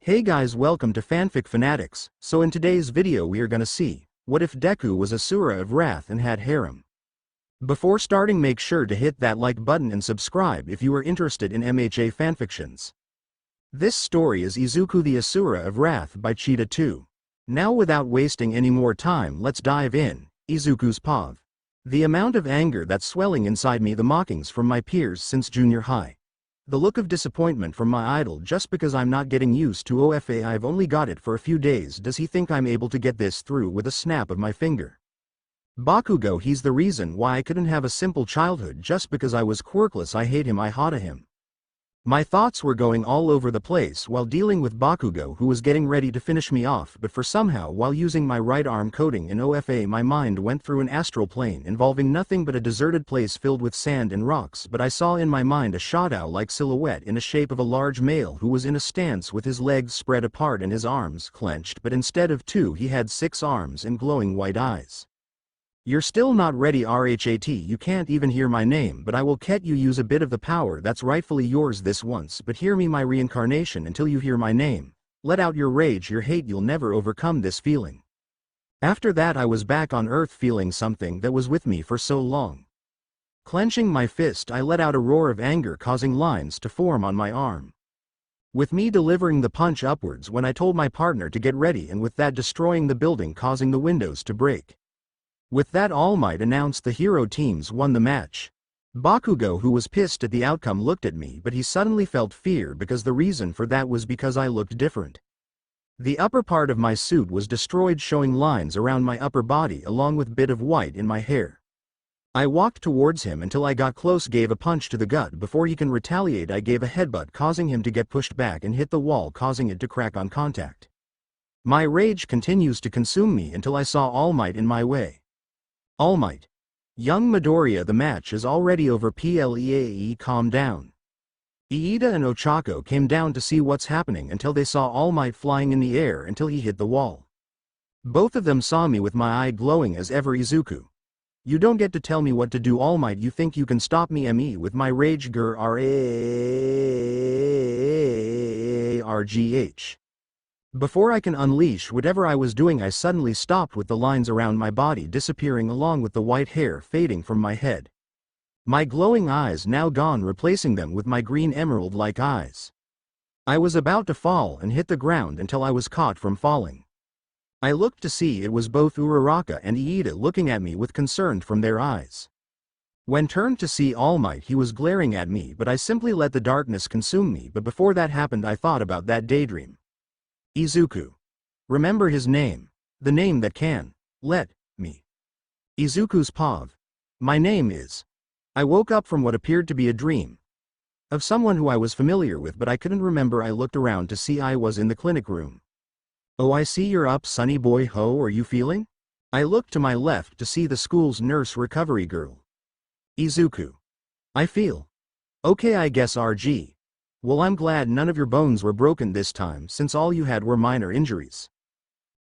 Hey guys, welcome to Fanfic Fanatics. So in today's video we are gonna see, what if Deku was Asura of Wrath and had Harem? Before starting, make sure to hit that like button and subscribe if you are interested in MHA fanfictions. This story is Izuku the Asura of Wrath by Cheetah 2. Now without wasting any more time, let's dive in. Izuku's POV. The amount of anger that's swelling inside me, the mockings from my peers since junior high. The look of disappointment from my idol just because I'm not getting used to OFA. I've only got it for a few days. Does he think I'm able to get this through with a snap of my finger? Bakugo, he's the reason why I couldn't have a simple childhood just because I was quirkless. I hate him, I hate him. My thoughts were going all over the place while dealing with Bakugo, who was getting ready to finish me off, but for somehow while using my right arm coding in OFA my mind went through an astral plane involving nothing but a deserted place filled with sand and rocks, but I saw in my mind a shadow-like silhouette in the shape of a large male who was in a stance with his legs spread apart and his arms clenched, but instead of two he had 6 arms and glowing white eyes. You're still not ready, RHAT, you can't even hear my name, but I will let you use a bit of the power that's rightfully yours this once, but hear me, my reincarnation, until you hear my name. Let out your rage, your hate, you'll never overcome this feeling. After that I was back on earth feeling something that was with me for so long. Clenching my fist I let out a roar of anger, causing lines to form on my arm. With me delivering the punch upwards when I told my partner to get ready, and with that destroying the building, causing the windows to break. With that, All Might announced the hero teams won the match. Bakugo, who was pissed at the outcome, looked at me, but he suddenly felt fear because the reason for that was because I looked different. The upper part of my suit was destroyed, showing lines around my upper body along with bit of white in my hair. I walked towards him until I got close, gave a punch to the gut. Before he can retaliate I gave a headbutt, causing him to get pushed back and hit the wall, causing it to crack on contact. My rage continues to consume me until I saw All Might in my way. All Might. Young Midoriya, the match is already over, please calm down. Iida and Ochako came down to see what's happening until they saw All Might flying in the air until he hit the wall. Both of them saw me with my eye glowing as ever. Izuku. You don't get to tell me what to do, All Might. You think you can stop me with my rage? RGH. Before I can unleash whatever I was doing, I suddenly stopped, with the lines around my body disappearing along with the white hair fading from my head. My glowing eyes now gone, replacing them with my green emerald-like eyes. I was about to fall and hit the ground until I was caught from falling. I looked to see it was both Uraraka and Iida looking at me with concern from their eyes. When turned to see All Might, he was glaring at me, but I simply let the darkness consume me. But before that happened I thought about that daydream. Izuku. Remember his name. The name that can let me. Izuku's POV. My name is. I woke up from what appeared to be a dream of someone who I was familiar with, but I couldn't remember. I looked around to see I was in the clinic room. Oh, I see you're up, sonny boy. How are you feeling? I looked to my left to see the school's nurse recovery girl. Izuku. I feel okay, I guess. RG. Well, I'm glad none of your bones were broken this time, since all you had were minor injuries.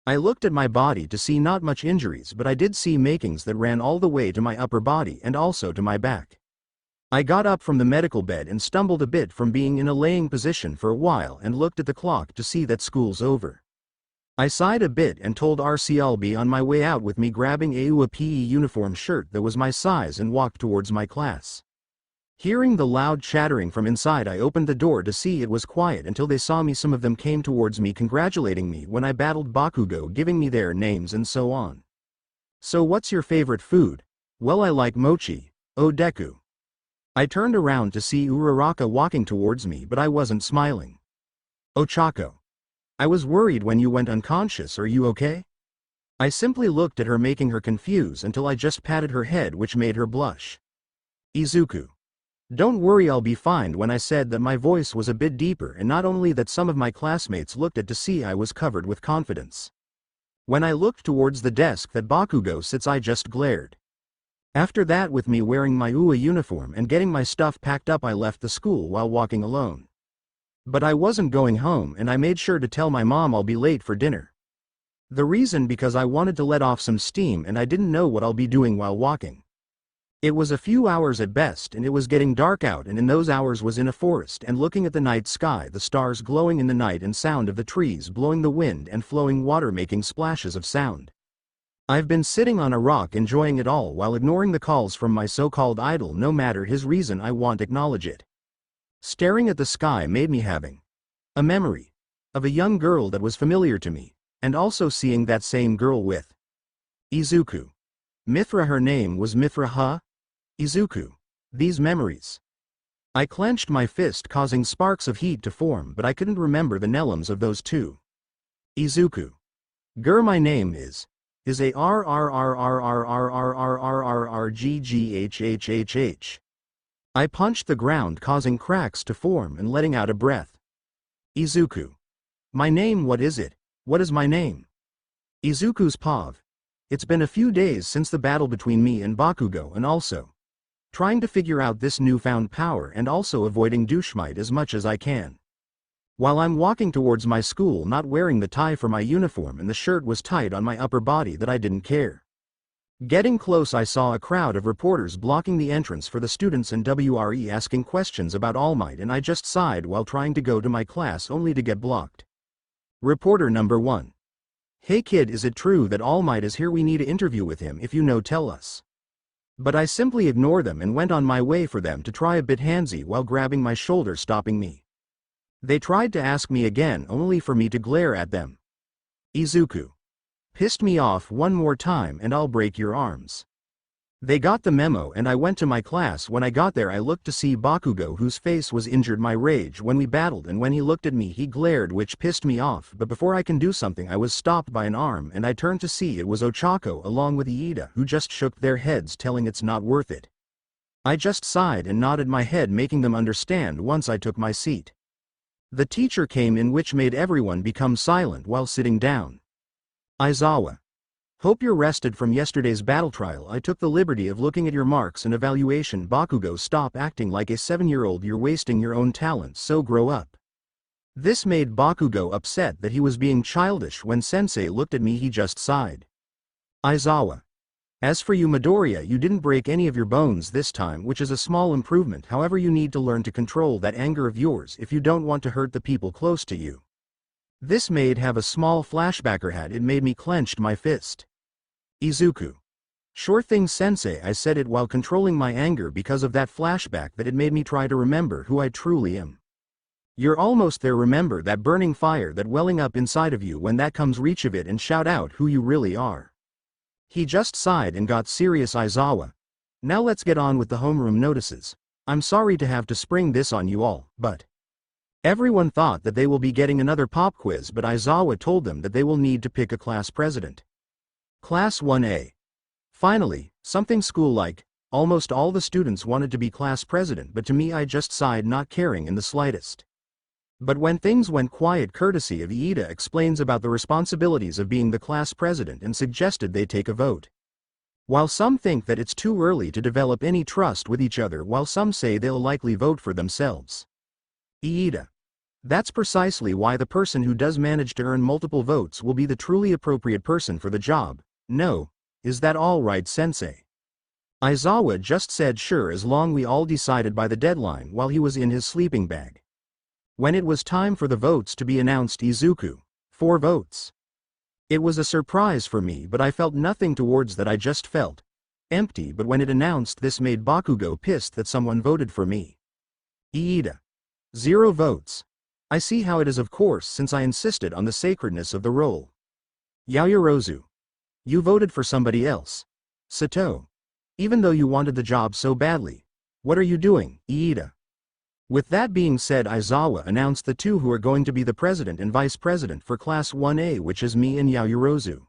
I looked at my body to see not much injuries, but I did see makings that ran all the way to my upper body and also to my back. I got up from the medical bed and stumbled a bit from being in a laying position for a while and looked at the clock to see that school's over. I sighed a bit and told RC I'll be on my way out with me, grabbing a PE uniform shirt that was my size and walked towards my class. Hearing the loud chattering from inside, I opened the door to see it was quiet until they saw me. Some of them came towards me congratulating me when I battled Bakugo, giving me their names and so on. So what's your favorite food? Well, I like mochi. Oh, Deku. I turned around to see Uraraka walking towards me, but I wasn't smiling. Ochako. I was worried when you went unconscious. Are you okay? I simply looked at her, making her confused until I just patted her head, which made her blush. Izuku. Don't worry, I'll be fine. When I said that, my voice was a bit deeper, and not only that, some of my classmates looked at to see I was covered with confidence. When I looked towards the desk that Bakugo sits, I just glared. After that, with me wearing my UA uniform and getting my stuff packed up, I left the school while walking alone. But I wasn't going home, and I made sure to tell my mom I'll be late for dinner. The reason because I wanted to let off some steam and I didn't know what I'll be doing while walking. It was a few hours at best and it was getting dark out, and in those hours was in a forest and looking at the night sky, the stars glowing in the night and sound of the trees blowing the wind and flowing water making splashes of sound. I've been sitting on a rock enjoying it all while ignoring the calls from my so-called idol, no matter his reason I won't acknowledge it. Staring at the sky made me having a memory of a young girl that was familiar to me, and also seeing that same girl with Izuku. Mithra, her name was Mithra, huh? Izuku. These memories. I clenched my fist, causing sparks of heat to form, but I couldn't remember the names of those two. Izuku. My name is a r r r r r r r r r r r g g h h h h. I punched the ground, causing cracks to form and letting out a breath. Izuku. My name, what is it? What is my name? Izuku's Pav. It's been a few days since the battle between me and Bakugo, and also trying to figure out this newfound power and also avoiding douchemite as much as I can. While I'm walking towards my school, not wearing the tie for my uniform, and the shirt was tight on my upper body, that I didn't care. Getting close, I saw a crowd of reporters blocking the entrance for the students and WRE asking questions about All Might, and I just sighed while trying to go to my class only to get blocked. Reporter number 1. Hey kid, is it true that All Might is here? We need to interview with him. If you know, tell us. But I simply ignored them and went on my way for them to try a bit handsy while grabbing my shoulder, stopping me. They tried to ask me again only for me to glare at them. Izuku. Pissed me off one more time and I'll break your arms. They got the memo and I went to my class. When I got there, I looked to see Bakugo, whose face was injured my rage when we battled, and when he looked at me he glared, which pissed me off, but before I can do something I was stopped by an arm and I turned to see it was Ochako along with Iida, who just shook their heads telling it's not worth it. I just sighed and nodded my head, making them understand. Once I took my seat, the teacher came in, which made everyone become silent while sitting down. Aizawa. Hope you're rested from yesterday's battle trial. I took the liberty of looking at your marks and evaluation. Bakugo, stop acting like a 7-year-old, you're wasting your own talents, so grow up. This made Bakugo upset that he was being childish. When sensei looked at me he just sighed. Aizawa. As for you, Midoriya, you didn't break any of your bones this time, which is a small improvement. However, you need to learn to control that anger of yours if you don't want to hurt the people close to you. This made have a small flashbacker had. It made me clenched my fist. Izuku. Sure thing, sensei. I said it while controlling my anger because of that flashback, that it made me try to remember who I truly am. You're almost there. Remember that burning fire that welling up inside of you. When that comes, reach of it and shout out who you really are. He just sighed and got serious. Aizawa. Now let's get on with the homeroom notices. I'm sorry to have to spring this on you all, but everyone thought that they will be getting another pop quiz, but Aizawa told them that they will need to pick a class president. Class 1A. Finally, something school-like. Almost all the students wanted to be class president, but to me I just sighed, not caring in the slightest. But when things went quiet, courtesy of Iida explains about the responsibilities of being the class president and suggested they take a vote. While some think that it's too early to develop any trust with each other, while some say they'll likely vote for themselves. Iida. That's precisely why the person who does manage to earn multiple votes will be the truly appropriate person for the job. No, is that all right, sensei? Aizawa just said sure, as long we all decided by the deadline while he was in his sleeping bag. When it was time for the votes to be announced, Izuku. 4 votes. It was a surprise for me, but I felt nothing towards that. I just felt empty. But when it announced, this made Bakugo pissed that someone voted for me. Iida. 0 votes. I see how it is, of course, since I insisted on the sacredness of the role. Yaoyorozu. You voted for somebody else. Sato. Even though you wanted the job so badly. What are you doing, Iida? With that being said, Aizawa announced the 2 who are going to be the president and vice president for Class 1A, which is me and Yaoyorozu.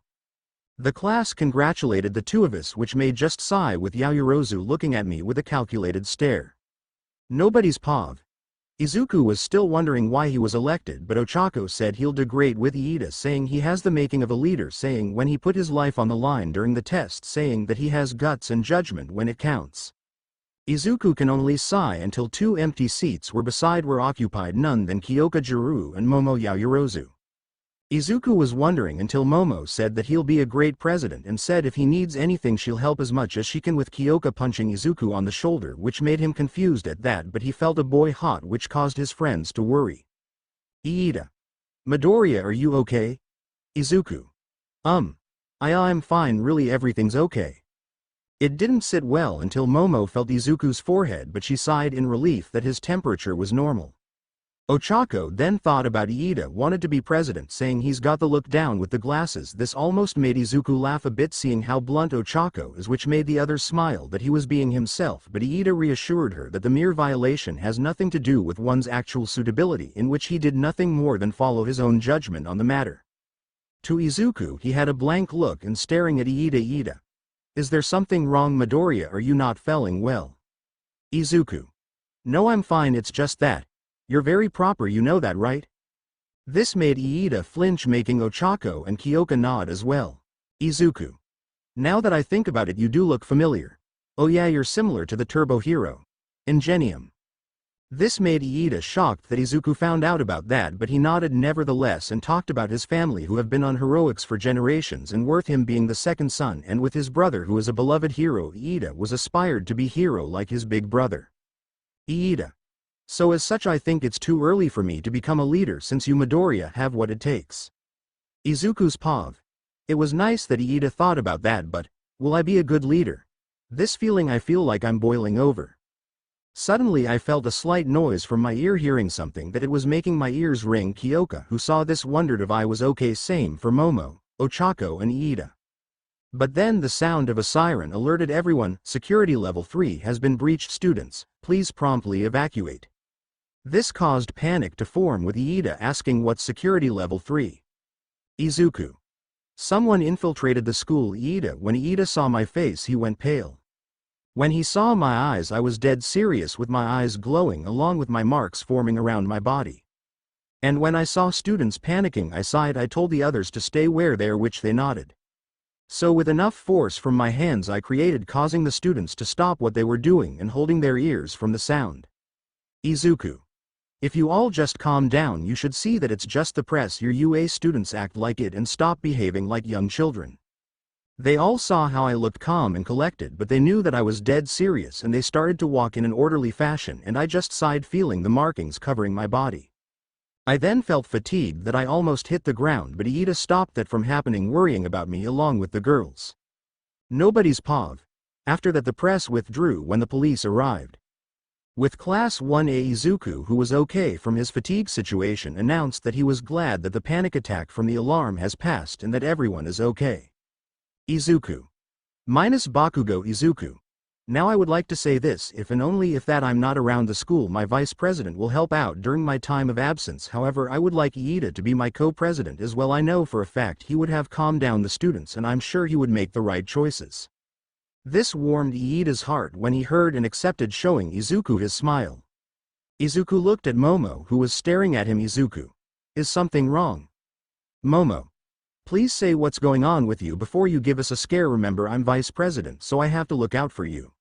The class congratulated the 2 of us, which made just sigh, with Yaoyorozu looking at me with a calculated stare. Nobody's Pav. Izuku was still wondering why he was elected, but Ochako said he'll do great with Iida, saying he has the making of a leader, saying when he put his life on the line during the test, saying that he has guts and judgment when it counts. Izuku can only sigh until 2 empty seats were occupied, none than Kyoka Juru and Momo Yaoyorozu. Izuku was wondering until Momo said that he'll be a great president and said if he needs anything she'll help as much as she can, with Kyoka punching Izuku on the shoulder, which made him confused at that, but he felt a boy hot, which caused his friends to worry. Iida. Midoriya, are you okay? Izuku. I'm fine, really everything's okay. It didn't sit well until Momo felt Izuku's forehead, but she sighed in relief that his temperature was normal. Ochako then thought about Iida wanted to be president, saying he's got the look down with the glasses. This almost made Izuku laugh a bit, seeing how blunt Ochako is, which made the others smile that he was being himself, but Iida reassured her that the mere violation has nothing to do with one's actual suitability, in which he did nothing more than follow his own judgment on the matter. To Izuku he had a blank look and staring at Iida. Is there something wrong, Midoriya? Are you not feeling well? Izuku. No, I'm fine, it's just that. You're very proper, you know that, right? This made Iida flinch, making Ochako and Kyoka nod as well. Izuku. Now that I think about it, you do look familiar. Oh yeah, you're similar to the Turbo Hero. Ingenium. This made Iida shocked that Izuku found out about that, but he nodded nevertheless and talked about his family who have been on heroics for generations and worth him being the second son, and with his brother who is a beloved hero. Iida was aspired to be hero like his big brother. Iida. So as such I think it's too early for me to become a leader, since you Midoriya have what it takes. Izuku's pav. It was nice that Iida thought about that, but will I be a good leader? This feeling, I feel like I'm boiling over. Suddenly I felt a slight noise from my ear, hearing something that it was making my ears ring. Kyoka, who saw this, wondered if I was okay, same for Momo, Ochako and Iida. But then the sound of a siren alerted everyone. Security level 3 has been breached, students, please promptly evacuate. This caused panic to form, with Iida asking what's security level 3. Izuku. Someone infiltrated the school. Iida. When Iida saw my face he went pale. When he saw my eyes I was dead serious, with my eyes glowing along with my marks forming around my body. And when I saw students panicking I sighed. I told the others to stay where they are, which they nodded. So with enough force from my hands I created, causing the students to stop what they were doing and holding their ears from the sound. Izuku. If you all just calm down, you should see that it's just the press. Your UA students act like it and stop behaving like young children. They all saw how I looked calm and collected, but they knew that I was dead serious, and they started to walk in an orderly fashion, and I just sighed, feeling the markings covering my body. I then felt fatigued that I almost hit the ground, but Iida stopped that from happening, worrying about me along with the girls. Nobody's pav. After that the press withdrew when the police arrived. With Class 1A, Izuku, who was okay from his fatigue situation, announced that he was glad that the panic attack from the alarm has passed and that everyone is okay. Izuku. Minus Bakugo. Izuku. Now I would like to say this, if and only if that I'm not around the school, my vice president will help out during my time of absence. However, I would like Iida to be my co-president as well. I know for a fact he would have calmed down the students, and I'm sure he would make the right choices. This warmed Iida's heart when he heard and accepted, showing Izuku his smile. Izuku looked at Momo, who was staring at him. Izuku. Is something wrong? Momo. Please say what's going on with you before you give us a scare. Remember, I'm vice president, so I have to look out for you.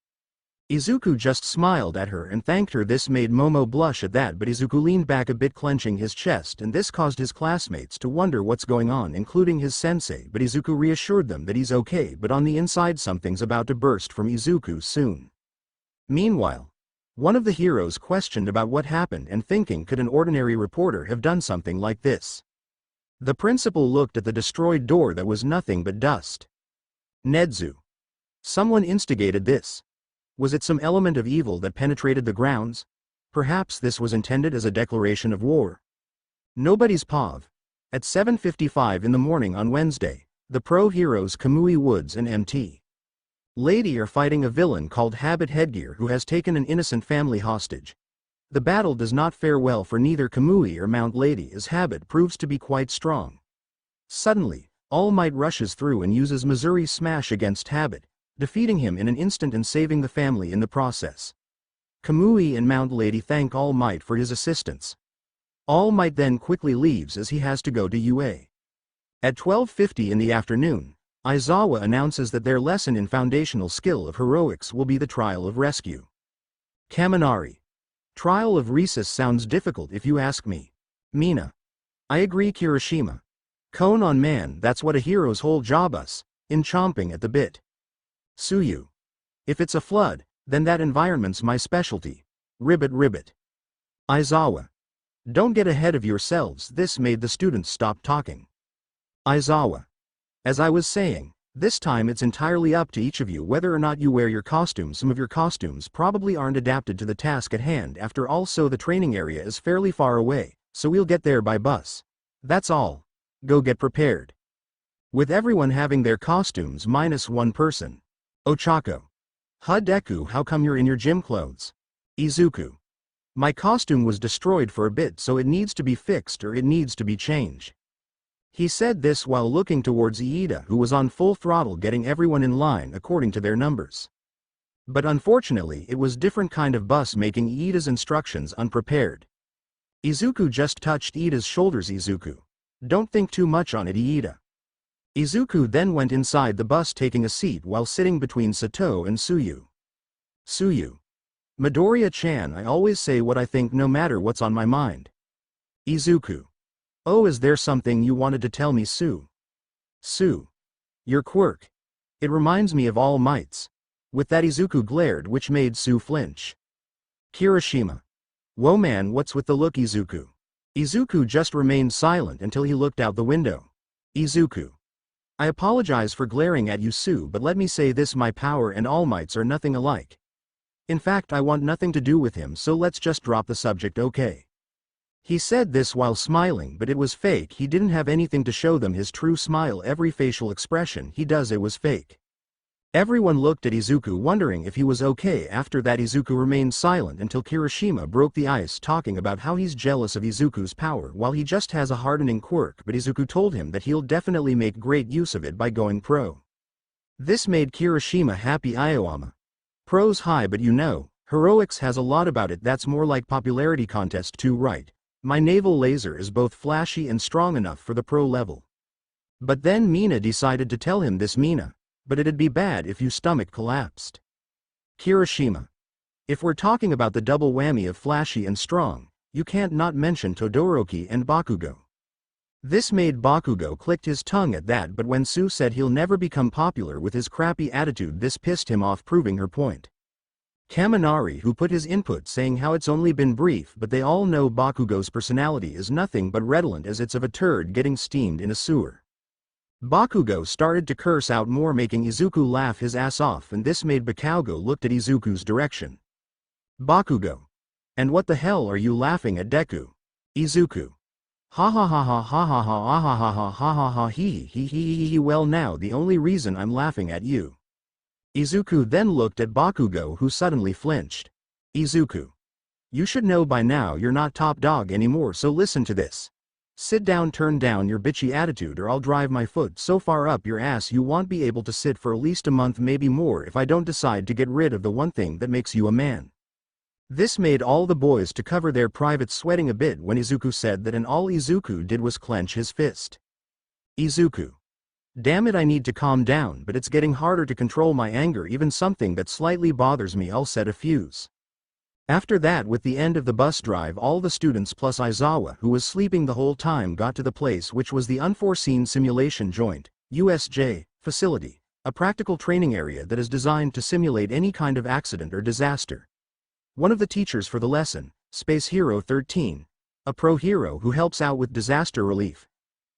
Izuku just smiled at her and thanked her. This made Momo blush at that, but Izuku leaned back a bit, clenching his chest, and this caused his classmates to wonder what's going on, including his sensei, but Izuku reassured them that he's okay, but on the inside something's about to burst from Izuku soon. Meanwhile, one of the heroes questioned about what happened and thinking, could an ordinary reporter have done something like this? The principal looked at the destroyed door that was nothing but dust. Nedzu. Someone instigated this. Was it some element of evil that penetrated the grounds? Perhaps this was intended as a declaration of war. Nobody's pav. At 7:55 in the morning on Wednesday, the pro heroes Kamui Woods and MT Lady are fighting a villain called Habit Headgear, who has taken an innocent family hostage. The battle does not fare well for neither Kamui or Mount Lady, as Habit proves to be quite strong. Suddenly, All Might rushes through and uses Missouri Smash against Habit, defeating him in an instant and saving the family in the process. Kamui and Mount Lady thank All Might for his assistance. All Might then quickly leaves as he has to go to UA. At 12:50 in the afternoon, Aizawa announces that their lesson in foundational skill of heroics will be the Trial of Rescue. Kaminari. Trial of Rhesus sounds difficult if you ask me. Mina. I agree. Kirishima. Cone on man, that's what a hero's whole job is, in chomping at the bit. Suyu. If it's a flood, then that environment's my specialty. Ribbit ribbit. Aizawa. Don't get ahead of yourselves, this made the students stop talking. Aizawa. As I was saying, this time it's entirely up to each of you whether or not you wear your costume. Some of your costumes probably aren't adapted to the task at hand, after all, so the training area is fairly far away, so we'll get there by bus. That's all. Go get prepared. With everyone having their costumes minus one person. Ochako. Deku, how come you're in your gym clothes? Izuku. My costume was destroyed for a bit, so it needs to be fixed or it needs to be changed. He said this while looking towards Iida, who was on full throttle getting everyone in line according to their numbers. But unfortunately it was different kind of bus, making Iida's instructions unprepared. Izuku just touched Iida's shoulders. Izuku. Don't think too much on it, Iida. Izuku then went inside the bus, taking a seat while sitting between Sato and Suyu. Suyu. Midoriya-chan, I always say what I think no matter what's on my mind. Izuku. Oh, is there something you wanted to tell me, Su? Su. Your quirk. It reminds me of All Might's. With that Izuku glared, which made Su flinch. Kirishima. Whoa man, what's with the look, Izuku? Izuku just remained silent until he looked out the window. Izuku. I apologize for glaring at you, Su, but let me say this, my power and All Might's are nothing alike. In fact, I want nothing to do with him, so let's just drop the subject, okay? He said this while smiling, but it was fake. He didn't have anything to show them his true smile. Every facial expression he does, it was fake. Everyone looked at Izuku wondering if he was okay. After that, Izuku remained silent until Kirishima broke the ice, talking about how he's jealous of Izuku's power while he just has a hardening quirk, but Izuku told him that he'll definitely make great use of it by going pro. This made Kirishima happy. Aoyama. Pro's high, but you know, heroics has a lot about it. That's more like popularity contest too, right? My naval laser is both flashy and strong enough for the pro level. But then Mina decided to tell him this. Mina. But it'd be bad if your stomach collapsed. Kirishima. If we're talking about the double whammy of flashy and strong, you can't not mention Todoroki and Bakugo. This made Bakugo clicked his tongue at that, but when Su said he'll never become popular with his crappy attitude, this pissed him off, proving her point. Kaminari, who put his input, saying how it's only been brief, but they all know Bakugo's personality is nothing but redolent as it's of a turd getting steamed in a sewer. Bakugo started to curse out more, making Izuku laugh his ass off, and this made Bakugo looked at Izuku's direction. Bakugo. And what the hell are you laughing at, Deku? Izuku. Ha ha ha ha ha ha ha ha ha ha ha ha ha he. Well, now the only reason I'm laughing at you. Izuku then looked at Bakugo, who suddenly flinched. Izuku. You should know by now you're not top dog anymore, so listen to this. Sit down, turn down your bitchy attitude, or I'll drive my foot so far up your ass you won't be able to sit for at least a month, maybe more, if I don't decide to get rid of the one thing that makes you a man. This made all the boys to cover their privates, sweating a bit when Izuku said that, and all Izuku did was clench his fist. Izuku. Damn it, I need to calm down, but it's getting harder to control my anger. Even something that slightly bothers me, I'll set a fuse. After that, with the end of the bus drive, all the students plus Aizawa, who was sleeping the whole time, got to the place, which was the unforeseen simulation joint, USJ, facility, a practical training area that is designed to simulate any kind of accident or disaster. One of the teachers for the lesson, Space Hero 13, a pro hero who helps out with disaster relief,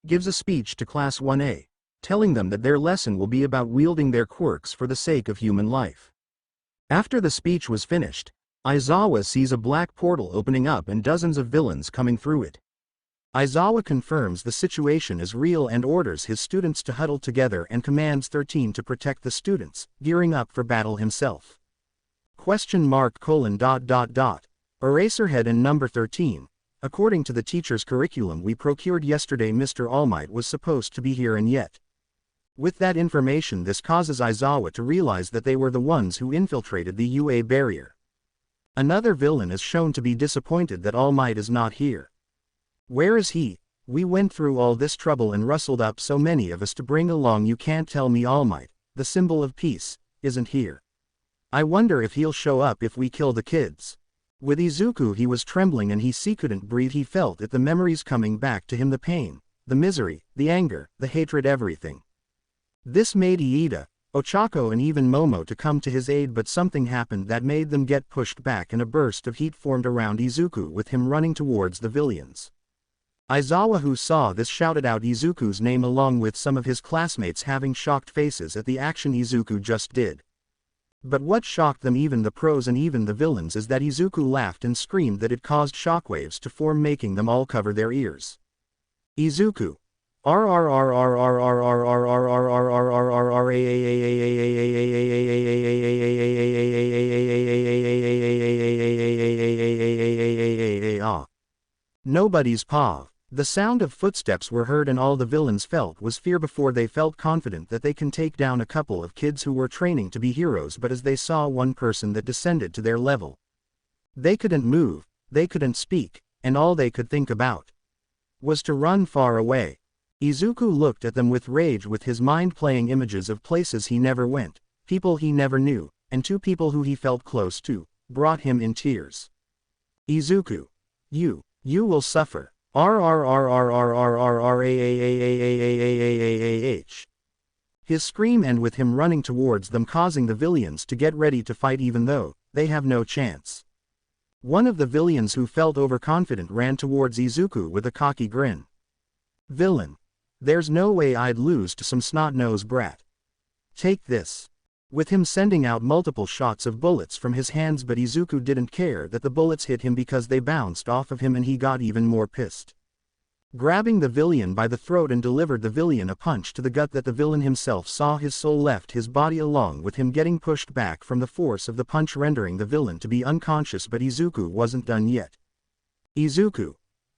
gives a speech to Class 1A, telling them that their lesson will be about wielding their quirks for the sake of human life. After the speech was finished, Aizawa sees a black portal opening up and dozens of villains coming through it. Aizawa confirms the situation is real and orders his students to huddle together and commands 13 to protect the students, gearing up for battle himself. Eraserhead and number 13. According to the teacher's curriculum we procured yesterday, Mr. All Might was supposed to be here, and yet. With that information, this causes Aizawa to realize that they were the ones who infiltrated the UA barrier. Another villain is shown to be disappointed that All Might is not here. Where is he? We went through all this trouble and rustled up so many of us to bring along. You can't tell me All Might, the symbol of peace, isn't here. I wonder if he'll show up if we kill the kids. With Izuku, he was trembling and he couldn't breathe. He felt it, the memories coming back to him, the pain, the misery, the anger, the hatred, everything. This made Iida, Ochako and even Momo to come to his aid, but something happened that made them get pushed back and a burst of heat formed around Izuku with him running towards the villains. Aizawa, who saw this, shouted out Izuku's name along with some of his classmates, having shocked faces at the action Izuku just did. But what shocked them, even the pros and even the villains, is that Izuku laughed and screamed that it caused shockwaves to form, making them all cover their ears. Izuku. Nobody's paw. The sound of footsteps were heard and all the villains felt was fear before they felt confident that they can take down a couple of kids who were training to be heroes, but as they saw one person that descended to their level. They couldn't move, they couldn't speak, and all they could think about was to run far away. Izuku looked at them with rage, with his mind playing images of places he never went, people he never knew, and two people who he felt close to, brought him in tears. Izuku. You will suffer. His scream ended with him running towards them, causing the villains to get ready to fight even though they have no chance. One of the villains, who felt overconfident, ran towards Izuku with a cocky grin. Villain. There's no way I'd lose to some snot-nosed brat. Take this. With him sending out multiple shots of bullets from his hands, but Izuku didn't care that the bullets hit him because they bounced off of him and he got even more pissed. Grabbing the villain by the throat and delivered the villain a punch to the gut that the villain himself saw his soul left his body, along with him getting pushed back from the force of the punch, rendering the villain to be unconscious. But Izuku wasn't done yet. Izuku.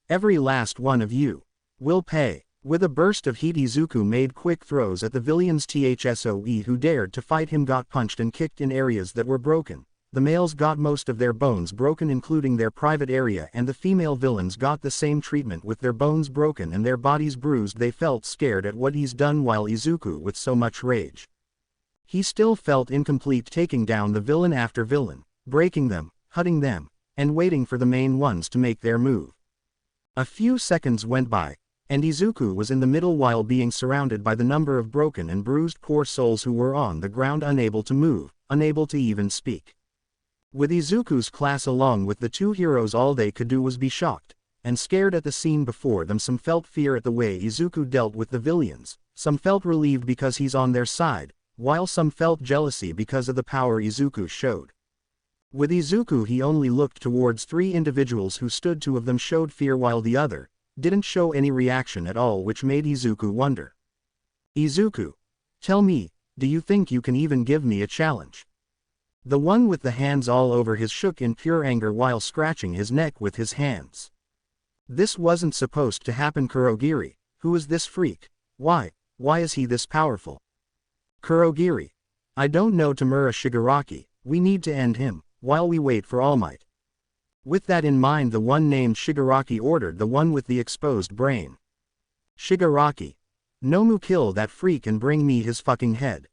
Every last one of you will pay. With a burst of heat, Izuku made quick throws at the villains. THSOE who dared to fight him got punched and kicked in areas that were broken. The males got most of their bones broken, including their private area, and the female villains got the same treatment with their bones broken and their bodies bruised. They felt scared at what he's done, while Izuku, with so much rage, he still felt incomplete, taking down the villain after villain, breaking them, cutting them, and waiting for the main ones to make their move. A few seconds went by, and Izuku was in the middle while being surrounded by the number of broken and bruised poor souls who were on the ground, unable to move, unable to even speak. With Izuku's class along with the two heroes, all they could do was be shocked and scared at the scene before them. Some felt fear at the way Izuku dealt with the villains, some felt relieved because he's on their side, while some felt jealousy because of the power Izuku showed. With Izuku, he only looked towards three individuals who stood. Two of them showed fear while the other didn't show any reaction at all, which made Izuku wonder. Izuku. Tell me, do you think you can even give me a challenge? The one with the hands all over his shook in pure anger while scratching his neck with his hands. This wasn't supposed to happen. Kurogiri. Who is this freak? Why is he this powerful? Kurogiri. I don't know. Tamura Shigaraki. We need to end him, while we wait for All Might. With that in mind, the one named Shigaraki ordered the one with the exposed brain. Shigaraki. Nomu, kill that freak and bring me his fucking head.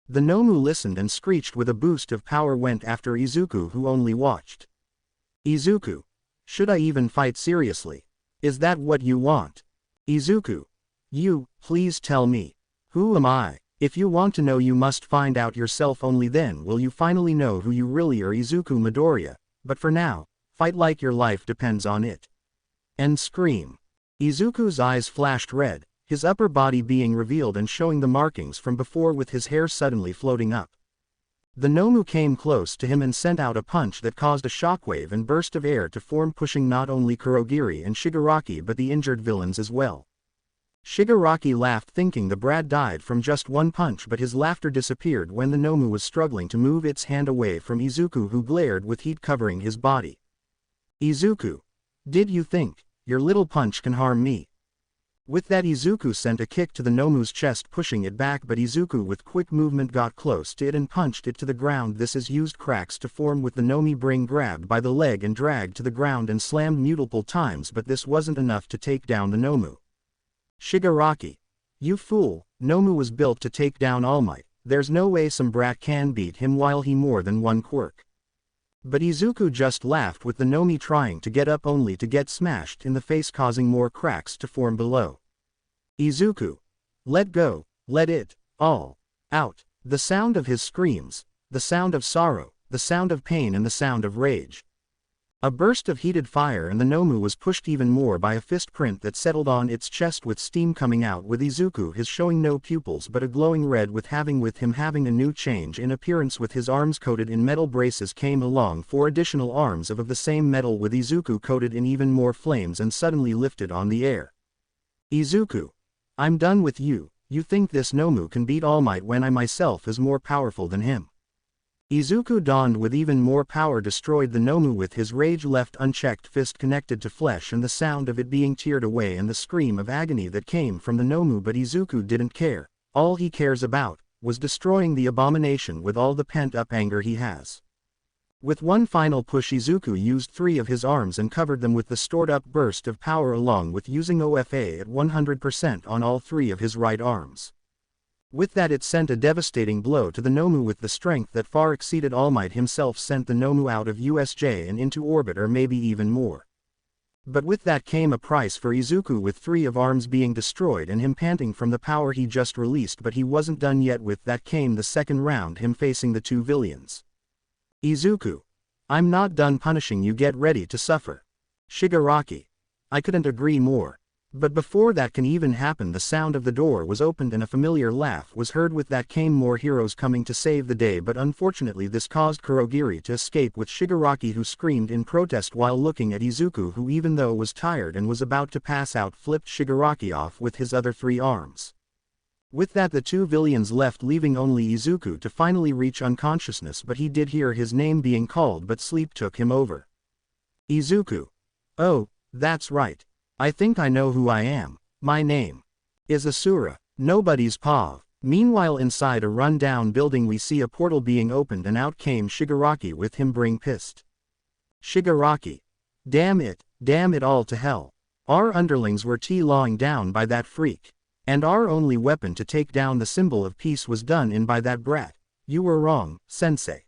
The Nomu listened and screeched. With a boost of power went after Izuku, who only watched. Izuku. Should I even fight seriously? Is that what you want? Izuku. You, please tell me. Who am I? If you want to know, you must find out yourself. Only then will you finally know who you really are. Izuku Midoriya. But for now, fight like your life depends on it. And scream. Izuku's eyes flashed red, his upper body being revealed and showing the markings from before, with his hair suddenly floating up. The Nomu came close to him and sent out a punch that caused a shockwave and burst of air to form, pushing not only Kurogiri and Shigaraki but the injured villains as well. Shigaraki laughed, thinking the brat died from just one punch, but his laughter disappeared when the Nomu was struggling to move its hand away from Izuku, who glared with heat covering his body. Izuku. Did you think your little punch can harm me? With that, Izuku sent a kick to the Nomu's chest, pushing it back, but Izuku with quick movement got close to it and punched it to the ground. This is used cracks to form, with the Nomi being grabbed by the leg and dragged to the ground and slammed multiple times, but this wasn't enough to take down the Nomu. Shigaraki. You fool, Nomu was built to take down All Might. There's no way some brat can beat him while he more than one quirk. But Izuku just laughed, with the Nomi trying to get up only to get smashed in the face, causing more cracks to form below. Izuku. Let go, let it, all, out. The sound of his screams, the sound of sorrow, the sound of pain and the sound of rage. A burst of heated fire and the Nomu was pushed even more by a fist print that settled on its chest with steam coming out with Izuku his showing no pupils but a glowing red with him having a new change in appearance with his arms coated in metal braces came along 4 additional arms of the same metal with Izuku coated in even more flames and suddenly lifted on the air. Izuku. I'm done with you, you think this Nomu can beat All Might when I myself is more powerful than him. Izuku donned with even more power destroyed the Nomu with his rage left unchecked fist connected to flesh and the sound of it being teared away and the scream of agony that came from the Nomu but Izuku didn't care, all he cares about, was destroying the abomination with all the pent-up anger he has. With one final push Izuku used 3 of his arms and covered them with the stored-up burst of power along with using OFA at 100% on all 3 of his right arms. With that it sent a devastating blow to the Nomu with the strength that far exceeded All Might himself sent the Nomu out of USJ and into orbit or maybe even more. But with that came a price for Izuku with 3 of arms being destroyed and him panting from the power he just released but he wasn't done yet with that came the second round him facing the 2 villains. Izuku. I'm not done punishing you get ready to suffer. Shigaraki. I couldn't agree more. But before that can even happen the sound of the door was opened and a familiar laugh was heard with that came more heroes coming to save the day but unfortunately this caused Kurogiri to escape with Shigaraki who screamed in protest while looking at Izuku who even though was tired and was about to pass out flipped Shigaraki off with his other 3 arms. With that the 2 villains left leaving only Izuku to finally reach unconsciousness but he did hear his name being called but sleep took him over. Izuku. Oh, that's right. I think I know who I am. My name is Asura, nobody's pav. Meanwhile inside a run-down building we see a portal being opened and out came Shigaraki with him being pissed. Shigaraki. Damn it all to hell. Our underlings were lawing down by that freak. And our only weapon to take down the symbol of peace was done in by that brat. You were wrong, sensei.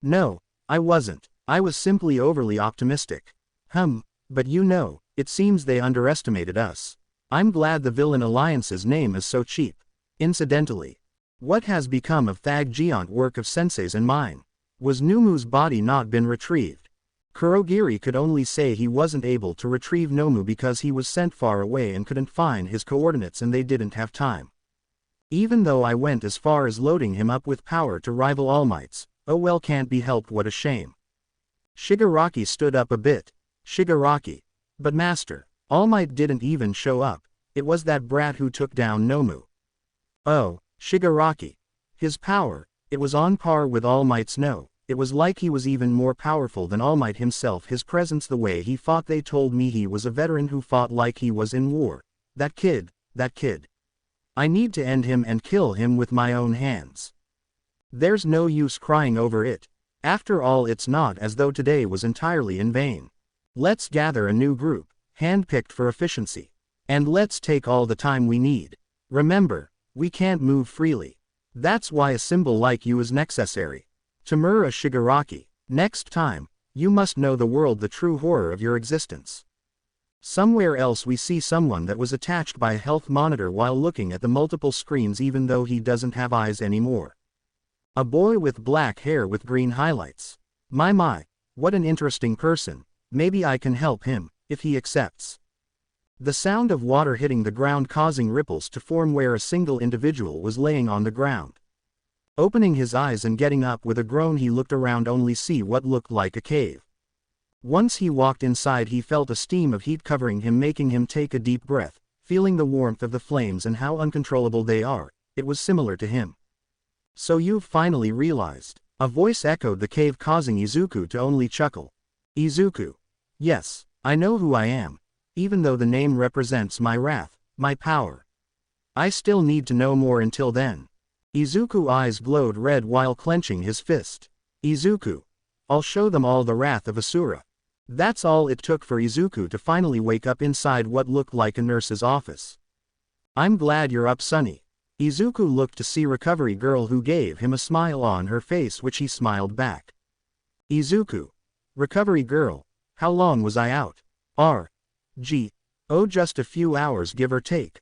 No, I wasn't. I was simply overly optimistic. But you know, it seems they underestimated us. I'm glad the villain alliance's name is so cheap. Incidentally, what has become of Thag Giant work of sensei's and mine? Was Numu's body not been retrieved? Kurogiri could only say he wasn't able to retrieve Nomu because he was sent far away and couldn't find his coordinates and they didn't have time. Even though I went as far as loading him up with power to rival All Might's, oh well can't be helped what a shame. Shigaraki stood up a bit. Shigaraki. But master, All Might didn't even show up, it was that brat who took down Nomu. Oh, Shigaraki. His power, it was on par with All Might's no, it was like he was even more powerful than All Might himself his presence the way he fought they told me he was a veteran who fought like he was in war. That kid. I need to end him and kill him with my own hands. There's no use crying over it. After all it's not as though today was entirely in vain. Let's gather a new group, handpicked for efficiency. And let's take all the time we need. Remember, we can't move freely. That's why a symbol like you is necessary. Tamura Shigaraki, next time, you must know the world the true horror of your existence. Somewhere else we see someone that was attached by a health monitor while looking at the multiple screens even though he doesn't have eyes anymore. A boy with black hair with green highlights. My, what an interesting person. Maybe I can help him, if he accepts. The sound of water hitting the ground causing ripples to form where a single individual was laying on the ground. Opening his eyes and getting up with a groan he looked around only see what looked like a cave. Once he walked inside he felt a steam of heat covering him making him take a deep breath, feeling the warmth of the flames and how uncontrollable they are, it was similar to him. So you've finally realized. A voice echoed the cave causing Izuku to only chuckle. Izuku. Yes, I know who I am. Even though the name represents my wrath, my power. I still need to know more until then. Izuku's eyes glowed red while clenching his fist. Izuku. I'll show them all the wrath of Asura. That's all it took for Izuku to finally wake up inside what looked like a nurse's office. I'm glad you're up, Sonny. Izuku looked to see Recovery Girl who gave him a smile on her face which he smiled back. Izuku. Recovery Girl. How long was I out? Oh, just a few hours give or take.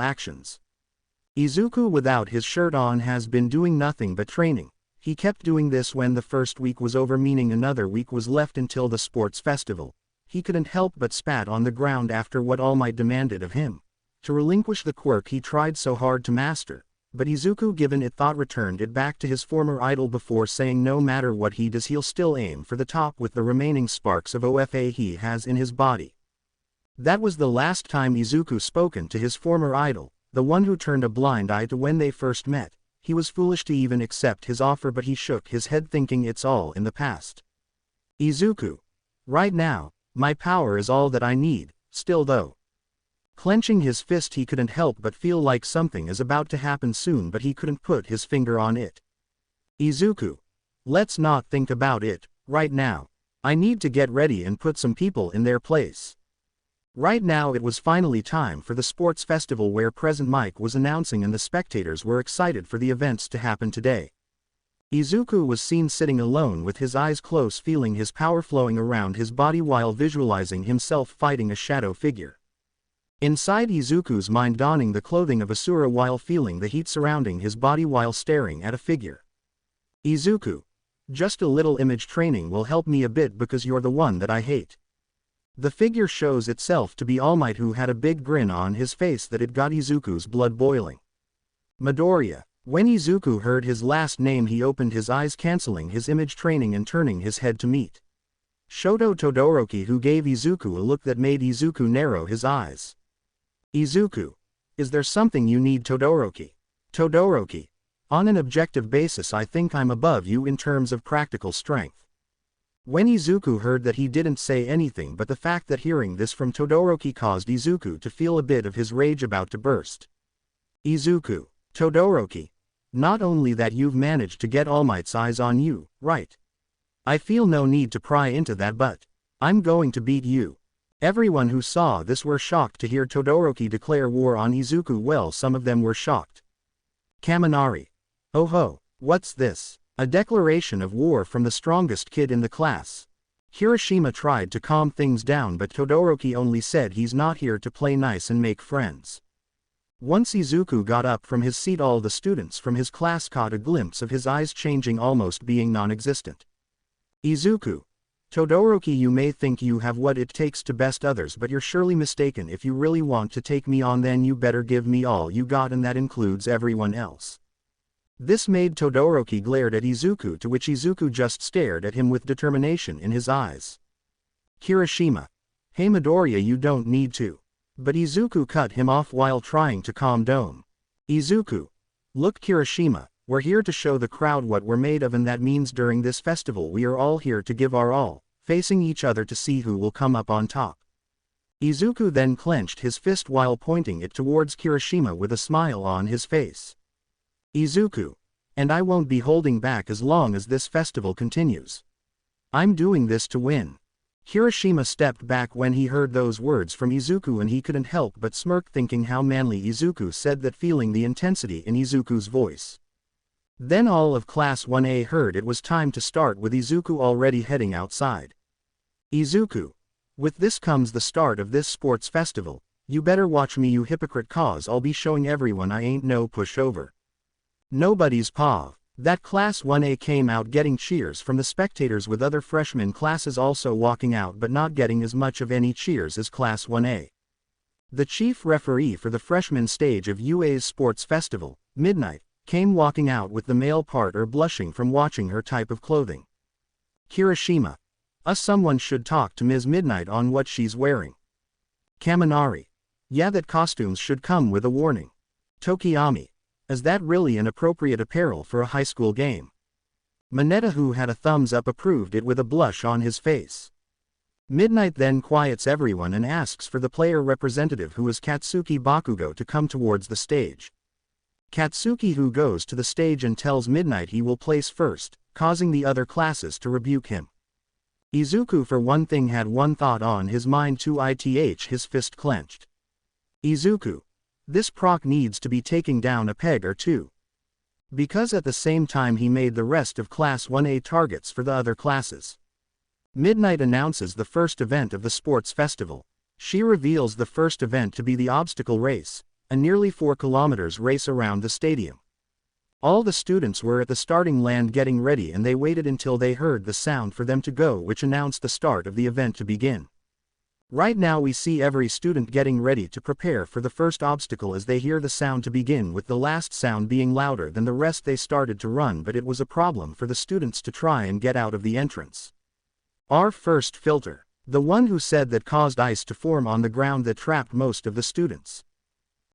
physical actions. Izuku without his shirt on has been doing nothing but training. He kept doing this when the first week was over, meaning another week was left until the sports festival. He couldn't help but spat on the ground after what All Might demanded of him. To relinquish the quirk he tried so hard to master, but Izuku, given it thought, returned it back to his former idol before saying no matter what he does he'll still aim for the top with the remaining sparks of OFA he has in his body. That was the last time Izuku spoken to his former idol, the one who turned a blind eye to when they first met. He was foolish to even accept his offer, but he shook his head thinking it's all in the past. Izuku. Right now, my power is all that I need, still though. Clenching his fist, he couldn't help but feel like something is about to happen soon, but he couldn't put his finger on it. Izuku. Let's not think about it, right now. I need to get ready and put some people in their place. Right now it was finally time for the sports festival where Present Mike was announcing, and the spectators were excited for the events to happen today. Izuku was seen sitting alone with his eyes closed, feeling his power flowing around his body while visualizing himself fighting a shadow figure. Inside Izuku's mind, donning the clothing of Asura while feeling the heat surrounding his body while staring at a figure. Izuku. Just a little image training will help me a bit because you're the one that I hate. The figure shows itself to be All Might, who had a big grin on his face that it got Izuku's blood boiling. Midoriya. When Izuku heard his last name he opened his eyes, canceling his image training and turning his head to meet Shoto Todoroki, who gave Izuku a look that made Izuku narrow his eyes. Izuku. Is there something you need, Todoroki? Todoroki. On an objective basis I think I'm above you in terms of practical strength. When Izuku heard that, he didn't say anything, but the fact that hearing this from Todoroki caused Izuku to feel a bit of his rage about to burst. Izuku. Todoroki. Not only that, you've managed to get All Might's eyes on you, right? I feel no need to pry into that, but I'm going to beat you. Everyone who saw this were shocked to hear Todoroki declare war on Izuku. Well, some of them were shocked. Kaminari. Oh ho, what's this? A declaration of war from the strongest kid in the class. Kirishima tried to calm things down, but Todoroki only said he's not here to play nice and make friends. Once Izuku got up from his seat, all the students from his class caught a glimpse of his eyes changing, almost being non-existent. Izuku. Todoroki, you may think you have what it takes to best others, but you're surely mistaken. If you really want to take me on, then you better give me all you got, and that includes everyone else. This made Todoroki glared at Izuku, to which Izuku just stared at him with determination in his eyes. Kirishima. Hey Midoriya, you don't need to. But Izuku cut him off while trying to calm down. Izuku. Look Kirishima, we're here to show the crowd what we're made of, and that means during this festival we are all here to give our all, facing each other to see who will come up on top. Izuku then clenched his fist while pointing it towards Kirishima with a smile on his face. Izuku. And I won't be holding back as long as this festival continues. I'm doing this to win. Kirishima stepped back when he heard those words from Izuku, and he couldn't help but smirk, thinking how manly Izuku said that, feeling the intensity in Izuku's voice. Then all of Class 1A heard it was time to start, with Izuku already heading outside. Izuku. With this comes the start of this sports festival. You better watch me, you hypocrite, cause I'll be showing everyone I ain't no pushover. Nobody's paw. That Class 1A came out getting cheers from the spectators, with other freshman classes also walking out but not getting as much of any cheers as Class 1A. The chief referee for the freshman stage of UA's sports festival, Midnight, came walking out with the male partner blushing from watching her type of clothing. Kirishima. Someone should talk to Ms. Midnight on what she's wearing. Kaminari. Yeah, that costumes should come with a warning. Tokiyami. Is that really an appropriate apparel for a high school game? Mineta, who had a thumbs up, approved it with a blush on his face. Midnight then quiets everyone and asks for the player representative, who is Katsuki Bakugo, to come towards the stage. Katsuki, who goes to the stage and tells Midnight he will place first, causing the other classes to rebuke him. Izuku, for one thing, had one thought on his mind too, his fist clenched. Izuku. This proc needs to be taking down a peg or two. Because at the same time he made the rest of Class 1A targets for the other classes. Midnight announces the first event of the sports festival. She reveals the first event to be the obstacle race, a nearly 4 kilometers race around the stadium. All the students were at the starting land getting ready, and they waited until they heard the sound for them to go, which announced the start of the event to begin. Right now we see every student getting ready to prepare for the first obstacle as they hear the sound to begin, with the last sound being louder than the rest. They started to run, but it was a problem for the students to try and get out of the entrance. Our first filter. The one who said that caused ice to form on the ground that trapped most of the students.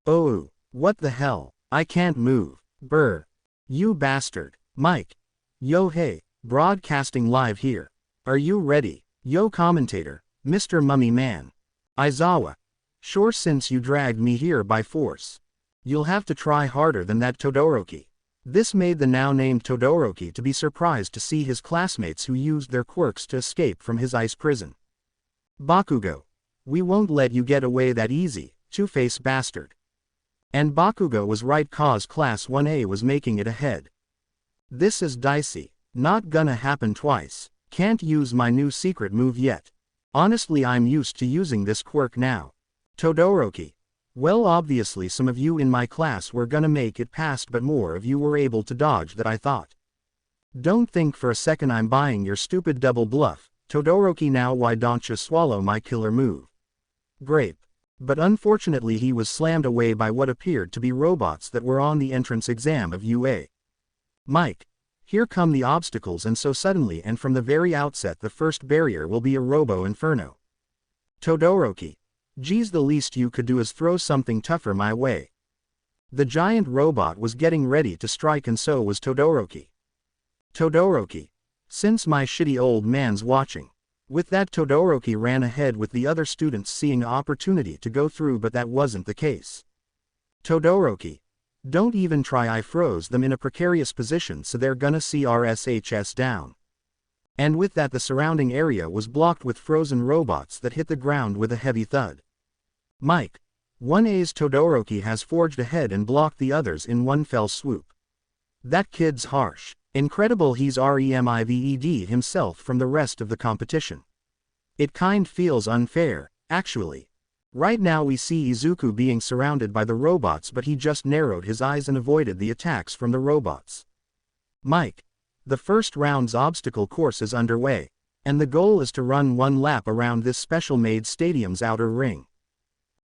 Oh, what the hell, I can't move. Brr. You bastard. Mike. Yo, hey, broadcasting live here. Are you ready? Yo, commentator, Mr. Mummy Man. Aizawa. Sure, since you dragged me here by force. You'll have to try harder than that, Todoroki. This made the now named Todoroki to be surprised to see his classmates who used their quirks to escape from his ice prison. Bakugo. We won't let you get away that easy, two-face bastard. And Bakugo was right, cause Class 1A was making it ahead. This is dicey. Not gonna happen twice. Can't use my new secret move yet. Honestly, I'm used to using this quirk now. Todoroki. Well, obviously some of you in my class were gonna make it past, but more of you were able to dodge that, I thought. Don't think for a second I'm buying your stupid double bluff, Todoroki. Now why don't you swallow my killer move? Grape. But unfortunately he was slammed away by what appeared to be robots that were on the entrance exam of UA. Mike. Here come the obstacles, and so suddenly and from the very outset the first barrier will be a Robo Inferno. Todoroki. Geez, the least you could do is throw something tougher my way. The giant robot was getting ready to strike, and so was Todoroki. Todoroki. Since my shitty old man's watching. With that, Todoroki ran ahead with the other students, seeing an opportunity to go through, but that wasn't the case. Todoroki. Don't even try, I froze them in a precarious position, so they're gonna see RSHS down. And with that, the surrounding area was blocked with frozen robots that hit the ground with a heavy thud. Mike. 1A's Todoroki has forged ahead and blocked the others in one fell swoop. That kid's harsh. Incredible, he's REMIVED himself from the rest of the competition. It kind feels unfair, actually. Right now we see Izuku being surrounded by the robots, but he just narrowed his eyes and avoided the attacks from the robots. Mike. The first round's obstacle course is underway, and the goal is to run one lap around this special-made stadium's outer ring.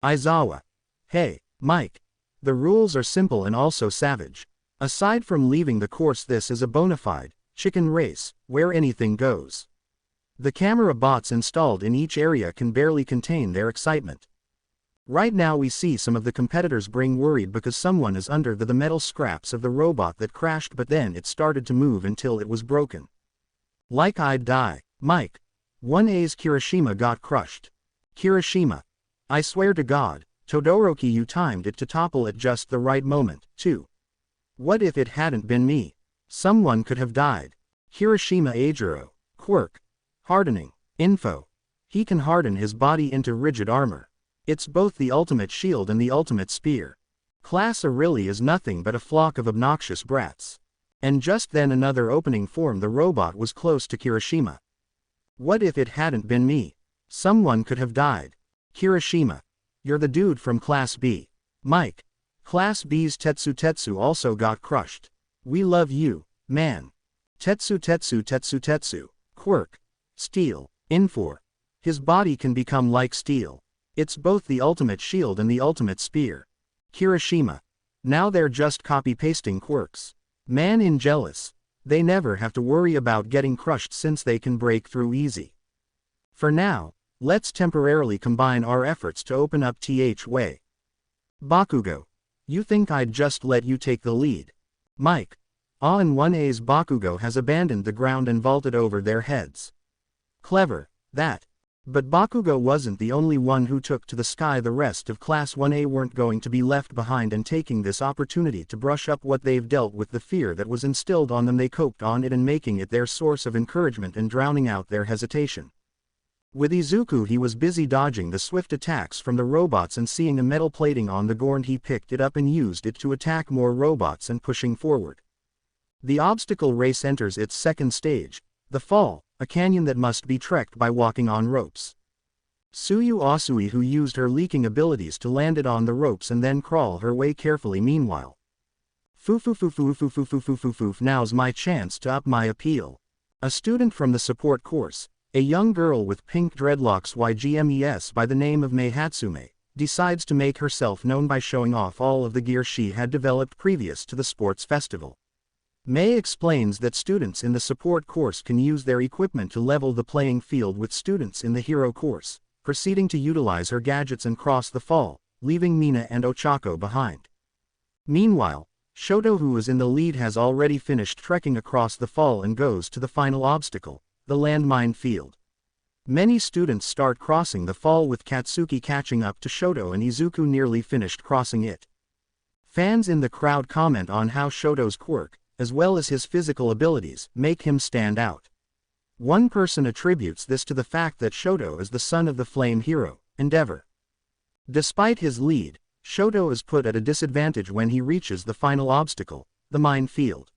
Aizawa. Hey, Mike. The rules are simple and also savage. Aside from leaving the course, this is a bona fide chicken race, where anything goes. The camera bots installed in each area can barely contain their excitement. Right now we see some of the competitors being worried because someone is under the metal scraps of the robot that crashed, but then it started to move until it was broken. Like I'd die. Mike. 1A's Kirishima got crushed. Kirishima. I swear to God, Todoroki, you timed it to topple at just the right moment, too. What if it hadn't been me? Someone could have died. Kirishima Ajiro. Quirk. Hardening. Info. He can harden his body into rigid armor. It's both the ultimate shield and the ultimate spear. Class A really is nothing but a flock of obnoxious brats. And just then another opening formed. The robot was close to Kirishima. What if it hadn't been me? Someone could have died. Kirishima. You're the dude from Class B. Mike. Class B's Tetsu also got crushed. We love you, man. Tetsu. Quirk. Steel. Infor. His body can become like steel. It's both the ultimate shield and the ultimate spear. Kirishima. Now they're just copy-pasting quirks. Man in jealous. They never have to worry about getting crushed since they can break through easy. For now, let's temporarily combine our efforts to open up Way. Bakugo. You think I'd just let you take the lead? Mike. And 1A's Bakugo has abandoned the ground and vaulted over their heads. Clever, that. But Bakugo wasn't the only one who took to the sky. The rest of Class 1A weren't going to be left behind, and taking this opportunity to brush up what they've dealt with, the fear that was instilled on them, they coped on it and making it their source of encouragement and drowning out their hesitation. With Izuku, he was busy dodging the swift attacks from the robots, and seeing a metal plating on the ground, he picked it up and used it to attack more robots and pushing forward. The obstacle race enters its second stage, the fall, a canyon that must be trekked by walking on ropes. Tsuyu Asui, who used her leaking abilities to land it on the ropes and then crawl her way carefully. Meanwhile, now's my chance to up my appeal. A student from the support course, a young girl with pink dreadlocks YGMES by the name of Mei Hatsume, decides to make herself known by showing off all of the gear she had developed previous to the sports festival. Mei explains that students in the support course can use their equipment to level the playing field with students in the hero course, proceeding to utilize her gadgets and cross the fall, leaving Mina and Ochako behind. Meanwhile, Shoto, who is in the lead, has already finished trekking across the fall and goes to the final obstacle, the landmine field. Many students start crossing the fall, with Katsuki catching up to Shoto and Izuku nearly finished crossing it. Fans in the crowd comment on how Shoto's quirk, as well as his physical abilities, make him stand out. One person attributes this to the fact that Shoto is the son of the flame hero, Endeavor. Despite his lead, Shoto is put at a disadvantage when he reaches the final obstacle, the mine field.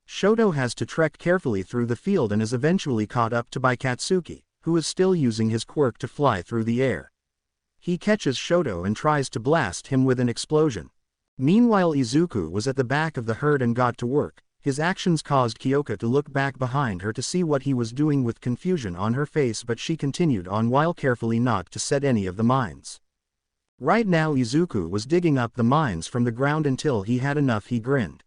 Shoto has to trek carefully through the field and is eventually caught up to by Katsuki, who is still using his quirk to fly through the air. He catches Shoto and tries to blast him with an explosion. Meanwhile, Izuku was at the back of the herd and got to work. His actions caused Kyoka to look back behind her to see what he was doing with confusion on her face, but she continued on while carefully not to set any of the mines. Right now Izuku was digging up the mines from the ground until he had enough. He grinned.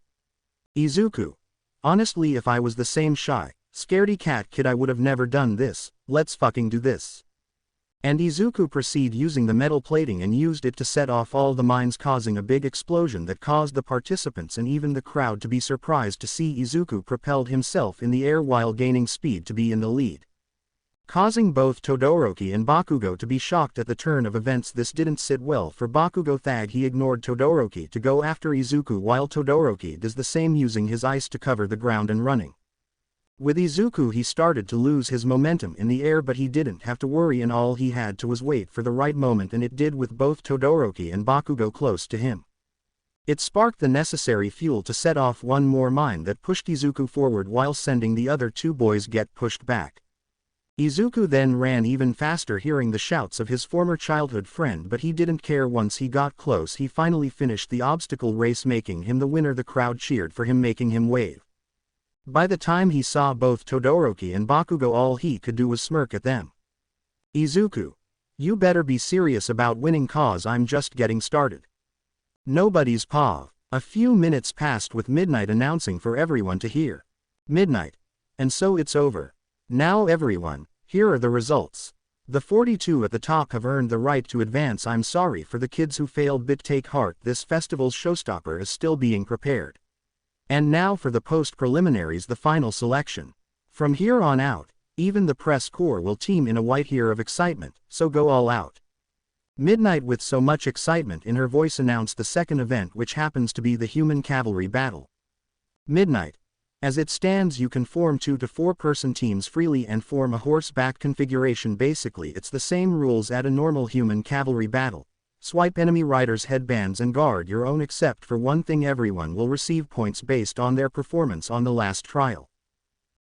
Izuku. Honestly, if I was the same shy, scaredy cat kid, I would have never done this. Let's fucking do this. And Izuku proceeded using the metal plating and used it to set off all the mines, causing a big explosion that caused the participants and even the crowd to be surprised to see Izuku propelled himself in the air while gaining speed to be in the lead. Causing both Todoroki and Bakugo to be shocked at the turn of events. This didn't sit well for Bakugo. He ignored Todoroki to go after Izuku, while Todoroki does the same, using his ice to cover the ground and running. With Izuku, he started to lose his momentum in the air, but he didn't have to worry, and all he had to was wait for the right moment, and it did, with both Todoroki and Bakugo close to him. It sparked the necessary fuel to set off one more mine that pushed Izuku forward while sending the other two boys get pushed back. Izuku then ran even faster, hearing the shouts of his former childhood friend, but he didn't care. Once he got close, he finally finished the obstacle race, making him the winner. The crowd cheered for him, making him wave. By the time he saw both Todoroki and Bakugo, all he could do was smirk at them. Izuku. You better be serious about winning, cause I'm just getting started. Nobody's paw. A few minutes passed, with midnight announcing for everyone to hear. Midnight. And so it's over. Now everyone, here are the results. The 42 at the top have earned the right to advance. I'm sorry for the kids who failed, but take heart, this festival's showstopper is still being prepared. And now for the post-preliminaries, the final selection. From here on out, even the press corps will team in a white here of excitement, so go all out. Midnight, with so much excitement in her voice, announced the second event, which happens to be the human cavalry battle. Midnight. As it stands, you can form 2 to 4 person teams freely and form a horseback configuration. Basically it's the same rules at a normal human cavalry battle. Swipe enemy riders' headbands and guard your own, except for one thing: everyone will receive points based on their performance on the last trial.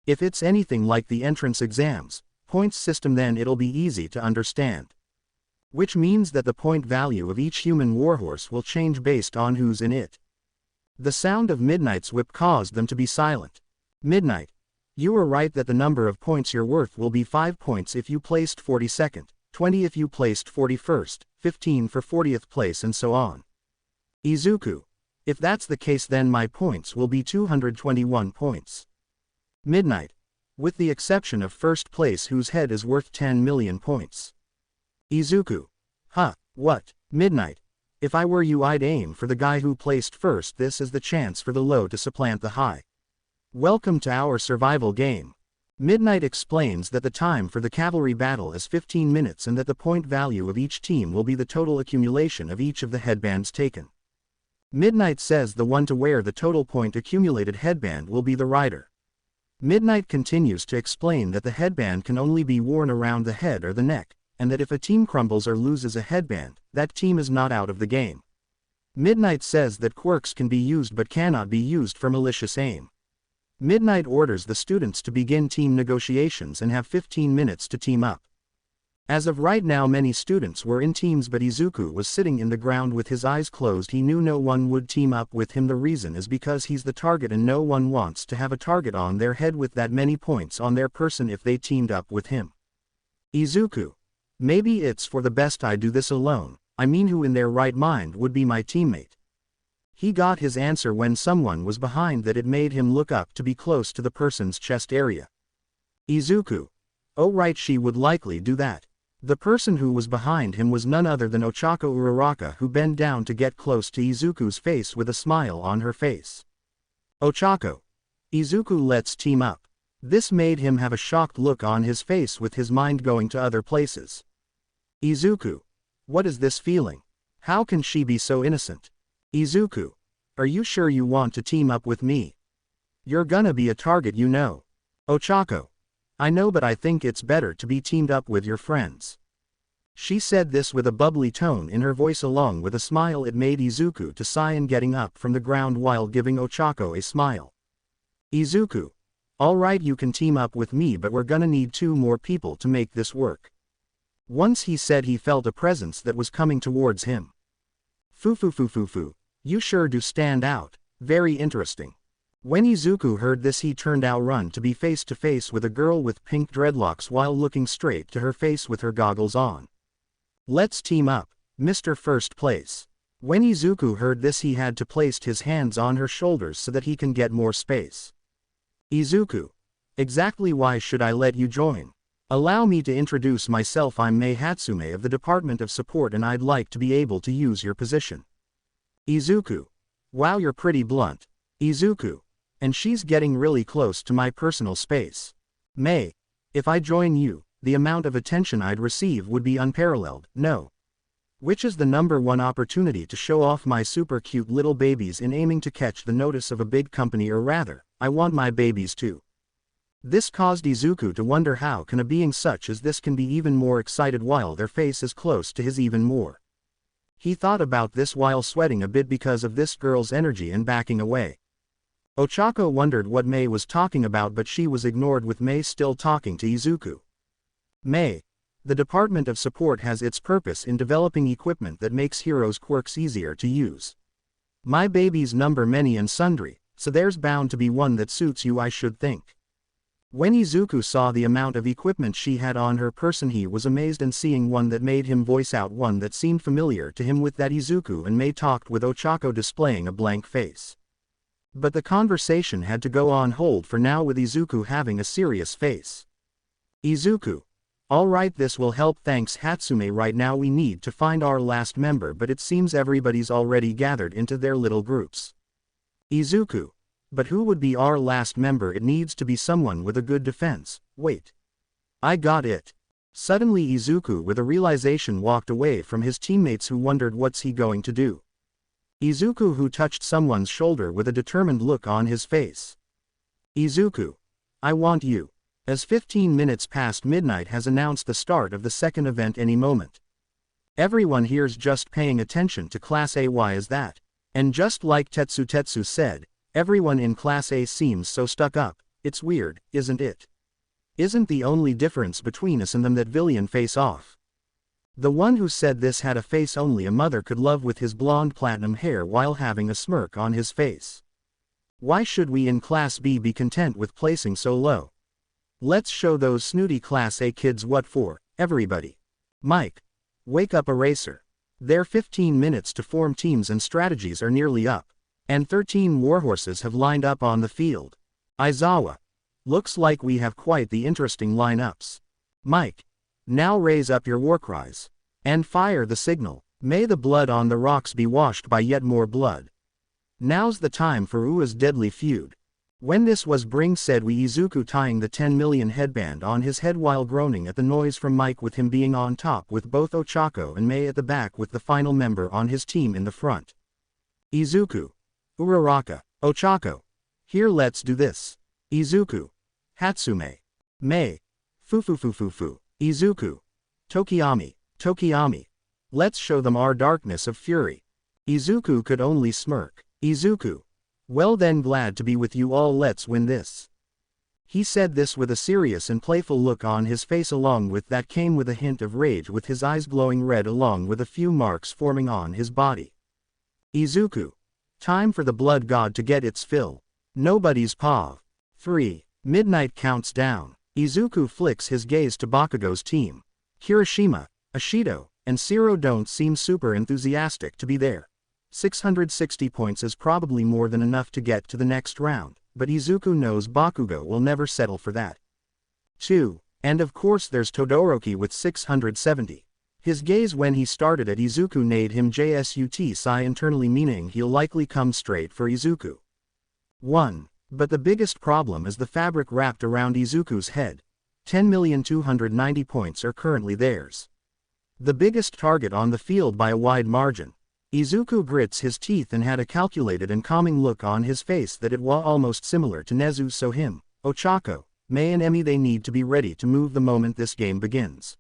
If it's anything like the entrance exams points system, then it'll be easy to understand. Which means that the point value of each human warhorse will change based on who's in it. The sound of Midnight's whip caused them to be silent. Midnight, you were right that the number of points you're worth will be 5 points if you placed 42nd, 20 if you placed 41st, 15 for 40th place, and so on. Izuku, if that's the case, then my points will be 221 points. Midnight, with the exception of first place, whose head is worth 10 million points. Izuku, huh, what? Midnight, if I were you, I'd aim for the guy who placed first. This is the chance for the low to supplant the high. Welcome to our survival game. Midnight explains that the time for the cavalry battle is 15 minutes and that the point value of each team will be the total accumulation of each of the headbands taken. Midnight says the one to wear the total point accumulated headband will be the rider. Midnight continues to explain that the headband can only be worn around the head or the neck, and that if a team crumbles or loses a headband, that team is not out of the game. Midnight says that quirks can be used but cannot be used for malicious aim. Midnight orders the students to begin team negotiations and have 15 minutes to team up. As of right now, many students were in teams, but Izuku was sitting in the ground with his eyes closed. He knew no one would team up with him. The reason is because he's the target and no one wants to have a target on their head with that many points on their person if they teamed up with him. Izuku, maybe it's for the best I do this alone. I mean, who in their right mind would be my teammate? He got his answer when someone was behind that it made him look up to be close to the person's chest area. Izuku, oh right, she would likely do that. The person who was behind him was none other than Ochako Uraraka, who bent down to get close to Izuku's face with a smile on her face. Ochako. Izuku, let's team up. This made him have a shocked look on his face, with his mind going to other places. Izuku. What is this feeling? How can she be so innocent? Izuku. Are you sure you want to team up with me? You're gonna be a target, you know. Ochako. I know, but I think it's better to be teamed up with your friends. She said this with a bubbly tone in her voice along with a smile. It made Izuku to sigh and getting up from the ground while giving Ochako a smile. Izuku. Alright, you can team up with me, but we're gonna need 2 more people to make this work. Once he said he felt a presence that was coming towards him. Foo. You sure do stand out. Very interesting. When Izuku heard this, he turned out run to be face to face with a girl with pink dreadlocks while looking straight to her face with her goggles on. Let's team up, Mr. First Place. When Izuku heard this, he had to place his hands on her shoulders so that he can get more space. Izuku. Exactly, why should I let you join? Allow me to introduce myself. I'm Mei Hatsume of the Department of Support, and I'd like to be able to use your position. Izuku. Wow, you're pretty blunt. Izuku. And she's getting really close to my personal space. Mei. If I join you, the amount of attention I'd receive would be unparalleled, no? Which is the #1 opportunity to show off my super cute little babies in aiming to catch the notice of a big company, or rather, I want my babies too. This caused Izuku to wonder how can a being such as this can be even more excited while their face is close to his even more. He thought about this while sweating a bit because of this girl's energy and backing away. Ochako wondered what Mei was talking about, but she was ignored with Mei still talking to Izuku. Mei. The Department of Support has its purpose in developing equipment that makes heroes' quirks easier to use. My babies number many and sundry, so there's bound to be one that suits you, I should think. When Izuku saw the amount of equipment she had on her person, he was amazed, and seeing one that made him voice out one that seemed familiar to him. With that, Izuku and Mei talked with Ochako displaying a blank face. But the conversation had to go on hold for now, with Izuku having a serious face. Izuku. Alright, this will help, thanks Hatsume. Right now we need to find our last member, but it seems everybody's already gathered into their little groups. Izuku. But who would be our last member? It needs to be someone with a good defense. Wait. I got it. Suddenly Izuku with a realization walked away from his teammates who wondered what's he going to do. Izuku who touched someone's shoulder with a determined look on his face. Izuku. I want you. As 15 minutes past midnight has announced the start of the second event any moment. Everyone here's just paying attention to Class A. Why is that? And just like Tetsu said, everyone in Class A seems so stuck up. It's weird, isn't it? Isn't the only difference between us and them that villain face off? The one who said this had a face only a mother could love, with his blonde platinum hair while having a smirk on his face. Why should we in Class B be content with placing so low? Let's show those snooty Class A kids what for, everybody. Mike. Wake up, Eraser. Their 15 minutes to form teams and strategies are nearly up. And 13 warhorses have lined up on the field. Aizawa. Looks like we have quite the interesting lineups. Mike. Now raise up your war cries. And fire the signal. May the blood on the rocks be washed by yet more blood. Now's the time for Ua's deadly feud. When this was Bring said we Izuku tying the 10 million headband on his head while groaning at the noise from Mike, with him being on top with both Ochako and Mei at the back with the final member on his team in the front. Izuku. Uraraka. Ochako. Here, let's do this. Izuku. Hatsume. Mei. Fufufufufu. Izuku. Tokiyami. Let's show them our darkness of fury. Izuku could only smirk. Izuku. Well then, glad to be with you all, let's win this. He said this with a serious and playful look on his face, along with that came with a hint of rage, with his eyes glowing red along with a few marks forming on his body. Izuku. Time for the blood god to get its fill. Nobody's paw. 3. Midnight counts down. Izuku flicks his gaze to Bakugo's team. Kirishima, Ashido, and Siro don't seem super enthusiastic to be there. 660 points is probably more than enough to get to the next round, but Izuku knows Bakugo will never settle for that. 2. And of course there's Todoroki with 670. His gaze when he started at Izuku made him just sigh internally, meaning he'll likely come straight for Izuku. 1. But the biggest problem is the fabric wrapped around Izuku's head. 10,290 points are currently theirs. The biggest target on the field by a wide margin. Izuku grits his teeth and had a calculated and calming look on his face that it was almost similar to Nezu. So him, Ochako, Mei and Emi, they need to be ready to move the moment this game begins.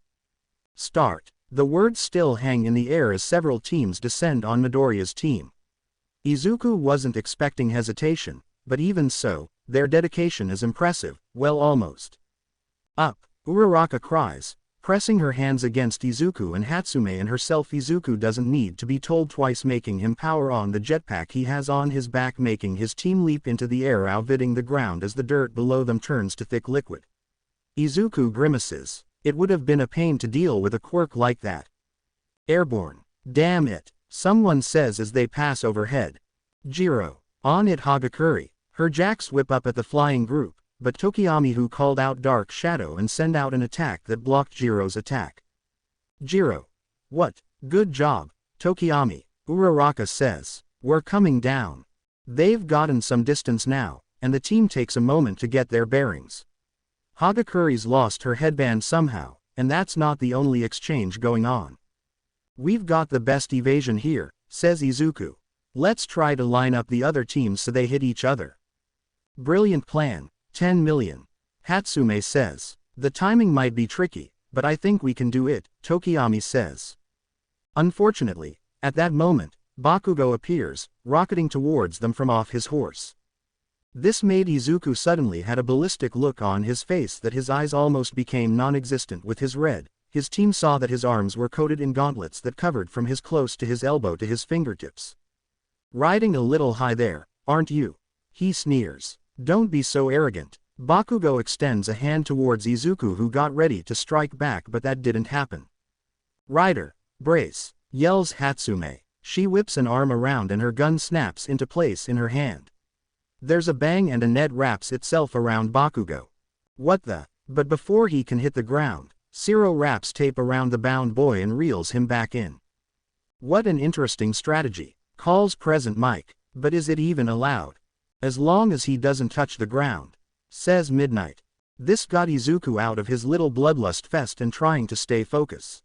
Start. The words still hang in the air as several teams descend on Midoriya's team. Izuku wasn't expecting hesitation, but even so, their dedication is impressive. Well, almost. Up. Uraraka cries, pressing her hands against Izuku and Hatsume and herself. Izuku doesn't need to be told twice, making him power on the jetpack he has on his back, making his team leap into the air, outbidding the ground as the dirt below them turns to thick liquid. Izuku grimaces. It would have been a pain to deal with a quirk like that. Airborne. Damn it, someone says as they pass overhead. Jiro. On it, Hagakure. Her jacks whip up at the flying group, but Tokiyami who called out Dark Shadow and send out an attack that blocked Jiro's attack. Jiro. What? Good job, Tokiyami. Uraraka says. We're coming down. They've gotten some distance now, and the team takes a moment to get their bearings. Hagakure's lost her headband somehow, and that's not the only exchange going on. We've got the best evasion here, says Izuku. Let's try to line up the other teams so they hit each other. Brilliant plan, 10 million. Hatsume says. The timing might be tricky, but I think we can do it, Tokiyami says. Unfortunately, at that moment, Bakugo appears, rocketing towards them from off his horse. This made Izuku suddenly had a ballistic look on his face that his eyes almost became non-existent with his red. His team saw that his arms were coated in gauntlets that covered from his close to his elbow to his fingertips. Riding a little high there, aren't you? He sneers. Don't be so arrogant. Bakugo extends a hand towards Izuku who got ready to strike back, but that didn't happen. Rider, brace, yells Hatsume. She whips an arm around and her gun snaps into place in her hand. There's a bang and a net wraps itself around Bakugo. What the? But before he can hit the ground, Zero wraps tape around the bound boy and reels him back in. What an interesting strategy, calls present Mike, but is it even allowed? As long as he doesn't touch the ground, says Midnight. This got Izuku out of his little bloodlust fest and trying to stay focused.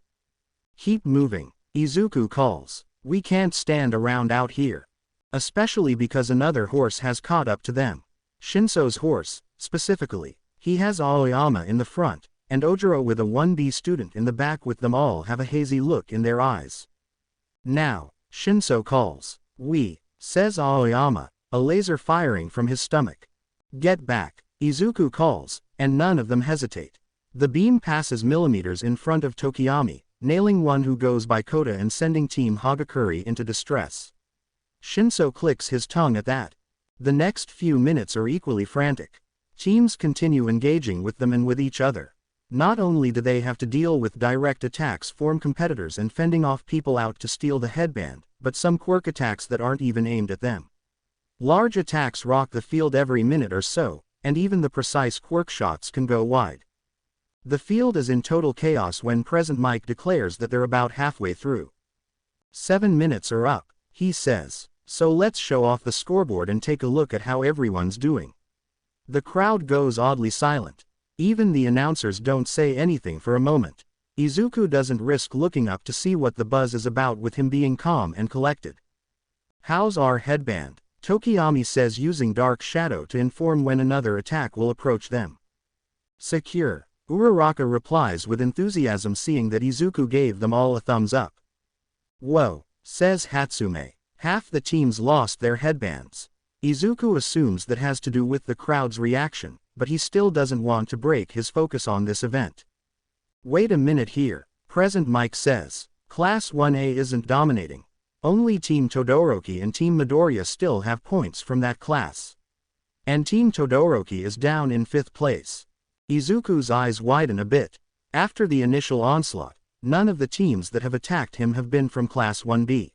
Keep moving, Izuku calls. We can't stand around out here. Especially because another horse has caught up to them. Shinso's horse, specifically. He has Aoyama in the front, and Ojiro with a 1B student in the back with them all have a hazy look in their eyes. Now, Shinso calls. We, says Aoyama, a laser firing from his stomach. Get back, Izuku calls, and none of them hesitate. The beam passes millimeters in front of Tokiyami, nailing one who goes by Kota and sending Team Hagakure into distress. Shinso clicks his tongue at that. The next few minutes are equally frantic. Teams continue engaging with them and with each other. Not only do they have to deal with direct attacks from competitors and fending off people out to steal the headband, but some quirk attacks that aren't even aimed at them. Large attacks rock the field every minute or so, and even the precise quirk shots can go wide. The field is in total chaos when present Mike declares that they're about halfway through. 7 minutes are up, he says, so let's show off the scoreboard and take a look at how everyone's doing. The crowd goes oddly silent. Even the announcers don't say anything for a moment. Izuku doesn't risk looking up to see what the buzz is about with him being calm and collected. How's our headband? Tokiyami says using Dark Shadow to inform when another attack will approach them. Secure, Uraraka replies with enthusiasm seeing that Izuku gave them all a thumbs up. Whoa, says Hatsume. Half the teams lost their headbands. Izuku assumes that has to do with the crowd's reaction, but he still doesn't want to break his focus on this event. Wait a minute here, present Mike says. Class 1A isn't dominating. Only Team Todoroki and Team Midoriya still have points from that class. And Team Todoroki is down in 5th place. Izuku's eyes widen a bit. After the initial onslaught, none of the teams that have attacked him have been from Class 1B.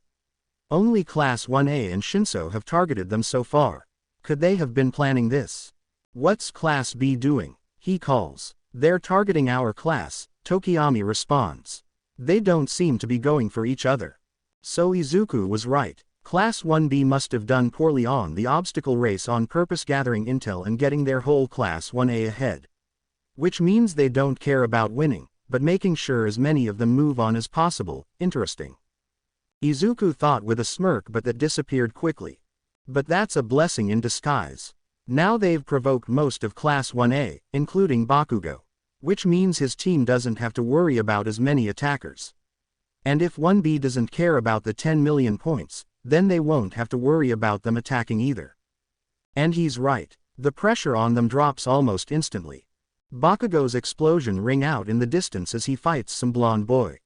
Only Class 1A and Shinso have targeted them so far. Could they have been planning this? What's Class B doing? He calls. They're targeting our class, Tokiyami responds. They don't seem to be going for each other. So Izuku was right. Class 1B must have done poorly on the obstacle race on purpose, gathering intel and getting their whole Class 1A ahead. Which means they don't care about winning, but making sure as many of them move on as possible. Interesting. Izuku thought with a smirk, but that disappeared quickly. But that's a blessing in disguise. Now they've provoked most of Class 1A, including Bakugo. Which means his team doesn't have to worry about as many attackers. And if 1B doesn't care about the 10 million points, then they won't have to worry about them attacking either. And he's right. The pressure on them drops almost instantly. Bakugo's explosion ring out in the distance as he fights some blonde boy.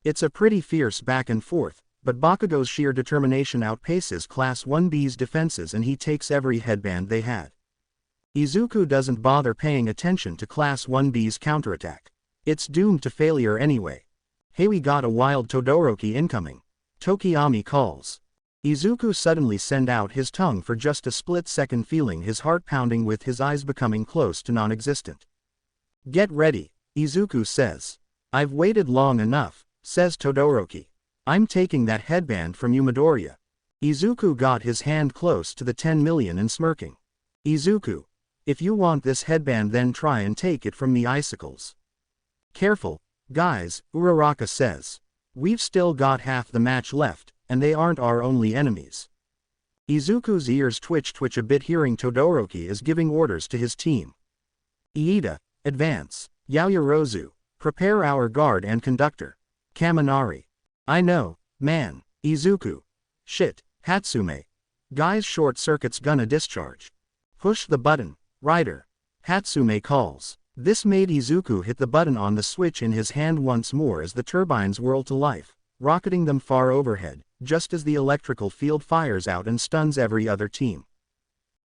It's a pretty fierce back and forth, but Bakugo's sheer determination outpaces Class 1B's defenses and he takes every headband they had. Izuku doesn't bother paying attention to Class 1B's counterattack. It's doomed to failure anyway. Hey, we got a wild Todoroki incoming. Tokiyami calls. Izuku suddenly sent out his tongue for just a split second, feeling his heart pounding with his eyes becoming close to non-existent. Get ready, Izuku says. I've waited long enough, says Todoroki. I'm taking that headband from you, Midoriya. Izuku got his hand close to the 10 million and smirking. Izuku, if you want this headband then try and take it from me, icicles. Careful, guys, Uraraka says. We've still got half the match left, and they aren't our only enemies. Izuku's ears twitch a bit hearing Todoroki is giving orders to his team. Iida, advance. Yaoyorozu, prepare our guard and conductor. Kaminari. I know, man. Izuku. Shit, Hatsume. Guys, short circuit's gonna discharge. Push the button, Rider. Hatsume calls. This made Izuku hit the button on the switch in his hand once more as the turbines whirl to life, rocketing them far overhead, just as the electrical field fires out and stuns every other team.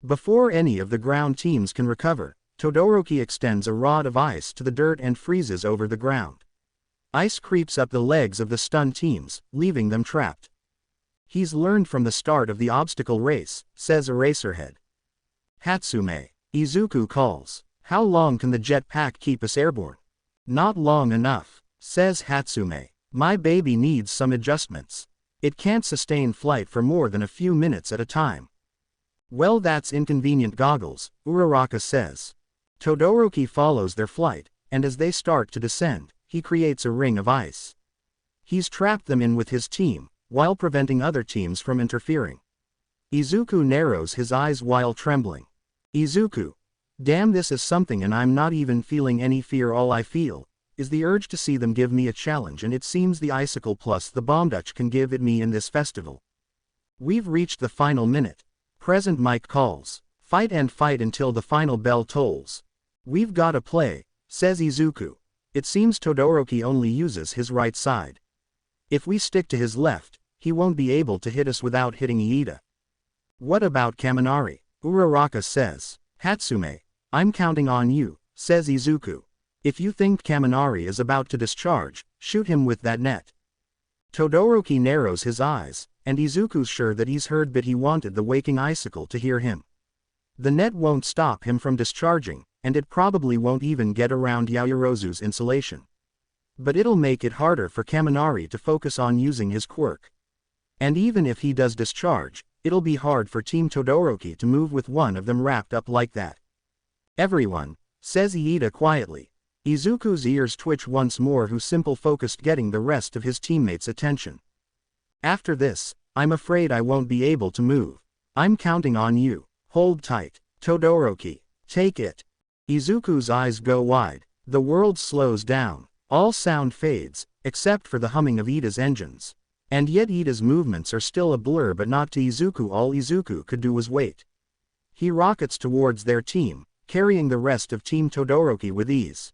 Before any of the ground teams can recover, Todoroki extends a rod of ice to the dirt and freezes over the ground. Ice creeps up the legs of the stunned teams, leaving them trapped. He's learned from the start of the obstacle race, says Eraserhead. Hatsume. Izuku calls. How long can the jetpack keep us airborne? Not long enough, says Hatsume. My baby needs some adjustments. It can't sustain flight for more than a few minutes at a time. Well, that's inconvenient goggles, Uraraka says. Todoroki follows their flight, and as they start to descend, he creates a ring of ice. He's trapped them in with his team, while preventing other teams from interfering. Izuku narrows his eyes while trembling. Izuku. Damn, this is something, and I'm not even feeling any fear. All I feel is the urge to see them give me a challenge, and it seems the icicle plus the bomb Dutch can give it me in this festival. We've reached the final minute. Present Mike calls. Fight and fight until the final bell tolls. We've gotta play, says Izuku. It seems Todoroki only uses his right side. If we stick to his left, he won't be able to hit us without hitting Iida. What about Kaminari? Uraraka says. Hatsume. I'm counting on you, says Izuku. If you think Kaminari is about to discharge, shoot him with that net. Todoroki narrows his eyes, and Izuku's sure that he's heard, but he wanted the waking icicle to hear him. The net won't stop him from discharging, and it probably won't even get around Yaoyorozu's insulation. But it'll make it harder for Kaminari to focus on using his quirk. And even if he does discharge, it'll be hard for Team Todoroki to move with one of them wrapped up like that. Everyone, says Iida quietly. Izuku's ears twitch once more, who simple focused getting the rest of his teammates' attention. After this, I'm afraid I won't be able to move. I'm counting on you. Hold tight, Todoroki. Take it. Izuku's eyes go wide. The world slows down. All sound fades, except for the humming of Iida's engines. And yet Iida's movements are still a blur, but not to Izuku. All Izuku could do was wait. He rockets towards their team, carrying the rest of Team Todoroki with ease.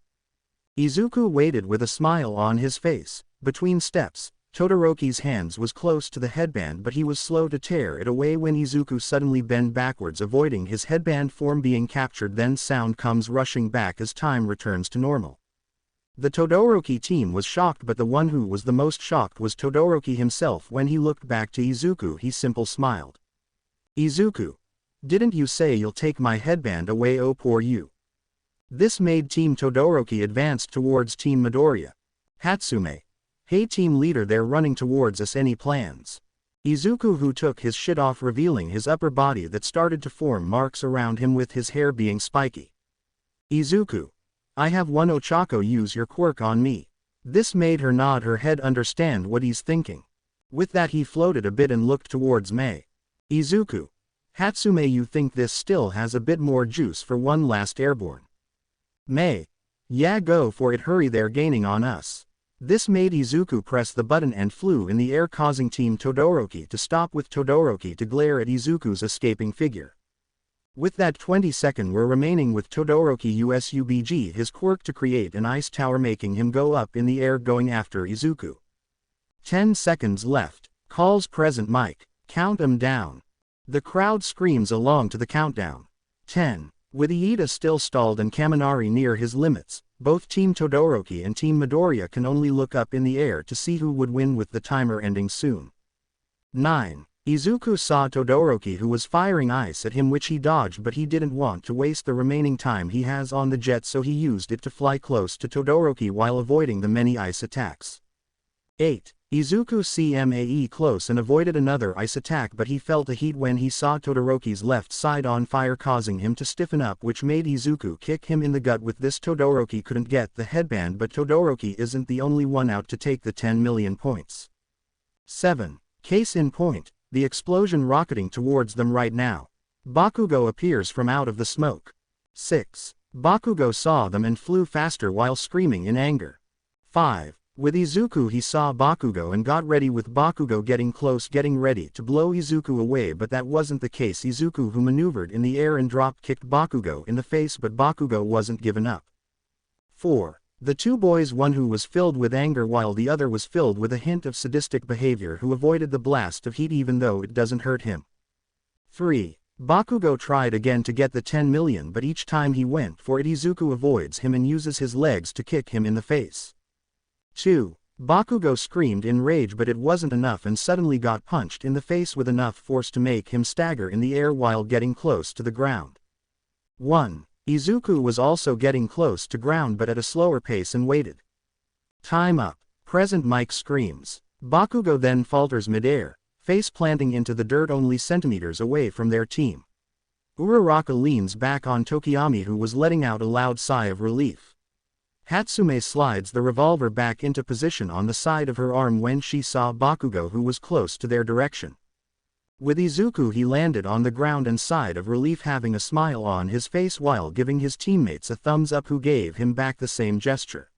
Izuku waited with a smile on his face. Between steps, Todoroki's hands was close to the headband, but he was slow to tear it away when Izuku suddenly bent backwards, avoiding his headband form being captured. Then sound comes rushing back as time returns to normal. The Todoroki team was shocked, but the one who was the most shocked was Todoroki himself. When he looked back to Izuku, he simply smiled. Izuku. Didn't you say you'll take my headband away? Oh, poor you. This made Team Todoroki advance towards Team Midoriya. Hatsume. Hey team leader, they're running towards us. Any plans? Izuku, who took his shit off, revealing his upper body that started to form marks around him with his hair being spiky. Izuku. I have one. Ochako, use your quirk on me. This made her nod her head, understand what he's thinking. With that he floated a bit and looked towards Mei. Izuku. Hatsume, you think this still has a bit more juice for one last airborne? Mei. Yeah, go for it, hurry, they're gaining on us. This made Izuku press the button and flew in the air, causing Team Todoroki to stop, with Todoroki to glare at Izuku's escaping figure. With that 20 seconds were remaining with Todoroki USUBG his quirk to create an ice tower, making him go up in the air going after Izuku. 10 seconds left, calls present Mike. Count 'em down. The crowd screams along to the countdown. 10. With Iida still stalled and Kaminari near his limits, both Team Todoroki and Team Midoriya can only look up in the air to see who would win, with the timer ending soon. 9. Izuku saw Todoroki, who was firing ice at him, which he dodged, but he didn't want to waste the remaining time he has on the jet, so he used it to fly close to Todoroki while avoiding the many ice attacks. 8. Izuku came close and avoided another ice attack, but he felt a heat when he saw Todoroki's left side on fire, causing him to stiffen up, which made Izuku kick him in the gut. With this, Todoroki couldn't get the headband, but Todoroki isn't the only one out to take the 10 million points. 7. Case in point, the explosion rocketing towards them right now. Bakugo appears from out of the smoke. 6. Bakugo saw them and flew faster while screaming in anger. 5. With Izuku, he saw Bakugo and got ready, with Bakugo getting close, getting ready to blow Izuku away, but that wasn't the case. Izuku, who maneuvered in the air and drop-kicked Bakugo in the face, but Bakugo wasn't given up. 4. The two boys, one who was filled with anger while the other was filled with a hint of sadistic behavior, who avoided the blast of heat even though it doesn't hurt him. 3. Bakugo tried again to get the 10 million, but each time he went for it, Izuku avoids him and uses his legs to kick him in the face. 2. Bakugo screamed in rage, but it wasn't enough and suddenly got punched in the face with enough force to make him stagger in the air while getting close to the ground. 1. Izuku was also getting close to ground but at a slower pace and waited. Time up. Present Mike screams. Bakugo then falters midair, face planting into the dirt only centimeters away from their team. Uraraka leans back on Tokiyami, who was letting out a loud sigh of relief. Hatsume slides the revolver back into position on the side of her arm when she saw Bakugo, who was close to their direction. With Izuku, he landed on the ground and sighed of relief, having a smile on his face while giving his teammates a thumbs up, who gave him back the same gesture.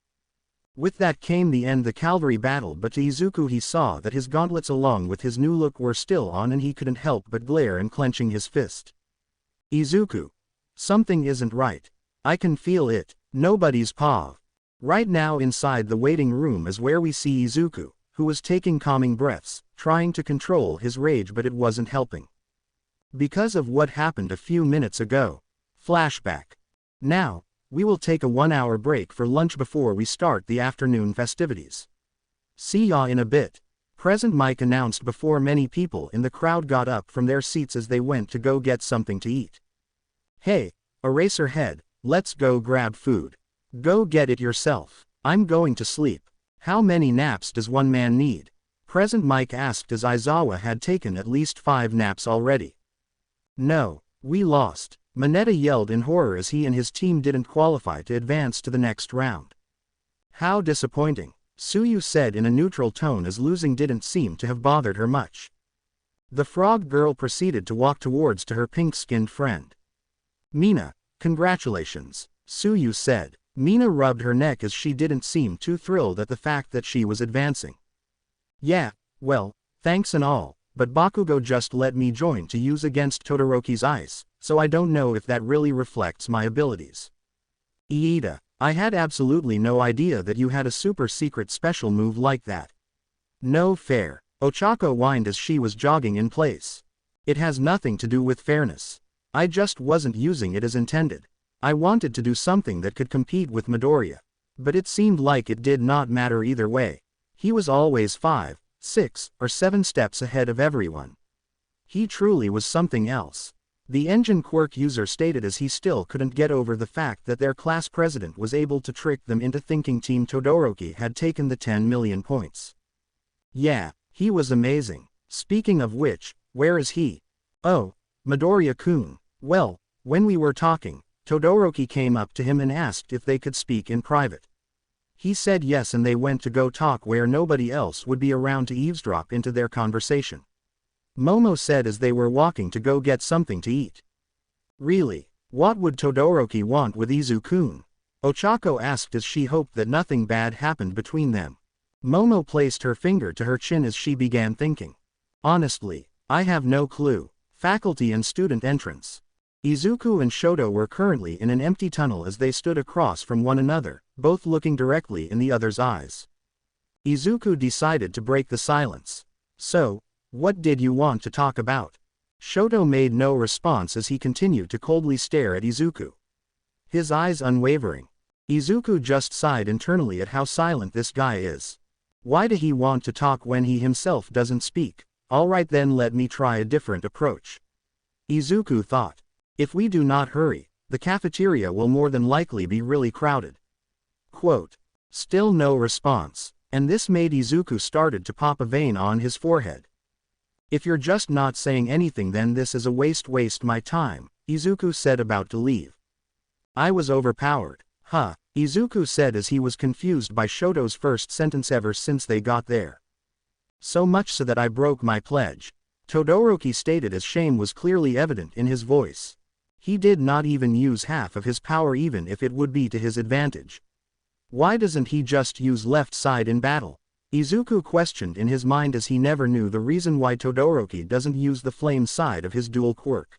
With that came the end of the cavalry battle, but to Izuku he saw that his gauntlets along with his new look were still on and he couldn't help but glare and clenching his fist. Izuku. Something isn't right. I can feel it. Nobody's paw. Right now inside the waiting room is where we see Izuku, who was taking calming breaths, trying to control his rage, but it wasn't helping. Because of what happened a few minutes ago. Flashback. Now, we will take a 1-hour break for lunch before we start the afternoon festivities. See ya in a bit. Present Mike announced before many people in the crowd got up from their seats as they went to go get something to eat. Hey, Eraserhead, let's go grab food. Go get it yourself. I'm going to sleep. How many naps does one man need? Present Mike asked as Aizawa had taken at least 5 naps already. No, we lost. Mineta yelled in horror as he and his team didn't qualify to advance to the next round. How disappointing, Suyu said in a neutral tone as losing didn't seem to have bothered her much. The frog girl proceeded to walk towards to her pink-skinned friend. Mina, congratulations, Suyu said. Mina rubbed her neck as she didn't seem too thrilled at the fact that she was advancing. Yeah, well, thanks and all, but Bakugo just let me join to use against Todoroki's ice, so I don't know if that really reflects my abilities. Iida, I had absolutely no idea that you had a super secret special move like that. No fair, Ochako whined as she was jogging in place. It has nothing to do with fairness. I just wasn't using it as intended. I wanted to do something that could compete with Midoriya. But it seemed like it did not matter either way. He was always 5, 6, or 7 steps ahead of everyone. He truly was something else. The engine quirk user stated as he still couldn't get over the fact that their class president was able to trick them into thinking Team Todoroki had taken the 10 million points. Yeah, he was amazing. Speaking of which, where is he? Oh, Midoriya-kun. Well, when we were talking, Todoroki came up to him and asked if they could speak in private. He said yes, and they went to go talk where nobody else would be around to eavesdrop into their conversation. Momo said as they were walking to go get something to eat. Really? What would Todoroki want with Izuku-kun? Ochako asked as she hoped that nothing bad happened between them. Momo placed her finger to her chin as she began thinking. Honestly, I have no clue. Faculty and student entrance. Izuku and Shoto were currently in an empty tunnel as they stood across from one another, both looking directly in the other's eyes. Izuku decided to break the silence. So, what did you want to talk about? Shoto made no response as he continued to coldly stare at Izuku. His eyes unwavering. Izuku just sighed internally at how silent this guy is. Why did he want to talk when he himself doesn't speak? Alright then, let me try a different approach. Izuku thought. If we do not hurry, the cafeteria will more than likely be really crowded. Quote. Still no response, and this made Izuku started to pop a vein on his forehead. If you're just not saying anything, then this is a waste my time, Izuku said, about to leave. I was overpowered. Huh, Izuku said as he was confused by Shoto's first sentence ever since they got there. So much so that I broke my pledge, Todoroki stated as shame was clearly evident in his voice. He did not even use half of his power, even if it would be to his advantage. Why doesn't he just use left side in battle? Izuku questioned in his mind as he never knew the reason why Todoroki doesn't use the flame side of his dual quirk.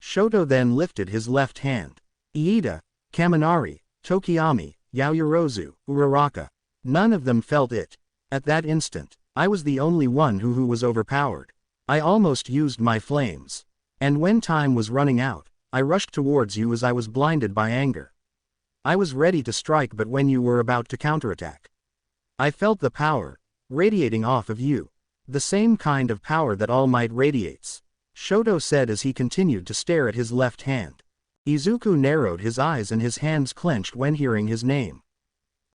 Shoto then lifted his left hand. Iida, Kaminari, Tokiyami, Yaoyorozu, Uraraka. None of them felt it. At that instant, I was the only one who was overpowered. I almost used my flames. And when time was running out, I rushed towards you as I was blinded by anger. I was ready to strike, but when you were about to counterattack, I felt the power radiating off of you. The same kind of power that All Might radiates, Shoto said as he continued to stare at his left hand. Izuku narrowed his eyes and his hands clenched when hearing his name.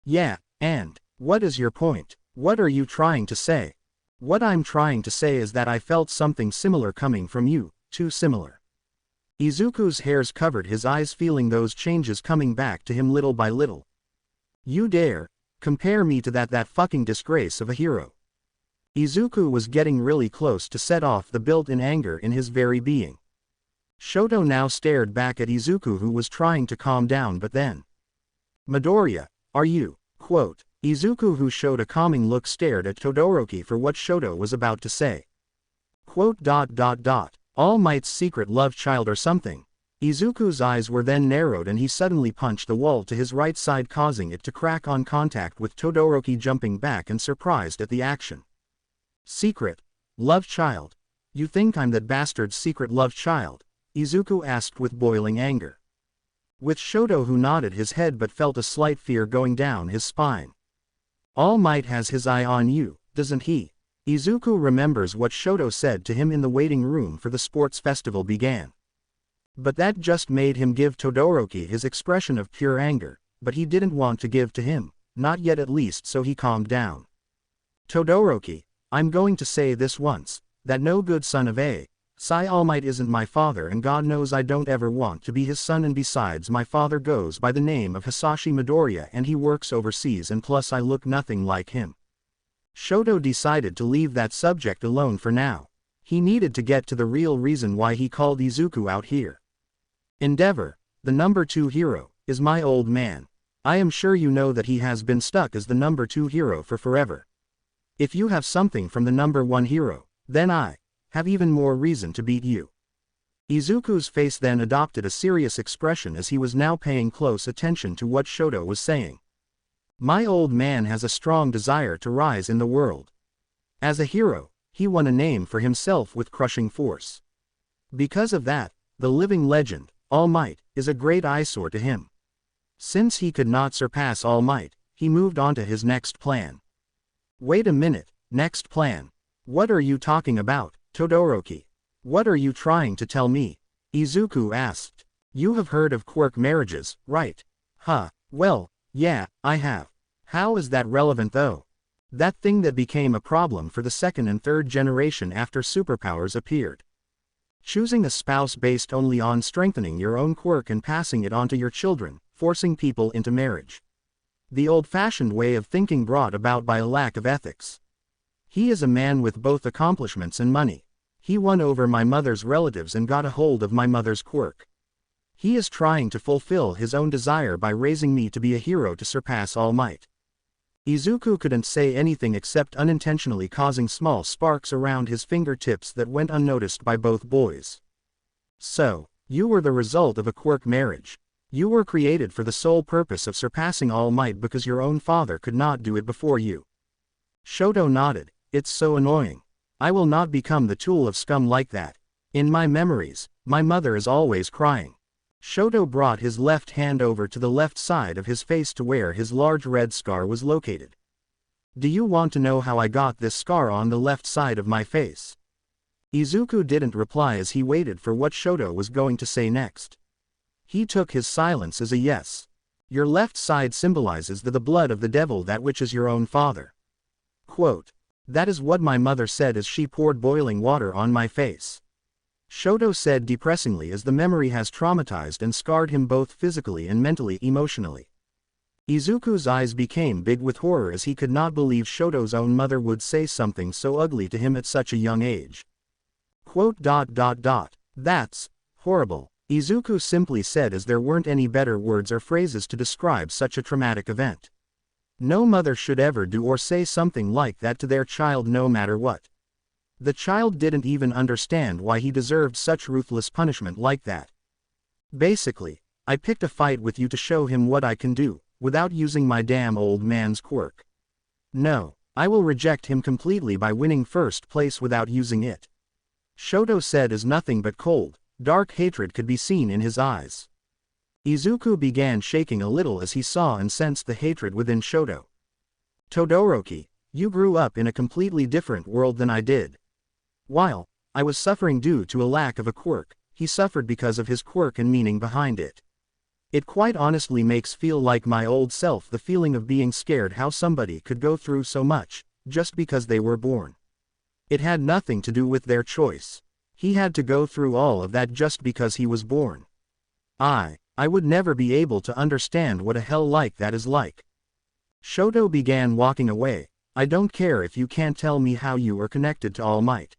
Yeah, and what is your point? What are you trying to say? What I'm trying to say is that I felt something similar coming from you, too similar. Izuku's hairs covered his eyes, feeling those changes coming back to him little by little. You dare compare me to that fucking disgrace of a hero. Izuku was getting really close to set off the built-in anger in his very being. Shoto now stared back at Izuku, who was trying to calm down, but then. Midoriya, are you, quote. Izuku, who showed a calming look, stared at Todoroki for what Shoto was about to say. Quote. All Might's secret love child or something. Izuku's eyes were then narrowed and he suddenly punched the wall to his right side, causing it to crack on contact with Todoroki jumping back and surprised at the action. Secret love child? You think I'm that bastard's secret love child? Izuku asked with boiling anger. With Shoto, who nodded his head but felt a slight fear going down his spine. All Might has his eye on you, doesn't he? Izuku remembers what Shoto said to him in the waiting room for the sports festival began. But that just made him give Todoroki his expression of pure anger, but he didn't want to give to him, not yet at least, so he calmed down. Todoroki, I'm going to say this once, that no good son of All Might isn't my father, and God knows I don't ever want to be his son, and besides my father goes by the name of Hisashi Midoriya and he works overseas, and plus I look nothing like him. Shoto decided to leave that subject alone for now. He needed to get to the real reason why he called Izuku out here. Endeavor, the number 2 hero, is my old man. I am sure you know that he has been stuck as the number 2 hero for forever. If you have something from the number 1 hero, then I have even more reason to beat you. Izuku's face then adopted a serious expression as he was now paying close attention to what Shoto was saying. My old man has a strong desire to rise in the world. As a hero, he won a name for himself with crushing force. Because of that, the living legend, All Might, is a great eyesore to him. Since he could not surpass All Might, he moved on to his next plan. Wait a minute, next plan? What are you talking about, Todoroki? What are you trying to tell me? Izuku asked. You have heard of quirk marriages, right? Huh, well, yeah, I have. How is that relevant though? That thing that became a problem for the second and third generation after superpowers appeared. Choosing a spouse based only on strengthening your own quirk and passing it on to your children, forcing people into marriage. The old-fashioned way of thinking brought about by a lack of ethics. He is a man with both accomplishments and money. He won over my mother's relatives and got a hold of my mother's quirk. He is trying to fulfill his own desire by raising me to be a hero to surpass All Might. Izuku couldn't say anything except unintentionally causing small sparks around his fingertips that went unnoticed by both boys. So, you were the result of a quirk marriage. You were created for the sole purpose of surpassing All Might because your own father could not do it before you. Shoto nodded. It's so annoying. I will not become the tool of scum like that. In my memories, my mother is always crying. Shoto brought his left hand over to the left side of his face to where his large red scar was located. Do you want to know how I got this scar on the left side of my face? Izuku didn't reply as he waited for what Shoto was going to say next. He took his silence as a yes. Your left side symbolizes the blood of the devil, that which is your own father. Quote. That is what my mother said as she poured boiling water on my face. Shoto said depressingly, as the memory has traumatized and scarred him both physically and mentally, emotionally. Izuku's eyes became big with horror as he could not believe Shoto's own mother would say something so ugly to him at such a young age. Quote. That's horrible, Izuku simply said, as there weren't any better words or phrases to describe such a traumatic event. No mother should ever do or say something like that to their child, no matter what. The child didn't even understand why he deserved such ruthless punishment like that. Basically, I picked a fight with you to show him what I can do, without using my damn old man's quirk. No, I will reject him completely by winning first place without using it. Shoto said as nothing but cold, dark hatred could be seen in his eyes. Izuku began shaking a little as he saw and sensed the hatred within Shoto. Todoroki, you grew up in a completely different world than I did. While I was suffering due to a lack of a quirk, he suffered because of his quirk and meaning behind it. It quite honestly makes feel like my old self, the feeling of being scared how somebody could go through so much, just because they were born. It had nothing to do with their choice. He had to go through all of that just because he was born. I would never be able to understand what a hell like that is like. Shoto began walking away. I don't care if you can't tell me how you are connected to All Might.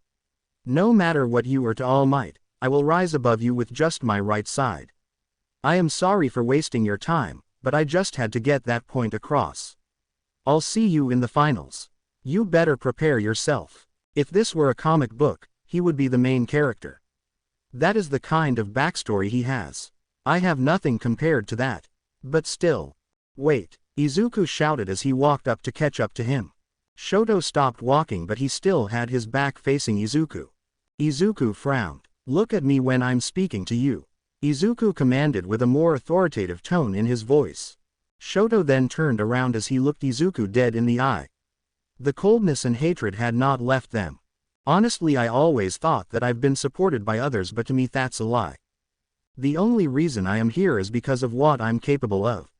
No matter what you are to All Might, I will rise above you with just my right side. I am sorry for wasting your time, but I just had to get that point across. I'll see you in the finals. You better prepare yourself. If this were a comic book, he would be the main character. That is the kind of backstory he has. I have nothing compared to that. But still. Wait, Izuku shouted as he walked up to catch up to him. Shoto stopped walking, but he still had his back facing Izuku. Izuku frowned. Look at me when I'm speaking to you. Izuku commanded with a more authoritative tone in his voice. Shoto then turned around as he looked Izuku dead in the eye. The coldness and hatred had not left them. Honestly, I always thought that I've been supported by others, but to me that's a lie. The only reason I am here is because of what I'm capable of.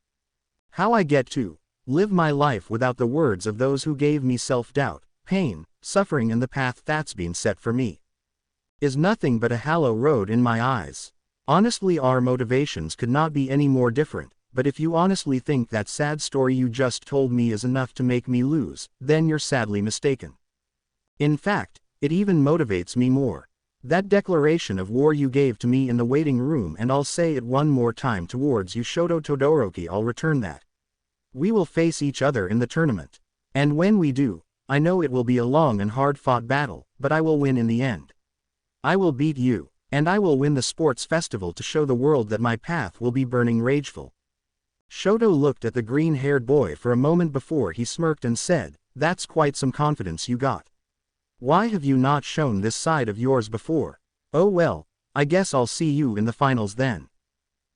How I get to live my life without the words of those who gave me self-doubt, pain, suffering, and the path that's been set for me is nothing but a hollow road in my eyes. Honestly, our motivations could not be any more different, but if you honestly think that sad story you just told me is enough to make me lose, then you're sadly mistaken. In fact, it even motivates me more. That declaration of war you gave to me in the waiting room, and I'll say it one more time towards you, Shoto Todoroki, I'll return that. We will face each other in the tournament. And when we do, I know it will be a long and hard-fought battle, but I will win in the end. I will beat you, and I will win the sports festival to show the world that my path will be burning rageful. Shoto looked at the green-haired boy for a moment before he smirked and said, that's quite some confidence you got. Why have you not shown this side of yours before? Oh well, I guess I'll see you in the finals then.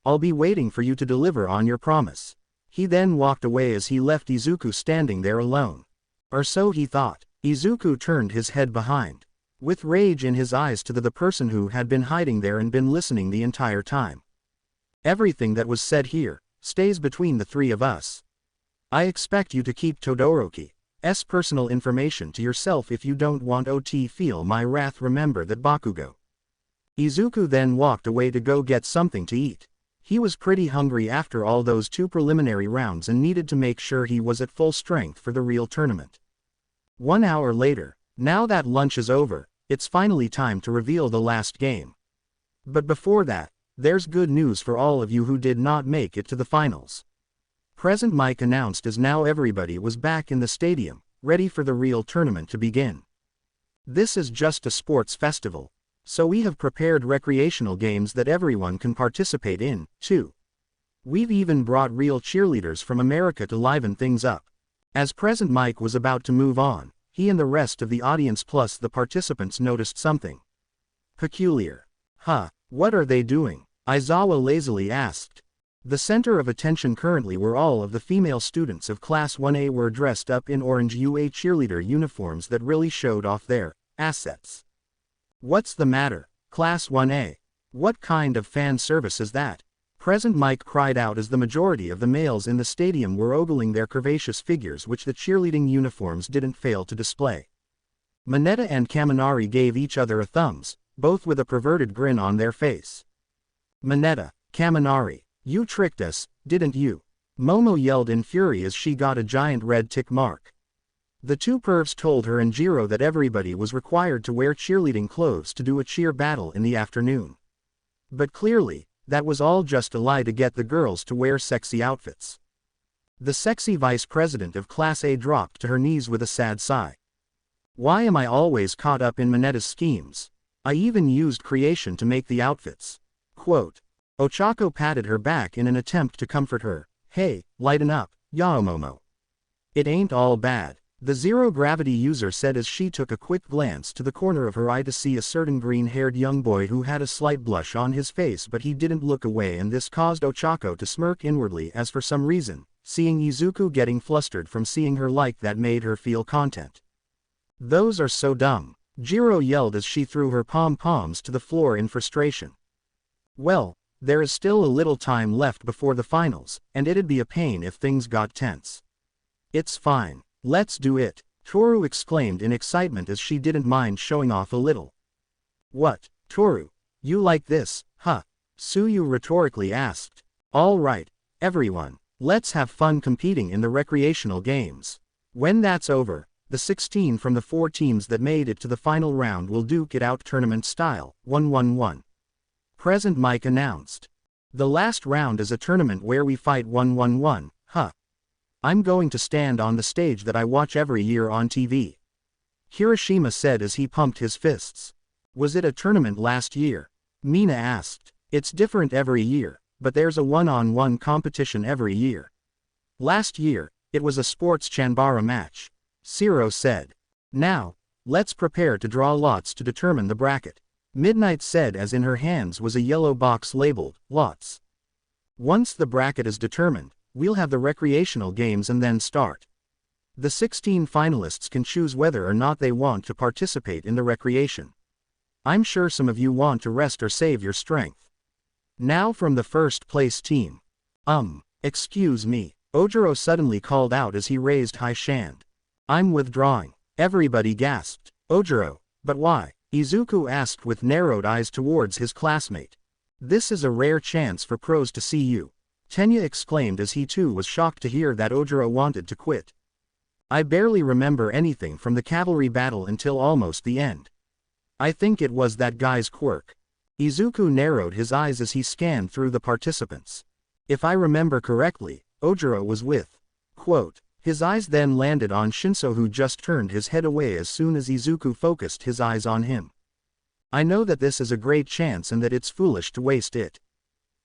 I'll be waiting for you to deliver on your promise. He then walked away as he left Izuku standing there alone. Or so he thought. Izuku turned his head behind, with rage in his eyes, to the person who had been hiding there and been listening the entire time. Everything that was said here stays between the three of us. I expect you to keep Todoroki's personal information to yourself if you don't want to feel my wrath. Remember that, Bakugo. Izuku then walked away to go get something to eat. He was pretty hungry after all those 2 preliminary rounds and needed to make sure he was at full strength for the real tournament. 1 hour later, now that lunch is over, it's finally time to reveal the last game. But before that, there's good news for all of you who did not make it to the finals. Present Mike announced as now everybody was back in the stadium, ready for the real tournament to begin. This is just a sports festival, so we have prepared recreational games that everyone can participate in, too. We've even brought real cheerleaders from America to liven things up. As Present Mike was about to move on, he and the rest of the audience plus the participants noticed something peculiar. What are they doing? Aizawa lazily asked. The center of attention currently were all of the female students of Class 1A were dressed up in orange UA cheerleader uniforms that really showed off their assets. What's the matter, Class 1A? What kind of fan service is that? Present Mike cried out as the majority of the males in the stadium were ogling their curvaceous figures, which the cheerleading uniforms didn't fail to display. Mineta and Kaminari gave each other a thumbs, both with a perverted grin on their face. Mineta, Kaminari, you tricked us, didn't you? Momo yelled in fury as she got a giant red tick mark. The 2 pervs told her and Jiro that everybody was required to wear cheerleading clothes to do a cheer battle in the afternoon. But clearly, that was all just a lie to get the girls to wear sexy outfits. The sexy vice president of Class A dropped to her knees with a sad sigh. Why am I always caught up in Mineta's schemes? I even used creation to make the outfits. Quote. Ochako patted her back in an attempt to comfort her. Hey, lighten up, Yaomomo. It ain't all bad, the zero-gravity user said as she took a quick glance to the corner of her eye to see a certain green-haired young boy who had a slight blush on his face, but he didn't look away, and this caused Ochako to smirk inwardly as for some reason, seeing Izuku getting flustered from seeing her like that made her feel content. Those are so dumb, Jiro yelled as she threw her pom-poms to the floor in frustration. Well, there is still a little time left before the finals, and it'd be a pain if things got tense. It's fine. Let's do it, Toru exclaimed in excitement as she didn't mind showing off a little. What, Toru? You like this, huh? Suyu rhetorically asked. All right, everyone, let's have fun competing in the recreational games. When that's over, the 16 from the 4 teams that made it to the final round will duke it out tournament style, 1-1-1. Present Mike announced. The last round is a tournament where we fight 1-1-1, huh? I'm going to stand on the stage that I watch every year on TV. Hiroshima said as he pumped his fists. Was it a tournament last year? Mina asked. It's different every year, but there's a one-on-one competition every year. Last year, it was a sports Chanbara match. Zero said. Now, let's prepare to draw lots to determine the bracket. Midnight said as in her hands was a yellow box labeled, lots. Once the bracket is determined, we'll have the recreational games and then start. The 16 finalists can choose whether or not they want to participate in the recreation. I'm sure some of you want to rest or save your strength. Now from the first place team. Excuse me, Ojiro suddenly called out as he raised high hand. I'm withdrawing. Everybody gasped. Ojiro, but why? Izuku asked with narrowed eyes towards his classmate. This is a rare chance for pros to see you. Tenya exclaimed as he too was shocked to hear that Ojiro wanted to quit. I barely remember anything from the cavalry battle until almost the end. I think it was that guy's quirk. Izuku narrowed his eyes as he scanned through the participants. If I remember correctly, Ojiro was with. Quote. His eyes then landed on Shinso, who just turned his head away as soon as Izuku focused his eyes on him. I know that this is a great chance and that it's foolish to waste it.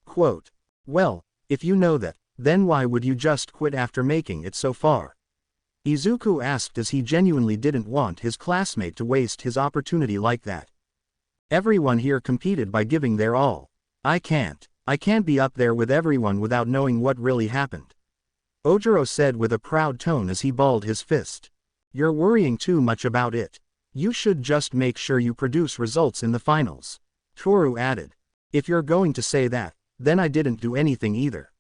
Quote. Well, if you know that, then why would you just quit after making it so far? Izuku asked as he genuinely didn't want his classmate to waste his opportunity like that. Everyone here competed by giving their all. I can't be up there with everyone without knowing what really happened. Ojiro said with a proud tone as he balled his fist. You're worrying too much about it. You should just make sure you produce results in the finals. Toru added. If you're going to say that, then I didn't do anything either.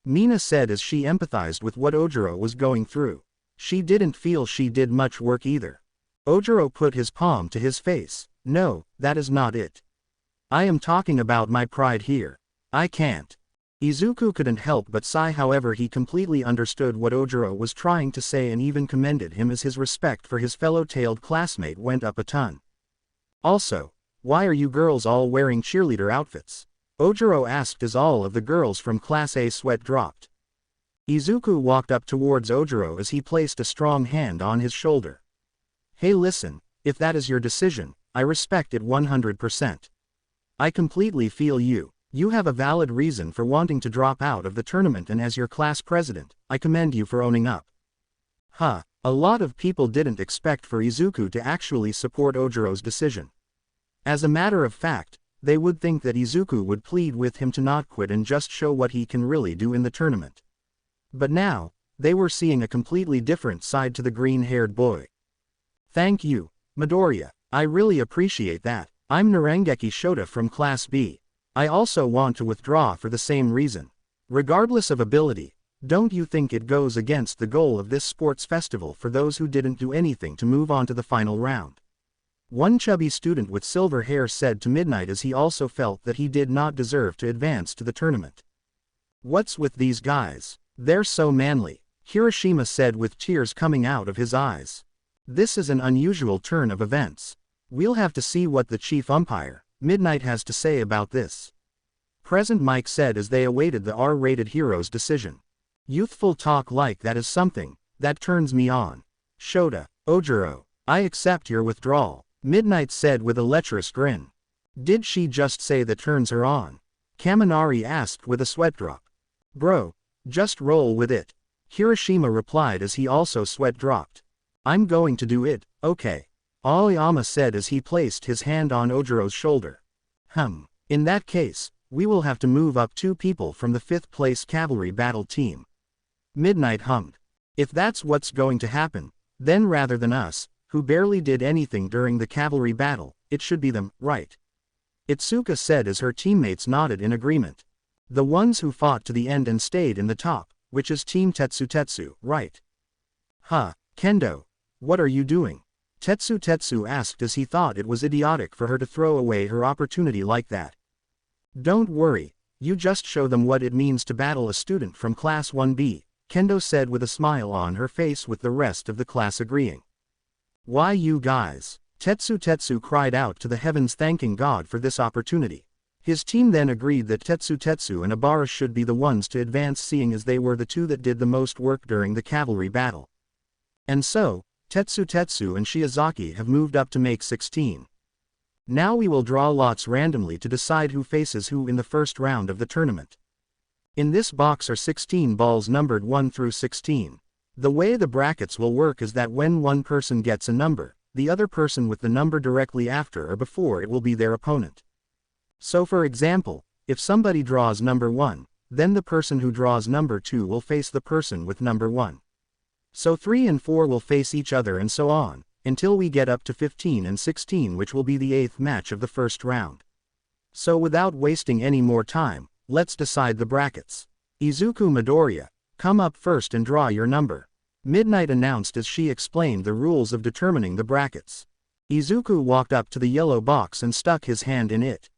Mina said as she empathized with what Ojiro was going through. She didn't feel she did much work either. Ojiro put his palm to his face. No, that is not it. I am talking about my pride here. I can't. Izuku couldn't help but sigh, however he completely understood what Ojiro was trying to say and even commended him as his respect for his fellow tailed classmate went up a ton. Also, why are you girls all wearing cheerleader outfits? Ojiro asked as all of the girls from Class A sweat dropped. Izuku walked up towards Ojiro as he placed a strong hand on his shoulder. Hey listen, if that is your decision, I respect it 100%. I completely feel you. You have a valid reason for wanting to drop out of the tournament, and as your class president, I commend you for owning up. A lot of people didn't expect for Izuku to actually support Ojiro's decision. As a matter of fact, they would think that Izuku would plead with him to not quit and just show what he can really do in the tournament. But now, they were seeing a completely different side to the green-haired boy. Thank you, Midoriya, I really appreciate that. I'm Narengeki Shota from Class B. I also want to withdraw for the same reason. Regardless of ability, don't you think it goes against the goal of this sports festival for those who didn't do anything to move on to the final round? One chubby student with silver hair said to Midnight as he also felt that he did not deserve to advance to the tournament. What's with these guys? They're so manly, Hiroshima said with tears coming out of his eyes. This is an unusual turn of events. We'll have to see what the chief umpire, Midnight, has to say about this. Present Mike said as they awaited the R-rated hero's decision. Youthful talk like that is something that turns me on. Shota, Ojiro, I accept your withdrawal, Midnight said with a lecherous grin. Did she just say that turns her on? Kaminari asked with a sweat drop. Bro, just roll with it, Hiroshima replied as he also sweat dropped. I'm going to do it, okay, Aoyama said as he placed his hand on Ojiro's shoulder. In that case, we will have to move up 2 people from the 5th place cavalry battle team. Midnight hummed. If that's what's going to happen, then rather than us, who barely did anything during the cavalry battle, it should be them, right? Itsuka said as her teammates nodded in agreement. The ones who fought to the end and stayed in the top, which is Team Tetsu, right? Huh, Kendo. What are you doing? Tetsu asked as he thought it was idiotic for her to throw away her opportunity like that. Don't worry, you just show them what it means to battle a student from Class 1B, Kendo said with a smile on her face with the rest of the class agreeing. Why you guys? Tetsu cried out to the heavens thanking God for this opportunity. His team then agreed that Tetsu and Abara should be the ones to advance seeing as they were the two that did the most work during the cavalry battle. And so, Tetsu and Shiozaki have moved up to make 16. Now we will draw lots randomly to decide who faces who in the first round of the tournament. In this box are 16 balls numbered 1 through 16. The way the brackets will work is that when one person gets a number, the other person with the number directly after or before it will be their opponent. So for example, if somebody draws number 1, then the person who draws number 2 will face the person with number 1. So 3 and 4 will face each other and so on, until we get up to 15 and 16 which will be the 8th match of the first round. So without wasting any more time, let's decide the brackets. Izuku Midoriya, come up first and draw your number. Midnight announced as she explained the rules of determining the brackets. Izuku walked up to the yellow box and stuck his hand in it.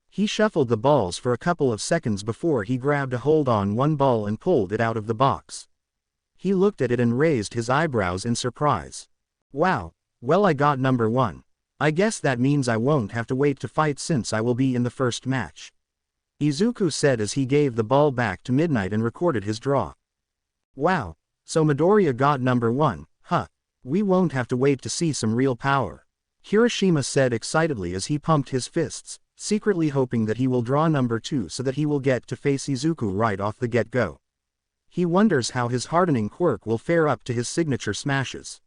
He shuffled the balls for a couple of seconds before he grabbed a hold on one ball and pulled it out of the box. He looked at it and raised his eyebrows in surprise. Wow, well I got number 1. I guess that means I won't have to wait to fight since I will be in the first match. Izuku said as he gave the ball back to Midnight and recorded his draw. Wow, so Midoriya got number 1, huh? We won't have to wait to see some real power. Hiroshima said excitedly as he pumped his fists, secretly hoping that he will draw number 2 so that he will get to face Izuku right off the get-go. He wonders how his hardening quirk will fare up to his signature smashes.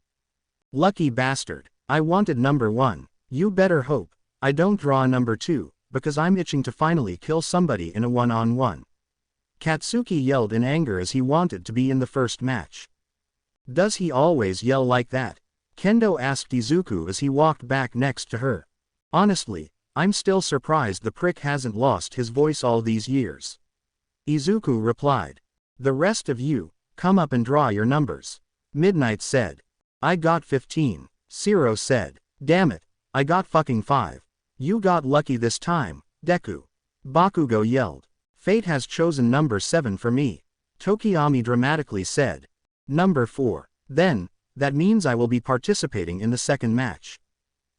Lucky bastard, I wanted number 1, you better hope I don't draw number 2, because I'm itching to finally kill somebody in a one-on-one. Katsuki yelled in anger as he wanted to be in the first match. Does he always yell like that? Kendo asked Izuku as he walked back next to her. Honestly, I'm still surprised the prick hasn't lost his voice all these years. Izuku replied. The rest of you, come up and draw your numbers. Midnight said. I got 15. Zero said. Damn it, I got fucking 5. You got lucky this time, Deku. Bakugo yelled. Fate has chosen number 7 for me. Tokiyami dramatically said. Number 4. Then, that means I will be participating in the second match.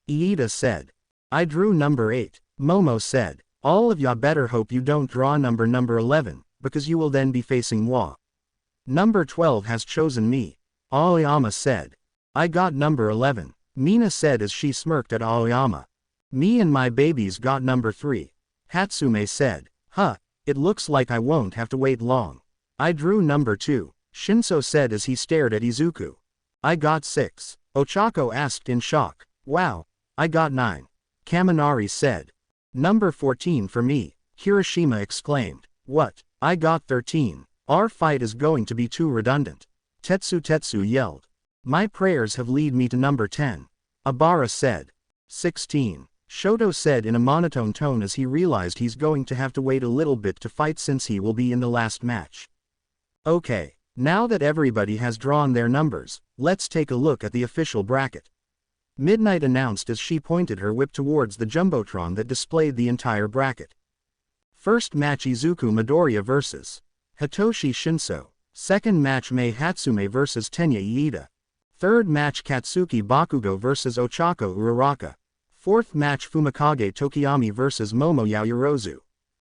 Iida said. I drew number 8, Momo said. All of ya better hope you don't draw number 11, because you will then be facing Wa. Number 12 has chosen me, Aoyama said. I got number 11, Mina said as she smirked at Aoyama. Me and my babies got number 3. Hatsume said. Huh, it looks like I won't have to wait long. I drew number 2, Shinso said as he stared at Izuku. I got 6, Ochako asked in shock. Wow, I got 9. Kaminari said. Number 14 for me, Hiroshima exclaimed. What? I got 13. Our fight is going to be too redundant. Tetsu yelled. My prayers have lead me to number 10. Abara said. 16. Shoto said in a monotone tone as he realized he's going to have to wait a little bit to fight since he will be in the last match. Okay, now that everybody has drawn their numbers, let's take a look at the official bracket. Midnight announced as she pointed her whip towards the jumbotron that displayed the entire bracket. First match Izuku Midoriya vs. Hitoshi Shinso. Second match Mei Hatsume vs Tenya Iida. Third match Katsuki Bakugo vs Ochako Uraraka. Fourth match Fumikage Tokiyami vs Momo Yaoyorozu.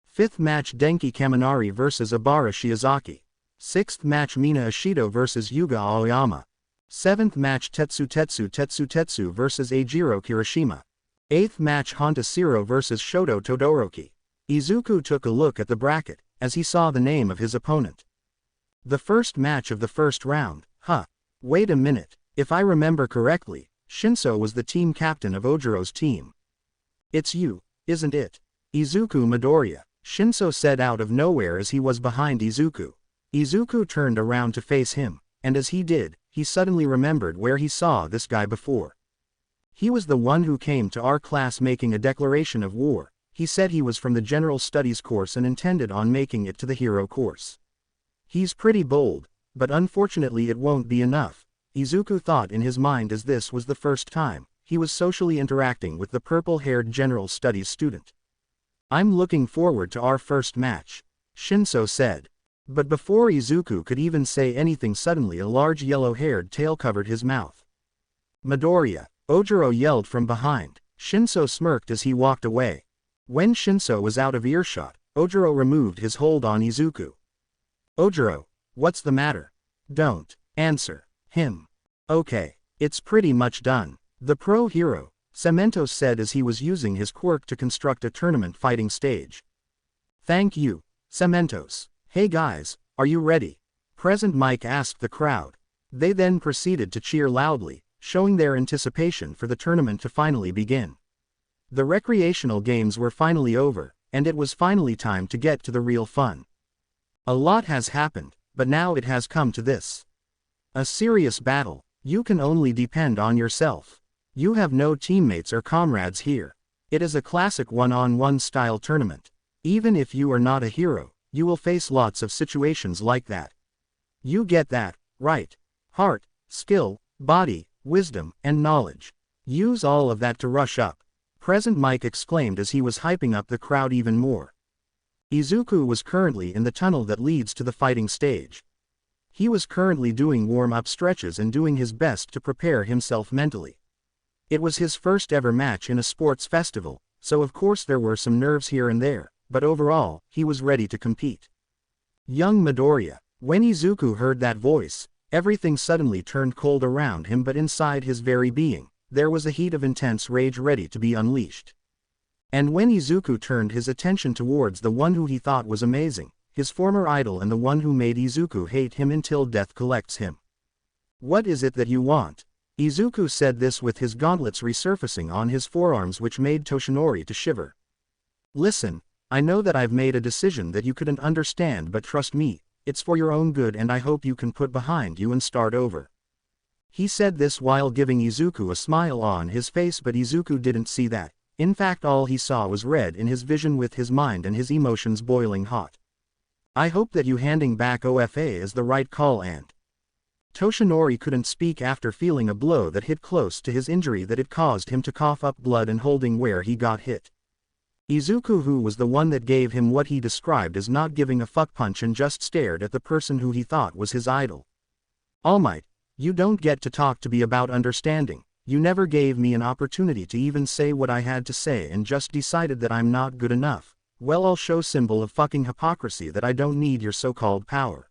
Fifth match Denki Kaminari vs Abara Shiozaki. Sixth match Mina Ashido vs Yuga Aoyama. Seventh match Tetsu vs Eijiro Kirishima. Eighth match Honta Siro vs Shoto Todoroki. Izuku took a look at the bracket, as he saw the name of his opponent. The first match of the first round, huh? Wait a minute, if I remember correctly, Shinso was the team captain of Ojiro's team. It's you, isn't it? Izuku Midoriya, Shinso said out of nowhere as he was behind Izuku. Izuku turned around to face him, and as he did, he suddenly remembered where he saw this guy before. He was the one who came to our class making a declaration of war. He said he was from the General Studies course and intended on making it to the Hero course. He's pretty bold, but unfortunately it won't be enough, Izuku thought in his mind as this was the first time he was socially interacting with the purple-haired General Studies student. I'm looking forward to our first match, Shinso said. But before Izuku could even say anything, suddenly a large yellow-haired tail covered his mouth. Midoriya, Ojiro yelled from behind. Shinso smirked as he walked away. When Shinso was out of earshot, Ojiro removed his hold on Izuku. Ojiro, what's the matter? Don't answer him. Okay, it's pretty much done. The pro hero, Cementos said as he was using his quirk to construct a tournament fighting stage. Thank you, Cementos. Hey guys, are you ready? Present Mike asked the crowd. They then proceeded to cheer loudly, showing their anticipation for the tournament to finally begin. The recreational games were finally over, and it was finally time to get to the real fun. A lot has happened, but now it has come to this. A serious battle. You can only depend on yourself. You have no teammates or comrades here. It is a classic one-on-one style tournament. Even if you are not a hero, you will face lots of situations like that. You get that, right? Heart, skill, body, wisdom, and knowledge. Use all of that to rush up. Present Mike exclaimed as he was hyping up the crowd even more. Izuku was currently in the tunnel that leads to the fighting stage. He was currently doing warm-up stretches and doing his best to prepare himself mentally. It was his first ever match in a sports festival, so of course there were some nerves here and there, but overall, he was ready to compete. Young Midoriya. When Izuku heard that voice, everything suddenly turned cold around him, but inside his very being, there was a heat of intense rage ready to be unleashed. And when Izuku turned his attention towards the one who he thought was amazing, his former idol and the one who made Izuku hate him until death collects him. What is it that you want? Izuku said this with his gauntlets resurfacing on his forearms, which made Toshinori to shiver. Listen, I know that I've made a decision that you couldn't understand, but trust me, it's for your own good and I hope you can put behind you and start over. He said this while giving Izuku a smile on his face, but Izuku didn't see that. In fact, all he saw was red in his vision with his mind and his emotions boiling hot. I hope that you handing back OFA is the right call. And Toshinori couldn't speak after feeling a blow that hit close to his injury that it caused him to cough up blood and holding where he got hit. Izuku, who was the one that gave him what he described as not giving a fuck punch, and just stared at the person who he thought was his idol. All Might, you don't get to talk to me about understanding. You never gave me an opportunity to even say what I had to say and just decided that I'm not good enough. Well, I'll show symbol of fucking hypocrisy that I don't need your so-called power.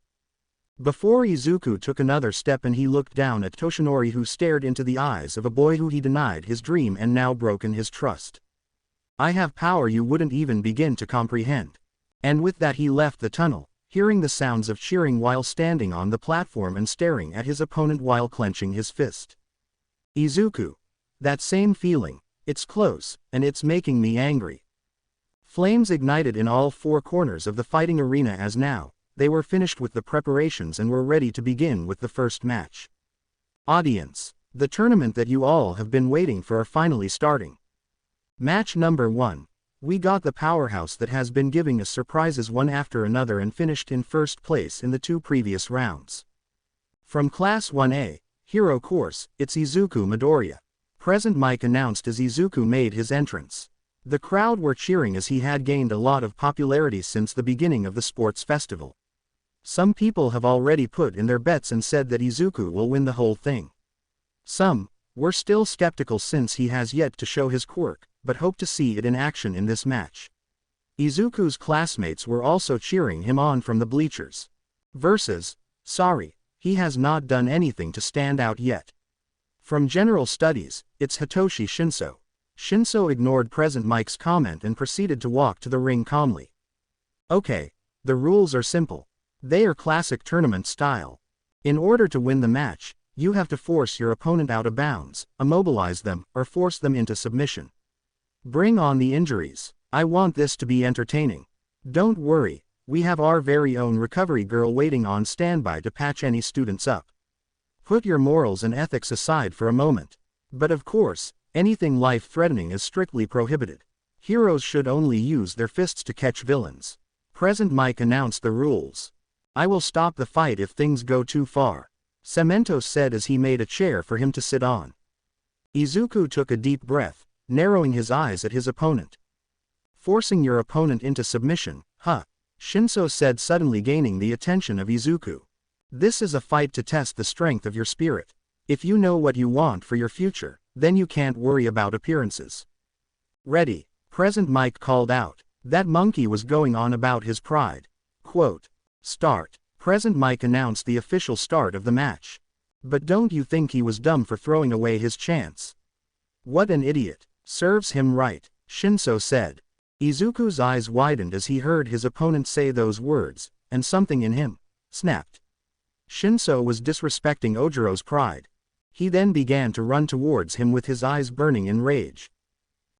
Before Izuku took another step and he looked down at Toshinori, who stared into the eyes of a boy who he denied his dream and now broken his trust. I have power you wouldn't even begin to comprehend. And with that he left the tunnel, hearing the sounds of cheering while standing on the platform and staring at his opponent while clenching his fist. Izuku. That same feeling, it's close, and it's making me angry. Flames ignited in all four corners of the fighting arena as now, they were finished with the preparations and were ready to begin with the first match. Audience, the tournament that you all have been waiting for are finally starting. Match number 1. We got the powerhouse that has been giving us surprises one after another and finished in first place in the 2 previous rounds. From Class 1A, Hero Course, it's Izuku Midoriya. Present Mike announced as Izuku made his entrance. The crowd were cheering as he had gained a lot of popularity since the beginning of the sports festival. Some people have already put in their bets and said that Izuku will win the whole thing. Some were still skeptical since he has yet to show his quirk, but hope to see it in action in this match. Izuku's classmates were also cheering him on from the bleachers. Versus, sorry, he has not done anything to stand out yet. From General Studies, it's Hitoshi Shinso. Shinso ignored Present Mike's comment and proceeded to walk to the ring calmly. Okay, the rules are simple. They are classic tournament style. In order to win the match, you have to force your opponent out of bounds, immobilize them, or force them into submission. Bring on the injuries. I want this to be entertaining. Don't worry, we have our very own recovery girl waiting on standby to patch any students up. Put your morals and ethics aside for a moment. But of course, anything life-threatening is strictly prohibited. Heroes should only use their fists to catch villains. Present Mike announced the rules. I will stop the fight if things go too far, Cemento said as he made a chair for him to sit on. Izuku took a deep breath, narrowing his eyes at his opponent. Forcing your opponent into submission, huh? Shinso said, suddenly gaining the attention of Izuku. This is a fight to test the strength of your spirit. If you know what you want for your future, then you can't worry about appearances. Ready, Present Mike called out. That monkey was going on about his pride. Quote. Start. Present Mike announced the official start of the match. But don't you think he was dumb for throwing away his chance? What an idiot. Serves him right, Shinso said. Izuku's eyes widened as he heard his opponent say those words, and something in him snapped. Shinso was disrespecting Ojiro's pride. He then began to run towards him with his eyes burning in rage.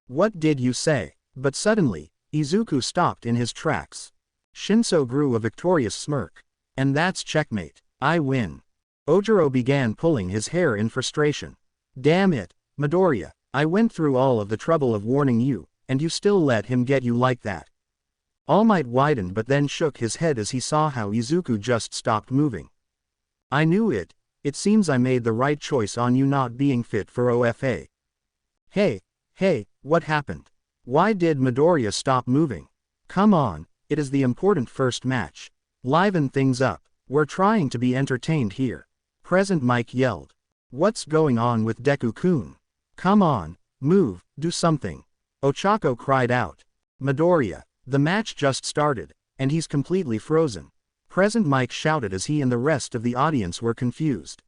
What did you say? But suddenly, Izuku stopped in his tracks. Shinso grew a victorious smirk. And that's checkmate. I win. Ojiro began pulling his hair in frustration. Damn it, Midoriya, I went through all of the trouble of warning you, and you still let him get you like that. All Might widened but then shook his head as he saw how Izuku just stopped moving. I knew it. It seems I made the right choice on you not being fit for OFA. Hey, what happened? Why did Midoriya stop moving? Come on, it is the important first match. Liven things up. We're trying to be entertained here. Present Mike yelled. What's going on with Deku-kun? Come on, move, do something. Ochako cried out. Midoriya, the match just started, and he's completely frozen. Present Mike shouted as he and the rest of the audience were confused.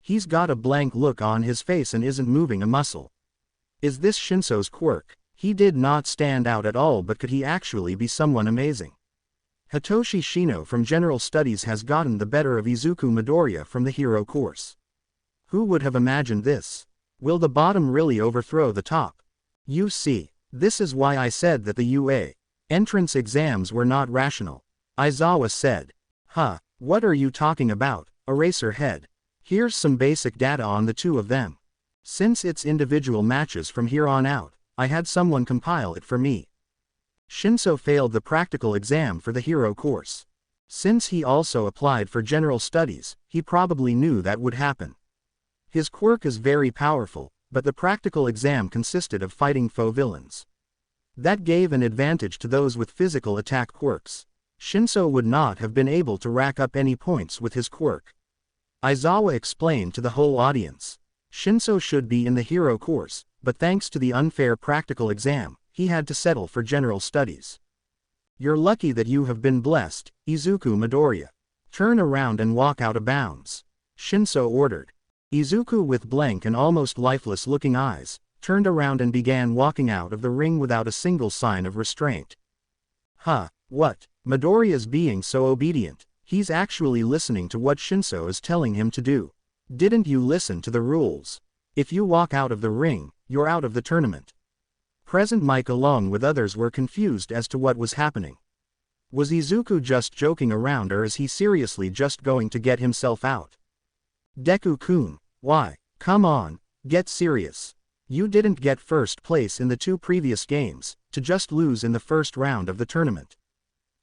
He's got a blank look on his face and isn't moving a muscle. Is this Shinso's quirk? He did not stand out at all, but could he actually be someone amazing? Hitoshi Shino from General Studies has gotten the better of Izuku Midoriya from the hero course. Who would have imagined this? Will the bottom really overthrow the top? You see, this is why I said that the UA entrance exams were not rational. Aizawa said. What are you talking about, Eraserhead? Here's some basic data on the two of them. Since it's individual matches from here on out, I had someone compile it for me. Shinso failed the practical exam for the hero course. Since he also applied for General Studies, he probably knew that would happen. His quirk is very powerful, but the practical exam consisted of fighting foe villains. That gave an advantage to those with physical attack quirks. Shinso would not have been able to rack up any points with his quirk. Aizawa explained to the whole audience. Shinso should be in the hero course, but thanks to the unfair practical exam, he had to settle for General Studies. You're lucky that you have been blessed, Izuku Midoriya. Turn around and walk out of bounds. Shinso ordered. Izuku, with blank and almost lifeless looking eyes, turned around and began walking out of the ring without a single sign of restraint. What? Midoriya's being so obedient. He's actually listening to what Shinso is telling him to do. Didn't you listen to the rules? If you walk out of the ring, you're out of the tournament. Present Mike along with others were confused as to what was happening. Was Izuku just joking around, or is he seriously just going to get himself out? Deku-kun, why? Come on, get serious. You didn't get first place in the 2 previous games, to just lose in the first round of the tournament.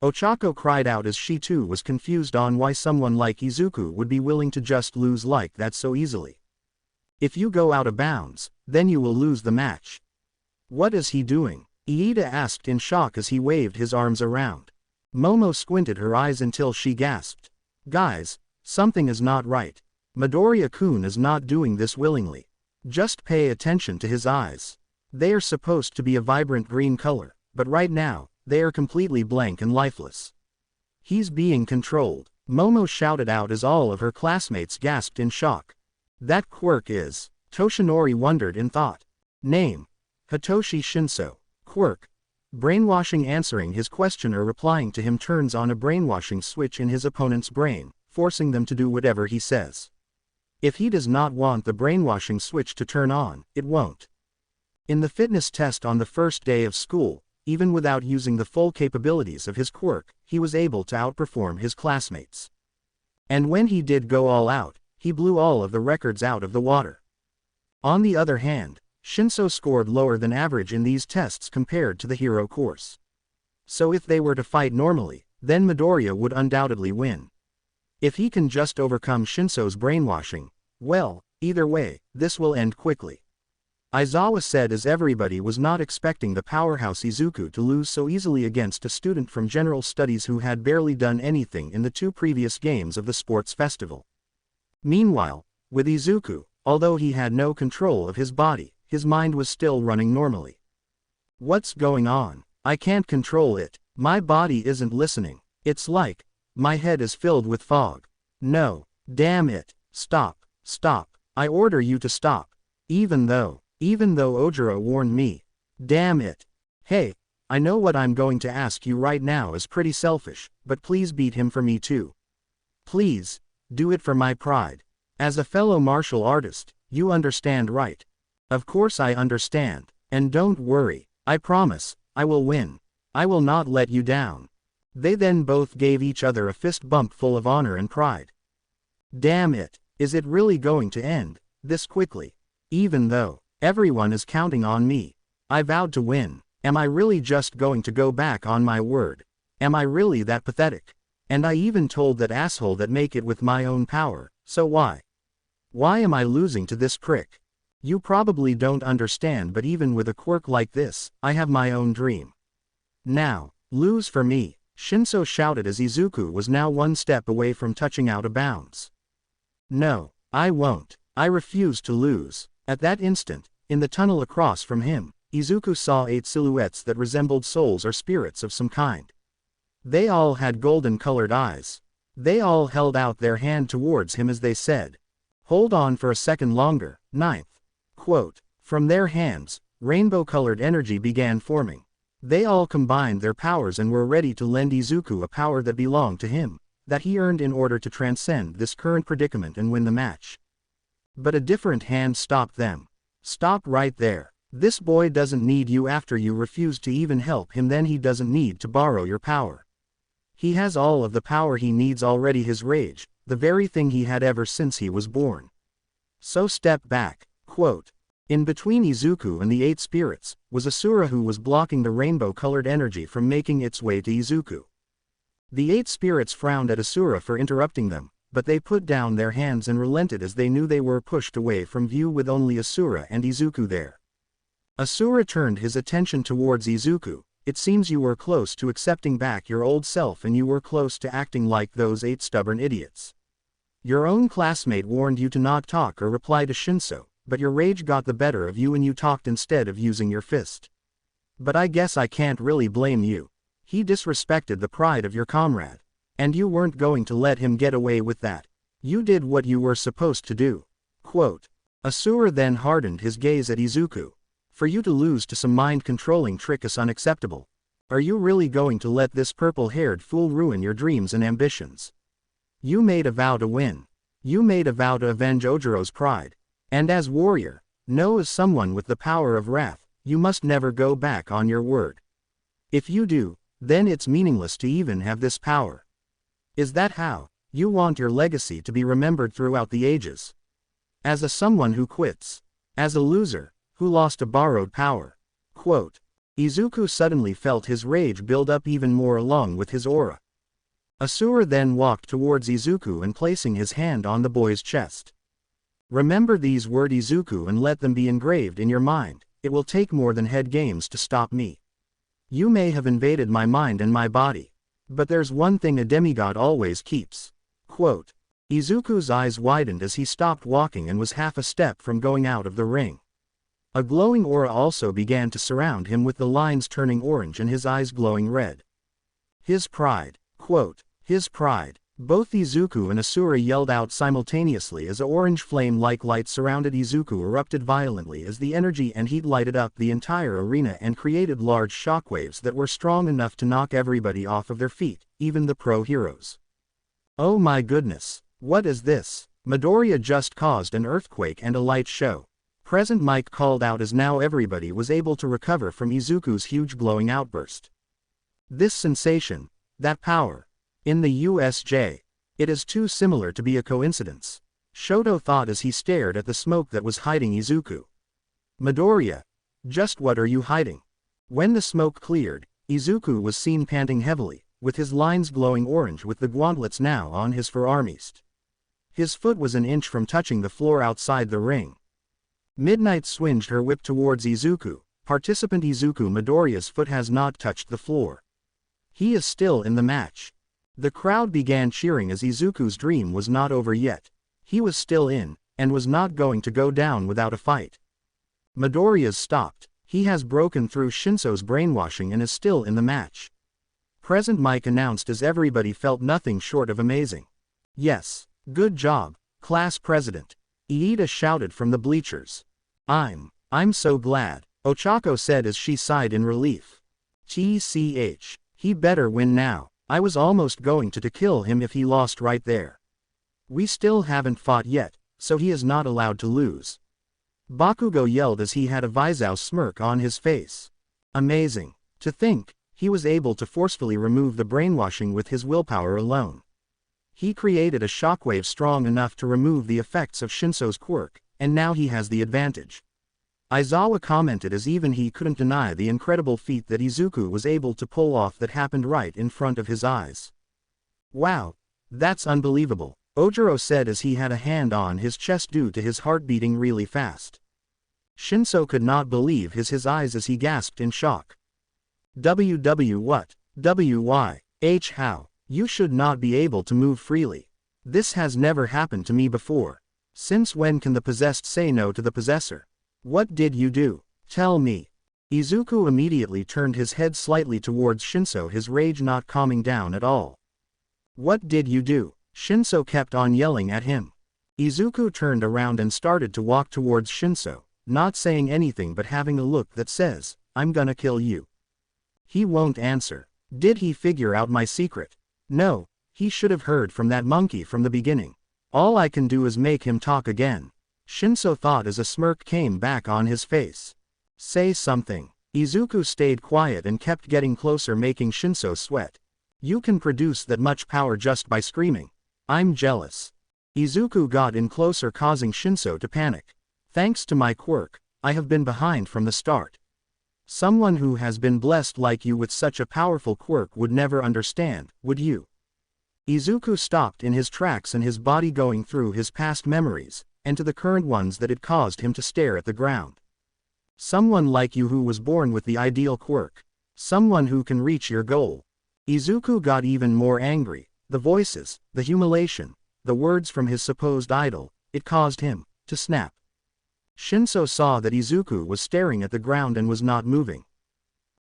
Ochako cried out as she too was confused on why someone like Izuku would be willing to just lose like that so easily. If you go out of bounds, then you will lose the match. What is he doing? Iida asked in shock as he waved his arms around. Momo squinted her eyes until she gasped. Guys, something is not right. Midoriya-kun is not doing this willingly. Just pay attention to his eyes. They are supposed to be a vibrant green color, but right now, they are completely blank and lifeless. He's being controlled, Momo shouted out as all of her classmates gasped in shock. That quirk is... Toshinori wondered in thought. Name. Hitoshi Shinso. Quirk. Brainwashing. Answering his questioner replying to him turns on a brainwashing switch in his opponent's brain, forcing them to do whatever he says. If he does not want the brainwashing switch to turn on, it won't. In the fitness test on the first day of school, even without using the full capabilities of his quirk, he was able to outperform his classmates. And when he did go all out, he blew all of the records out of the water. On the other hand, Shinso scored lower than average in these tests compared to the hero course. So if they were to fight normally, then Midoriya would undoubtedly win. If he can just overcome Shinso's brainwashing, well, either way, this will end quickly. Aizawa said as everybody was not expecting the powerhouse Izuku to lose so easily against a student from general studies who had barely done anything in the 2 previous games of the sports festival. Meanwhile, with Izuku, although he had no control of his body, his mind was still running normally. What's going on? I can't control it. My body isn't listening. It's like my head is filled with fog. No, damn it. Stop, stop. I order you to stop. Even though Ojiro warned me. Damn it. Hey, I know what I'm going to ask you right now is pretty selfish, but please beat him for me too. Please, do it for my pride. As a fellow martial artist, you understand, right? Of course I understand, and don't worry, I promise, I will win. I will not let you down. They then both gave each other a fist bump full of honor and pride. Damn it, is it really going to end this quickly? Even though everyone is counting on me, I vowed to win. Am I really just going to go back on my word? Am I really that pathetic? And I even told that asshole that make it with my own power, so why? Why am I losing to this prick? You probably don't understand, but even with a quirk like this, I have my own dream. Now, lose for me, Shinso shouted as Izuku was now 1 step away from touching out of bounds. No, I won't. I refuse to lose. At that instant, in the tunnel across from him, Izuku saw 8 silhouettes that resembled souls or spirits of some kind. They all had golden-colored eyes. They all held out their hand towards him as they said, "Hold on for a second longer." 9th quote. From their hands, rainbow-colored energy began forming. They all combined their powers and were ready to lend Izuku a power that belonged to him, that he earned in order to transcend this current predicament and win the match. But a different hand stopped them. Stop right there. This boy doesn't need you. After you refused to even help him, then he doesn't need to borrow your power. He has all of the power he needs already, his rage, the very thing he had ever since he was born. So step back. Quote. In between Izuku and the 8 spirits, was Asura, who was blocking the rainbow-colored energy from making its way to Izuku. The 8 spirits frowned at Asura for interrupting them, but they put down their hands and relented as they knew they were pushed away from view with only Asura and Izuku there. Asura turned his attention towards Izuku. It seems you were close to accepting back your old self, and you were close to acting like those 8 stubborn idiots. Your own classmate warned you to not talk or reply to Shinso, but your rage got the better of you and you talked instead of using your fist. But I guess I can't really blame you. He disrespected the pride of your comrade. And you weren't going to let him get away with that. You did what you were supposed to do. Quote. Asura then hardened his gaze at Izuku. For you to lose to some mind-controlling trick is unacceptable. Are you really going to let this purple-haired fool ruin your dreams and ambitions? You made a vow to win. You made a vow to avenge Ojiro's pride. And as warrior, know as someone with the power of wrath, you must never go back on your word. If you do, then it's meaningless to even have this power. Is that how you want your legacy to be remembered throughout the ages? As a someone who quits. As a loser, who lost a borrowed power. Quote. Izuku suddenly felt his rage build up even more along with his aura. Asura then walked towards Izuku and placing his hand on the boy's chest. Remember these words, Izuku, and let them be engraved in your mind. It will take more than head games to stop me. You may have invaded my mind and my body. But there's one thing a demigod always keeps. Quote. Izuku's eyes widened as he stopped walking and was half a step from going out of the ring. A glowing aura also began to surround him, with the lines turning orange and his eyes glowing red. His pride. Quote. His pride. Both Izuku and Asura yelled out simultaneously as a orange flame-like light surrounded Izuku erupted violently as the energy and heat lighted up the entire arena and created large shockwaves that were strong enough to knock everybody off of their feet, even the pro heroes. Oh my goodness, what is this? Midoriya just caused an earthquake and a light show. Present Mike called out as now everybody was able to recover from Izuku's huge glowing outburst. This sensation, that power. In the USJ. It is too similar to be a coincidence. Shoto thought as he stared at the smoke that was hiding Izuku. Midoriya, just what are you hiding? When the smoke cleared, Izuku was seen panting heavily, with his lines glowing orange with the gauntlets now on his forearms. His foot was an inch from touching the floor outside the ring. Midnight swinged her whip towards Izuku. Participant Izuku Midoriya's foot has not touched the floor. He is still in the match. The crowd began cheering as Izuku's dream was not over yet. He was still in, and was not going to go down without a fight. Midoriya's stopped. He has broken through Shinso's brainwashing and is still in the match. Present Mike announced as everybody felt nothing short of amazing. Yes, good job, class president. Iida shouted from the bleachers. I'm so glad, Ochako said as she sighed in relief. TCH, he better win now. I was almost going to kill him if he lost right there. We still haven't fought yet, so he is not allowed to lose. Bakugo yelled as he had a Visao smirk on his face. Amazing. To think, he was able to forcefully remove the brainwashing with his willpower alone. He created a shockwave strong enough to remove the effects of Shinso's quirk, and now he has the advantage. Aizawa commented as even he couldn't deny the incredible feat that Izuku was able to pull off that happened right in front of his eyes. Wow, that's unbelievable, Ojiro said as he had a hand on his chest due to his heart beating really fast. Shinso could not believe his eyes as he gasped in shock. What? WYH how? You should not be able to move freely. This has never happened to me before. Since when can the possessed say no to the possessor? What did you do? Tell me. Izuku immediately turned his head slightly towards Shinso, his rage not calming down at all. What did you do? Shinso kept on yelling at him. Izuku turned around and started to walk towards Shinso, not saying anything but having a look that says, I'm gonna kill you. He won't answer. Did he figure out my secret? No, he should have heard from that monkey from the beginning. All I can do is make him talk again. Shinso thought as a smirk came back on his face. Say something. Izuku stayed quiet and kept getting closer, making Shinso sweat. You can produce that much power just by screaming. I'm jealous. Izuku got in closer, causing Shinso to panic. Thanks to my quirk, I have been behind from the start. Someone who has been blessed like you with such a powerful quirk would never understand, would you? Izuku stopped in his tracks and his body going through his past memories, and to the current ones that had caused him to stare at the ground. Someone like you who was born with the ideal quirk. Someone who can reach your goal. Izuku got even more angry. The voices, the humiliation, the words from his supposed idol, it caused him to snap. Shinso saw that Izuku was staring at the ground and was not moving.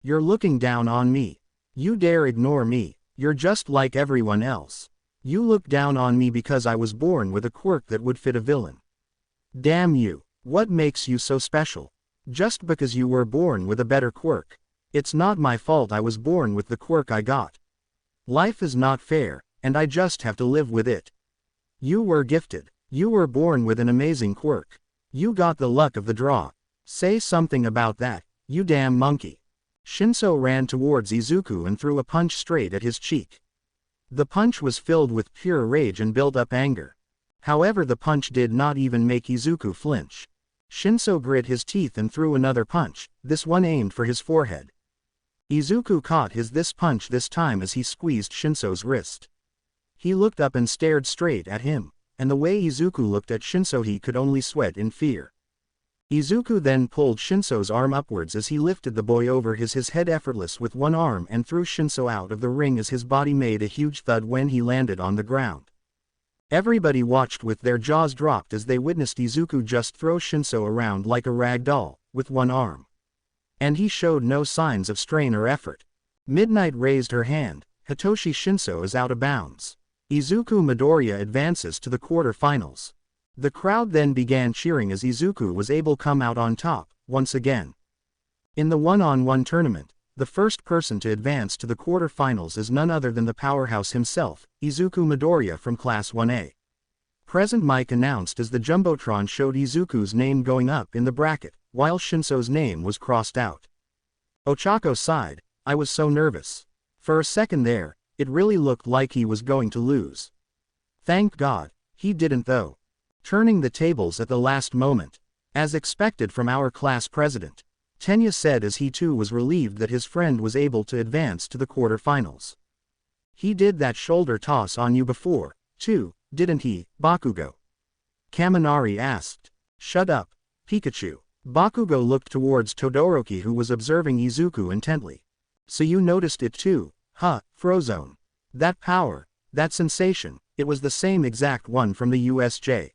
You're looking down on me. You dare ignore me. You're just like everyone else. You look down on me because I was born with a quirk that would fit a villain. Damn you. What makes you so special? Just because you were born with a better quirk. It's not my fault I was born with the quirk I got. Life is not fair, and I just have to live with it. You were gifted. You were born with an amazing quirk. You got the luck of the draw. Say something about that, you damn monkey. Shinso ran towards Izuku and threw a punch straight at his cheek. The punch was filled with pure rage and built-up anger. However, the punch did not even make Izuku flinch. Shinso grit his teeth and threw another punch, this one aimed for his forehead. Izuku caught this punch this time as he squeezed Shinso's wrist. He looked up and stared straight at him, and the way Izuku looked at Shinso he could only sweat in fear. Izuku then pulled Shinso's arm upwards as he lifted the boy over his head effortless with one arm and threw Shinso out of the ring as his body made a huge thud when he landed on the ground. Everybody watched with their jaws dropped as they witnessed Izuku just throw Shinso around like a rag doll, with one arm. And he showed no signs of strain or effort. Midnight raised her hand. Hitoshi Shinso is out of bounds. Izuku Midoriya advances to the quarter-finals. The crowd then began cheering as Izuku was able to come out on top, once again. In the one-on-one tournament, the first person to advance to the quarter-finals is none other than the powerhouse himself, Izuku Midoriya from Class 1A. Present Mike announced as the Jumbotron showed Izuku's name going up in the bracket, while Shinso's name was crossed out. Ochako sighed, I was so nervous. For a second there, it really looked like he was going to lose. Thank God, he didn't though. Turning the tables at the last moment. As expected from our class president, Tenya said as he too was relieved that his friend was able to advance to the quarterfinals. He did that shoulder toss on you before, too, didn't he, Bakugo? Kaminari asked. Shut up, Pikachu. Bakugo looked towards Todoroki who was observing Izuku intently. So you noticed it too, huh, Frozone? That power, that sensation, it was the same exact one from the USJ.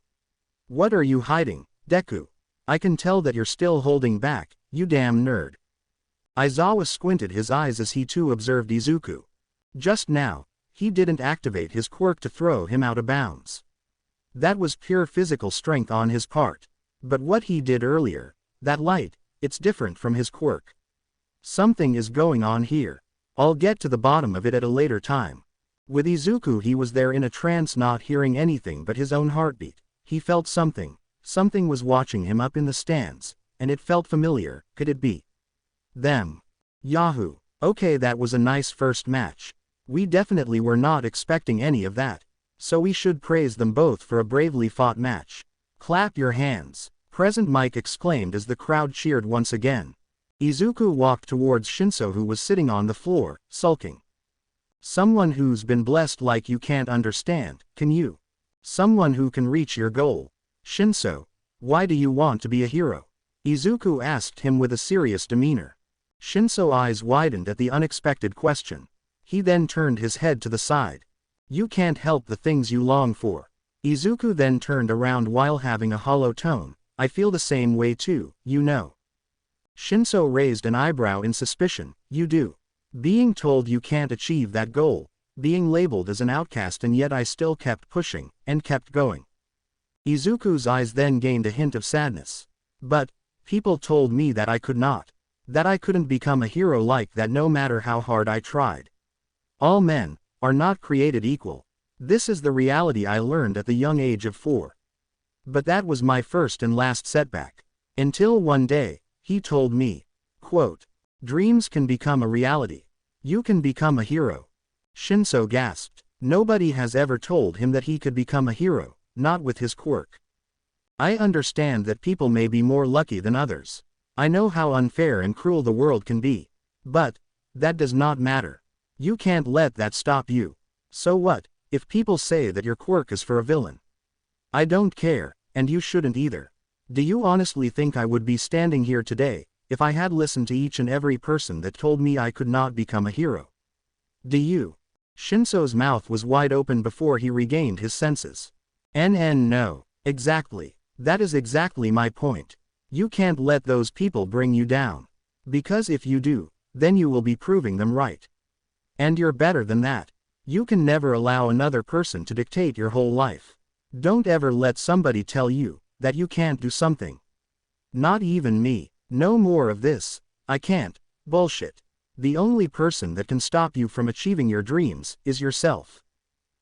What are you hiding, Deku? I can tell that you're still holding back, you damn nerd. Aizawa squinted his eyes as he too observed Izuku. Just now, he didn't activate his quirk to throw him out of bounds. That was pure physical strength on his part. But what he did earlier, that light, it's different from his quirk. Something is going on here. I'll get to the bottom of it at a later time. With Izuku he was there in a trance, not hearing anything but his own heartbeat. He felt something. Something was watching him up in the stands, and it felt familiar. Could it be them? Yahoo! Okay, that was a nice first match. We definitely were not expecting any of that. So we should praise them both for a bravely fought match. Clap your hands, Present Mike exclaimed as the crowd cheered once again. Izuku walked towards Shinso who was sitting on the floor, sulking. Someone who's been blessed like you can't understand, can you? Someone who can reach your goal. Shinso, why do you want to be a hero? Izuku asked him with a serious demeanor. Shinso's eyes widened at the unexpected question. He then turned his head to the side. You can't help the things you long for. Izuku then turned around while having a hollow tone. I feel the same way too, you know. Shinso raised an eyebrow in suspicion. You do. Being told you can't achieve that goal, being labeled as an outcast, and yet I still kept pushing, and kept going. Izuku's eyes then gained a hint of sadness. But, people told me that I could not. That I couldn't become a hero like that no matter how hard I tried. All men are not created equal. This is the reality I learned at the young age of 4. But that was my first and last setback. Until one day, he told me, quote, dreams can become a reality. You can become a hero. Shinso gasped. Nobody has ever told him that he could become a hero, not with his quirk. I understand that people may be more lucky than others. I know how unfair and cruel the world can be. But, that does not matter. You can't let that stop you. So what, if people say that your quirk is for a villain? I don't care, and you shouldn't either. Do you honestly think I would be standing here today, if I had listened to each and every person that told me I could not become a hero? Do you? Shinso's mouth was wide open before he regained his senses. No. Exactly. That is exactly my point. You can't let those people bring you down. Because if you do, then you will be proving them right. And you're better than that. You can never allow another person to dictate your whole life. Don't ever let somebody tell you that you can't do something. Not even me. No more of this. I can't. Bullshit. The only person that can stop you from achieving your dreams is yourself.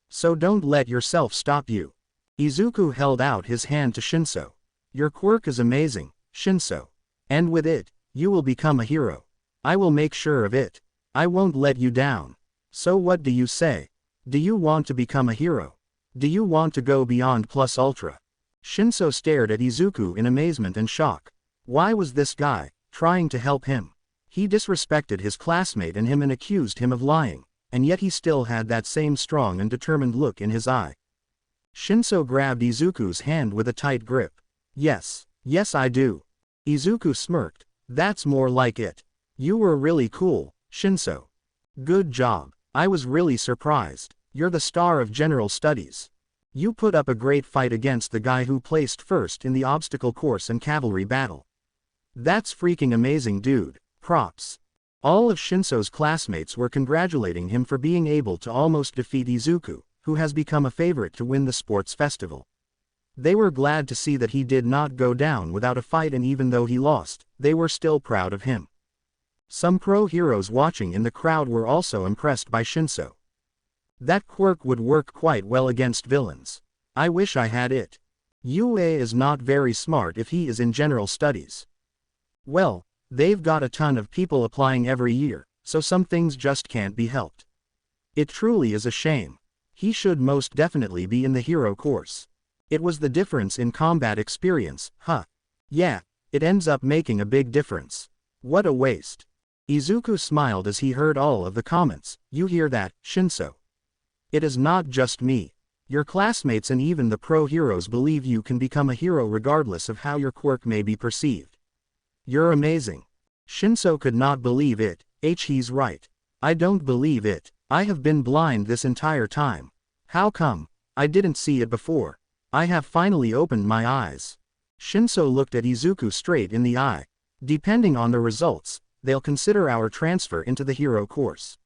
So don't let yourself stop you. Izuku held out his hand to Shinso. Your quirk is amazing, Shinso. And with it, you will become a hero. I will make sure of it. I won't let you down. So what do you say? Do you want to become a hero? Do you want to go beyond plus ultra? Shinso stared at Izuku in amazement and shock. Why was this guy trying to help him? He disrespected his classmate and accused him of lying, and yet he still had that same strong and determined look in his eye. Shinso grabbed Izuku's hand with a tight grip. Yes I do. Izuku smirked. That's more like it. You were really cool, Shinso. Good job. I was really surprised. You're the star of general studies. You put up a great fight against the guy who placed first in the obstacle course and cavalry battle. That's freaking amazing, dude. Props. All of Shinso's classmates were congratulating him for being able to almost defeat Izuku, who has become a favorite to win the sports festival. They were glad to see that he did not go down without a fight, and even though he lost, they were still proud of him. Some pro heroes watching in the crowd were also impressed by Shinso. That quirk would work quite well against villains. I wish I had it. Yue is not very smart if he is in general studies. Well, they've got a ton of people applying every year, so some things just can't be helped. It truly is a shame. He should most definitely be in the hero course. It was the difference in combat experience, huh? Yeah, it ends up making a big difference. What a waste. Izuku smiled as he heard all of the comments. You hear that, Shinso? It is not just me. Your classmates and even the pro heroes believe you can become a hero regardless of how your quirk may be perceived. You're amazing. Shinso could not believe it. He's right. I don't believe it. I have been blind this entire time. How come? I didn't see it before. I have finally opened my eyes. Shinso looked at Izuku straight in the eye. Depending on the results, they'll consider our transfer into the hero course.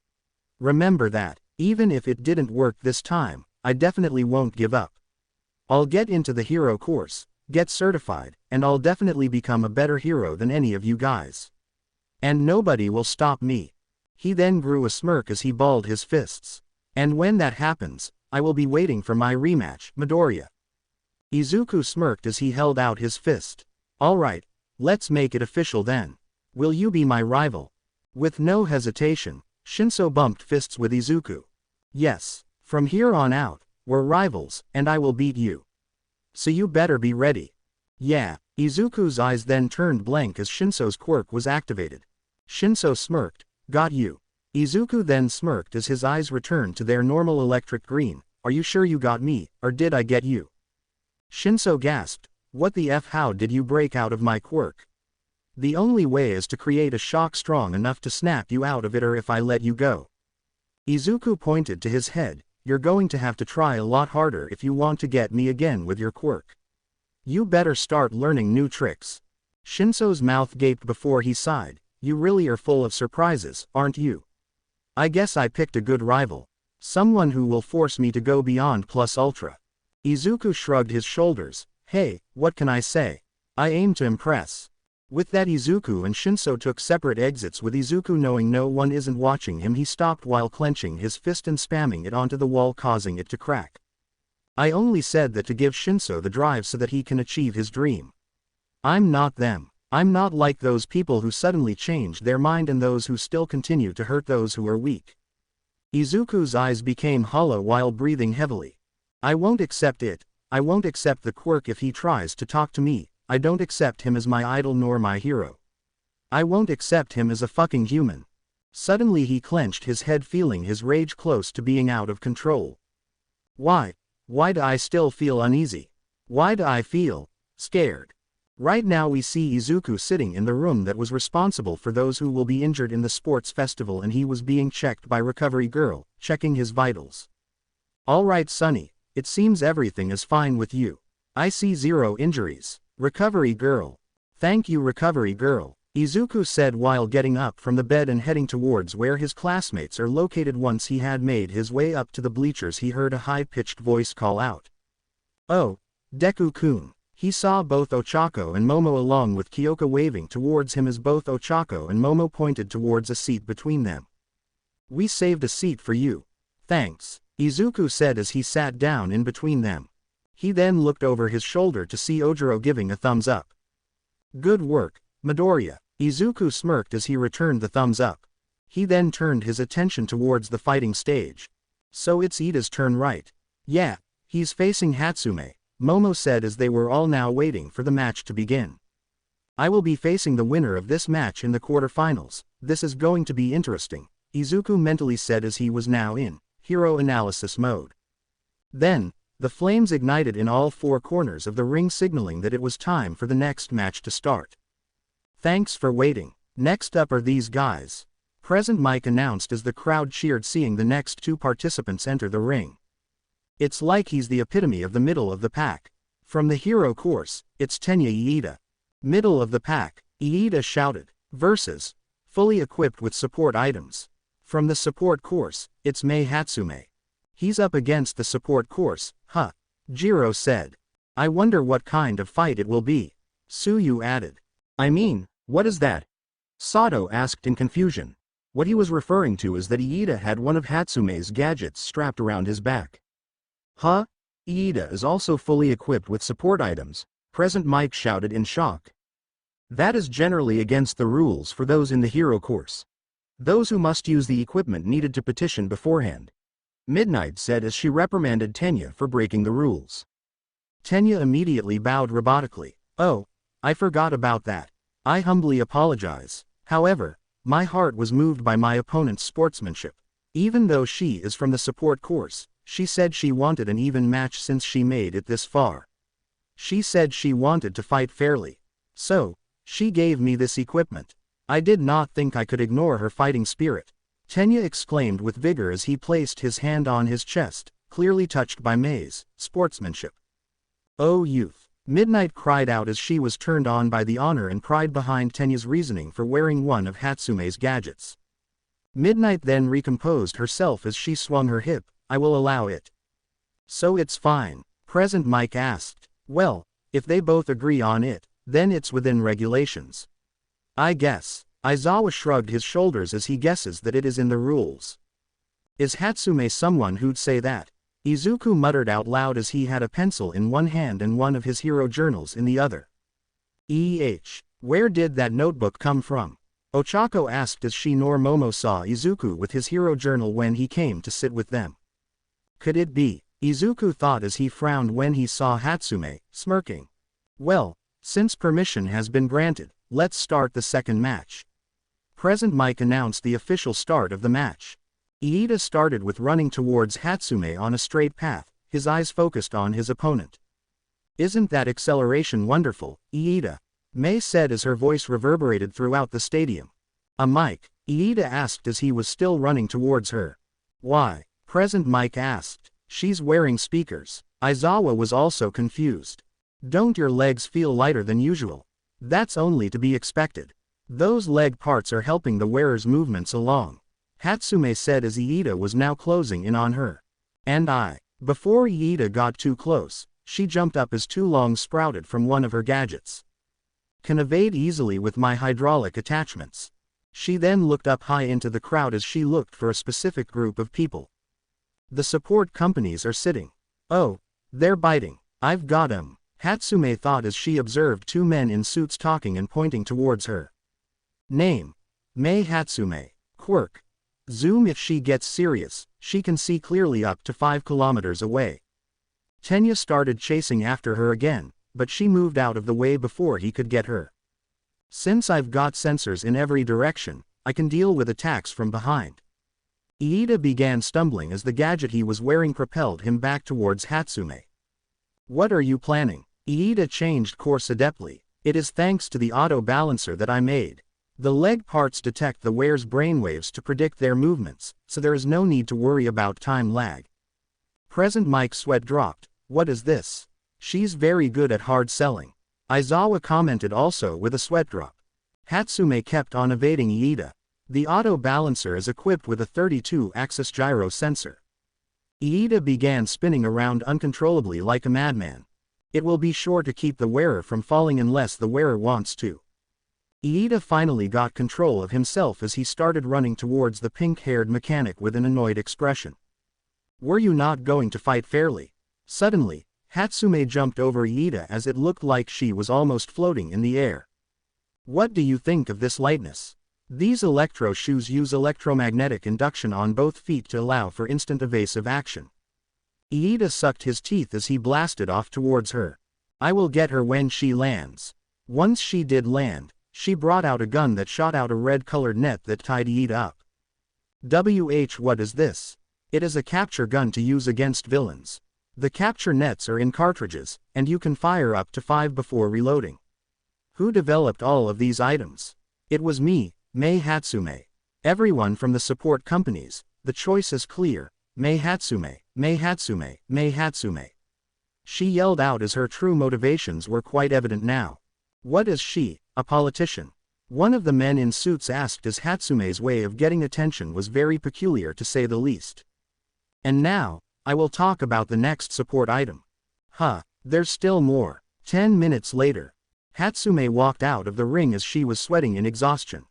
Remember that, even if it didn't work this time, I definitely won't give up. I'll get into the hero course, get certified, and I'll definitely become a better hero than any of you guys. And nobody will stop me. He then grew a smirk as he balled his fists. And when that happens, I will be waiting for my rematch, Midoriya. Izuku smirked as he held out his fist. Alright, let's make it official then. Will you be my rival? With no hesitation, Shinso bumped fists with Izuku. Yes, from here on out, we're rivals, and I will beat you. So you better be ready. Yeah, Izuku's eyes then turned blank as Shinso's quirk was activated. Shinso smirked, got you. Izuku then smirked as his eyes returned to their normal electric green. Are you sure you got me, or did I get you? Shinso gasped, what the F, how did you break out of my quirk? The only way is to create a shock strong enough to snap you out of it, or if I let you go. Izuku pointed to his head, you're going to have to try a lot harder if you want to get me again with your quirk. You better start learning new tricks. Shinso's mouth gaped before he sighed, you really are full of surprises, aren't you? I guess I picked a good rival. Someone who will force me to go beyond plus ultra. Izuku shrugged his shoulders, hey, what can I say? I aim to impress. With that, Izuku and Shinso took separate exits, with Izuku knowing no one isn't watching him. He stopped while clenching his fist and spamming it onto the wall, causing it to crack. I only said that to give Shinso the drive so that he can achieve his dream. I'm not them. I'm not like those people who suddenly change their mind and those who still continue to hurt those who are weak. Izuku's eyes became hollow while breathing heavily. I won't accept it. I won't accept the quirk if he tries to talk to me. I don't accept him as my idol nor my hero. I won't accept him as a fucking human. Suddenly he clenched his head, feeling his rage close to being out of control. Why? Why do I still feel uneasy? Why do I feel scared? Right now we see Izuku sitting in the room that was responsible for those who will be injured in the sports festival, and he was being checked by Recovery Girl, checking his vitals. Alright Sonny, it seems everything is fine with you. I see 0 injuries. Recovery Girl. Thank you, Recovery Girl, Izuku said while getting up from the bed and heading towards where his classmates are located. Once he had made his way up to the bleachers, he heard a high-pitched voice call out. Oh, Deku-kun. He saw both Ochako and Momo along with Kyoka waving towards him as both Ochako and Momo pointed towards a seat between them. We saved a seat for you. Thanks, Izuku said as he sat down in between them. He then looked over his shoulder to see Ojiro giving a thumbs up. Good work, Midoriya. Izuku smirked as he returned the thumbs up. He then turned his attention towards the fighting stage. So it's Iida's turn, right? Yeah, he's facing Hatsume, Momo said as they were all now waiting for the match to begin. I will be facing the winner of this match in the quarterfinals. This is going to be interesting, Izuku mentally said as he was now in hero analysis mode. Then, the flames ignited in all 4 corners of the ring, signaling that it was time for the next match to start. Thanks for waiting. Next up are these guys. Present Mike announced as the crowd cheered, seeing the next 2 participants enter the ring. It's like he's the epitome of the middle of the pack. From the hero course, it's Tenya Iida. Middle of the pack, Iida shouted. Versus, fully equipped with support items. From the support course, it's Mei Hatsume. He's up against the support course, huh? Jiro said. I wonder what kind of fight it will be. Suyu added. I mean, what is that? Sato asked in confusion. What he was referring to is that Iida had one of Hatsume's gadgets strapped around his back. Huh? Iida is also fully equipped with support items, Present Mike shouted in shock. That is generally against the rules for those in the hero course. Those who must use the equipment needed to petition beforehand. Midnight said as she reprimanded Tenya for breaking the rules. Tenya immediately bowed robotically. Oh, I forgot about that. I humbly apologize. However, my heart was moved by my opponent's sportsmanship. Even though she is from the support course, she said she wanted an even match since she made it this far. She said she wanted to fight fairly. So, she gave me this equipment. I did not think I could ignore her fighting spirit. Tenya exclaimed with vigor as he placed his hand on his chest, clearly touched by Mei's sportsmanship. Oh youth! Midnight cried out as she was turned on by the honor and pride behind Tenya's reasoning for wearing one of Hatsume's gadgets. Midnight then recomposed herself as she swung her hip. I will allow it. So it's fine. Present Mike asked. Well, if they both agree on it, then it's within regulations. I guess. Aizawa shrugged his shoulders as he guesses that it is in the rules. Is Hatsume someone who'd say that? Izuku muttered out loud as he had a pencil in one hand and one of his hero journals in the other. Where did that notebook come from? Ochako asked as she nor Momo saw Izuku with his hero journal when he came to sit with them. Could it be? Izuku thought as he frowned when he saw Hatsume, smirking. Well, since permission has been granted, let's start the second match. Present Mike announced the official start of the match. Iida started with running towards Hatsume on a straight path, his eyes focused on his opponent. Isn't that acceleration wonderful, Iida? Mei said as her voice reverberated throughout the stadium. A Mike? Iida asked as he was still running towards her. Why? Present Mike asked. She's wearing speakers. Aizawa was also confused. Don't your legs feel lighter than usual? That's only to be expected. Those leg parts are helping the wearer's movements along. Hatsume said as Iida was now closing in on her. And before Iida got too close, she jumped up as two longs sprouted from one of her gadgets. Can evade easily with my hydraulic attachments. She then looked up high into the crowd as she looked for a specific group of people. The support companies are sitting. Oh, they're biting. I've got 'em. Hatsume thought as she observed two men in suits talking and pointing towards her. Name: Mei Hatsume. Quirk: zoom. If she gets serious, she can see clearly up to 5 kilometers away. Tenya started chasing after her again, but she moved out of the way before he could get her. Since I've got sensors in every direction, I can deal with attacks from behind. Iida began stumbling as the gadget he was wearing propelled him back towards Hatsume. What are you planning? Iida changed course adeptly. It is thanks to the auto balancer that I made. The leg parts detect the wearer's brainwaves to predict their movements, so there is no need to worry about time lag. Present Mike's sweat dropped. What is this? She's very good at hard selling. Aizawa commented also with a sweat drop. Hatsume kept on evading Iida. The auto balancer is equipped with a 32-axis gyro sensor. Iida began spinning around uncontrollably like a madman. It will be sure to keep the wearer from falling unless the wearer wants to. Iida finally got control of himself as he started running towards the pink-haired mechanic with an annoyed expression. Were you not going to fight fairly? Suddenly, Hatsume jumped over Iida as it looked like she was almost floating in the air. What do you think of this lightness? These electro shoes use electromagnetic induction on both feet to allow for instant evasive action. Iida sucked his teeth as he blasted off towards her. I will get her when she lands. Once she did land, she brought out a gun that shot out a red-colored net that tied Iida up. What is this? It is a capture gun to use against villains. The capture nets are in cartridges, and you can fire up to 5 before reloading. Who developed all of these items? It was me, Mei Hatsume. Everyone from the support companies. The choice is clear. Mei Hatsume, Mei Hatsume, Mei Hatsume. She yelled out as her true motivations were quite evident now. What is she, a politician? One of the men in suits asked as Hatsume's way of getting attention was very peculiar to say the least. And now, I will talk about the next support item. There's still more. 10 minutes later. Hatsume walked out of the ring as she was sweating in exhaustion.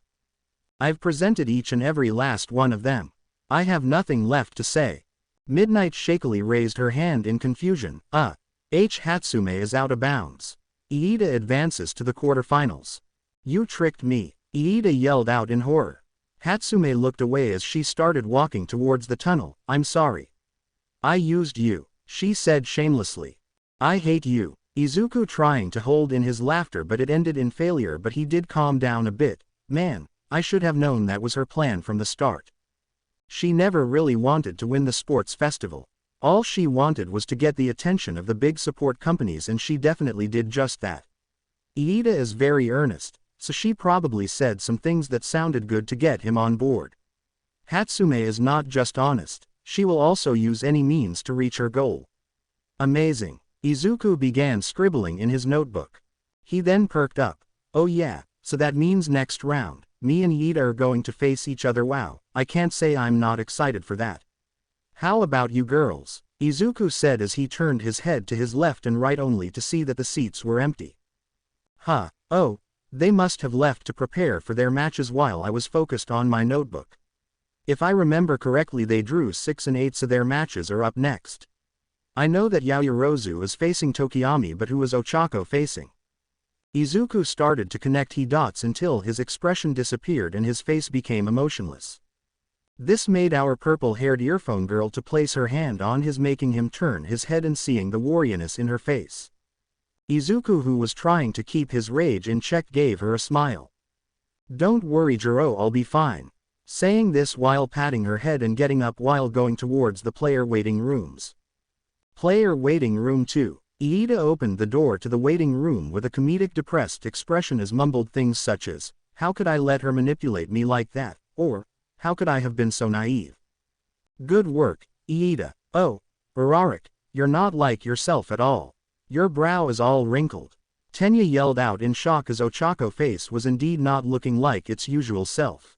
I've presented each and every last one of them. I have nothing left to say. Midnight shakily raised her hand in confusion. Hatsume is out of bounds. Iida advances to the quarterfinals. You tricked me. Iida yelled out in horror. Hatsume looked away as she started walking towards the tunnel. I'm sorry. I used you, she said shamelessly. I hate you. Izuku trying to hold in his laughter, but it ended in failure, but he did calm down a bit. Man, I should have known that was her plan from the start. She never really wanted to win the sports festival. All she wanted was to get the attention of the big support companies, and she definitely did just that. Iida is very earnest, so she probably said some things that sounded good to get him on board. Hatsume is not just honest, she will also use any means to reach her goal. Amazing. Izuku began scribbling in his notebook. He then perked up. Oh yeah, so that means next round, me and Iida are going to face each other. Wow, I can't say I'm not excited for that. How about you girls? Izuku said as he turned his head to his left and right only to see that the seats were empty. Huh, oh, they must have left to prepare for their matches while I was focused on my notebook. If I remember correctly, they drew 6 and 8, so their matches are up next. I know that Yaoyorozu is facing Tokiyami, but who is Ochako facing? Izuku started to connect he dots until his expression disappeared and his face became emotionless. This made our purple-haired earphone girl to place her hand on his, making him turn his head and seeing the warriousness in her face. Izuku, who was trying to keep his rage in check, gave her a smile. Don't worry Jiro, I'll be fine. Saying this while patting her head and getting up while going towards the player waiting rooms. Player waiting room 2. Iida opened the door to the waiting room with a comedic depressed expression as mumbled things such as, how could I let her manipulate me like that, or, how could I have been so naive? Good work, Iida. Oh, Urarik, you're not like yourself at all. Your brow is all wrinkled. Tenya yelled out in shock as Ochako's face was indeed not looking like its usual self.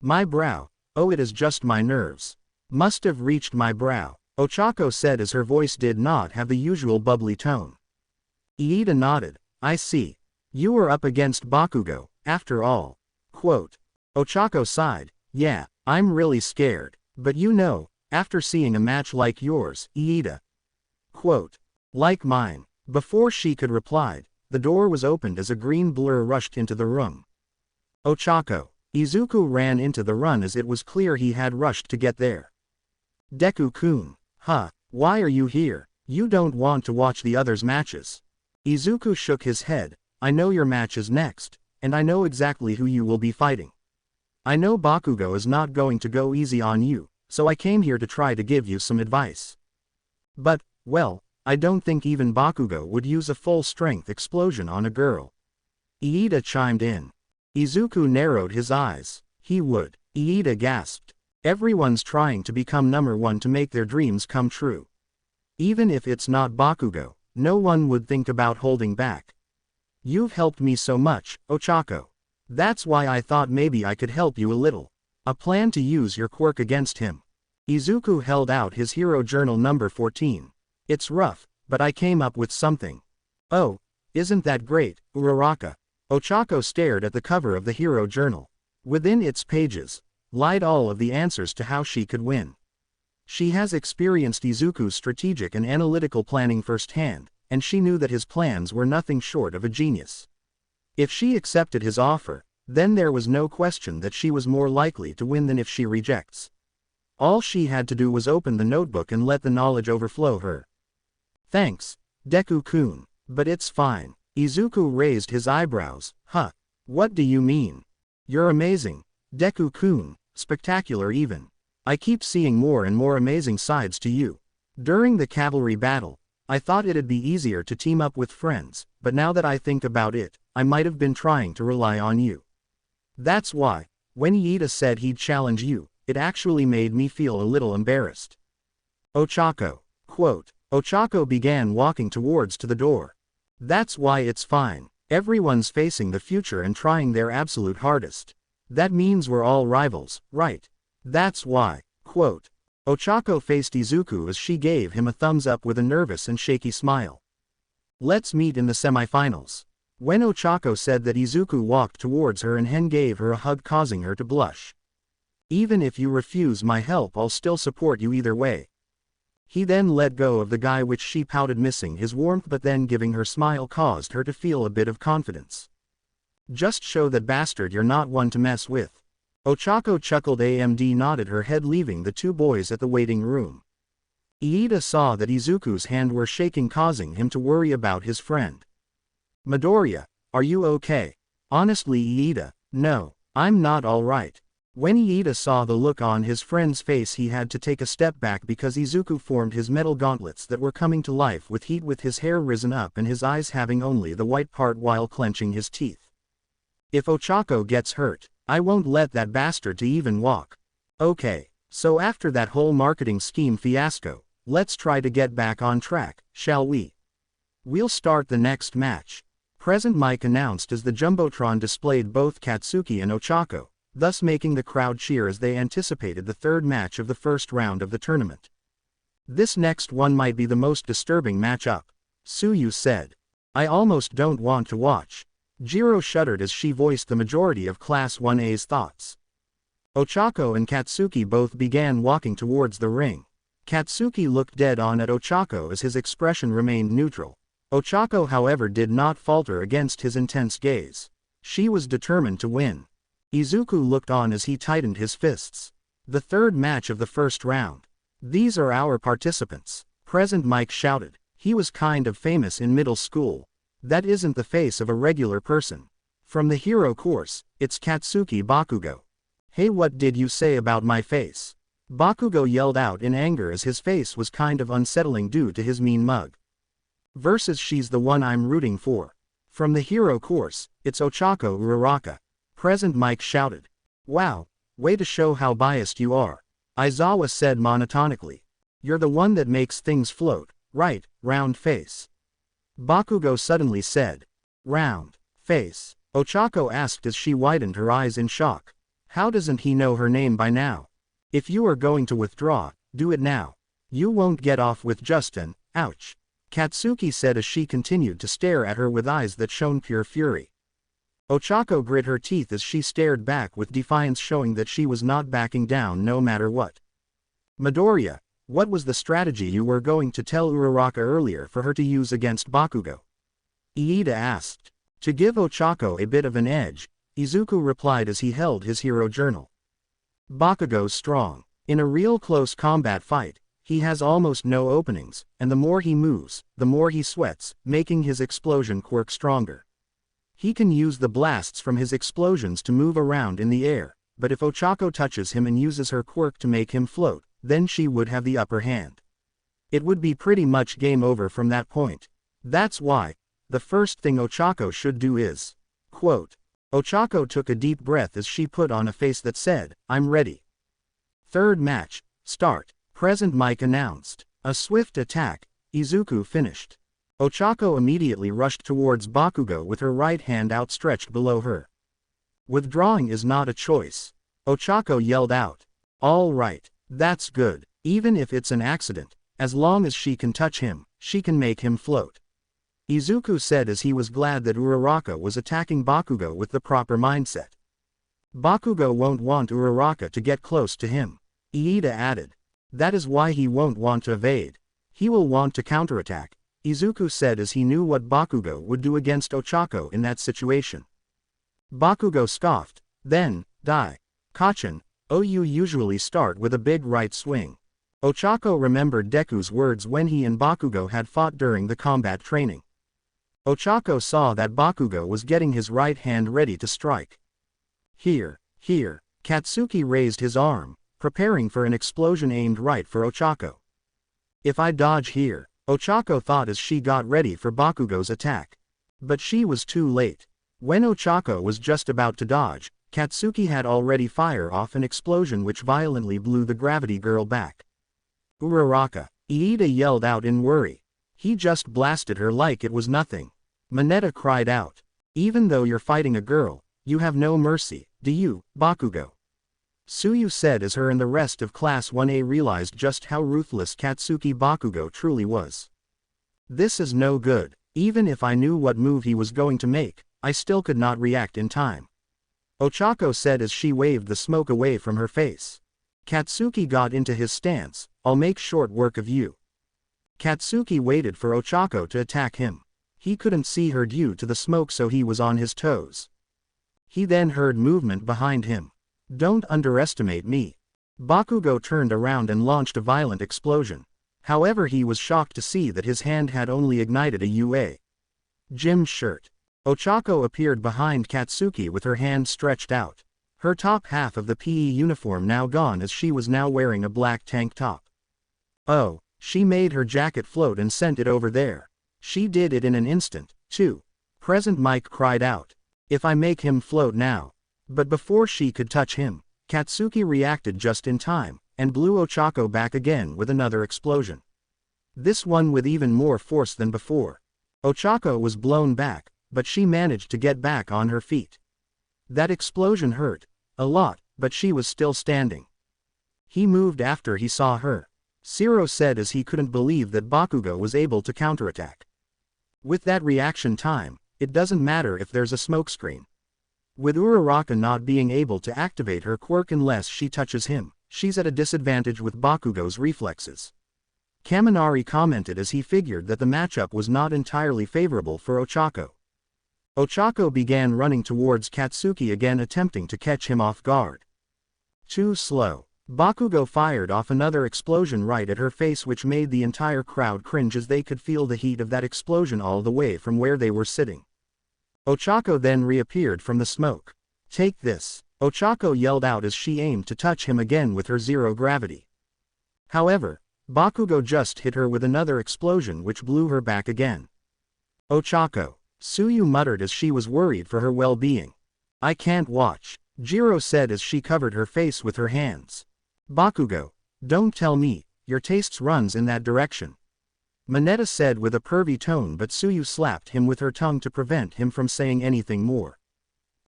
My brow, oh it is just my nerves. Must have reached my brow, Ochako said as her voice did not have the usual bubbly tone. Iida nodded. I see. You were up against Bakugo, after all. Quote. Ochako sighed. Yeah, I'm really scared, but you know, after seeing a match like yours, Iida. Quote. Like mine. Before she could reply, the door was opened as a green blur rushed into the room. Ochako. Izuku ran into the run as it was clear he had rushed to get there. Deku-kun. Huh, why are you here? You don't want to watch the others' matches? Izuku shook his head. I know your match is next, and I know exactly who you will be fighting. I know Bakugo is not going to go easy on you, so I came here to try to give you some advice. But, well, I don't think even Bakugo would use a full-strength explosion on a girl. Iida chimed in. Izuku narrowed his eyes. He would. Iida gasped. Everyone's trying to become number one to make their dreams come true. Even if it's not Bakugo, no one would think about holding back. You've helped me so much, Ochako. That's why I thought maybe I could help you a little. A plan to use your quirk against him. Izuku held out his hero journal number 14. It's rough, but I came up with something. Oh, isn't that great, Uraraka? Ochako stared at the cover of the hero journal. Within its pages, lied all of the answers to how she could win. She has experienced Izuku's strategic and analytical planning firsthand, and she knew that his plans were nothing short of a genius. If she accepted his offer, then there was no question that she was more likely to win than if she rejects. All she had to do was open the notebook and let the knowledge overflow her. Thanks, Deku-kun, but it's fine. Izuku raised his eyebrows. Huh, what do you mean? You're amazing, Deku-kun, spectacular even. I keep seeing more and more amazing sides to you. During the cavalry battle, I thought it'd be easier to team up with friends, but now that I think about it, I might have been trying to rely on you. That's why, when Iida said he'd challenge you, it actually made me feel a little embarrassed. Ochako. Quote. Ochako began walking towards to the door. That's why it's fine. Everyone's facing the future and trying their absolute hardest. That means we're all rivals, right? That's why. Quote. Ochako faced Izuku as she gave him a thumbs up with a nervous and shaky smile. Let's meet in the semifinals. When Ochako said that, Izuku walked towards her and Hen gave her a hug, causing her to blush. Even if you refuse my help, I'll still support you either way. He then let go of the guy, which she pouted, missing his warmth, but then giving her smile caused her to feel a bit of confidence. Just show that bastard you're not one to mess with. Ochako chuckled. AMD nodded her head, leaving the two boys at the waiting room. Iida saw that Izuku's hand were shaking, causing him to worry about his friend. Midoriya, are you okay? Honestly Iida, no, I'm not alright. When Iida saw the look on his friend's face, he had to take a step back because Izuku formed his metal gauntlets that were coming to life with heat, with his hair risen up and his eyes having only the white part while clenching his teeth. If Ochako gets hurt, I won't let that bastard to even walk. Okay, so after that whole marketing scheme fiasco, let's try to get back on track, shall we? We'll start the next match. Present mic announced as the Jumbotron displayed both Katsuki and Ochako, thus making the crowd cheer as they anticipated the third match of the first round of the tournament. This next one might be the most disturbing matchup, Suyu said. I almost don't want to watch. Jiro shuddered as she voiced the majority of Class 1A's thoughts. Ochako and Katsuki both began walking towards the ring. Katsuki looked dead on at Ochako as his expression remained neutral. Ochako, however, did not falter against his intense gaze. She was determined to win. Izuku looked on as he tightened his fists. The third match of the first round. These are our participants. Present Mike shouted. He was kind of famous in middle school. That isn't the face of a regular person. From the hero course, it's Katsuki Bakugo. Hey, what did you say about my face? Bakugo yelled out in anger as his face was kind of unsettling due to his mean mug. Versus she's the one I'm rooting for. From the hero course, it's Ochako Uraraka. Present Mike shouted. Wow, way to show how biased you are. Aizawa said monotonically. You're the one that makes things float, right, round face. Bakugo suddenly said. Round face. Ochako asked as she widened her eyes in shock. How doesn't he know her name by now? If you are going to withdraw, do it now. You won't get off with just an, ouch. Katsuki said as she continued to stare at her with eyes that shone pure fury. Ochako grit her teeth as she stared back with defiance, showing that she was not backing down no matter what. Midoriya, what was the strategy you were going to tell Uraraka earlier for her to use against Bakugo? Iida asked. To give Ochako a bit of an edge, Izuku replied as he held his hero journal. Bakugo's strong. In a real close combat fight, he has almost no openings, and the more he moves, the more he sweats, making his explosion quirk stronger. He can use the blasts from his explosions to move around in the air, but if Ochako touches him and uses her quirk to make him float, then she would have the upper hand. It would be pretty much game over from that point. That's why, the first thing Ochako should do is, quote. Ochako took a deep breath as she put on a face that said, I'm ready. Third match, start. Present Mike announced. A swift attack, Izuku finished. Ochako immediately rushed towards Bakugo with her right hand outstretched below her. Withdrawing is not a choice. Ochako yelled out. All right, that's good. Even if it's an accident, as long as she can touch him, she can make him float. Izuku said as he was glad that Uraraka was attacking Bakugo with the proper mindset. Bakugo won't want Uraraka to get close to him. Iida added. That is why he won't want to evade. He will want to counterattack, Izuku said as he knew what Bakugo would do against Ochako in that situation. Bakugo scoffed, then, die. Kachin, you usually start with a big right swing. Ochako remembered Deku's words when he and Bakugo had fought during the combat training. Ochako saw that Bakugo was getting his right hand ready to strike. Here, Katsuki raised his arm, preparing for an explosion aimed right for Ochako. If I dodge here, Ochako thought as she got ready for Bakugo's attack. But she was too late. When Ochako was just about to dodge, Katsuki had already fired off an explosion which violently blew the gravity girl back. Uraraka, Iida yelled out in worry. He just blasted her like it was nothing. Mineta cried out. Even though you're fighting a girl, you have no mercy, do you, Bakugo? Suyu said as her and the rest of Class 1A realized just how ruthless Katsuki Bakugo truly was. This is no good. Even if I knew what move he was going to make, I still could not react in time. Ochako said as she waved the smoke away from her face. Katsuki got into his stance, I'll make short work of you. Katsuki waited for Ochako to attack him. He couldn't see her due to the smoke, so he was on his toes. He then heard movement behind him. Don't underestimate me. Bakugo turned around and launched a violent explosion. However, he was shocked to see that his hand had only ignited a UA gym shirt. Ochako appeared behind Katsuki with her hand stretched out. Her top half of the PE uniform now gone, as she was now wearing a black tank top. Oh, she made her jacket float and sent it over there. She did it in an instant, too. Present Mike cried out. If I make him float now. But before she could touch him, Katsuki reacted just in time, and blew Ochako back again with another explosion. This one with even more force than before. Ochako was blown back, but she managed to get back on her feet. That explosion hurt a lot, but she was still standing. He moved after he saw her. Shiro said as he couldn't believe that Bakugo was able to counterattack. With that reaction time, it doesn't matter if there's a smokescreen. With Uraraka not being able to activate her quirk unless she touches him, she's at a disadvantage with Bakugo's reflexes. Kaminari commented as he figured that the matchup was not entirely favorable for Ochako. Ochako began running towards Katsuki again, attempting to catch him off guard. Too slow. Bakugo fired off another explosion right at her face, which made the entire crowd cringe as they could feel the heat of that explosion all the way from where they were sitting. Ochako then reappeared from the smoke. Take this, Ochako yelled out as she aimed to touch him again with her zero gravity. However, Bakugo just hit her with another explosion which blew her back again. Ochako, Tsuyu muttered as she was worried for her well-being. I can't watch, Jiro said as she covered her face with her hands. Bakugo, don't tell me, your tastes runs in that direction. Mineta said with a pervy tone, but Tsuyu slapped him with her tongue to prevent him from saying anything more.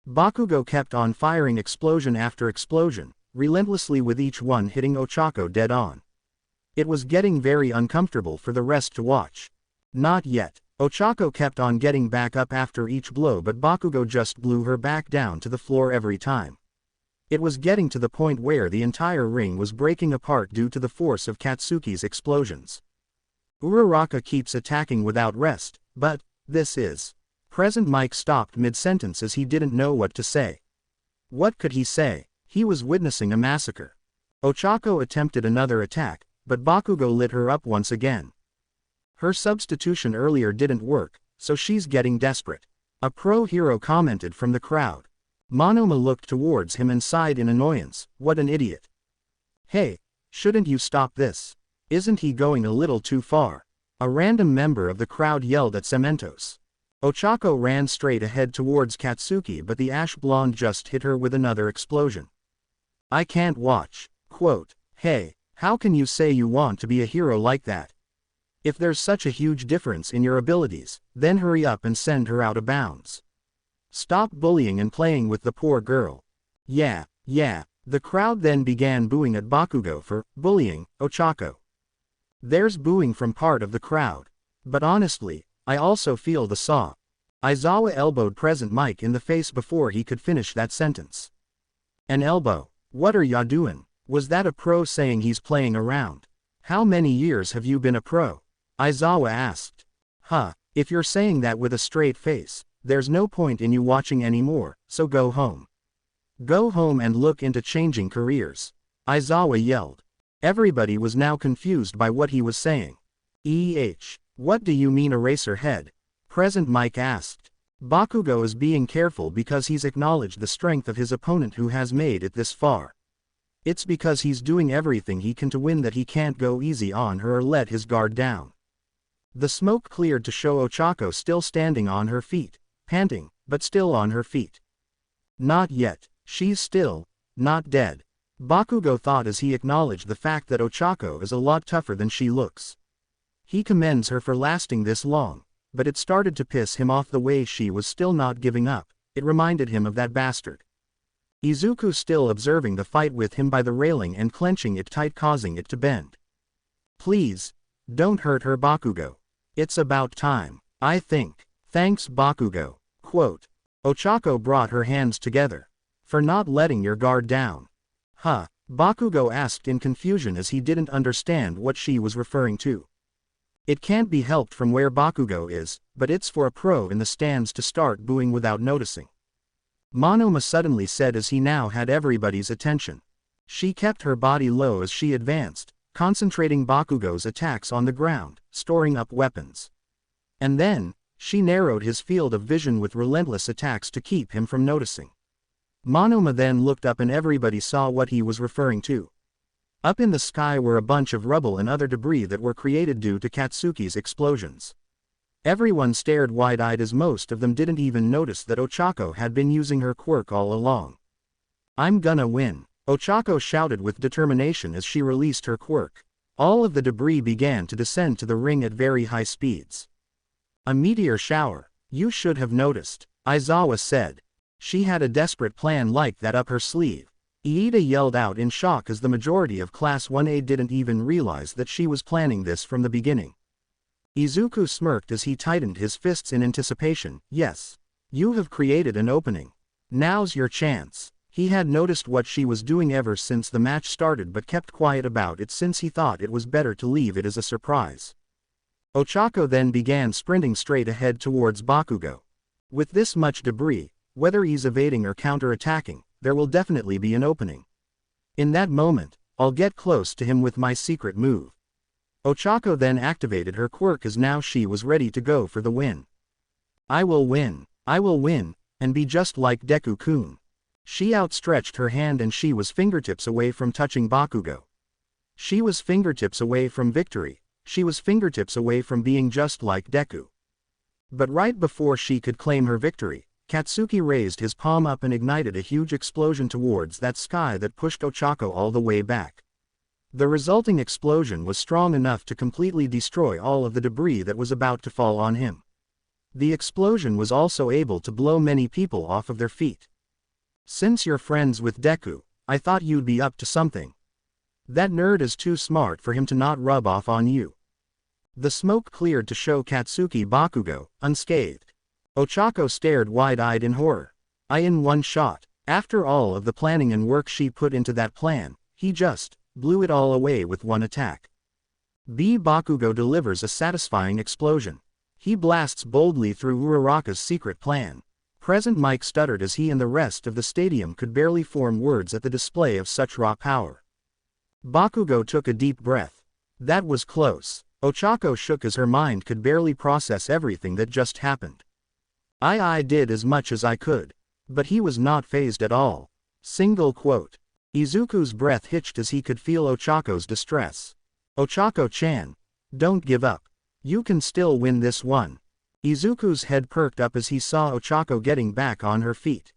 Bakugo kept on firing explosion after explosion, relentlessly with each one hitting Ochako dead on. It was getting very uncomfortable for the rest to watch. Not yet. Ochako kept on getting back up after each blow, but Bakugo just blew her back down to the floor every time. It was getting to the point where the entire ring was breaking apart due to the force of Katsuki's explosions. Uraraka keeps attacking without rest, but this is. Present Mike stopped mid-sentence as he didn't know what to say. What could he say? He was witnessing a massacre. Ochako attempted another attack, but Bakugo lit her up once again. Her substitution earlier didn't work, so she's getting desperate. A pro hero commented from the crowd. Monoma looked towards him and sighed in annoyance. What an idiot. Hey, shouldn't you stop this? Isn't he going a little too far? A random member of the crowd yelled at Cementos. Ochako ran straight ahead towards Katsuki, but the ash blonde just hit her with another explosion. I can't watch. Quote, hey, how can you say you want to be a hero like that? If there's such a huge difference in your abilities, then hurry up and send her out of bounds. Stop bullying and playing with the poor girl. Yeah. The crowd then began booing at Bakugo for bullying Ochako. There's booing from part of the crowd. But honestly, I also feel the saw. Aizawa elbowed Present Mike in the face before he could finish that sentence. An elbow? What are ya doing? Was that a pro saying he's playing around? How many years have you been a pro? Aizawa asked. If you're saying that with a straight face, there's no point in you watching anymore, so go home. Go home and look into changing careers. Aizawa yelled. Everybody was now confused by what he was saying. What do you mean eraser head? Present Mike asked. Bakugo is being careful because he's acknowledged the strength of his opponent who has made it this far. It's because he's doing everything he can to win that he can't go easy on her or let his guard down. The smoke cleared to show Ochako still standing on her feet, panting, but still on her feet. Not yet, she's still not dead. Bakugo thought as he acknowledged the fact that Ochako is a lot tougher than she looks. He commends her for lasting this long, but it started to piss him off the way she was still not giving up. It reminded him of that bastard. Izuku still observing the fight with him by the railing and clenching it tight, causing it to bend. Please, don't hurt her, Bakugo. It's about time, I think. Thanks, Bakugo. Quote. Ochako brought her hands together. For not letting your guard down. Bakugo asked in confusion as he didn't understand what she was referring to. It can't be helped from where Bakugo is, but it's for a pro in the stands to start booing without noticing. Monoma suddenly said as he now had everybody's attention. She kept her body low as she advanced, concentrating Bakugo's attacks on the ground, storing up weapons. And then, she narrowed his field of vision with relentless attacks to keep him from noticing. Monoma then looked up and everybody saw what he was referring to. Up in the sky were a bunch of rubble and other debris that were created due to Katsuki's explosions. Everyone stared wide-eyed as most of them didn't even notice that Ochako had been using her quirk all along. "I'm gonna win," Ochako shouted with determination as she released her quirk. All of the debris began to descend to the ring at very high speeds. "A meteor shower. You should have noticed," Aizawa said. She had a desperate plan like that up her sleeve. Iida yelled out in shock as the majority of Class 1A didn't even realize that she was planning this from the beginning. Izuku smirked as he tightened his fists in anticipation. "Yes. You have created an opening. Now's your chance." He had noticed what she was doing ever since the match started but kept quiet about it since he thought it was better to leave it as a surprise. Ochako then began sprinting straight ahead towards Bakugo. With this much debris, whether he's evading or counter-attacking, there will definitely be an opening. In that moment, I'll get close to him with my secret move. Ochako then activated her quirk as now she was ready to go for the win. I will win, and be just like Deku-kun. She outstretched her hand and she was fingertips away from touching Bakugo. She was fingertips away from victory, she was fingertips away from being just like Deku. But right before she could claim her victory, Katsuki raised his palm up and ignited a huge explosion towards that sky that pushed Ochako all the way back. The resulting explosion was strong enough to completely destroy all of the debris that was about to fall on him. The explosion was also able to blow many people off of their feet. "Since you're friends with Deku, I thought you'd be up to something. That nerd is too smart for him to not rub off on you." The smoke cleared to show Katsuki Bakugo, unscathed. Ochako stared wide-eyed in horror. In one shot. After all of the planning and work she put into that plan, he just blew it all away with one attack. Bakugo delivers a satisfying explosion. He blasts boldly through Uraraka's secret plan. Present Mike stuttered as he and the rest of the stadium could barely form words at the display of such raw power. Bakugo took a deep breath. That was close. Ochako shook as her mind could barely process everything that just happened. I did as much as I could. But he was not fazed at all. Single quote. Izuku's breath hitched as he could feel Ochako's distress. "Ochako-chan. Don't give up. You can still win this one." Izuku's head perked up as he saw Ochako getting back on her feet.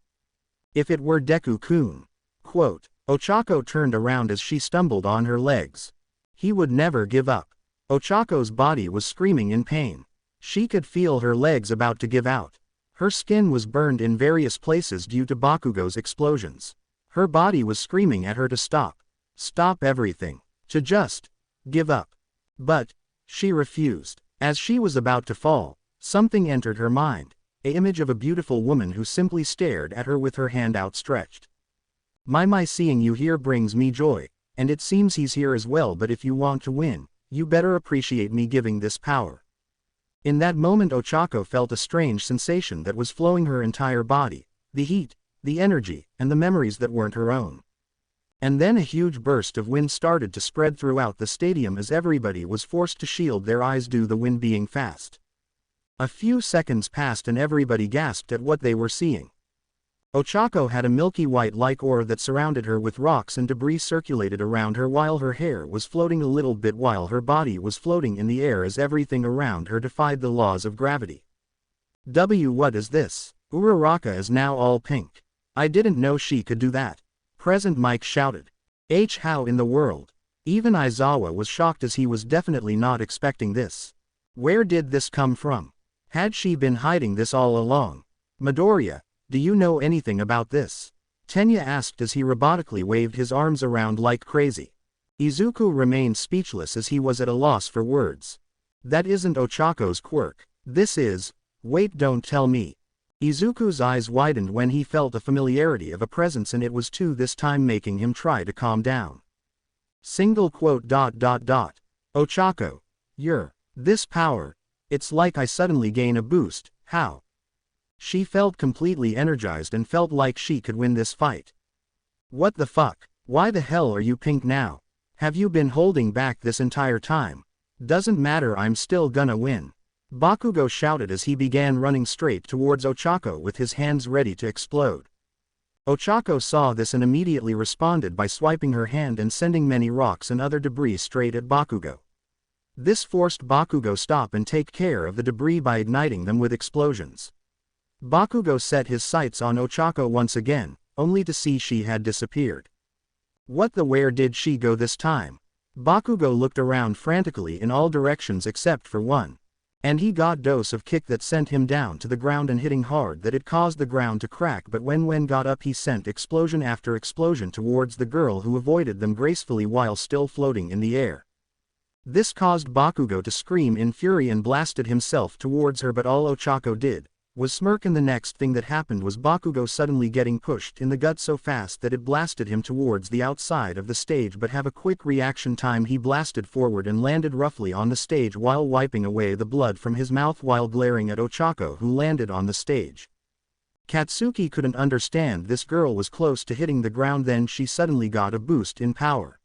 "If it were Deku-kun." Quote. Ochako turned around as she stumbled on her legs. He would never give up. Ochako's body was screaming in pain. She could feel her legs about to give out. Her skin was burned in various places due to Bakugo's explosions. Her body was screaming at her to stop. Stop everything. To just give up. But she refused. As she was about to fall, something entered her mind, an image of a beautiful woman who simply stared at her with her hand outstretched. My seeing you here brings me joy, and it seems he's here as well, but if you want to win, you better appreciate me giving this power." In that moment Ochako felt a strange sensation that was flowing her entire body, the heat, the energy, and the memories that weren't her own. And then a huge burst of wind started to spread throughout the stadium as everybody was forced to shield their eyes due to the wind being fast. A few seconds passed and everybody gasped at what they were seeing. Ochako had a milky white-like aura that surrounded her with rocks and debris circulated around her while her hair was floating a little bit while her body was floating in the air as everything around her defied the laws of gravity. What is this? Uraraka is now all pink. I didn't know she could do that. Present Mike shouted. How in the world? Even Aizawa was shocked as he was definitely not expecting this. Where did this come from? Had she been hiding this all along? Midoriya, do you know anything about this? Tenya asked as he robotically waved his arms around like crazy. Izuku remained speechless as he was at a loss for words. That isn't Ochako's quirk. This is... Wait, don't tell me. Izuku's eyes widened when he felt a familiarity of a presence and it was too this time making him try to calm down. Single quote ... Ochako. This power. It's like I suddenly gain a boost, how? She felt completely energized and felt like she could win this fight. What the fuck? Why the hell are you pink now? Have you been holding back this entire time? Doesn't matter, I'm still gonna win. Bakugo shouted as he began running straight towards Ochako with his hands ready to explode. Ochako saw this and immediately responded by swiping her hand and sending many rocks and other debris straight at Bakugo. This forced Bakugo stop and take care of the debris by igniting them with explosions. Bakugo set his sights on Ochako once again, only to see she had disappeared. What the where did she go this time? Bakugo looked around frantically in all directions except for one. And he got dose of kick that sent him down to the ground and hitting hard that it caused the ground to crack, but when got up he sent explosion after explosion towards the girl who avoided them gracefully while still floating in the air. This caused Bakugo to scream in fury and blasted himself towards her, but all Ochako did was smirk, and the next thing that happened was Bakugo suddenly getting pushed in the gut so fast that it blasted him towards the outside of the stage, but have a quick reaction time he blasted forward and landed roughly on the stage while wiping away the blood from his mouth while glaring at Ochako, who landed on the stage. Katsuki couldn't understand this girl was close to hitting the ground, then she suddenly got a boost in power.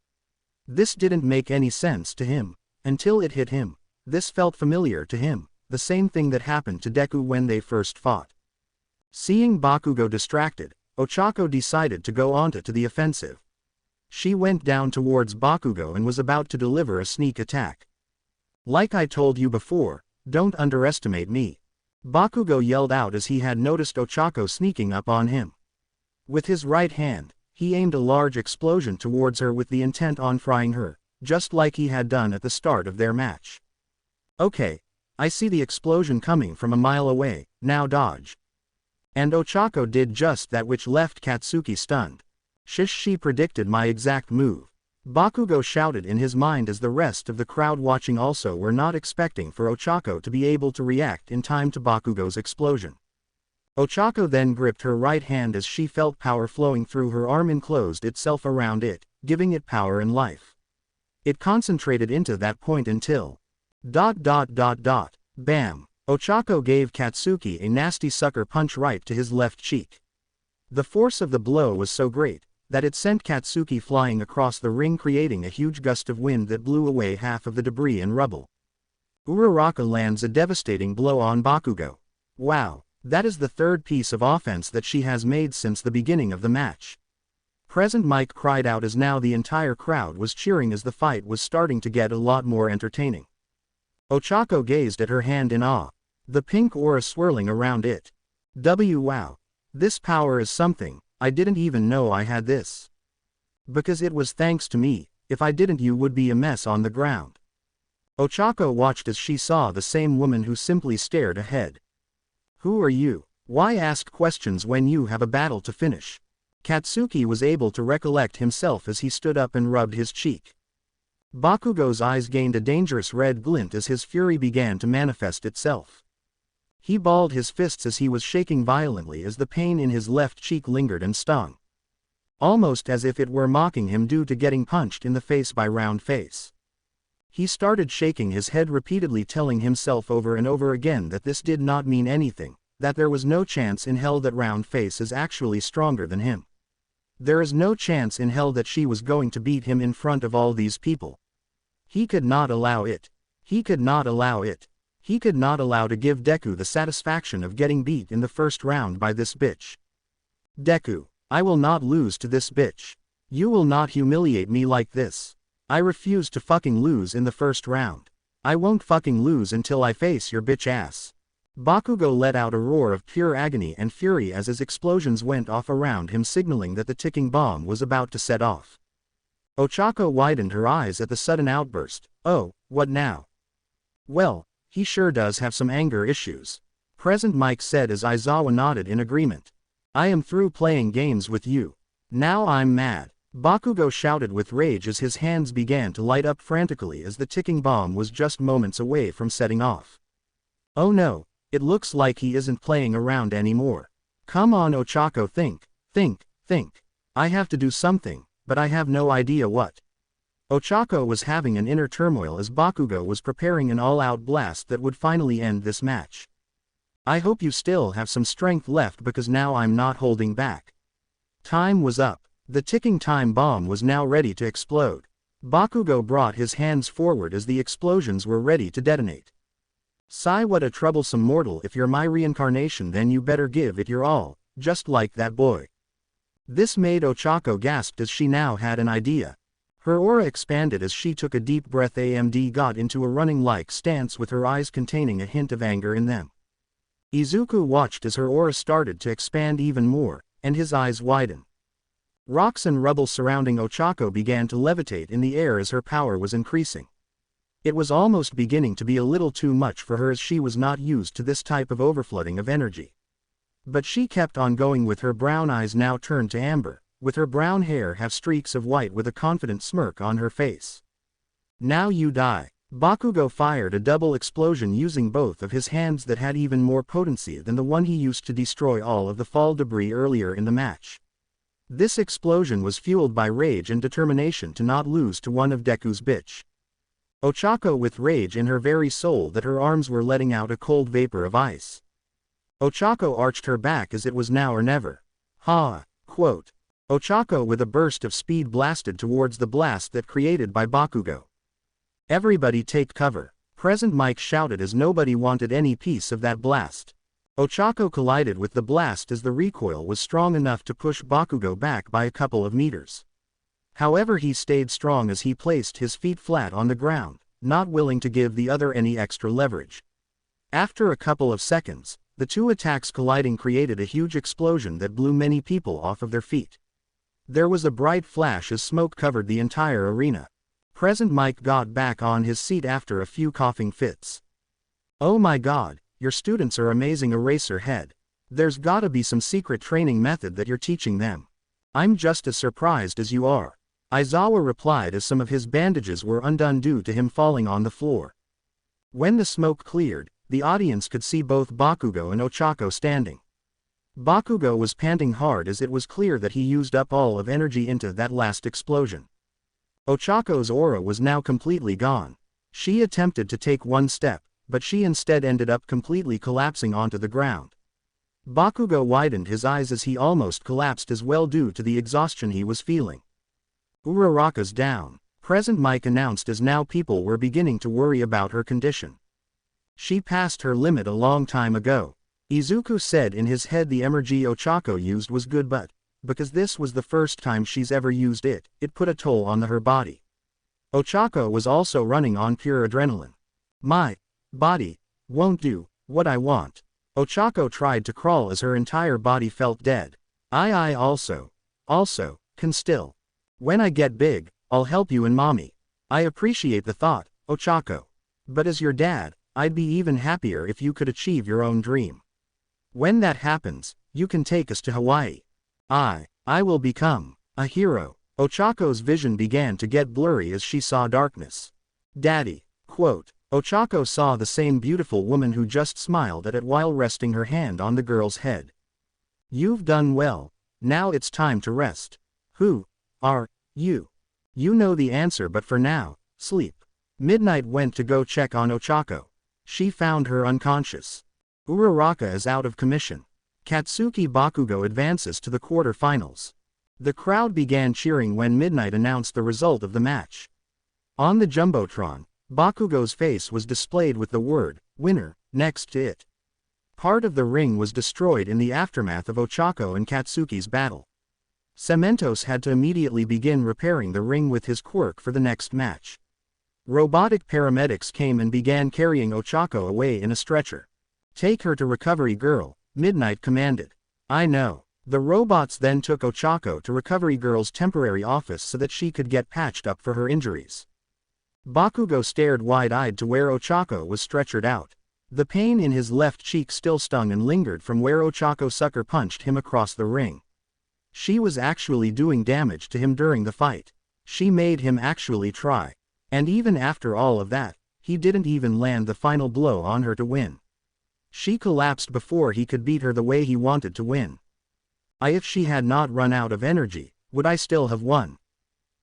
This didn't make any sense to him until it hit him. This felt familiar to him. The same thing that happened to Deku when they first fought. Seeing Bakugo distracted, Ochako decided to go onto the offensive. She went down towards Bakugo and was about to deliver a sneak attack. Like I told you before, don't underestimate me. Bakugo yelled out as he had noticed Ochako sneaking up on him. With his right hand, he aimed a large explosion towards her with the intent on frying her, just like he had done at the start of their match. Okay. I see the explosion coming from a mile away, now dodge. And Ochako did just that, which left Katsuki stunned. Shish, she predicted my exact move. Bakugo shouted in his mind as the rest of the crowd watching also were not expecting for Ochako to be able to react in time to Bakugo's explosion. Ochako then gripped her right hand as she felt power flowing through her arm and closed itself around it, giving it power and life. It concentrated into that point until Bam! Ochako gave Katsuki a nasty sucker punch right to his left cheek. The force of the blow was so great that it sent Katsuki flying across the ring, creating a huge gust of wind that blew away half of the debris and rubble. Uraraka lands a devastating blow on Bakugo. Wow, that is the third piece of offense that she has made since the beginning of the match. Present Mike cried out as now the entire crowd was cheering as the fight was starting to get a lot more entertaining. Ochako gazed at her hand in awe, the pink aura swirling around it. Wow. This power is something, I didn't even know I had this. Because it was thanks to me, if I didn't you would be a mess on the ground. Ochako watched as she saw the same woman who simply stared ahead. Who are you? Why ask questions when you have a battle to finish? Katsuki was able to recollect himself as he stood up and rubbed his cheek. Bakugo's eyes gained a dangerous red glint as his fury began to manifest itself. He balled his fists as he was shaking violently as the pain in his left cheek lingered and stung. Almost as if it were mocking him due to getting punched in the face by Round Face. He started shaking his head repeatedly, telling himself over and over again that this did not mean anything, that there was no chance in hell that Round Face is actually stronger than him. There is no chance in hell that she was going to beat him in front of all these people. He could not allow it. He could not allow it. He could not allow to give Deku the satisfaction of getting beat in the first round by this bitch. Deku, I will not lose to this bitch. You will not humiliate me like this. I refuse to fucking lose in the first round. I won't fucking lose until I face your bitch ass. Bakugo let out a roar of pure agony and fury as his explosions went off around him, signaling that the ticking bomb was about to set off. Ochako widened her eyes at the sudden outburst. Oh, what now? Well, he sure does have some anger issues. Present Mike said as Aizawa nodded in agreement. I am through playing games with you. Now I'm mad. Bakugo shouted with rage as his hands began to light up frantically as the ticking bomb was just moments away from setting off. Oh no, it looks like he isn't playing around anymore. Come on Ochako, think. I have to do something, but I have no idea what. Ochako was having an inner turmoil as Bakugo was preparing an all-out blast that would finally end this match. I hope you still have some strength left because now I'm not holding back. Time was up. The ticking time bomb was now ready to explode. Bakugo brought his hands forward as the explosions were ready to detonate. "Sigh, what a troublesome mortal. If you're my reincarnation, then you better give it your all, just like that boy." This made Ochako gasp as she now had an idea. Her aura expanded as she took a deep breath and got into a running-like stance with her eyes containing a hint of anger in them. Izuku watched as her aura started to expand even more, and his eyes widened. Rocks and rubble surrounding Ochako began to levitate in the air as her power was increasing. It was almost beginning to be a little too much for her as she was not used to this type of overflooding of energy. But she kept on going with her brown eyes now turned to amber, with her brown hair have streaks of white with a confident smirk on her face. "Now you die." Bakugo fired a double explosion using both of his hands that had even more potency than the one he used to destroy all of the fall debris earlier in the match. This explosion was fueled by rage and determination to not lose to one of Deku's bitch. Ochako with rage in her very soul that her arms were letting out a cold vapor of ice. Ochako arched her back as it was now or never. "Ha!" Quote. Ochako with a burst of speed blasted towards the blast that created by Bakugo. "Everybody take cover," Present Mike shouted as nobody wanted any piece of that blast. Ochako collided with the blast as the recoil was strong enough to push Bakugo back by a couple of meters. However, he stayed strong as he placed his feet flat on the ground, not willing to give the other any extra leverage. After a couple of seconds, the two attacks colliding created a huge explosion that blew many people off of their feet. There was a bright flash as smoke covered the entire arena. Present Mike got back on his seat after a few coughing fits. "Oh my god, your students are amazing, Eraser Head. There's gotta be some secret training method that you're teaching them. I'm just as surprised as you are," Aizawa replied as some of his bandages were undone due to him falling on the floor. When the smoke cleared, the audience could see both Bakugo and Ochako standing. Bakugo was panting hard as it was clear that he used up all of energy into that last explosion. Ochako's aura was now completely gone. She attempted to take one step, but she instead ended up completely collapsing onto the ground. Bakugo widened his eyes as he almost collapsed as well due to the exhaustion he was feeling. "Uraraka's down," Present Mike announced as now people were beginning to worry about her condition. "She passed her limit a long time ago." Izuku said in his head the energy Ochako used was good, but because this was the first time she's ever used it, it put a toll on her body. Ochako was also running on pure adrenaline. "My body won't do what I want." Ochako tried to crawl as her entire body felt dead. I also can still. When I get big, I'll help you and mommy." "I appreciate the thought, Ochako. But as your dad, I'd be even happier if you could achieve your own dream. When that happens, you can take us to Hawaii. I will become a hero." Ochako's vision began to get blurry as she saw darkness. "Daddy." Quote. Ochako saw the same beautiful woman who just smiled at it while resting her hand on the girl's head. "You've done well. Now it's time to rest. Who are you?" "You know the answer, but for now, sleep." Midnight went to go check on Ochako. She found her unconscious. Uraraka is out of commission. Katsuki Bakugo advances to the quarter-finals. The crowd began cheering when Midnight announced the result of the match. On the Jumbotron, Bakugo's face was displayed with the word, "winner," next to it. Part of the ring was destroyed in the aftermath of Ochako and Katsuki's battle. Cementos had to immediately begin repairing the ring with his quirk for the next match. Robotic paramedics came and began carrying Ochako away in a stretcher. "Take her to Recovery Girl," Midnight commanded. "I know." The robots then took Ochako to Recovery Girl's temporary office so that she could get patched up for her injuries. Bakugo stared wide-eyed to where Ochako was stretchered out. The pain in his left cheek still stung and lingered from where Ochako sucker punched him across the ring. She was actually doing damage to him during the fight. She made him actually try. And even after all of that, he didn't even land the final blow on her to win. She collapsed before he could beat her the way he wanted to win. If she had not run out of energy, would I still have won?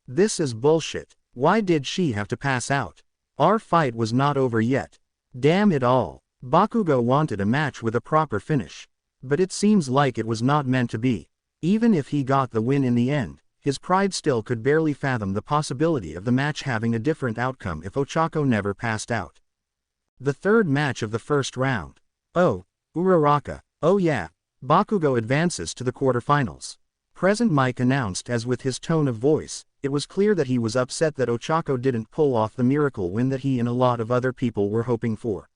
This is bullshit. Why did she have to pass out? Our fight was not over yet. Damn it all. Bakugo wanted a match with a proper finish. But it seems like it was not meant to be. Even if he got the win in the end, His pride still could barely fathom the possibility of the match having a different outcome if Ochako never passed out. The third match of the first round. Oh, Uraraka. Oh yeah. Bakugo advances to the quarterfinals. Present Mike announced as with his tone of voice, it was clear that he was upset that Ochako didn't pull off the miracle win that he and a lot of other people were hoping for.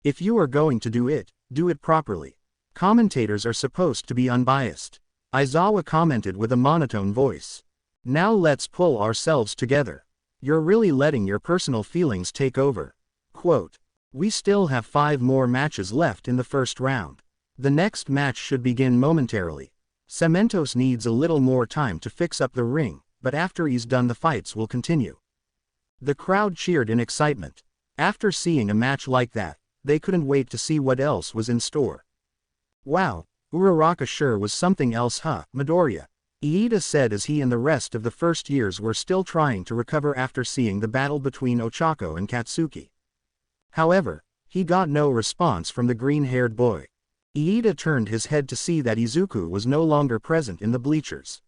If you are going to do it properly. Commentators are supposed to be unbiased. Aizawa commented with a monotone voice. Now let's pull ourselves together. You're really letting your personal feelings take over. Quote. We still have 5 more matches left in the first round. The next match should begin momentarily. Cementos needs a little more time to fix up the ring, but after he's done the fights will continue. The crowd cheered in excitement. After seeing a match like that, they couldn't wait to see what else was in store. Wow, Uraraka sure was something else Midoriya. Iida said as he and the rest of the first years were still trying to recover after seeing the battle between Ochako and Katsuki. However, he got no response from the green-haired boy. Iida turned his head to see that Izuku was no longer present in the bleachers.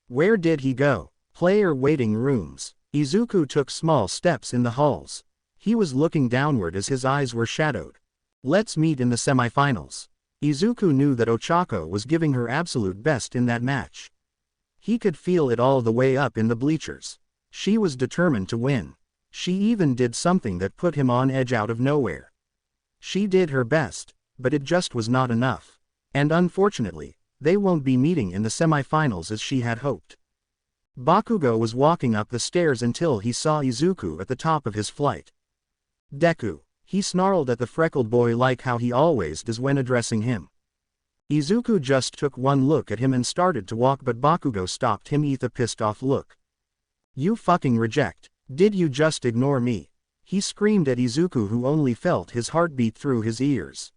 Where did he go? Player waiting rooms. Izuku took small steps in the halls. He was looking downward as his eyes were shadowed. Let's meet in the semifinals. Izuku knew that Ochako was giving her absolute best in that match. He could feel it all the way up in the bleachers. She was determined to win. She even did something that put him on edge out of nowhere. She did her best, but it just was not enough. And unfortunately, they won't be meeting in the semifinals as she had hoped. Bakugo was walking up the stairs until he saw Izuku at the top of his flight. Deku, he snarled at the freckled boy like how he always does when addressing him. Izuku just took one look at him and started to walk, but Bakugo stopped him with a pissed off look. You fucking reject. Did you just ignore me? He screamed at Izuku, who only felt his heartbeat through his ears.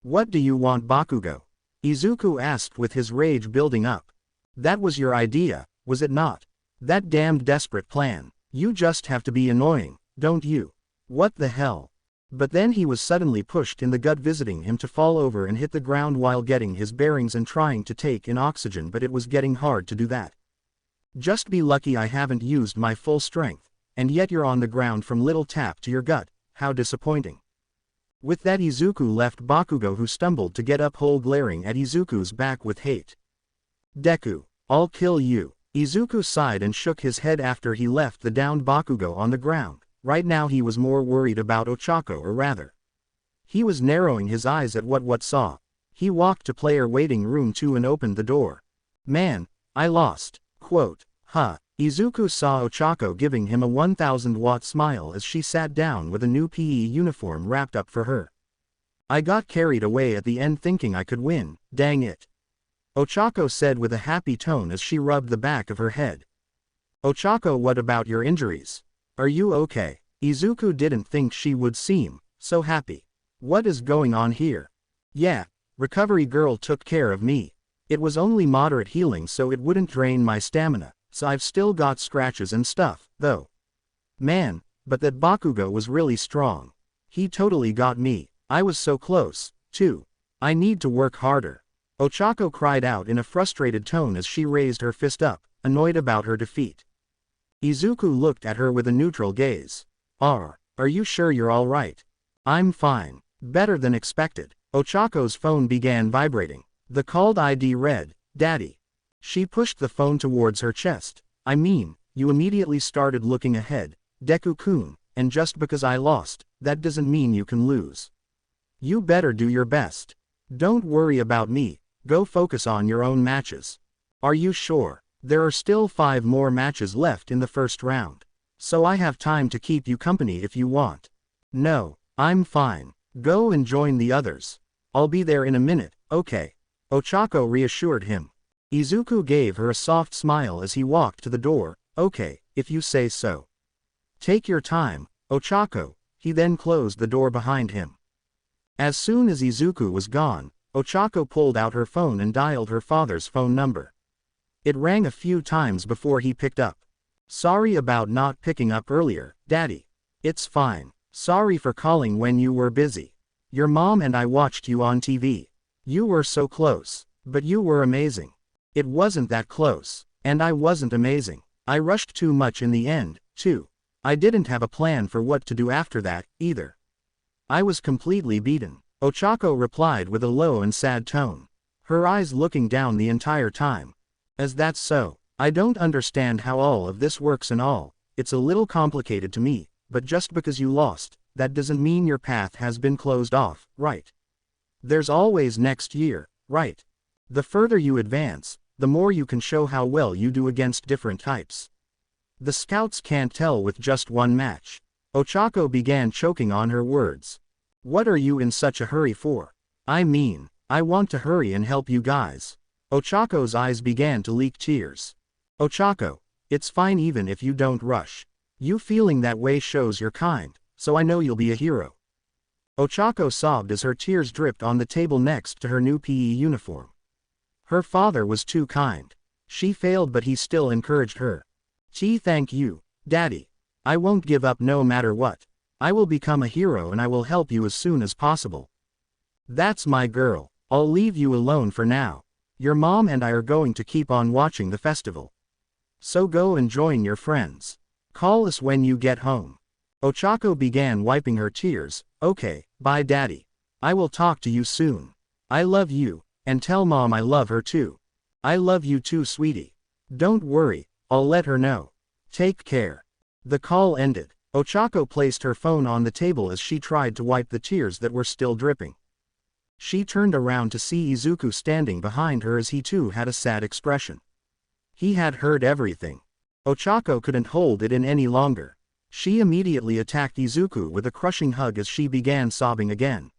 What do you want, Bakugo? Izuku asked with his rage building up. That was your idea, was it not? That damned desperate plan. You just have to be annoying, don't you? What the hell? But then he was suddenly pushed in the gut, visiting him to fall over and hit the ground while getting his bearings and trying to take in oxygen, but it was getting hard to do that. Just be lucky I haven't used my full strength, and yet you're on the ground from little tap to your gut, how disappointing. With that, Izuku left Bakugo, who stumbled to get up, whole glaring at Izuku's back with hate. Deku, I'll kill you. Izuku sighed and shook his head after he left the downed Bakugo on the ground. Right now he was more worried about Ochako, or rather. He was narrowing his eyes at what saw. He walked to player waiting room 2 and opened the door. Man, I lost. Quote, Izuku saw Ochako giving him a 1000-watt smile as she sat down with a new PE uniform wrapped up for her. I got carried away at the end thinking I could win, dang it. Ochako said with a happy tone as she rubbed the back of her head. Ochako, what about your injuries? Are you okay? Izuku didn't think she would seem so happy. What is going on here? Yeah, recovery girl took care of me. It was only moderate healing, so it wouldn't drain my stamina, so I've still got scratches and stuff, though. Man, but that Bakugo was really strong. He totally got me. I was so close, too. I need to work harder. Ochako cried out in a frustrated tone as she raised her fist up, annoyed about her defeat. Izuku looked at her with a neutral gaze. Are you sure you're all right? I'm fine. Better than expected. Ochako's phone began vibrating. The called ID read, Daddy. She pushed the phone towards her chest. I mean, you immediately started looking ahead, Deku-kun, and just because I lost, that doesn't mean you can lose. You better do your best. Don't worry about me, go focus on your own matches. Are you sure? There are still 5 more matches left in the first round. So I have time to keep you company if you want. No, I'm fine. Go and join the others. I'll be there in a minute, okay? Ochako reassured him. Izuku gave her a soft smile as he walked to the door. Okay, if you say so. Take your time, Ochako. He then closed the door behind him. As soon as Izuku was gone, Ochako pulled out her phone and dialed her father's phone number. It rang a few times before he picked up. Sorry about not picking up earlier, Daddy. It's fine. Sorry for calling when you were busy. Your mom and I watched you on TV. You were so close, but you were amazing. It wasn't that close. And I wasn't amazing. I rushed too much in the end, too. I didn't have a plan for what to do after that, either. I was completely beaten, Ochako replied with a low and sad tone, her eyes looking down the entire time. As that's so, I don't understand how all of this works and all, it's a little complicated to me, but just because you lost, that doesn't mean your path has been closed off, right? There's always next year, right? The further you advance, the more you can show how well you do against different types. The scouts can't tell with just one match. Ochako began choking on her words. What are you in such a hurry for? I mean, I want to hurry and help you guys. Ochako's eyes began to leak tears. Ochako, it's fine even if you don't rush. You feeling that way shows you're kind, so I know you'll be a hero. Ochako sobbed as her tears dripped on the table next to her new PE uniform. Her father was too kind. She failed but he still encouraged her. Thank you, Daddy. I won't give up no matter what. I will become a hero and I will help you as soon as possible. That's my girl. I'll leave you alone for now. Your mom and I are going to keep on watching the festival. So go and join your friends. Call us when you get home. Ochako began wiping her tears. Okay, bye Daddy. I will talk to you soon. I love you, and tell Mom I love her too. I love you too, sweetie. Don't worry, I'll let her know. Take care. The call ended. Ochako placed her phone on the table as she tried to wipe the tears that were still dripping. She turned around to see Izuku standing behind her as he too had a sad expression. He had heard everything. Ochako couldn't hold it in any longer. She immediately attacked Izuku with a crushing hug as she began sobbing again.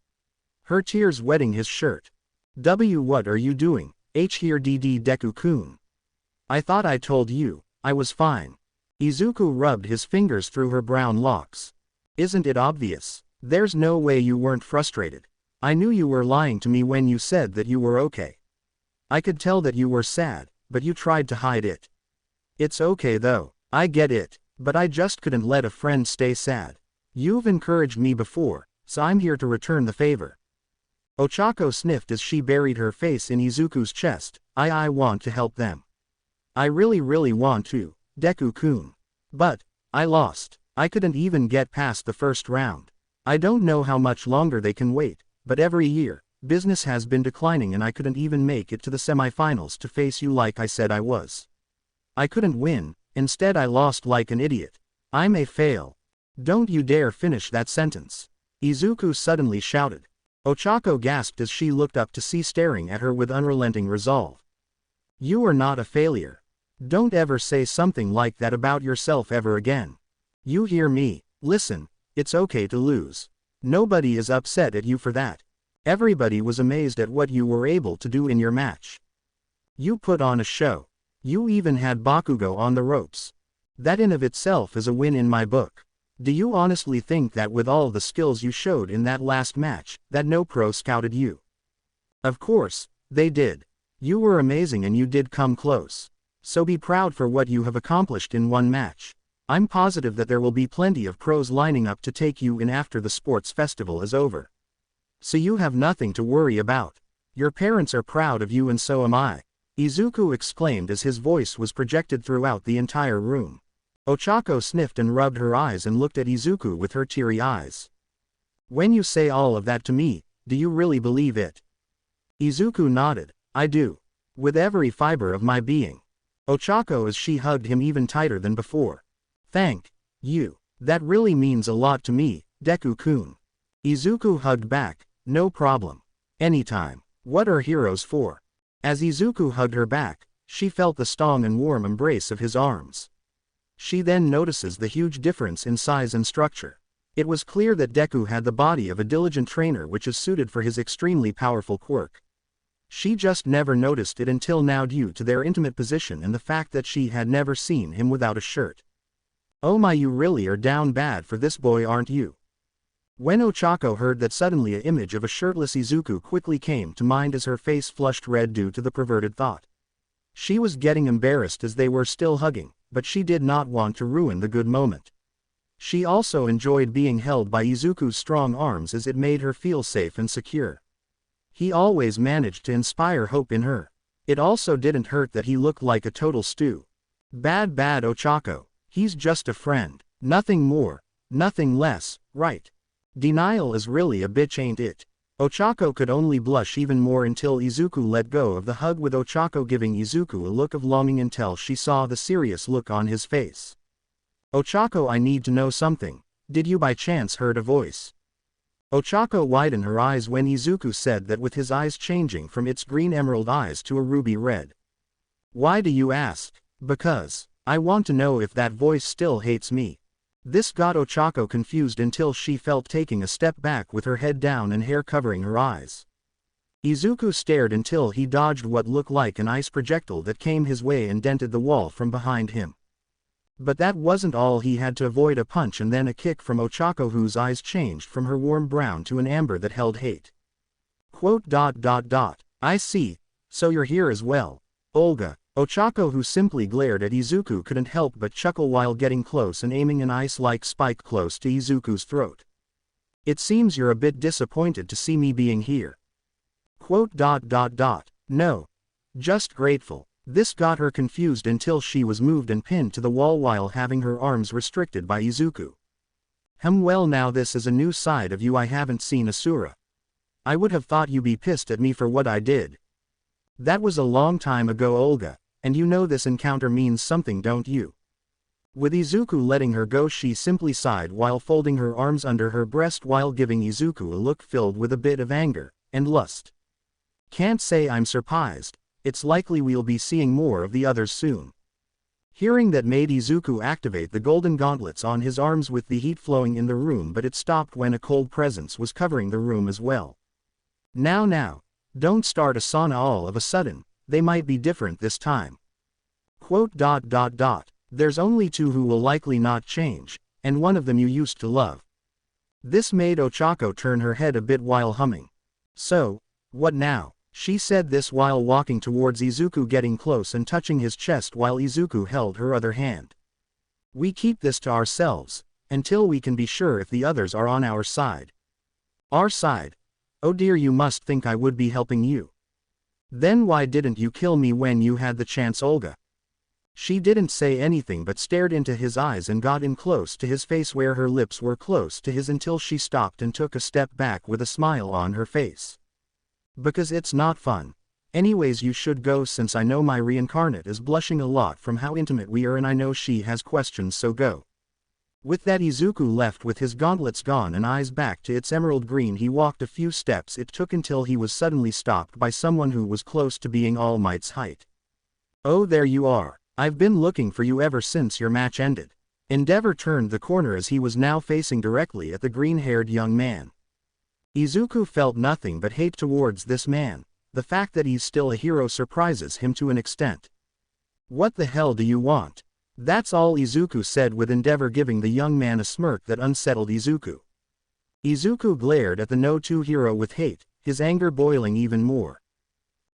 Her tears wetting his shirt. What are you doing? Here Deku-kun. I thought I told you, I was fine. Izuku rubbed his fingers through her brown locks. Isn't it obvious? There's no way you weren't frustrated. I knew you were lying to me when you said that you were okay. I could tell that you were sad, but you tried to hide it. It's okay though, I get it, but I just couldn't let a friend stay sad. You've encouraged me before, so I'm here to return the favor. Ochako sniffed as she buried her face in Izuku's chest. I want to help them. I really want to, Deku-kun. But, I lost. I couldn't even get past the first round. I don't know how much longer they can wait, but every year, business has been declining and I couldn't even make it to the semifinals to face you like I said I was. I couldn't win, instead I lost like an idiot. I may fail. Don't you dare finish that sentence. Izuku suddenly shouted. Ochako gasped as she looked up to see staring at her with unrelenting resolve. You are not a failure. Don't ever say something like that about yourself ever again. You hear me? Listen, it's okay to lose. Nobody is upset at you for that. Everybody was amazed at what you were able to do in your match. You put on a show. You even had Bakugo on the ropes. That in of itself is a win in my book. Do you honestly think that with all the skills you showed in that last match, that no pro scouted you? Of course, they did. You were amazing and you did come close. So be proud for what you have accomplished in one match. I'm positive that there will be plenty of pros lining up to take you in after the sports festival is over. So you have nothing to worry about. Your parents are proud of you and so am I. Izuku exclaimed as his voice was projected throughout the entire room. Ochako sniffed and rubbed her eyes and looked at Izuku with her teary eyes. When you say all of that to me, do you really believe it? Izuku nodded. I do. With every fiber of my being. Ochako as she hugged him even tighter than before. Thank you. That really means a lot to me, Deku-kun. Izuku hugged back. No problem. Anytime. What are heroes for? As Izuku hugged her back, she felt the strong and warm embrace of his arms. She then notices the huge difference in size and structure. It was clear that Deku had the body of a diligent trainer which is suited for his extremely powerful quirk. She just never noticed it until now due to their intimate position and the fact that she had never seen him without a shirt. Oh my, you really are down bad for this boy, aren't you? When Ochako heard that, suddenly an image of a shirtless Izuku quickly came to mind as her face flushed red due to the perverted thought. She was getting embarrassed as they were still hugging, but she did not want to ruin the good moment. She also enjoyed being held by Izuku's strong arms as it made her feel safe and secure. He always managed to inspire hope in her. It also didn't hurt that he looked like a total stew. Bad Ochako. He's just a friend. Nothing more. Nothing less, right? Denial is really a bitch, ain't it? Ochako could only blush even more until Izuku let go of the hug, with Ochako giving Izuku a look of longing until she saw the serious look on his face. Ochako, I need to know something. Did you by chance heard a voice? Ochako widened her eyes when Izuku said that, with his eyes changing from its green emerald eyes to a ruby red. Why do you ask? Because I want to know if that voice still hates me. This got Ochako confused until she felt taking a step back with her head down and hair covering her eyes. Izuku stared until he dodged what looked like an ice projectile that came his way and dented the wall from behind him. But that wasn't all. He had to avoid a punch and then a kick from Ochako, whose eyes changed from her warm brown to an amber that held hate. I see, so you're here as well, Olga. Ochako, who simply glared at Izuku, couldn't help but chuckle while getting close and aiming an ice-like spike close to Izuku's throat. It seems you're a bit disappointed to see me being here. No. Just grateful. This got her confused until she was moved and pinned to the wall while having her arms restricted by Izuku. Well, now this is a new side of you I haven't seen, Asura. I would have thought you'd be pissed at me for what I did. That was a long time ago, Olga. And you know this encounter means something, don't you? With Izuku letting her go, she simply sighed while folding her arms under her breast while giving Izuku a look filled with a bit of anger and lust. Can't say I'm surprised. It's likely we'll be seeing more of the others soon. Hearing that made Izuku activate the golden gauntlets on his arms with the heat flowing in the room, but it stopped when a cold presence was covering the room as well. Now, don't start a sauna all of a sudden. They might be different this time. There's only two who will likely not change, and one of them you used to love. This made Ochako turn her head a bit while humming. So, what now? She said this while walking towards Izuku, getting close and touching his chest while Izuku held her other hand. We keep this to ourselves, until we can be sure if the others are on our side. Our side? Oh dear, you must think I would be helping you. Then why didn't you kill me when you had the chance, Olga? She didn't say anything but stared into his eyes and got in close to his face where her lips were close to his until she stopped and took a step back with a smile on her face. Because it's not fun. Anyways, you should go, since I know my reincarnate is blushing a lot from how intimate we are, and I know she has questions, so go. With that, Izuku left with his gauntlets gone and eyes back to its emerald green. He walked a few steps it took until he was suddenly stopped by someone who was close to being All Might's height. Oh, there you are. I've been looking for you ever since your match ended. Endeavor turned the corner as he was now facing directly at the green-haired young man. Izuku felt nothing but hate towards this man. The fact that he's still a hero surprises him to an extent. What the hell do you want? That's all, Izuku said, with Endeavor giving the young man a smirk that unsettled Izuku. Izuku glared at the No-2 hero with hate, his anger boiling even more.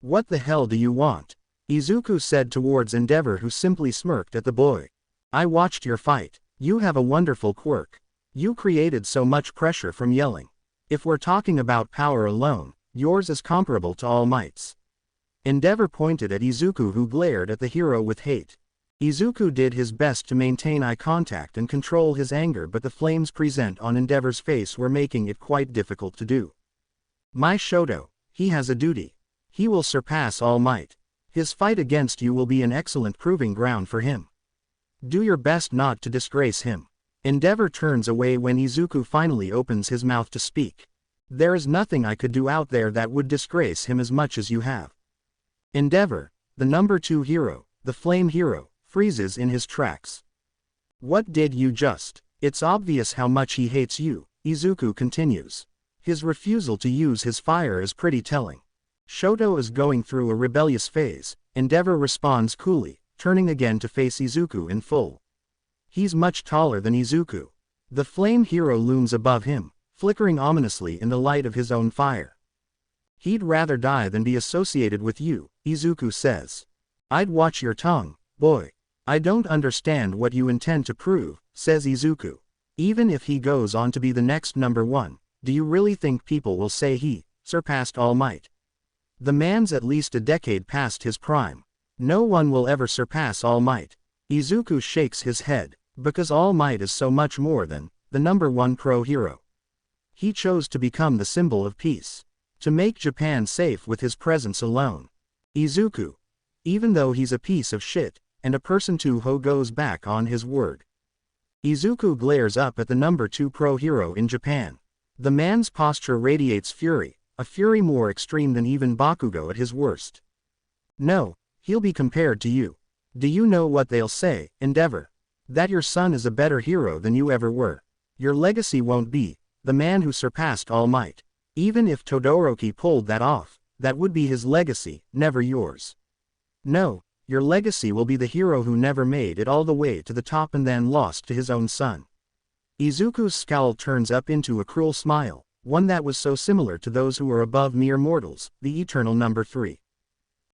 What the hell do you want? Izuku said towards Endeavor, who simply smirked at the boy. I watched your fight. You have a wonderful quirk. You created so much pressure from yelling. If we're talking about power alone, yours is comparable to All Might's. Endeavor pointed at Izuku, who glared at the hero with hate. Izuku did his best to maintain eye contact and control his anger, but the flames present on Endeavor's face were making it quite difficult to do. My Shoto, he has a duty. He will surpass All Might. His fight against you will be an excellent proving ground for him. Do your best not to disgrace him. Endeavor turns away when Izuku finally opens his mouth to speak. There is nothing I could do out there that would disgrace him as much as you have. Endeavor, the number 2 hero, the flame hero, freezes in his tracks. What did you just? It's obvious how much he hates you, Izuku continues. His refusal to use his fire is pretty telling. Shoto is going through a rebellious phase, Endeavor responds coolly, turning again to face Izuku in full. He's much taller than Izuku. The flame hero looms above him, flickering ominously in the light of his own fire. He'd rather die than be associated with you, Izuku says. I'd watch your tongue, boy. I don't understand what you intend to prove, says Izuku. Even if he goes on to be the next number 1, do you really think people will say he surpassed All Might? The man's at least a decade past his prime. No one will ever surpass All Might. Izuku shakes his head, because All Might is so much more than the number one pro-hero. He chose to become the symbol of peace. To make Japan safe with his presence alone. Izuku. Even though he's a piece of shit, and a person too who goes back on his word. Izuku glares up at the number 2 pro-hero in Japan. The man's posture radiates fury, a fury more extreme than even Bakugo at his worst. No, he'll be compared to you. Do you know what they'll say, Endeavor? That your son is a better hero than you ever were. Your legacy won't be the man who surpassed All Might. Even if Todoroki pulled that off, that would be his legacy, never yours. No, your legacy will be the hero who never made it all the way to the top and then lost to his own son. Izuku's scowl turns up into a cruel smile, one that was so similar to those who are above mere mortals, the eternal number 3.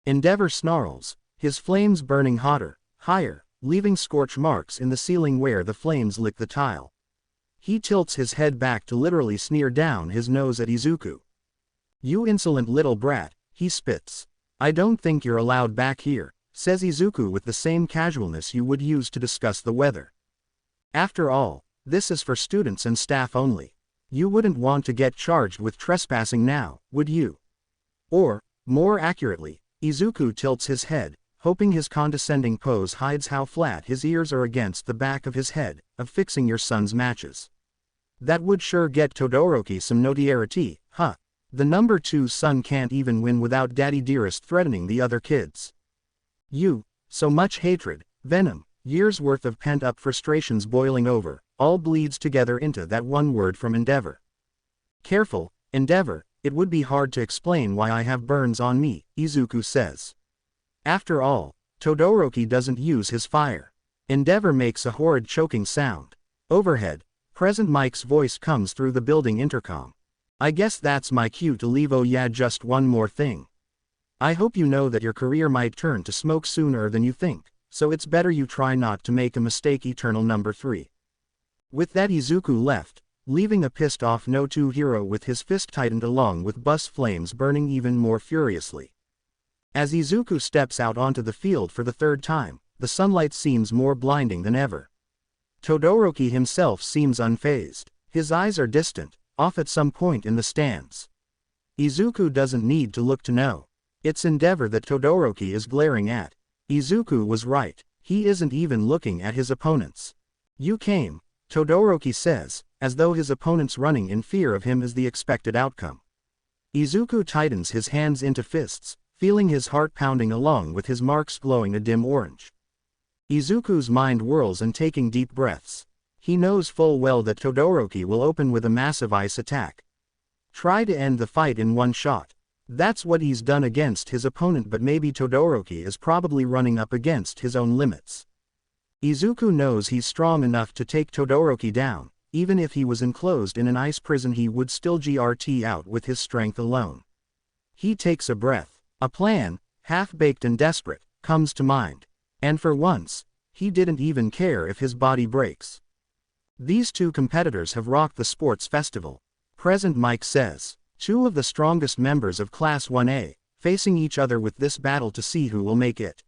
Endeavor snarls, his flames burning hotter, higher, leaving scorch marks in the ceiling where the flames lick the tile. He tilts his head back to literally sneer down his nose at Izuku. You insolent little brat, he spits. I don't think you're allowed back here, says Izuku with the same casualness you would use to discuss the weather. After all, this is for students and staff only. You wouldn't want to get charged with trespassing now, would you? Or, more accurately, Izuku tilts his head, hoping his condescending pose hides how flat his ears are against the back of his head, of fixing your son's matches. That would sure get Todoroki some notoriety, huh? The number 2 son can't even win without Daddy Dearest threatening the other kids. You, so much hatred, venom, years worth of pent-up frustrations boiling over, all bleeds together into that one word from Endeavor. Careful, Endeavor, it would be hard to explain why I have burns on me, Izuku says. After all, Todoroki doesn't use his fire. Endeavor makes a horrid choking sound. Overhead, Present Mike's voice comes through the building intercom. I guess that's my cue to leave. Oh yeah, just one more thing. I hope you know that your career might turn to smoke sooner than you think, so it's better you try not to make a mistake. Eternal number 3. With that, Izuku left, leaving a pissed off No 2 hero with his fist tightened along with bus flames burning even more furiously. As Izuku steps out onto the field for the 3rd time, the sunlight seems more blinding than ever. Todoroki himself seems unfazed. His eyes are distant, off at some point in the stands. Izuku doesn't need to look to know. It's Endeavor that Todoroki is glaring at. Izuku was right, he isn't even looking at his opponents. You came, Todoroki says, as though his opponent's running in fear of him is the expected outcome. Izuku tightens his hands into fists, feeling his heart pounding along with his marks glowing a dim orange. Izuku's mind whirls and taking deep breaths. He knows full well that Todoroki will open with a massive ice attack. Try to end the fight in one shot. That's what he's done against his opponent, but maybe Todoroki is probably running up against his own limits. Izuku knows he's strong enough to take Todoroki down. Even if he was enclosed in an ice prison, he would still GRT out with his strength alone. He takes a breath. A plan, half-baked and desperate, comes to mind. And for once, he didn't even care if his body breaks. These 2 competitors have rocked the sports festival. Present Mike says, 2 of the strongest members of Class 1A, facing each other with this battle to see who will make it.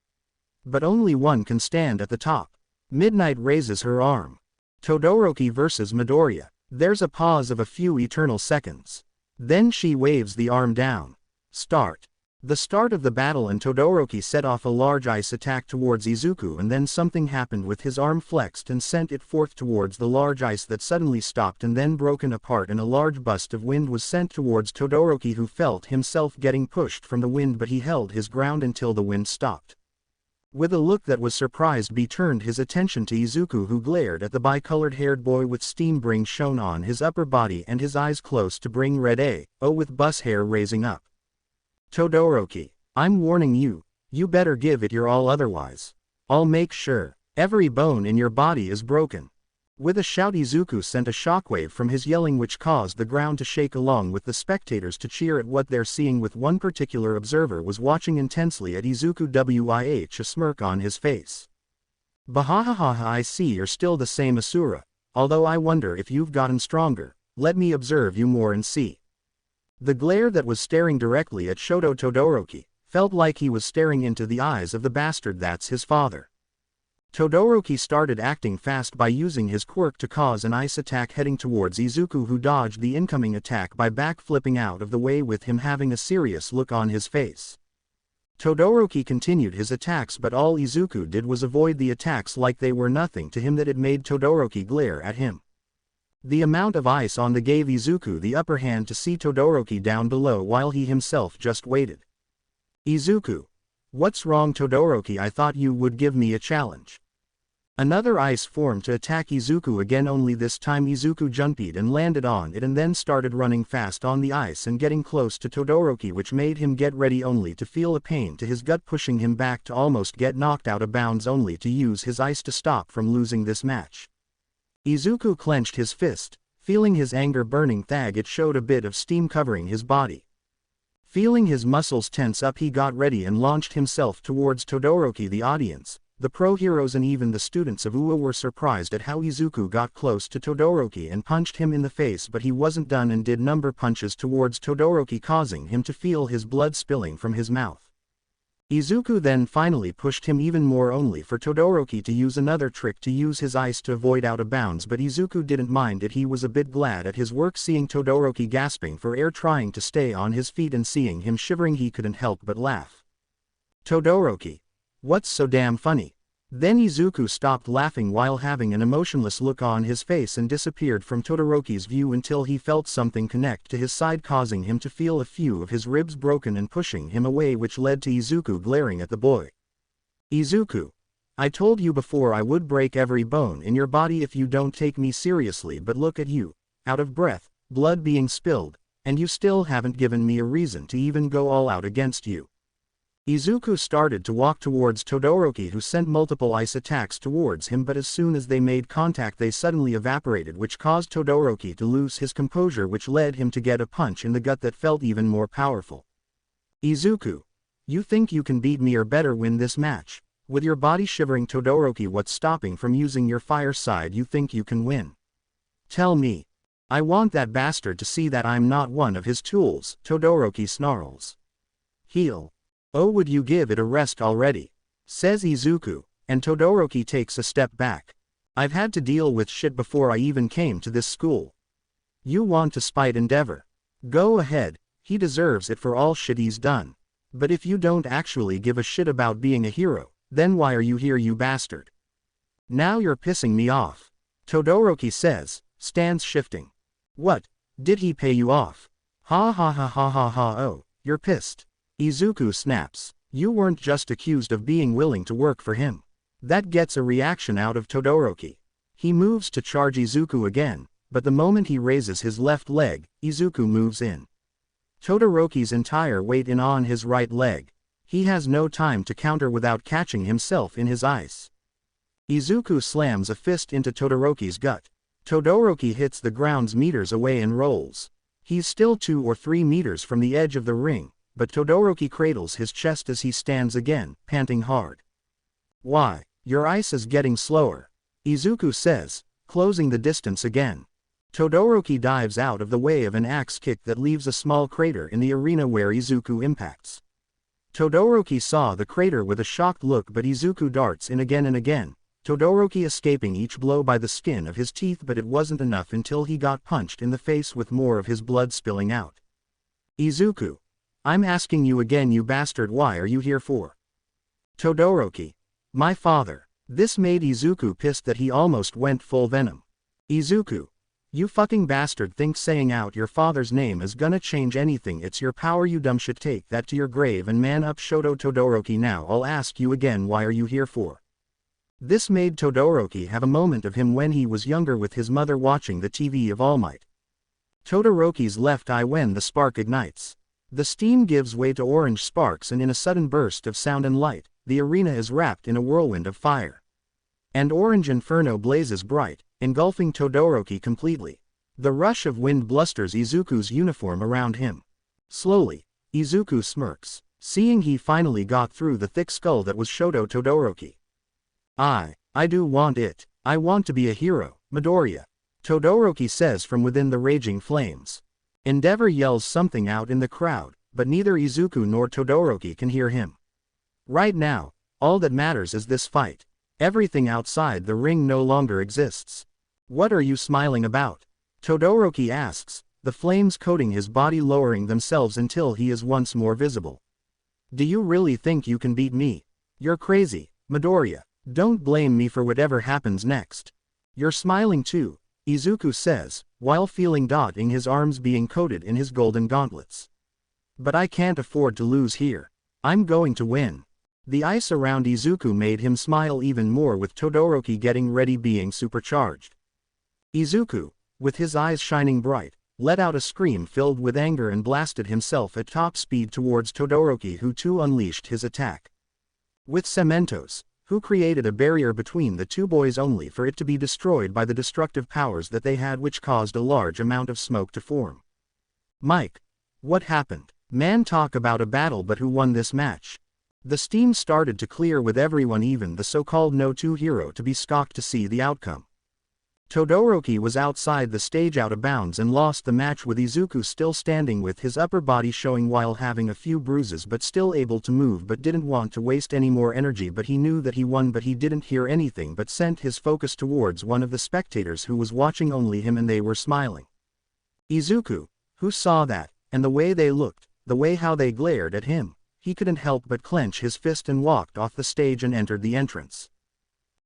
But only one can stand at the top. Midnight raises her arm. Todoroki versus Midoriya. There's a pause of a few eternal seconds. Then she waves the arm down. Start. The start of the battle, and Todoroki set off a large ice attack towards Izuku, and then something happened with his arm flexed and sent it forth towards the large ice that suddenly stopped and then broken apart, and a large burst of wind was sent towards Todoroki, who felt himself getting pushed from the wind, but he held his ground until the wind stopped. With a look that was surprised, B turned his attention to Izuku, who glared at the bicolored haired boy with steam bring shown on his upper body and his eyes close to bring red with bus hair raising up. Todoroki, I'm warning you, you better give it your all, otherwise I'll make sure every bone in your body is broken. With a shout, Izuku sent a shockwave from his yelling which caused the ground to shake, along with the spectators to cheer at what they're seeing, with one particular observer was watching intensely at Izuku with a smirk on his face. Bahahaha, I see you're still the same Asura, although I wonder if you've gotten stronger. Let me observe you more and see. The glare that was staring directly at Shoto Todoroki felt like he was staring into the eyes of the bastard that's his father. Todoroki started acting fast by using his quirk to cause an ice attack heading towards Izuku, who dodged the incoming attack by backflipping out of the way with him having a serious look on his face. Todoroki continued his attacks, but all Izuku did was avoid the attacks like they were nothing to him. That it made Todoroki glare at him. The amount of ice on the gave Izuku the upper hand to see Todoroki down below while he himself just waited. Izuku. What's wrong, Todoroki? I thought you would give me a challenge. Another ice formed to attack Izuku again, only this time Izuku jumped and landed on it and then started running fast on the ice and getting close to Todoroki, which made him get ready only to feel a pain to his gut pushing him back to almost get knocked out of bounds, only to use his ice to stop from losing this match. Izuku clenched his fist, feeling his anger burning. It showed a bit of steam covering his body. Feeling his muscles tense up, he got ready and launched himself towards Todoroki. The audience, the pro heroes and even the students of UA were surprised at how Izuku got close to Todoroki and punched him in the face, but he wasn't done and did number punches towards Todoroki, causing him to feel his blood spilling from his mouth. Izuku then finally pushed him even more, only for Todoroki to use another trick to use his ice to avoid out of bounds, but Izuku didn't mind it. He was a bit glad at his work seeing Todoroki gasping for air trying to stay on his feet, and seeing him shivering he couldn't help but laugh. Todoroki. What's so damn funny? Then Izuku stopped laughing while having an emotionless look on his face and disappeared from Todoroki's view until he felt something connect to his side, causing him to feel a few of his ribs broken and pushing him away, which led to Izuku glaring at the boy. Izuku. I told you before I would break every bone in your body if you don't take me seriously, but look at you, out of breath, blood being spilled, and you still haven't given me a reason to even go all out against you. Izuku started to walk towards Todoroki, who sent multiple ice attacks towards him, but as soon as they made contact they suddenly evaporated, which caused Todoroki to lose his composure, which led him to get a punch in the gut that felt even more powerful. Izuku. You think you can beat me or better win this match? With your body shivering, Todoroki, what's stopping from using your fire side? You think you can win? Tell me. I want that bastard to see that I'm not one of his tools, Todoroki snarls. Heal. Oh, would you give it a rest already? Says Izuku, and Todoroki takes a step back. I've had to deal with shit before I even came to this school. You want to spite Endeavor? Go ahead, he deserves it for all shit he's done. But if you don't actually give a shit about being a hero, then why are you here, you bastard? Now you're pissing me off. Todoroki says, stance shifting. What? Did he pay you off? Ha ha ha ha ha ha. Oh, you're pissed. Izuku snaps. You weren't just accused of being willing to work for him. That gets a reaction out of Todoroki. He moves to charge Izuku again, but the moment he raises his left leg, Izuku moves in. Todoroki's entire weight in on his right leg. He has no time to counter without catching himself in his ice. Izuku slams a fist into Todoroki's gut. Todoroki hits the ground meters away and rolls. He's still 2 or 3 meters from the edge of the ring, but Todoroki cradles his chest as he stands again, panting hard. Why, your ice is getting slower, Izuku says, closing the distance again. Todoroki dives out of the way of an axe kick that leaves a small crater in the arena where Izuku impacts. Todoroki saw the crater with a shocked look, but Izuku darts in again and again, Todoroki escaping each blow by the skin of his teeth, but it wasn't enough until he got punched in the face with more of his blood spilling out. Izuku. I'm asking you again, you bastard, why are you here for? Todoroki. My father. This made Izuku pissed that he almost went full venom. Izuku. You fucking bastard, think saying out your father's name is gonna change anything? It's your power, you dumb shit. Take that to your grave and man up, Shoto Todoroki. Now I'll ask you again, why are you here for? This made Todoroki have a moment of him when he was younger with his mother watching the TV of All Might. Todoroki's left eye when the spark ignites. The steam gives way to orange sparks, and in a sudden burst of sound and light, the arena is wrapped in a whirlwind of fire. And orange inferno blazes bright, engulfing Todoroki completely. The rush of wind blusters Izuku's uniform around him. Slowly, Izuku smirks, seeing he finally got through the thick skull that was Shoto Todoroki. I do want it. I want to be a hero, Midoriya. Todoroki says from within the raging flames. Endeavor yells something out in the crowd, but neither Izuku nor Todoroki can hear him. Right now, all that matters is this fight. Everything outside the ring no longer exists. What are you smiling about? Todoroki asks, the flames coating his body lowering themselves until he is once more visible. Do you really think you can beat me? You're crazy, Midoriya. Don't blame me for whatever happens next. You're smiling too, Izuku says, while feeling dotting his arms being coated in his golden gauntlets. But I can't afford to lose here. I'm going to win. The ice around Izuku made him smile even more with Todoroki getting ready being supercharged. Izuku, with his eyes shining bright, let out a scream filled with anger and blasted himself at top speed towards Todoroki, who too unleashed his attack. With Cementos, who created a barrier between the two boys only for it to be destroyed by the destructive powers that they had, which caused a large amount of smoke to form. Mike. What happened? Man, talk about a battle, but who won this match? The steam started to clear with everyone, even the so-called no-2 hero, to be shocked to see the outcome. Todoroki was outside the stage out of bounds and lost the match, with Izuku still standing with his upper body showing while having a few bruises but still able to move, but didn't want to waste any more energy. But he knew that he won, but he didn't hear anything but sent his focus towards one of the spectators who was watching only him, and they were smiling. Izuku, who saw that, and the way they looked, the way how they glared at him, he couldn't help but clench his fist and walked off the stage and entered the entrance.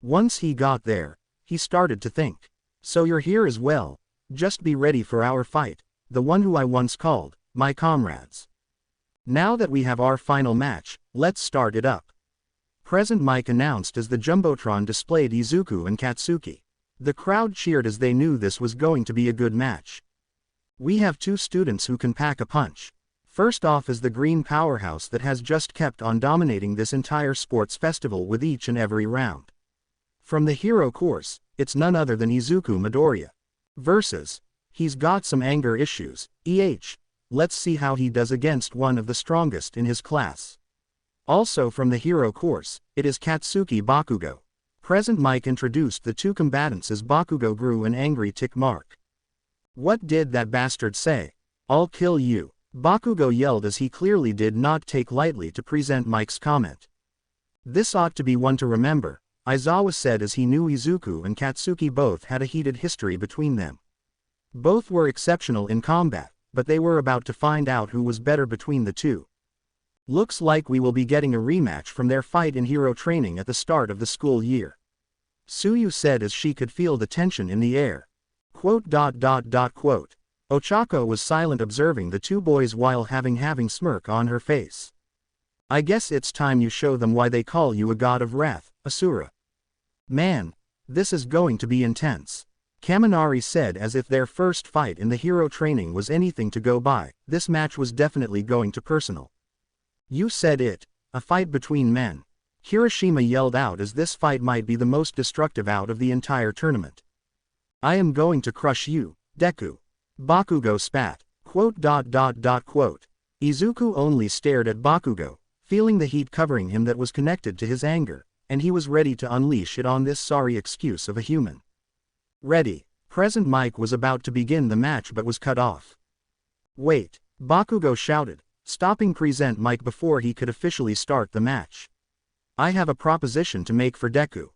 Once he got there, he started to think. So you're here as well? Just be ready for our fight, the one who I once called my comrades. Now that we have our final match, let's start it up. Present Mike announced as the Jumbotron displayed Izuku and Katsuki. The crowd cheered as they knew this was going to be a good match. We have two students who can pack a punch. First off is the green powerhouse that has just kept on dominating this entire sports festival with each and every round. From the hero course, it's none other than Izuku Midoriya. Versus, he's got some anger issues, let's see how he does against one of the strongest in his class. Also from the hero course, it is Katsuki Bakugo. Present Mike introduced the two combatants as Bakugo grew an angry tick mark. What did that bastard say? I'll kill you, Bakugo yelled as he clearly did not take lightly to present Mike's comment. This ought to be one to remember, Aizawa said as he knew Izuku and Katsuki both had a heated history between them. Both were exceptional in combat, but they were about to find out who was better between the two. Looks like we will be getting a rematch from their fight in hero training at the start of the school year. Suyu said as she could feel the tension in the air. Quote. Ochako was silent, observing the two boys while having smirk on her face. I guess it's time you show them why they call you a god of wrath, Asura. Man, this is going to be intense. Kaminari said as if their first fight in the hero training was anything to go by. This match was definitely going to personal. You said it, a fight between men. Kirishima yelled out as this fight might be the most destructive out of the entire tournament. I am going to crush you, Deku. Bakugo spat. Quote. Izuku only stared at Bakugo, feeling the heat covering him that was connected to his anger, and he was ready to unleash it on this sorry excuse of a human. Ready. Present Mike was about to begin the match but was cut off. Wait, Bakugo shouted, stopping present Mike before he could officially start the match. I have a proposition to make for Deku.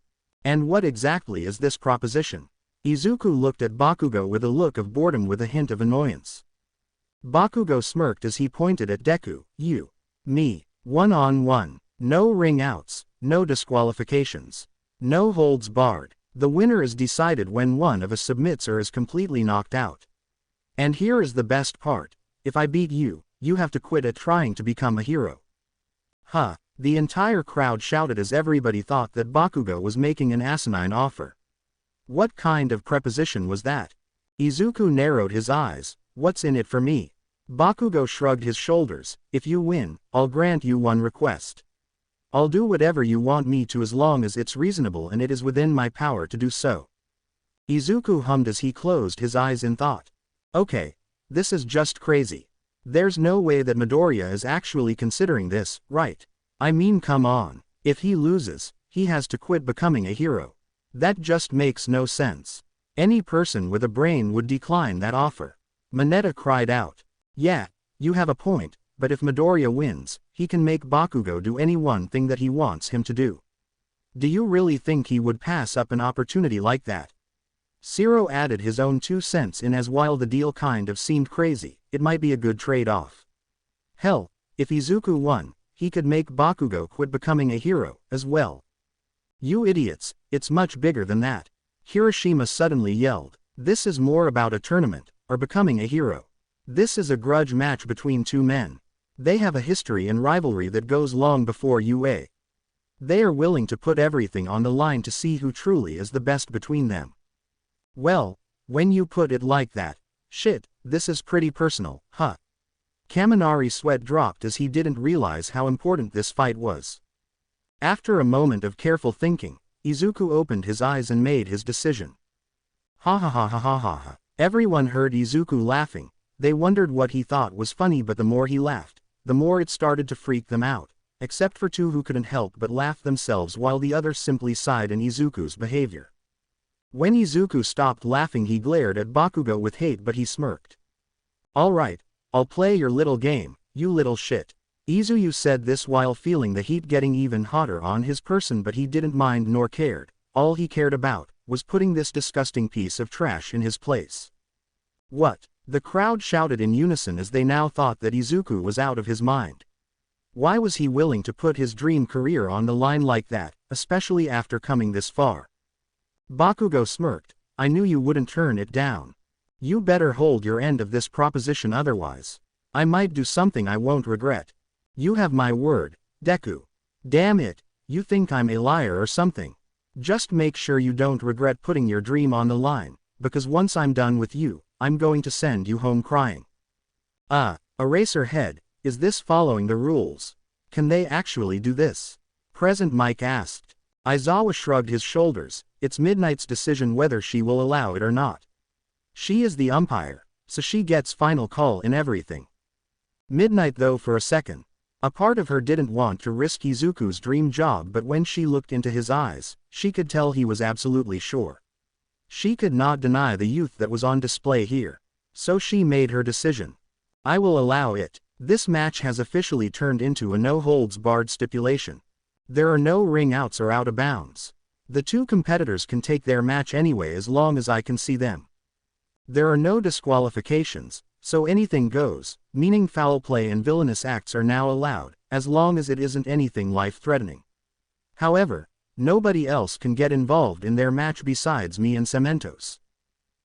And what exactly is this proposition? Izuku looked at Bakugo with a look of boredom with a hint of annoyance. Bakugo smirked as he pointed at Deku. You. Me. 1-on-1. No ring outs, no disqualifications. No holds barred. The winner is decided when one of us submits or is completely knocked out. And here is the best part. If I beat you, you have to quit at trying to become a hero. Huh. The entire crowd shouted as everybody thought that Bakugo was making an asinine offer. What kind of proposition was that? Izuku narrowed his eyes. What's in it for me? Bakugo shrugged his shoulders. If you win, I'll grant you one request. I'll do whatever you want me to as long as it's reasonable and it is within my power to do so. Izuku hummed as he closed his eyes in thought. Okay, this is just crazy. There's no way that Midoriya is actually considering this, right? I mean, come on. If he loses, he has to quit becoming a hero. That just makes no sense. Any person with a brain would decline that offer. Mineta cried out. Yeah, you have a point, but if Midoriya wins, he can make Bakugo do any one thing that he wants him to do. Do you really think he would pass up an opportunity like that? Zero added his own 2 cents in, as while the deal kind of seemed crazy, it might be a good trade-off. Hell, if Izuku won, he could make Bakugo quit becoming a hero, as well. You idiots, it's much bigger than that. Hiroshima suddenly yelled. This is more about a tournament, or becoming a hero. This is a grudge match between 2 men. They have a history and rivalry that goes long before UA. They are willing to put everything on the line to see who truly is the best between them. Well, when you put it like that, shit, this is pretty personal, huh? Kaminari's sweat dropped as he didn't realize how important this fight was. After a moment of careful thinking, Izuku opened his eyes and made his decision. Ha ha ha ha ha ha ha. Everyone heard Izuku laughing. They wondered what he thought was funny, but the more he laughed, the more it started to freak them out, except for 2 who couldn't help but laugh themselves while the others simply sighed in Izuku's behavior. When Izuku stopped laughing, he glared at Bakugo with hate, but he smirked. Alright, I'll play your little game, you little shit. Izuku said this while feeling the heat getting even hotter on his person, but he didn't mind nor cared. All he cared about was putting this disgusting piece of trash in his place. What? The crowd shouted in unison as they now thought that Izuku was out of his mind. Why was he willing to put his dream career on the line like that, especially after coming this far? Bakugo smirked. I knew you wouldn't turn it down. You better hold your end of this proposition, otherwise I might do something I won't regret. You have my word, Deku. Damn it, you think I'm a liar or something? Just make sure you don't regret putting your dream on the line, because once I'm done with you, I'm going to send you home crying. Eraserhead, is this following the rules? Can they actually do this? Present Mike asked. Aizawa shrugged his shoulders. It's Midnight's decision whether she will allow it or not. She is the umpire, so she gets final call in everything. Midnight, though, for a second. A part of her didn't want to risk Izuku's dream job, but when she looked into his eyes, she could tell he was absolutely sure. She could not deny the youth that was on display here. So she made her decision. I will allow it. This match has officially turned into a no-holds-barred stipulation. There are no ring-outs or out-of-bounds. The 2 competitors can take their match anyway as long as I can see them. There are no disqualifications, so anything goes, meaning foul play and villainous acts are now allowed, as long as it isn't anything life-threatening. However, nobody else can get involved in their match besides me and Cementos.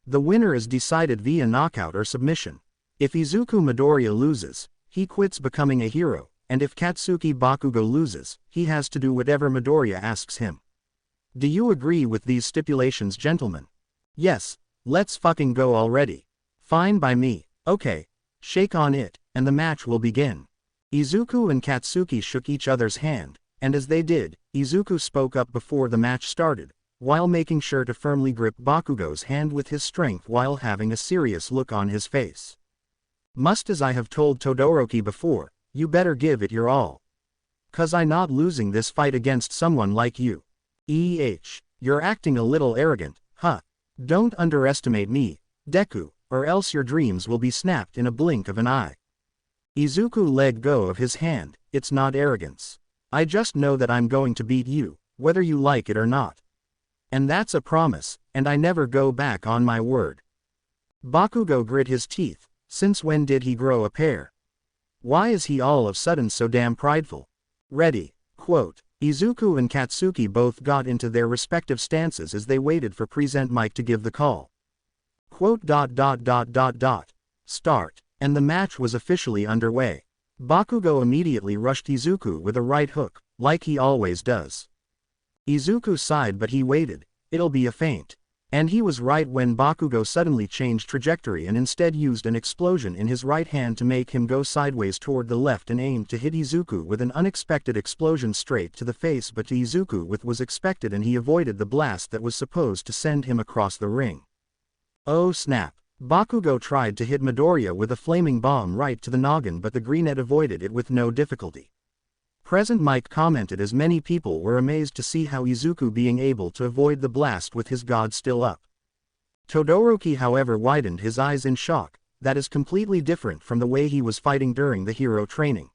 The winner is decided via knockout or submission. If Izuku Midoriya loses, he quits becoming a hero, and if Katsuki Bakugo loses, he has to do whatever Midoriya asks him. Do you agree with these stipulations, gentlemen? Yes, let's fucking go already. Fine by me. Okay, shake on it, and the match will begin. Izuku and Katsuki shook each other's hand, and as they did, Izuku spoke up before the match started, while making sure to firmly grip Bakugo's hand with his strength while having a serious look on his face. Must as I have told Todoroki before, you better give it your all. 'Cause I not losing this fight against someone like you. You're acting a little arrogant, huh? Don't underestimate me, Deku, or else your dreams will be snapped in a blink of an eye. Izuku let go of his hand. It's not arrogance. I just know that I'm going to beat you, whether you like it or not. And that's a promise, and I never go back on my word. Bakugo grit his teeth. Since when did he grow a pair? Why is he all of a sudden so damn prideful? Ready. Quote. Izuku and Katsuki both got into their respective stances as they waited for Present Mike to give the call. Quote. Start. And the match was officially underway. Bakugo immediately rushed Izuku with a right hook, like he always does. Izuku sighed, but he waited. It'll be a feint. And he was right when Bakugo suddenly changed trajectory and instead used an explosion in his right hand to make him go sideways toward the left and aimed to hit Izuku with an unexpected explosion straight to the face, but to Izuku with was expected and he avoided the blast that was supposed to send him across the ring. Oh snap. Bakugo tried to hit Midoriya with a flaming bomb right to the noggin, but the greenette avoided it with no difficulty. Present Mike commented as many people were amazed to see how Izuku being able to avoid the blast with his god still up. Todoroki however widened his eyes in shock, that is completely different from the way he was fighting during the hero training.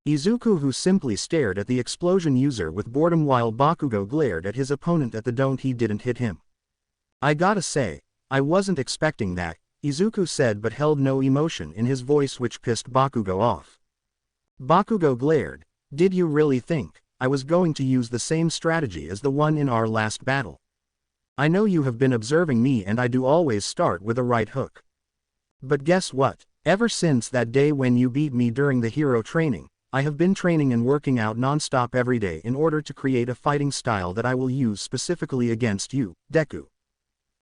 Izuku, who simply stared at the explosion user with boredom while Bakugo glared at his opponent at the don't he didn't hit him. "I gotta say, I wasn't expecting that," Izuku said, but held no emotion in his voice, which pissed Bakugo off. Bakugo glared. "Did you really think I was going to use the same strategy as the one in our last battle? I know you have been observing me, and I do always start with a right hook. But guess what? Ever since that day when you beat me during the hero training, I have been training and working out non-stop every day in order to create a fighting style that I will use specifically against you, Deku.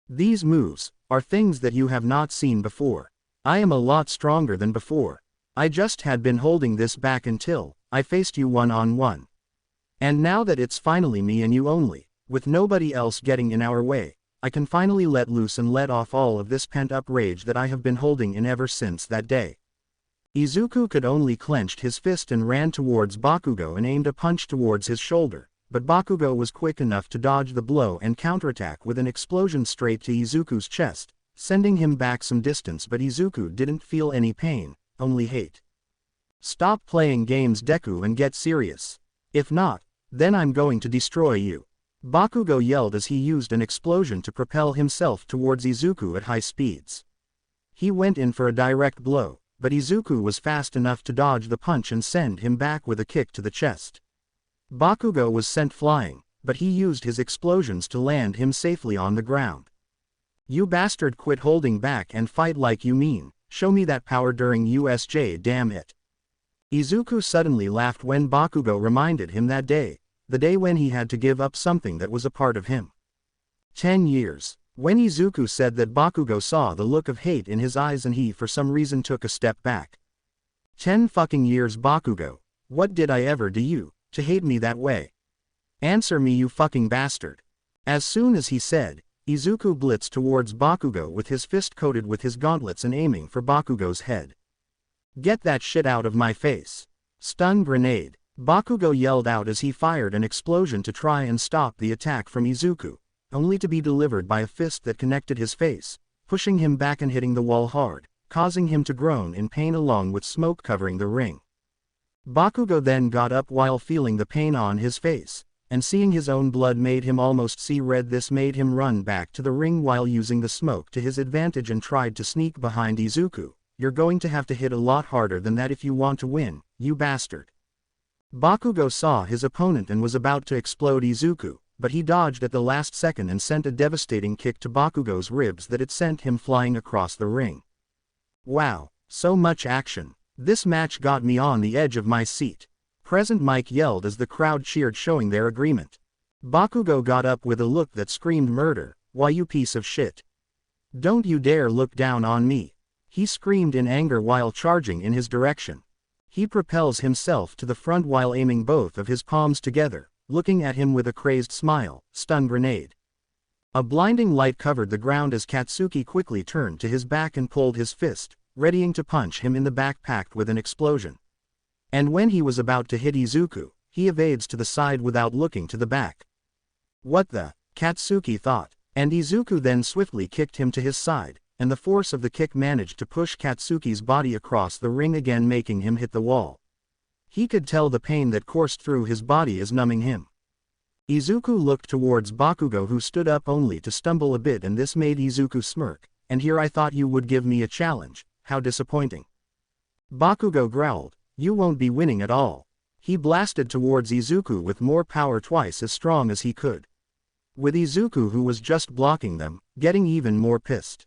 These moves are things that you have not seen before. I am a lot stronger than before. I just had been holding this back until I faced you one-on-one. And now that it's finally me and you only, with nobody else getting in our way, I can finally let loose and let off all of this pent-up rage that I have been holding in ever since that day." Izuku could only clenched his fist and ran towards Bakugo and aimed a punch towards his shoulder, but Bakugo was quick enough to dodge the blow and counterattack with an explosion straight to Izuku's chest, sending him back some distance. But Izuku didn't feel any pain, only hate. "Stop playing games, Deku, and get serious. If not, then I'm going to destroy you," Bakugo yelled as he used an explosion to propel himself towards Izuku at high speeds. He went in for a direct blow, but Izuku was fast enough to dodge the punch and send him back with a kick to the chest. Bakugo was sent flying, but he used his explosions to land him safely on the ground. "You bastard, quit holding back and fight like you mean. Show me that power during USJ, damn it." Izuku suddenly laughed when Bakugo reminded him that day, the day when he had to give up something that was a part of him. 10 years. When Izuku said that, Bakugo saw the look of hate in his eyes and he for some reason took a step back. 10 fucking years, Bakugo. What did I ever do you to hate me that way? Answer me, you fucking bastard. As soon as he said, Izuku blitzed towards Bakugo with his fist coated with his gauntlets and aiming for Bakugo's head. "Get that shit out of my face." "Stun grenade," Bakugo yelled out as he fired an explosion to try and stop the attack from Izuku, only to be delivered by a fist that connected his face, pushing him back and hitting the wall hard, causing him to groan in pain along with smoke covering the ring. Bakugo then got up while feeling the pain on his face, and seeing his own blood made him almost see red. This made him run back to the ring while using the smoke to his advantage and tried to sneak behind Izuku. "You're going to have to hit a lot harder than that if you want to win, you bastard." Bakugo saw his opponent and was about to explode Izuku, but he dodged at the last second and sent a devastating kick to Bakugo's ribs that it sent him flying across the ring. "Wow, so much action. This match got me on the edge of my seat." Present Mike yelled as the crowd cheered, showing their agreement. Bakugo got up with a look that screamed murder. "Why, you piece of shit. Don't you dare look down on me," he screamed in anger while charging in his direction. He propels himself to the front while aiming both of his palms together, looking at him with a crazed smile. Stun grenade. A blinding light covered the ground as Katsuki quickly turned to his back and pulled his fist, readying to punch him in the back packed with an explosion. And when he was about to hit Izuku, he evades to the side without looking to the back. "What the?" Katsuki thought, and Izuku then swiftly kicked him to his side, and the force of the kick managed to push Katsuki's body across the ring again, making him hit the wall. He could tell the pain that coursed through his body is numbing him. Izuku looked towards Bakugo, who stood up only to stumble a bit, and this made Izuku smirk. "And here I thought you would give me a challenge, how disappointing." Bakugo growled, "You won't be winning at all." He blasted towards Izuku with more power, twice as strong as he could. With Izuku, who was just blocking them, getting even more pissed.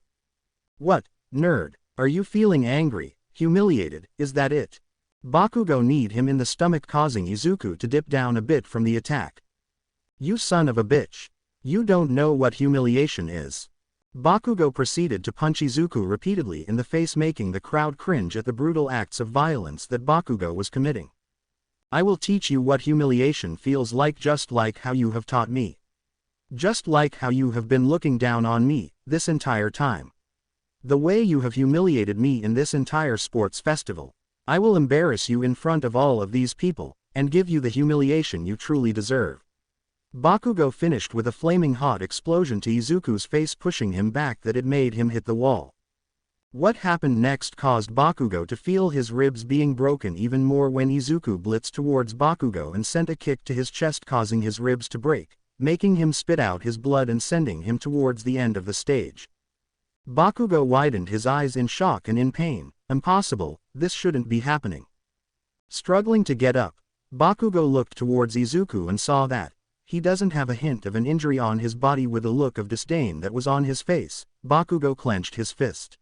"What, nerd, are you feeling angry, humiliated, is that it?" Bakugo kneed him in the stomach, causing Izuku to dip down a bit from the attack. "You son of a bitch. You don't know what humiliation is." Bakugo proceeded to punch Izuku repeatedly in the face, making the crowd cringe at the brutal acts of violence that Bakugo was committing. "I will teach you what humiliation feels like, just like how you have taught me. Just like how you have been looking down on me this entire time. The way you have humiliated me in this entire sports festival. I will embarrass you in front of all of these people, and give you the humiliation you truly deserve." Bakugo finished with a flaming hot explosion to Izuku's face, pushing him back that it made him hit the wall. What happened next caused Bakugo to feel his ribs being broken even more when Izuku blitzed towards Bakugo and sent a kick to his chest, causing his ribs to break, making him spit out his blood and sending him towards the end of the stage. Bakugo widened his eyes in shock and in pain. Impossible, this shouldn't be happening. Struggling to get up, Bakugo looked towards Izuku and saw that he doesn't have a hint of an injury on his body. With a look of disdain that was on his face, Bakugo clenched his fist.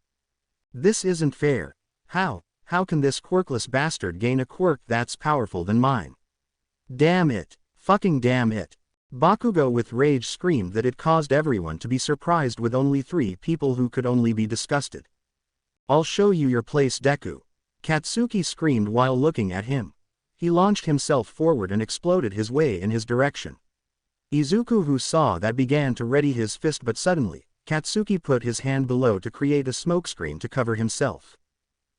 This isn't fair. How can this quirkless bastard gain a quirk that's powerful than mine? Damn it. Fucking damn it. Bakugo with rage screamed that it caused everyone to be surprised, with only 3 people who could only be disgusted. I'll show you your place, Deku. Katsuki screamed while looking at him. He launched himself forward and exploded his way in his direction. Izuku, who saw that, began to ready his fist, but suddenly, Katsuki put his hand below to create a smokescreen to cover himself.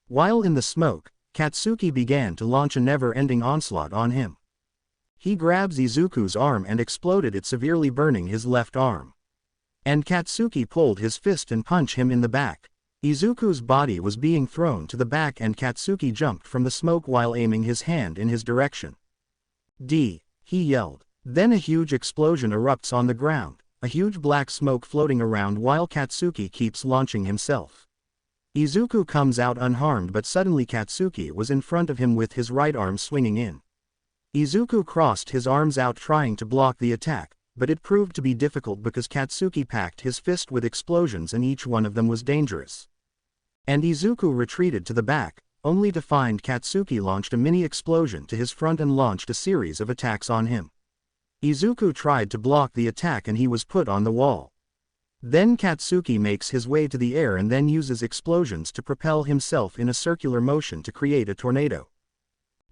While in the smoke, Katsuki began to launch a never-ending onslaught on him. He grabs Izuku's arm and exploded it, severely burning his left arm. And Katsuki pulled his fist and punched him in the back. Izuku's body was being thrown to the back and Katsuki jumped from the smoke while aiming his hand in his direction. He yelled. Then a huge explosion erupts on the ground, a huge black smoke floating around while Katsuki keeps launching himself. Izuku comes out unharmed, but suddenly Katsuki was in front of him with his right arm swinging in. Izuku crossed his arms out trying to block the attack, but it proved to be difficult because Katsuki packed his fist with explosions and each one of them was dangerous. And Izuku retreated to the back, only to find Katsuki launched a mini explosion to his front and launched a series of attacks on him. Izuku tried to block the attack and he was put on the wall. Then Katsuki makes his way to the air and then uses explosions to propel himself in a circular motion to create a tornado.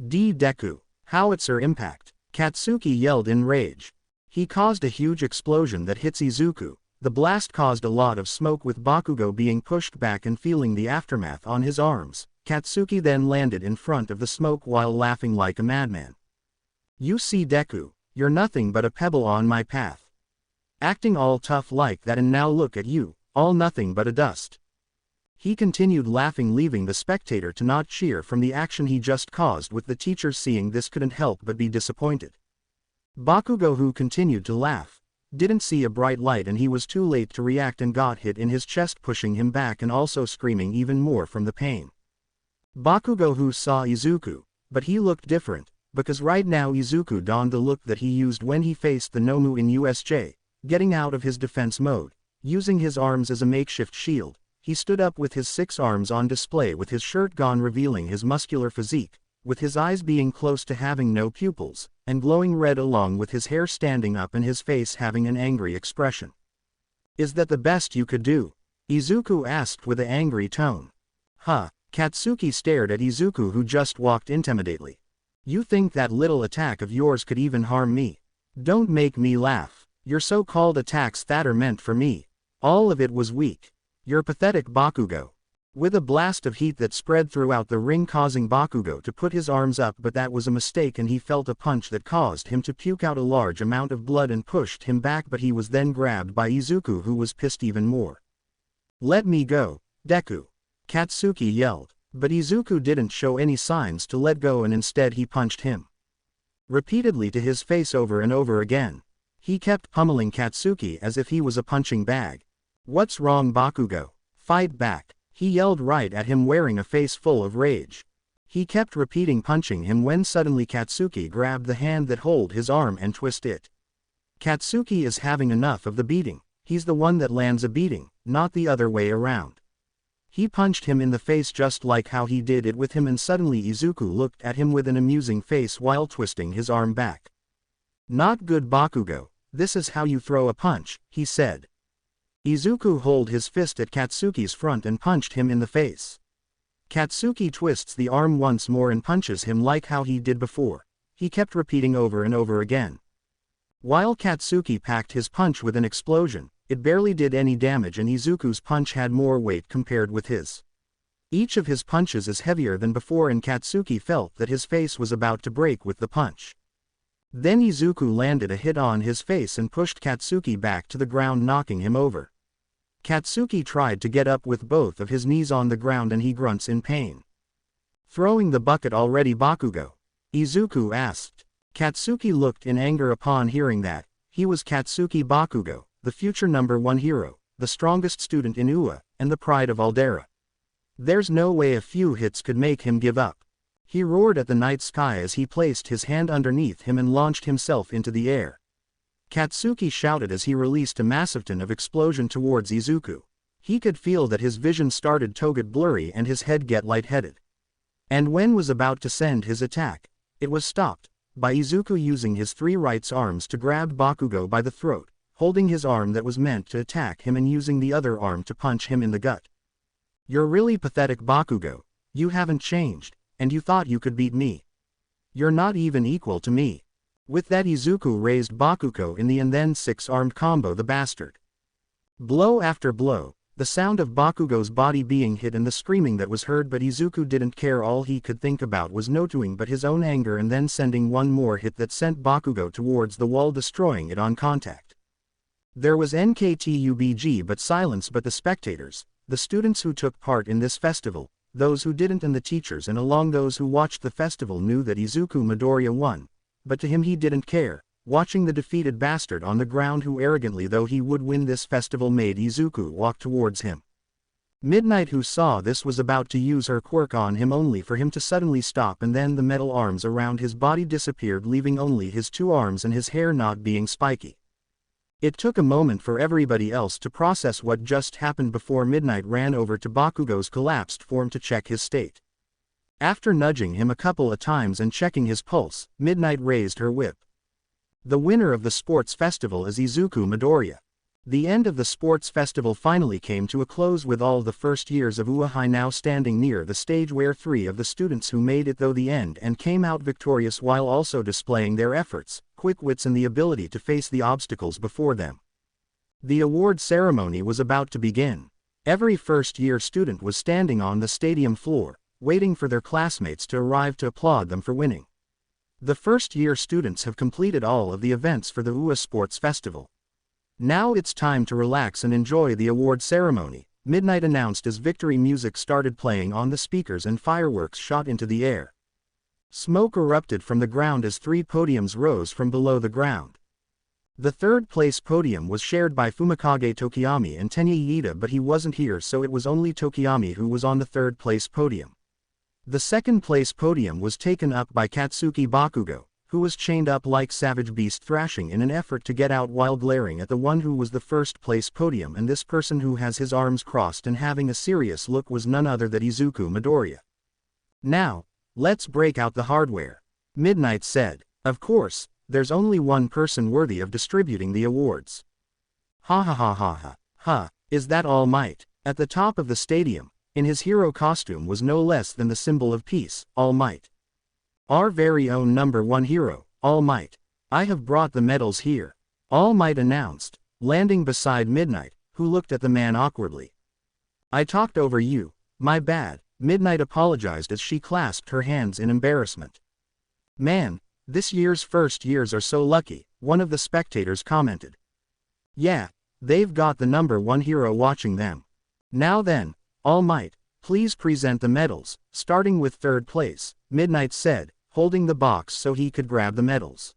Deku. Howitzer impact. Katsuki yelled in rage. He caused a huge explosion that hits Izuku. The blast caused a lot of smoke, with Bakugo being pushed back and feeling the aftermath on his arms. Katsuki then landed in front of the smoke while laughing like a madman. You see, Deku, you're nothing but a pebble on my path. Acting all tough like that, and now look at you, all nothing but a dust. He continued laughing, leaving the spectator to not cheer from the action he just caused, with the teacher seeing this couldn't help but be disappointed. Bakugo, who continued to laugh, didn't see a bright light and he was too late to react and got hit in his chest, pushing him back and also screaming even more from the pain. Bakugo, who saw Izuku, but he looked different, because right now Izuku donned the look that he used when he faced the Nomu in USJ, getting out of his defense mode, using his arms as a makeshift shield. He stood up with his 6 arms on display, with his shirt gone, revealing his muscular physique, with his eyes being close to having no pupils, and glowing red, along with his hair standing up and his face having an angry expression. Is that the best you could do? Izuku asked with an angry tone. Katsuki stared at Izuku, who just walked intimidately. You think that little attack of yours could even harm me? Don't make me laugh. Your so-called attacks that are meant for me, all of it was weak. You're pathetic, Bakugo. With a blast of heat that spread throughout the ring, causing Bakugo to put his arms up, but that was a mistake and he felt a punch that caused him to puke out a large amount of blood and pushed him back, but he was then grabbed by Izuku, who was pissed even more. Let me go, Deku. Katsuki yelled, but Izuku didn't show any signs to let go and instead he punched him repeatedly to his face over and over again. He kept pummeling Katsuki as if he was a punching bag. What's wrong, Bakugo? Fight back. He yelled right at him, wearing a face full of rage. He kept repeating punching him when suddenly Katsuki grabbed the hand that held his arm and twisted it. Katsuki is having enough of the beating. He's the one that lands a beating, not the other way around. He punched him in the face just like how he did it with him, and suddenly Izuku looked at him with an amusing face while twisting his arm back. Not good, Bakugo. This is how you throw a punch, he said. Izuku held his fist at Katsuki's front and punched him in the face. Katsuki twists the arm once more and punches him like how he did before. He kept repeating over and over again. While Katsuki packed his punch with an explosion, it barely did any damage, and Izuku's punch had more weight compared with his. Each of his punches is heavier than before, and Katsuki felt that his face was about to break with the punch. Then Izuku landed a hit on his face and pushed Katsuki back to the ground, knocking him over. Katsuki tried to get up with both of his knees on the ground and he grunts in pain. Throwing the bucket already Bakugo? Izuku asked. Katsuki looked in anger upon hearing that. He was Katsuki Bakugo, the future #1 hero, the strongest student in UA, and the pride of Aldera. There's no way a few hits could make him give up. He roared at the night sky as he placed his hand underneath him and launched himself into the air. Katsuki shouted as he released a massive ton of explosion towards Izuku. He could feel that his vision started to get blurry and his head get lightheaded. And when was about to send his attack, it was stopped by Izuku using his 3 right arms to grab Bakugo by the throat, holding his arm that was meant to attack him and using the other arm to punch him in the gut. You're really pathetic, Bakugo. You haven't changed, and you thought you could beat me. You're not even equal to me. With that, Izuku raised Bakugo in the and then 6-armed combo the bastard. Blow after blow, the sound of Bakugo's body being hit and the screaming that was heard, but Izuku didn't care. All he could think about was no doing but his own anger and then sending one more hit that sent Bakugo towards the wall, destroying it on contact. There was NKTUBG but silence, but the spectators, the students who took part in this festival, those who didn't, and the teachers and along those who watched the festival knew that Izuku Midoriya won, but to him he didn't care. Watching the defeated bastard on the ground who arrogantly though he would win this festival made Izuku walk towards him. Midnight, who saw this, was about to use her quirk on him only for him to suddenly stop, and then the metal arms around his body disappeared, leaving only his 2 arms and his hair not being spiky. It took a moment for everybody else to process what just happened before Midnight ran over to Bakugo's collapsed form to check his state. After nudging him a couple of times and checking his pulse, Midnight raised her whip. The winner of the sports festival is Izuku Midoriya. The end of the sports festival finally came to a close, with all the first years of UA High now standing near the stage where 3 of the students who made it through the end and came out victorious while also displaying their efforts, quick wits and the ability to face the obstacles before them. The award ceremony was about to begin. Every first-year student was standing on the stadium floor, waiting for their classmates to arrive to applaud them for winning. The first-year students have completed all of the events for the UA Sports Festival. Now it's time to relax and enjoy the award ceremony, Midnight announced as victory music started playing on the speakers and fireworks shot into the air. Smoke erupted from the ground as 3 podiums rose from below the ground. The 3rd place podium was shared by Fumikage Tokiyami and Tenya Iida, but he wasn't here, so it was only Tokiyami who was on the 3rd place podium. The 2nd place podium was taken up by Katsuki Bakugo, who was chained up like savage beast, thrashing in an effort to get out while glaring at the one who was the 1st place podium, and this person who has his arms crossed and having a serious look was none other than Izuku Midoriya. Now, let's break out the hardware, Midnight said. Of course, there's only one person worthy of distributing the awards. Ha ha ha ha ha, ha, is that All Might? At the top of the stadium, in his hero costume, was no less than the symbol of peace, All Might. Our very own #1 hero, All Might. I have brought the medals here, All Might announced, landing beside Midnight, who looked at the man awkwardly. I talked over you, my bad, Midnight apologized as she clasped her hands in embarrassment. Man, this year's first years are so lucky, one of the spectators commented. Yeah, they've got the #1 hero watching them. Now then, All Might, please present the medals, starting with 3rd place, Midnight said, holding the box so he could grab the medals.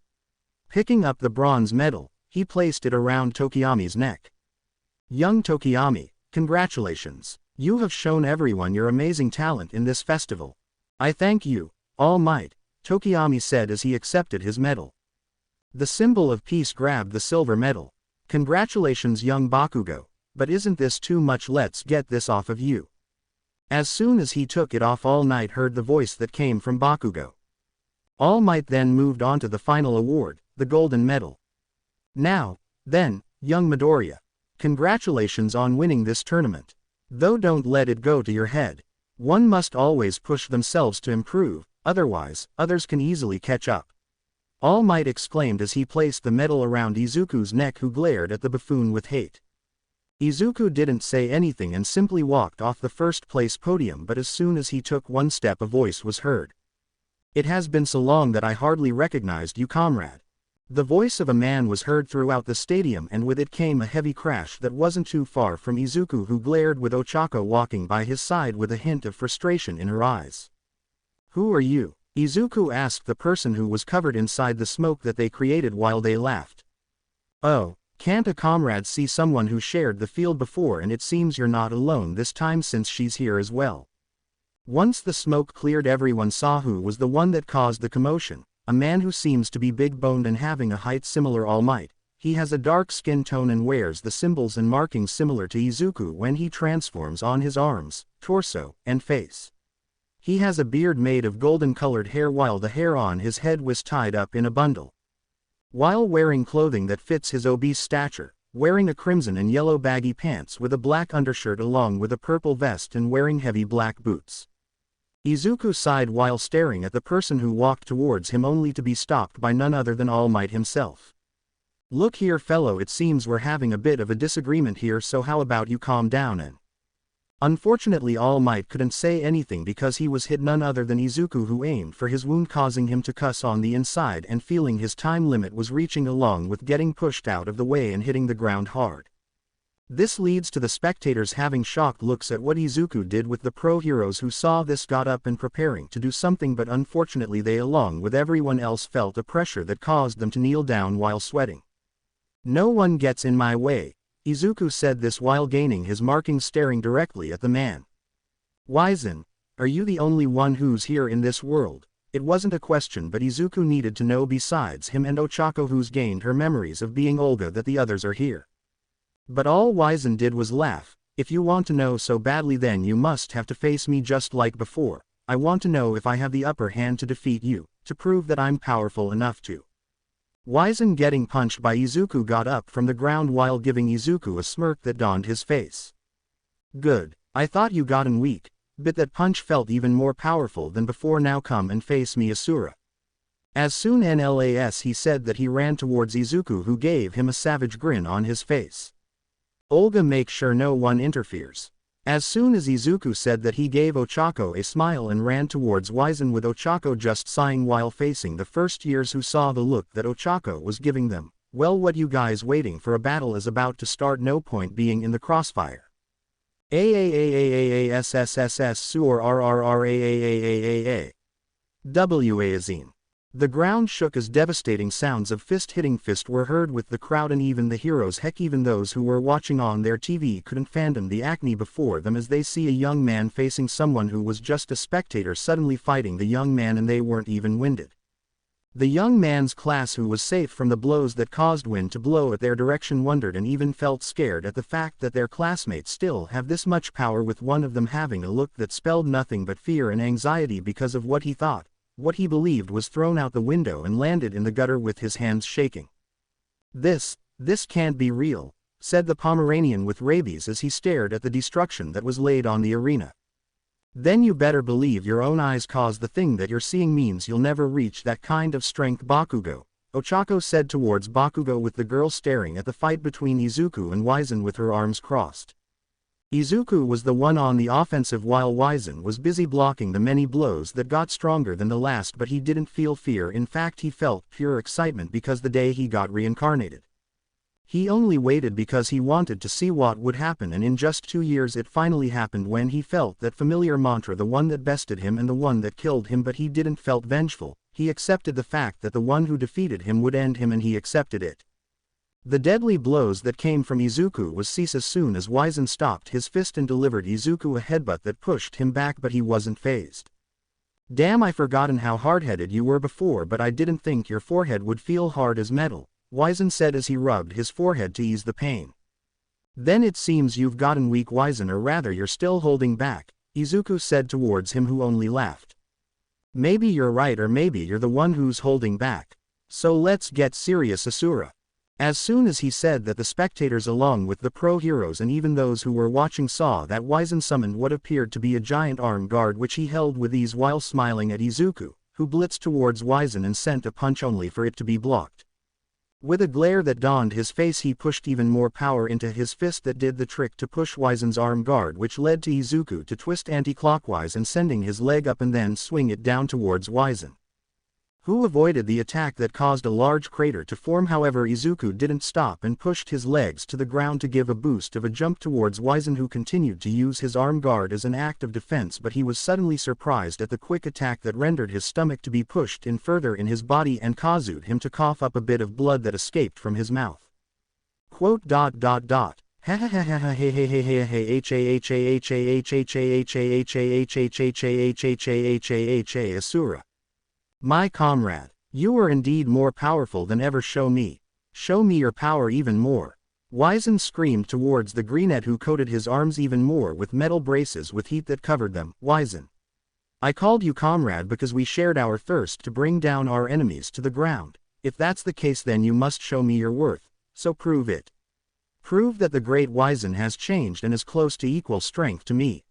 Picking up the bronze medal, he placed it around Tokiyami's neck. Young Tokiyami, congratulations. You have shown everyone your amazing talent in this festival. I thank you, All Might, Tokiyami said as he accepted his medal. The symbol of peace grabbed the silver medal. Congratulations, young Bakugo, but isn't this too much? Let's get this off of you. As soon as he took it off, All Might heard the voice that came from Bakugo. All Might then moved on to the final award, the golden medal. Now, then, young Midoriya, congratulations on winning this tournament. Though don't let it go to your head. One must always push themselves to improve, otherwise, others can easily catch up. All Might exclaimed as he placed the medal around Izuku's neck, who glared at the buffoon with hate. Izuku didn't say anything and simply walked off the 1st place podium, but as soon as he took one step a voice was heard. It has been so long that I hardly recognized you, comrade. The voice of a man was heard throughout the stadium, and with it came a heavy crash that wasn't too far from Izuku, who glared with Ochako walking by his side with a hint of frustration in her eyes. "Who are you?" Izuku asked the person who was covered inside the smoke that they created while they laughed. "Oh, can't a comrade see someone who shared the field before, and it seems you're not alone this time since she's here as well." Once the smoke cleared, everyone saw who was the one that caused the commotion. A man who seems to be big-boned and having a height similar All Might. He has a dark skin tone and wears the symbols and markings similar to Izuku when he transforms on his arms, torso, and face. He has a beard made of golden-colored hair while the hair on his head was tied up in a bundle. While wearing clothing that fits his obese stature, wearing a crimson and yellow baggy pants with a black undershirt along with a purple vest and wearing heavy black boots. Izuku sighed while staring at the person who walked towards him, only to be stopped by none other than All Might himself. "Look here, fellow, it seems we're having a bit of a disagreement here, so how about you calm down and..." Unfortunately, All Might couldn't say anything because he was hit none other than Izuku, who aimed for his wound, causing him to cuss on the inside and feeling his time limit was reaching, along with getting pushed out of the way and hitting the ground hard. This leads to the spectators having shocked looks at what Izuku did, with the pro heroes who saw this got up and preparing to do something, but unfortunately they along with everyone else felt a pressure that caused them to kneel down while sweating. "No one gets in my way." Izuku said this while gaining his markings, staring directly at the man. "Wizen, are you the only one who's here in this world?" It wasn't a question, but Izuku needed to know besides him and Ochako, who's gained her memories of being Olga, that the others are here. But all Wizen did was laugh. "If you want to know so badly, then you must have to face me just like before. I want to know if I have the upper hand to defeat you, to prove that I'm powerful enough to." Wizen, getting punched by Izuku, got up from the ground while giving Izuku a smirk that dawned his face. "Good. I thought you gotten weak, but that punch felt even more powerful than before. Now come and face me, Asura." As soon as he said that, he ran towards Izuku, who gave him a savage grin on his face. "Olga, make sure no one interferes." As soon as Izuku said that, he gave Ochako a smile and ran towards Wizen, with Ochako just sighing while facing the first years, who saw the look that Ochako was giving them. "Well, what you guys waiting for? A battle is about to start, no point being in the crossfire." "AAAAAASSSS Sur RRRAAAAAA. Wazine." The ground shook as devastating sounds of fist hitting fist were heard with the crowd and even the heroes. Heck, even those who were watching on their TV couldn't fathom the acne before them as they see a young man facing someone who was just a spectator suddenly fighting the young man, and they weren't even winded. The young man's class, who was safe from the blows that caused wind to blow at their direction, wondered and even felt scared at the fact that their classmates still have this much power, with one of them having a look that spelled nothing but fear and anxiety because of what he thought, what he believed was thrown out the window and landed in the gutter with his hands shaking. This can't be real," said the Pomeranian with rabies as he stared at the destruction that was laid on the arena. "Then you better believe your own eyes, cause the thing that you're seeing means you'll never reach that kind of strength, Bakugo," Ochako said towards Bakugo, with the girl staring at the fight between Izuku and Wizen with her arms crossed. Izuku was the one on the offensive while Wizen was busy blocking the many blows that got stronger than the last, but he didn't feel fear. In fact, he felt pure excitement because the day he got reincarnated. He only waited because he wanted to see what would happen, and in just 2 years it finally happened when he felt that familiar mantra, the one that bested him and the one that killed him, but he didn't felt vengeful. He accepted the fact that the one who defeated him would end him, and he accepted it. The deadly blows that came from Izuku was cease as soon as Wizen stopped his fist and delivered Izuku a headbutt that pushed him back, but he wasn't fazed. "Damn, I forgotten how hard-headed you were before, but I didn't think your forehead would feel hard as metal," Wizen said as he rubbed his forehead to ease the pain. "Then it seems you've gotten weak, Wizen, or rather you're still holding back," Izuku said towards him, who only laughed. "Maybe you're right, or maybe you're the one who's holding back. So let's get serious, Asura." As soon as he said that, the spectators along with the pro heroes and even those who were watching saw that Wizen summoned what appeared to be a giant arm guard, which he held with ease while smiling at Izuku, who blitzed towards Wizen and sent a punch only for it to be blocked. With a glare that dawned his face, he pushed even more power into his fist that did the trick to push Wizen's arm guard, which led to Izuku to twist anti-clockwise and sending his leg up and then swing it down towards Wizen. who avoided the attack that caused a large crater to form. However, Izuku didn't stop and pushed his legs to the ground to give a boost of a jump towards Wizen, who continued to use his arm guard as an act of defense, but he was suddenly surprised at the quick attack that rendered his stomach to be pushed in further in his body and caused him to cough up a bit of blood that escaped from his mouth. Quote dot dot dot. Ha ha ha ha ha hey hey hey hey hey h a h a h a h h a h a h a h h h a h h a h a h a Asura. My comrade, you are indeed more powerful than ever. Show me your power even more. Wizen screamed towards the greenette, who coated his arms even more with metal braces with heat that covered them. Wizen, I called you comrade because we shared our thirst to bring down our enemies to the ground. If that's the case, then you must show me your worth, so prove it. Prove that the great Wizen has changed and is close to equal strength to me.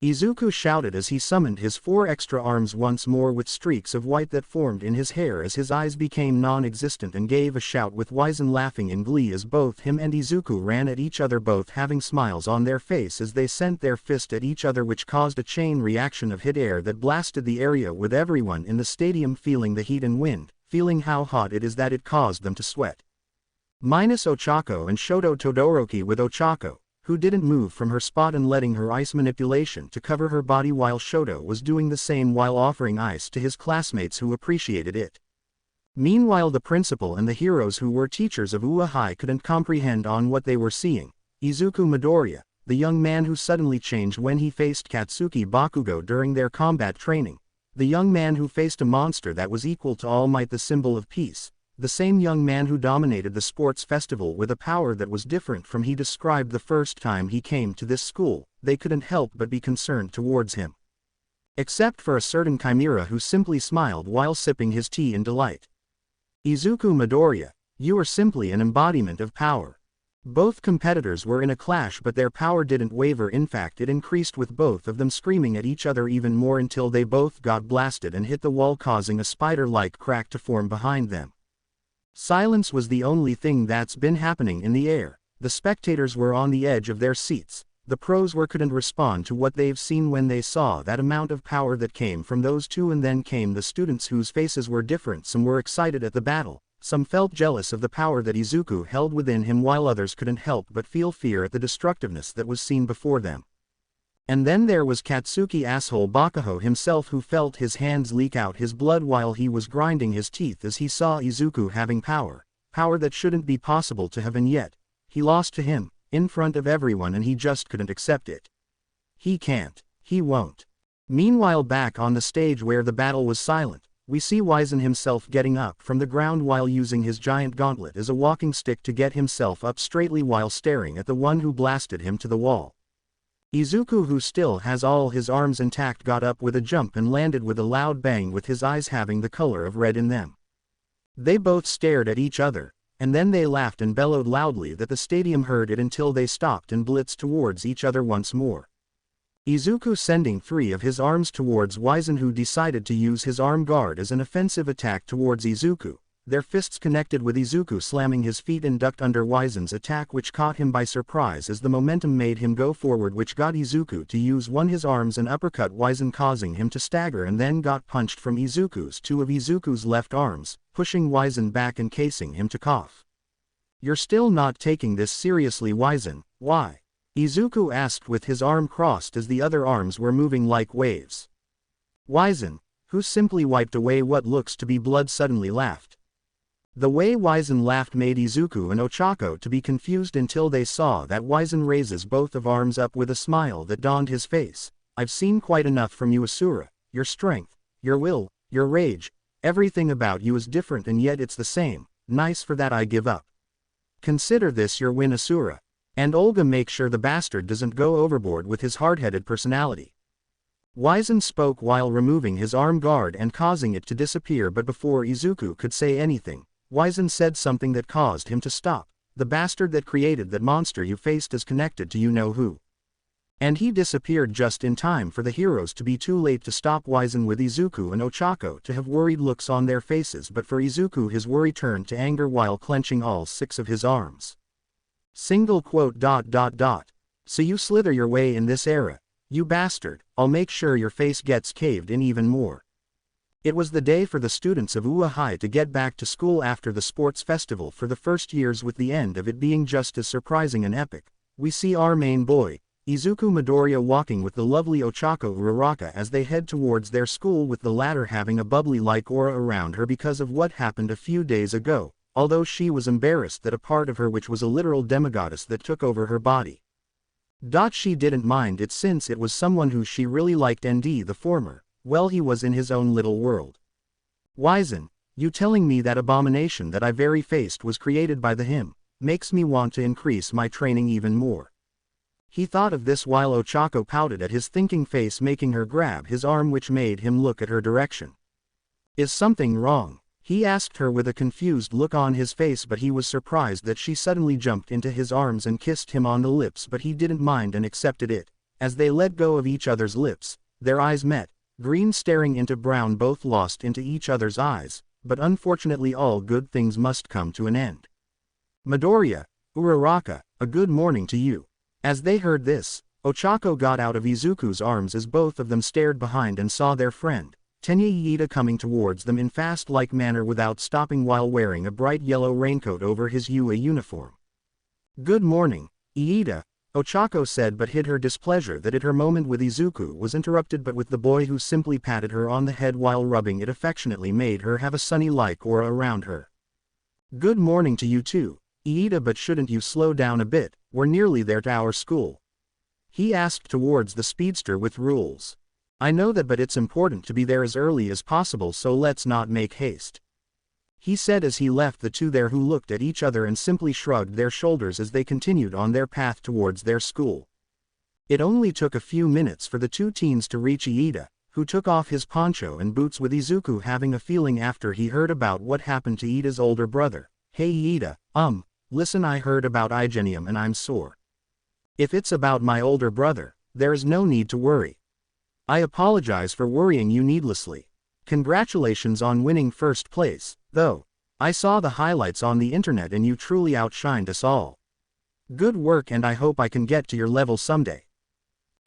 Izuku shouted as he summoned his 4 extra arms once more with streaks of white that formed in his hair as his eyes became non-existent, and gave a shout with Wizen laughing in glee as both him and Izuku ran at each other, both having smiles on their face as they sent their fist at each other, which caused a chain reaction of hit air that blasted the area, with everyone in the stadium feeling the heat and wind, feeling how hot it is that it caused them to sweat. Minus Ochako and Shoto Todoroki, with Ochako, who didn't move from her spot and letting her ice manipulation to cover her body, while Shoto was doing the same while offering ice to his classmates who appreciated it. Meanwhile, the principal and the heroes who were teachers of Ua High couldn't comprehend on what they were seeing. Izuku Midoriya, the young man who suddenly changed when he faced Katsuki Bakugo during their combat training, the young man who faced a monster that was equal to All Might, the symbol of peace, the same young man who dominated the sports festival with a power that was different from he described the first time he came to this school. They couldn't help but be concerned towards him. Except for a certain chimera who simply smiled while sipping his tea in delight. Izuku Midoriya, you are simply an embodiment of power. Both competitors were in a clash, but their power didn't waver. In fact, it increased, with both of them screaming at each other even more until they both got blasted and hit the wall, causing a spider-like crack to form behind them. Silence was the only thing that's been happening in the air. The spectators were on the edge of their seats. The pros couldn't respond to what they've seen when they saw that amount of power that came from those two, and then came the students whose faces were different. Some were excited at the battle, some felt jealous of the power that Izuku held within him, while others couldn't help but feel fear at the destructiveness that was seen before them. And then there was Katsuki asshole Bakugo himself, who felt his hands leak out his blood while he was grinding his teeth as he saw Izuku having power that shouldn't be possible to have, and yet he lost to him, in front of everyone, and he just couldn't accept it. He can't, he won't. Meanwhile, back on the stage where the battle was silent, we see Wizen himself getting up from the ground while using his giant gauntlet as a walking stick to get himself up straightly while staring at the one who blasted him to the wall. Izuku, who still has all his arms intact, got up with a jump and landed with a loud bang, with his eyes having the color of red in them. They both stared at each other, and then they laughed and bellowed loudly that the stadium heard it, until they stopped and blitzed towards each other once more. Izuku sending 3 of his arms towards Wizen, who decided to use his arm guard as an offensive attack towards Izuku. Their fists connected, with Izuku slamming his feet and ducked under Wizen's attack, which caught him by surprise as the momentum made him go forward, which got Izuku to use his arms and uppercut Wizen, causing him to stagger, and then got punched from Izuku's 2 of Izuku's left arms, pushing Wizen back and causing him to cough. You're still not taking this seriously, Wizen, why? Izuku asked with his arm crossed as the other arms were moving like waves. Wizen, who simply wiped away what looks to be blood, suddenly laughed. The way Wizen laughed made Izuku and Ochako to be confused until they saw that Wizen raises both of arms up with a smile that dawned his face. I've seen quite enough from you, Asura. Your strength, your will, your rage, everything about you is different, and yet it's the same. Nice, for that I give up. Consider this your win, Asura. And Olga, make sure the bastard doesn't go overboard with his hard-headed personality. Wizen spoke while removing his arm guard and causing it to disappear, but before Izuku could say anything, Wizen said something that caused him to stop. The bastard that created that monster you faced is connected to you know who. And he disappeared just in time for the heroes to be too late to stop Wizen, with Izuku and Ochako to have worried looks on their faces, but for Izuku his worry turned to anger while clenching all 6 of his arms. Single quote dot dot dot. So you slither your way in this era, you bastard. I'll make sure your face gets caved in even more. It was the day for the students of UA High to get back to school after the sports festival for the first years, with the end of it being just as surprising and epic. We see our main boy, Izuku Midoriya, walking with the lovely Ochako Uraraka as they head towards their school, with the latter having a bubbly-like aura around her because of what happened a few days ago, although she was embarrassed that a part of her, which was a literal demigoddess, that took over her body. She didn't mind it since it was someone who she really liked, and the former, well, he was in his own little world. Wizen, you telling me that abomination that I very faced was created by the him, makes me want to increase my training even more. He thought of this while Ochako pouted at his thinking face, making her grab his arm, which made him look at her direction. Is something wrong? He asked her with a confused look on his face, but he was surprised that she suddenly jumped into his arms and kissed him on the lips, but he didn't mind and accepted it. As they let go of each other's lips, their eyes met, green staring into brown, both lost into each other's eyes, but unfortunately all good things must come to an end. Midoriya, Uraraka, a good morning to you. As they heard this, Ochako got out of Izuku's arms as both of them stared behind and saw their friend, Tenya Iida, coming towards them in fast-like manner without stopping, while wearing a bright yellow raincoat over his UA uniform. Good morning, Iida, Ochako said, but hid her displeasure that her moment with Izuku was interrupted, but with the boy who simply patted her on the head while rubbing it affectionately made her have a sunny-like aura around her. Good morning to you too, Iida, but shouldn't you slow down a bit? We're nearly there to our school. He asked towards the speedster with rules. I know that, but it's important to be there as early as possible, so let's not make haste. He said as he left the two there, who looked at each other and simply shrugged their shoulders as they continued on their path towards their school. It only took a few minutes for the two teens to reach Iida, who took off his poncho and boots, with Izuku having a feeling after he heard about what happened to Iida's older brother. Hey Iida, listen, I heard about Igenium and I'm sore. If it's about my older brother, there's no need to worry. I apologize for worrying you needlessly. Congratulations on winning first place, though. I saw the highlights on the internet and you truly outshined us all. Good work, and I hope I can get to your level someday.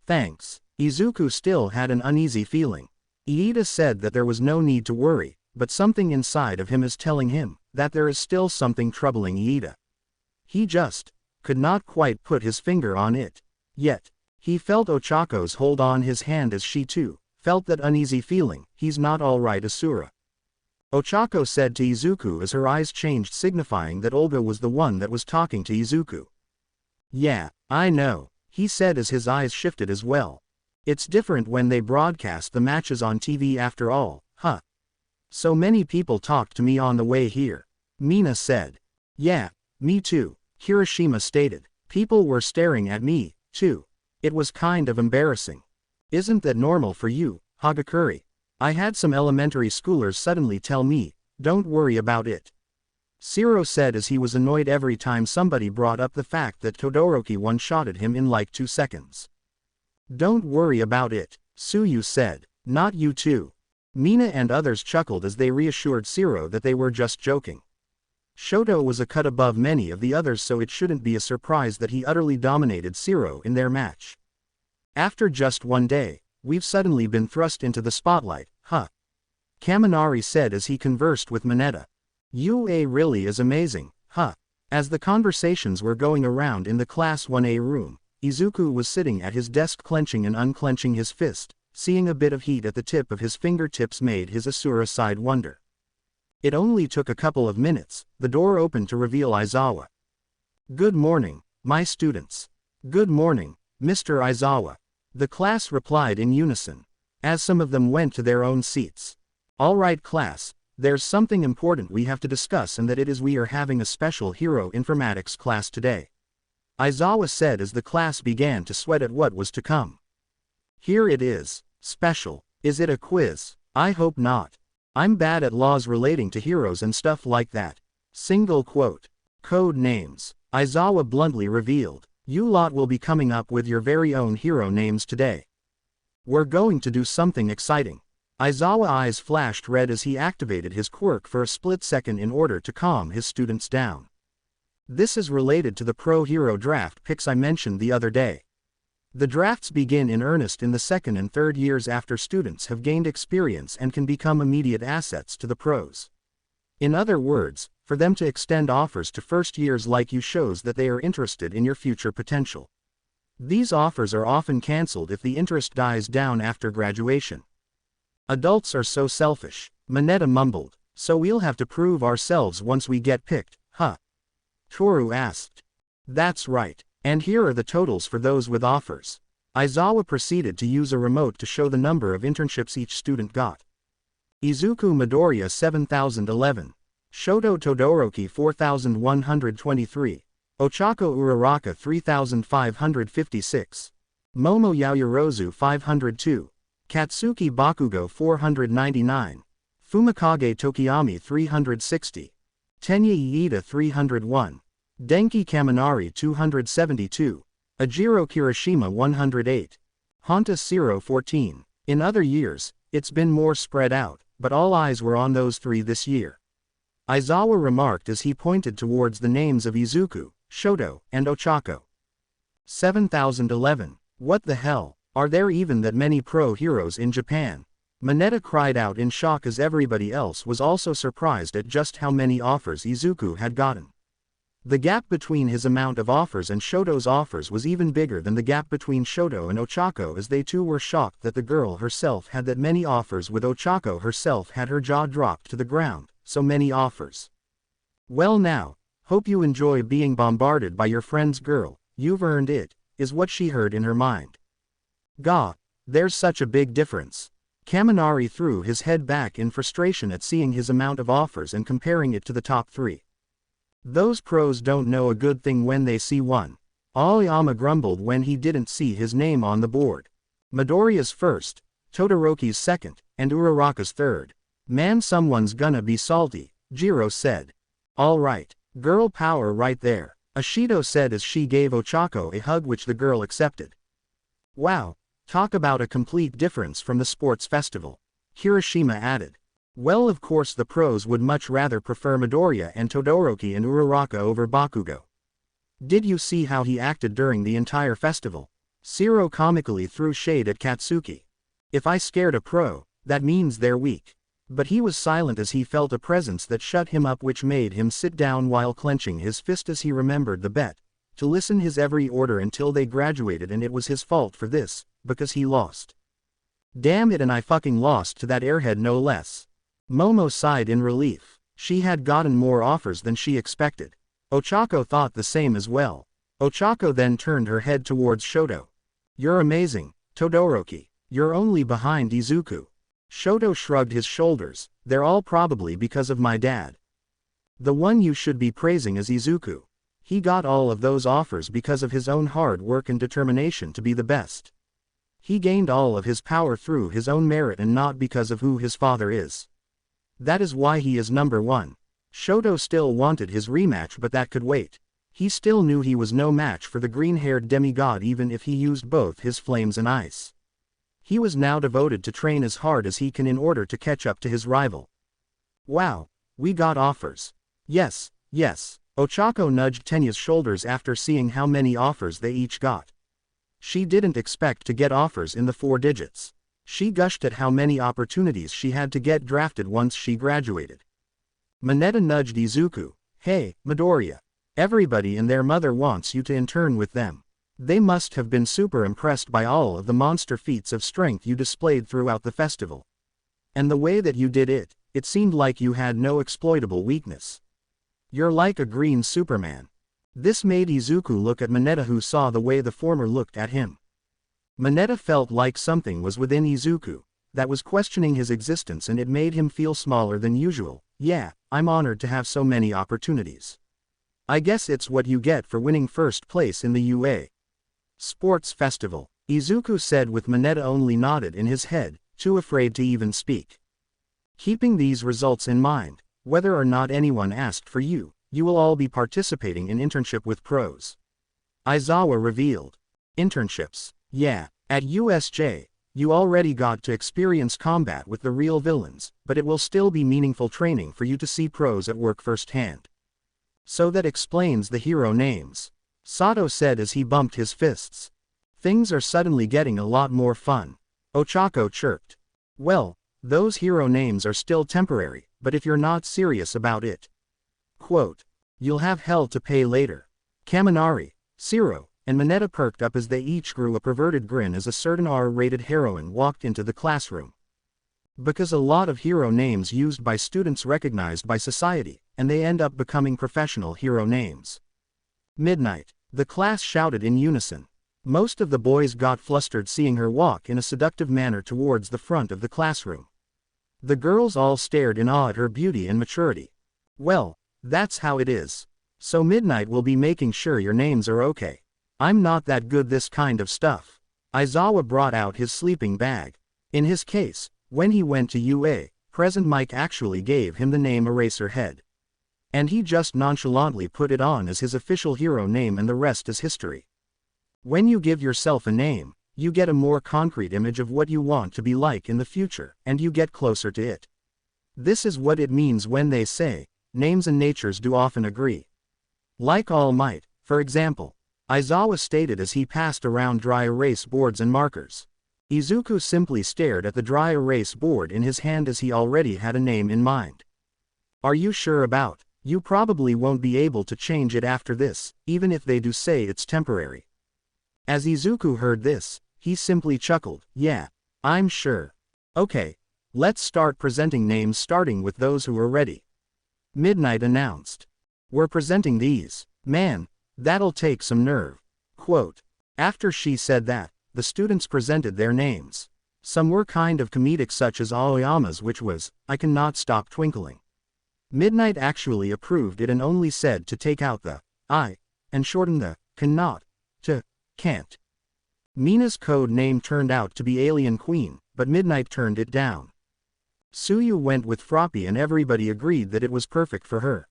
Thanks. Izuku still had an uneasy feeling. Iida said that there was no need to worry, but something inside of him is telling him that there is still something troubling Iida. He just could not quite put his finger on it. Yet, he felt Ochako's hold on his hand as she too felt that uneasy feeling. He's not all right, Asura. Ochako said to Izuku as her eyes changed, signifying that Olga was the one that was talking to Izuku. Yeah, I know, he said as his eyes shifted as well. It's different when they broadcast the matches on TV after all, huh? So many people talked to me on the way here. Mina said. Yeah, me too, Hiroshima stated. People were staring at me, too. It was kind of embarrassing. Isn't that normal for you, Hagakure? I had some elementary schoolers suddenly tell me, don't worry about it. Shiro said as he was annoyed every time somebody brought up the fact that Todoroki one-shotted him in like 2 seconds. Don't worry about it, Tsuyu said. Not you too. Mina and others chuckled as they reassured Shiro that they were just joking. Shoto was a cut above many of the others, so it shouldn't be a surprise that he utterly dominated Shiro in their match. After just one day, we've suddenly been thrust into the spotlight, huh? Kaminari said as he conversed with Mineta. UA really is amazing, huh? As the conversations were going around in the Class 1A room, Izuku was sitting at his desk clenching and unclenching his fist. Seeing a bit of heat at the tip of his fingertips made his Asura side wonder. It only took a couple of minutes. The door opened to reveal Aizawa. Good morning, my students. Good morning, Mr. Aizawa. The class replied in unison, as some of them went to their own seats. All right class, there's something important we have to discuss, and that it is we are having a special hero informatics class today. Aizawa said as the class began to sweat at what was to come. Here it is. Special. Is it a quiz? I hope not. I'm bad at laws relating to heroes and stuff like that. Single quote. Code names. Aizawa bluntly revealed. You lot will be coming up with your very own hero names today. We're going to do something exciting. Aizawa's eyes flashed red as he activated his quirk for a split second in order to calm his students down. This is related to the pro hero draft picks I mentioned the other day. The drafts begin in earnest in the second and third years after students have gained experience and can become immediate assets to the pros. In other words, for them to extend offers to first years like you shows that they are interested in your future potential. These offers are often cancelled if the interest dies down after graduation. Adults are so selfish, Mineta mumbled, so we'll have to prove ourselves once we get picked, huh? Toru asked. That's right, and here are the totals for those with offers. Aizawa proceeded to use a remote to show the number of internships each student got. Izuku Midoriya 7011. Shoto Todoroki 4123. Ochako Uraraka 3556. Momo Yaoyorozu 502. Katsuki Bakugo 499. Fumikage Tokiyami 360. Tenya Iida 301. Denki Kaminari 272. Ajiro Kirishima 108. Honta Siro 14. In other years, it's been more spread out, but all eyes were on those three this year. Aizawa remarked as he pointed towards the names of Izuku, Shoto, and Ochako. 7011. What the hell, are there even that many pro heroes in Japan? Mineta cried out in shock as everybody else was also surprised at just how many offers Izuku had gotten. The gap between his amount of offers and Shoto's offers was even bigger than the gap between Shoto and Ochako, as they too were shocked that the girl herself had that many offers, with Ochako herself had her jaw dropped to the ground. So many offers. Well now, hope you enjoy being bombarded by your friend's girl, you've earned it, is what she heard in her mind. Gah, there's such a big difference. Kaminari threw his head back in frustration at seeing his amount of offers and comparing it to the top three. Those pros don't know a good thing when they see one. Aoyama grumbled when he didn't see his name on the board. Midoriya's first, Todoroki's second, and Uraraka's third. Man, someone's gonna be salty, Jiro said. All right, girl power right there, Ashido said as she gave Ochako a hug, which the girl accepted. Wow, talk about a complete difference from the sports festival, Kirishima added. Well, of course the pros would much rather prefer Midoriya and Todoroki and Uraraka over Bakugo. Did you see how he acted during the entire festival? Siro comically threw shade at Katsuki. If I scared a pro, that means they're weak. But he was silent as he felt a presence that shut him up, which made him sit down while clenching his fist as he remembered the bet, to listen his every order until they graduated, and it was his fault for this, because he lost. Damn it, and I fucking lost to that airhead no less. Momo sighed in relief. She had gotten more offers than she expected. Ochako thought the same as well. Ochako then turned her head towards Shoto. You're amazing, Todoroki. You're only behind Izuku. Shoto shrugged his shoulders. They're all probably because of my dad. The one you should be praising is Izuku. He got all of those offers because of his own hard work and determination to be the best. He gained all of his power through his own merit and not because of who his father is. That is why he is number one. Shoto still wanted his rematch, but that could wait. He still knew he was no match for the green-haired demigod, even if he used both his flames and ice. He was now devoted to train as hard as he can in order to catch up to his rival. Wow, we got offers. Yes, yes. Ochako nudged Tenya's shoulders after seeing how many offers they each got. She didn't expect to get offers in the 4 digits. She gushed at how many opportunities she had to get drafted once she graduated. Mineta nudged Izuku. Hey, Midoriya. Everybody and their mother wants you to intern with them. They must have been super impressed by all of the monster feats of strength you displayed throughout the festival. And the way that you did it, it seemed like you had no exploitable weakness. You're like a green Superman. This made Izuku look at Mineta, who saw the way the former looked at him. Mineta felt like something was within Izuku that was questioning his existence, and it made him feel smaller than usual. Yeah, I'm honored to have so many opportunities. I guess it's what you get for winning first place in the UA Sports Festival, Izuku said, with Mineta only nodded in his head, too afraid to even speak. Keeping these results in mind, whether or not anyone asked for you, you will all be participating in internship with pros. Aizawa revealed. Internships. Yeah, at USJ, you already got to experience combat with the real villains, but it will still be meaningful training for you to see pros at work firsthand. So that explains the hero names, Sato said as he bumped his fists. Things are suddenly getting a lot more fun. Ochako chirped. Well, those hero names are still temporary, but if you're not serious about it, quote, you'll have hell to pay later. Kaminari, Shiro, and Mineta perked up as they each grew a perverted grin as a certain R-rated heroine walked into the classroom. Because a lot of hero names used by students recognized by society, and they end up becoming professional hero names. Midnight, the class shouted in unison. Most of the boys got flustered seeing her walk in a seductive manner towards the front of the classroom. The girls all stared in awe at her beauty and maturity. Well, that's how it is. So Midnight will be making sure your names are okay. I'm not that good this kind of stuff. Aizawa brought out his sleeping bag. In his case, when he went to UA, Present Mike actually gave him the name Eraserhead. And he just nonchalantly put it on as his official hero name and the rest is history. When you give yourself a name, you get a more concrete image of what you want to be like in the future, and you get closer to it. This is what it means when they say, names and natures do often agree. Like All Might, for example, Aizawa stated as he passed around dry erase boards and markers. Izuku simply stared at the dry erase board in his hand as he already had a name in mind. Are you sure about? You probably won't be able to change it after this, even if they do say it's temporary. As Izuku heard this, he simply chuckled, yeah, I'm sure. Okay, let's start presenting names starting with those who are ready. Midnight announced. We're presenting these. Man, that'll take some nerve. Quote. After she said that, the students presented their names. Some were kind of comedic such as Aoyama's which was, I cannot stop twinkling. Midnight actually approved it and only said to take out the I, and shorten the cannot to can't. Mina's code name turned out to be Alien Queen, but Midnight turned it down. Tsuyu went with Froppy and everybody agreed that it was perfect for her.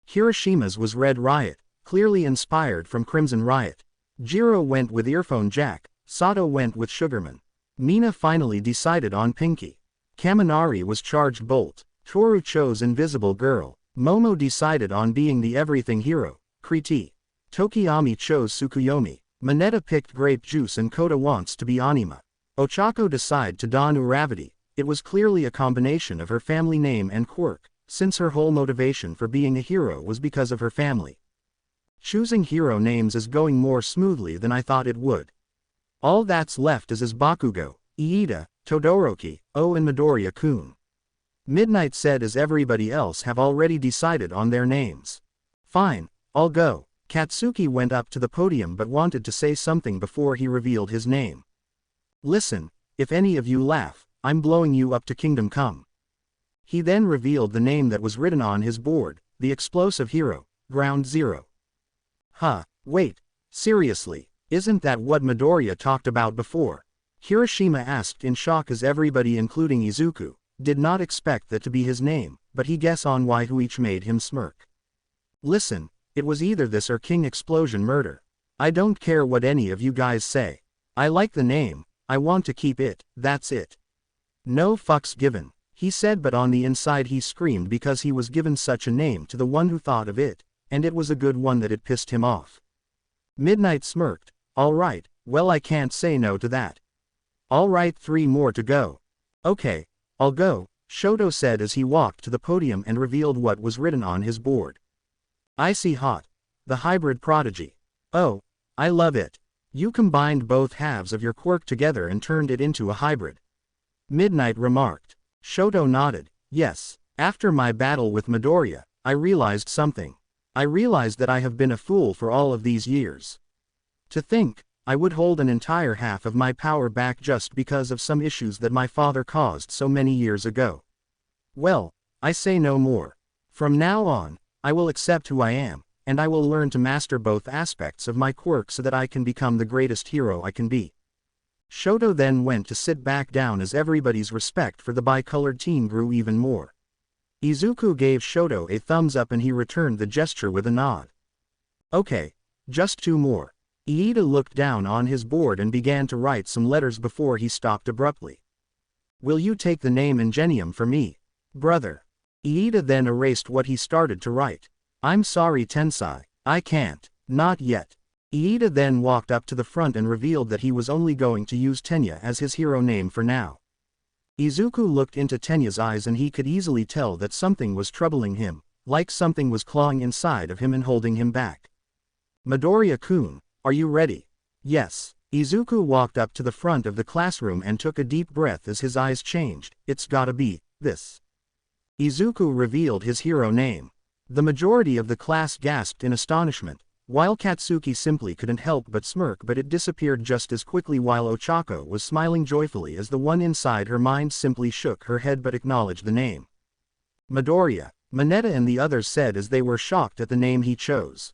Hiroshima's was Red Riot, clearly inspired from Crimson Riot. Jiro went with Earphone Jack, Sato went with Sugarman. Mina finally decided on Pinky. Kaminari was Charged Bolt. Toru chose Invisible Girl. Momo decided on being the everything hero, Kriti. Tokiyami chose Tsukuyomi. Mineta picked Grape Juice and Kota wants to be Anima. Ochako decided to don Uravity. It was clearly a combination of her family name and quirk, since her whole motivation for being a hero was because of her family. Choosing hero names is going more smoothly than I thought it would. All that's left is Bakugo, Iida, Todoroki, and Midoriya-kun. Midnight said as everybody else have already decided on their names. Fine, I'll go. Katsuki went up to the podium but wanted to say something before he revealed his name. Listen, if any of you laugh, I'm blowing you up to Kingdom Come. He then revealed the name that was written on his board, the explosive hero, Ground Zero. Huh, wait, seriously, isn't that what Midoriya talked about before? Hiroshima asked in shock as everybody including Izuku, did not expect that to be his name, but he guessed on why who each made him smirk. Listen, it was either this or King Explosion Murder. I don't care what any of you guys say. I like the name, I want to keep it, that's it. No fucks given, he said, but on the inside he screamed because he was given such a name to the one who thought of it, and it was a good one that it pissed him off. Midnight smirked, alright, well I can't say no to that. Alright, 3 more to go. Okay, I'll go, Shoto said as he walked to the podium and revealed what was written on his board. Icy Hot. The Hybrid Prodigy. Oh, I love it. You combined both halves of your quirk together and turned it into a hybrid. Midnight remarked. Shoto nodded, yes, after my battle with Midoriya, I realized something. I realized that I have been a fool for all of these years. To think, I would hold an entire half of my power back just because of some issues that my father caused so many years ago. Well, I say no more. From now on, I will accept who I am, and I will learn to master both aspects of my quirk so that I can become the greatest hero I can be. Shoto then went to sit back down as everybody's respect for the bicolored team grew even more. Izuku gave Shoto a thumbs up and he returned the gesture with a nod. Okay, just 2 more. Iida looked down on his board and began to write some letters before he stopped abruptly. Will you take the name Ingenium for me, brother? Iida then erased what he started to write. I'm sorry Tensai, I can't, not yet. Iida then walked up to the front and revealed that he was only going to use Tenya as his hero name for now. Izuku looked into Tenya's eyes and he could easily tell that something was troubling him, like something was clawing inside of him and holding him back. Midoriya-kun, are you ready? Yes. Izuku walked up to the front of the classroom and took a deep breath as his eyes changed. It's gotta be this. Izuku revealed his hero name. The majority of the class gasped in astonishment, while Katsuki simply couldn't help but smirk, but it disappeared just as quickly, while Ochako was smiling joyfully as the one inside her mind simply shook her head but acknowledged the name. Midoriya, Mineta and the others said as they were shocked at the name he chose.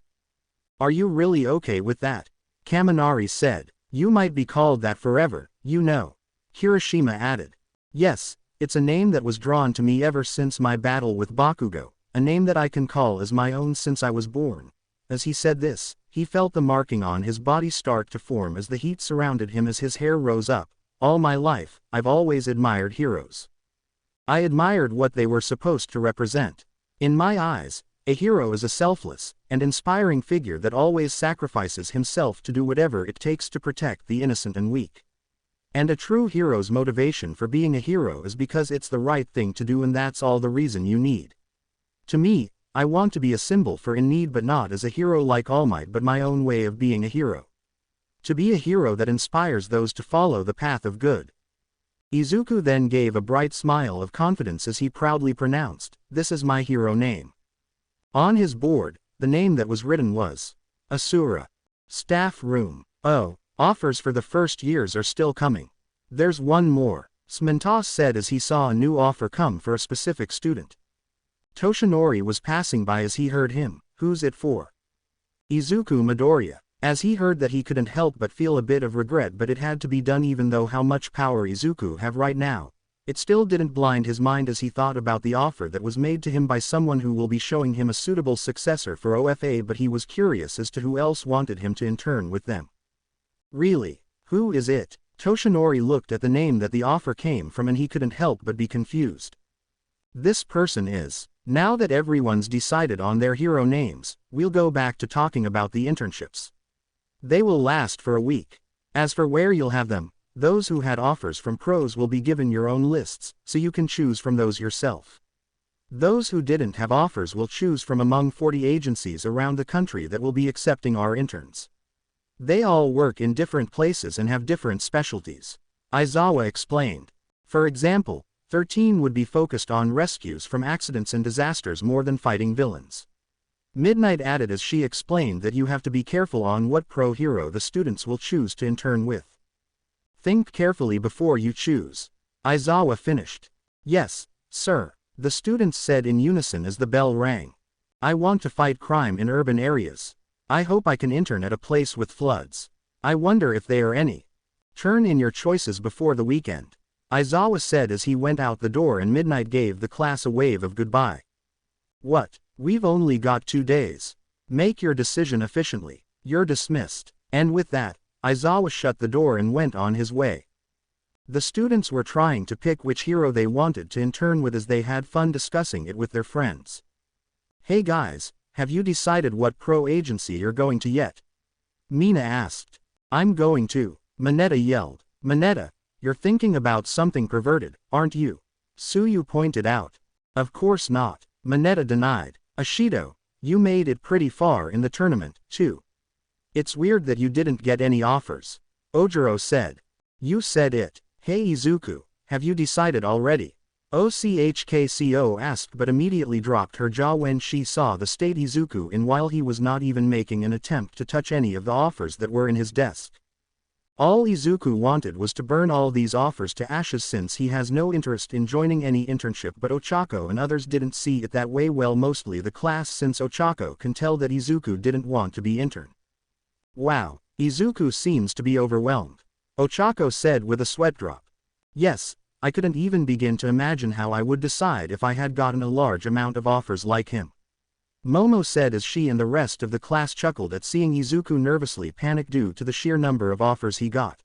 Are you really okay with that? Kaminari said. You might be called that forever, you know. Kirishima added. Yes, it's a name that was drawn to me ever since my battle with Bakugo, a name that I can call as my own since I was born. As he said this, he felt the marking on his body start to form as the heat surrounded him as his hair rose up. All my life, I've always admired heroes. I admired what they were supposed to represent. In my eyes, a hero is a selfless and inspiring figure that always sacrifices himself to do whatever it takes to protect the innocent and weak. And a true hero's motivation for being a hero is because it's the right thing to do, and that's all the reason you need. To me, I want to be a symbol for in need, but not as a hero like All Might, but my own way of being a hero. To be a hero that inspires those to follow the path of good. Izuku then gave a bright smile of confidence as he proudly pronounced, "This is my hero name." On his board, the name that was written was Asura. Staff room. Oh, offers for the first years are still coming. There's one more, Smintos said as he saw a new offer come for a specific student. Toshinori was passing by as he heard him. Who's it for? Izuku Midoriya. As he heard that, he couldn't help but feel a bit of regret, but it had to be done. Even though how much power Izuku have right now, it still didn't blind his mind as he thought about the offer that was made to him by someone who will be showing him a suitable successor for OFA, but he was curious as to who else wanted him to intern with them. Really? Who is it? Toshinori looked at the name that the offer came from and he couldn't help but be confused. This person is. Now that everyone's decided on their hero names, we'll go back to talking about the internships. They will last for a week. As for where you'll have them, those who had offers from pros will be given your own lists, so you can choose from those yourself. Those who didn't have offers will choose from among 40 agencies around the country that will be accepting our interns. They all work in different places and have different specialties. Aizawa explained. For example, 13 would be focused on rescues from accidents and disasters more than fighting villains. Midnight added as she explained that you have to be careful on what pro hero the students will choose to intern with. Think carefully before you choose. Aizawa finished. Yes, sir, the students said in unison as the bell rang. I want to fight crime in urban areas. I hope I can intern at a place with floods. I wonder if there are any. Turn in your choices before the weekend. Aizawa said as he went out the door, and Midnight gave the class a wave of goodbye. What? We've only got 2 days. Make your decision efficiently. You're dismissed. And with that, Aizawa shut the door and went on his way. The students were trying to pick which hero they wanted to intern with as they had fun discussing it with their friends. Hey guys, have you decided what pro agency you're going to yet? Mina asked. I'm going to. Mineta yelled. Mineta, you're thinking about something perverted, aren't you? Suyu pointed out. Of course not. Mineta denied. Ashido, you made it pretty far in the tournament, too. It's weird that you didn't get any offers. Ojiro said. You said it. Hey Izuku, have you decided already? OCHKCO asked, but immediately dropped her jaw when she saw the state Izuku in while he was not even making an attempt to touch any of the offers that were in his desk. All Izuku wanted was to burn all these offers to ashes since he has no interest in joining any internship, but Ochako and others didn't see it that way. Well, mostly the class, since Ochako can tell that Izuku didn't want to be intern. Wow, Izuku seems to be overwhelmed. Ochako said with a sweat drop. Yes, I couldn't even begin to imagine how I would decide if I had gotten a large amount of offers like him. Momo said as she and the rest of the class chuckled at seeing Izuku nervously panic due to the sheer number of offers he got.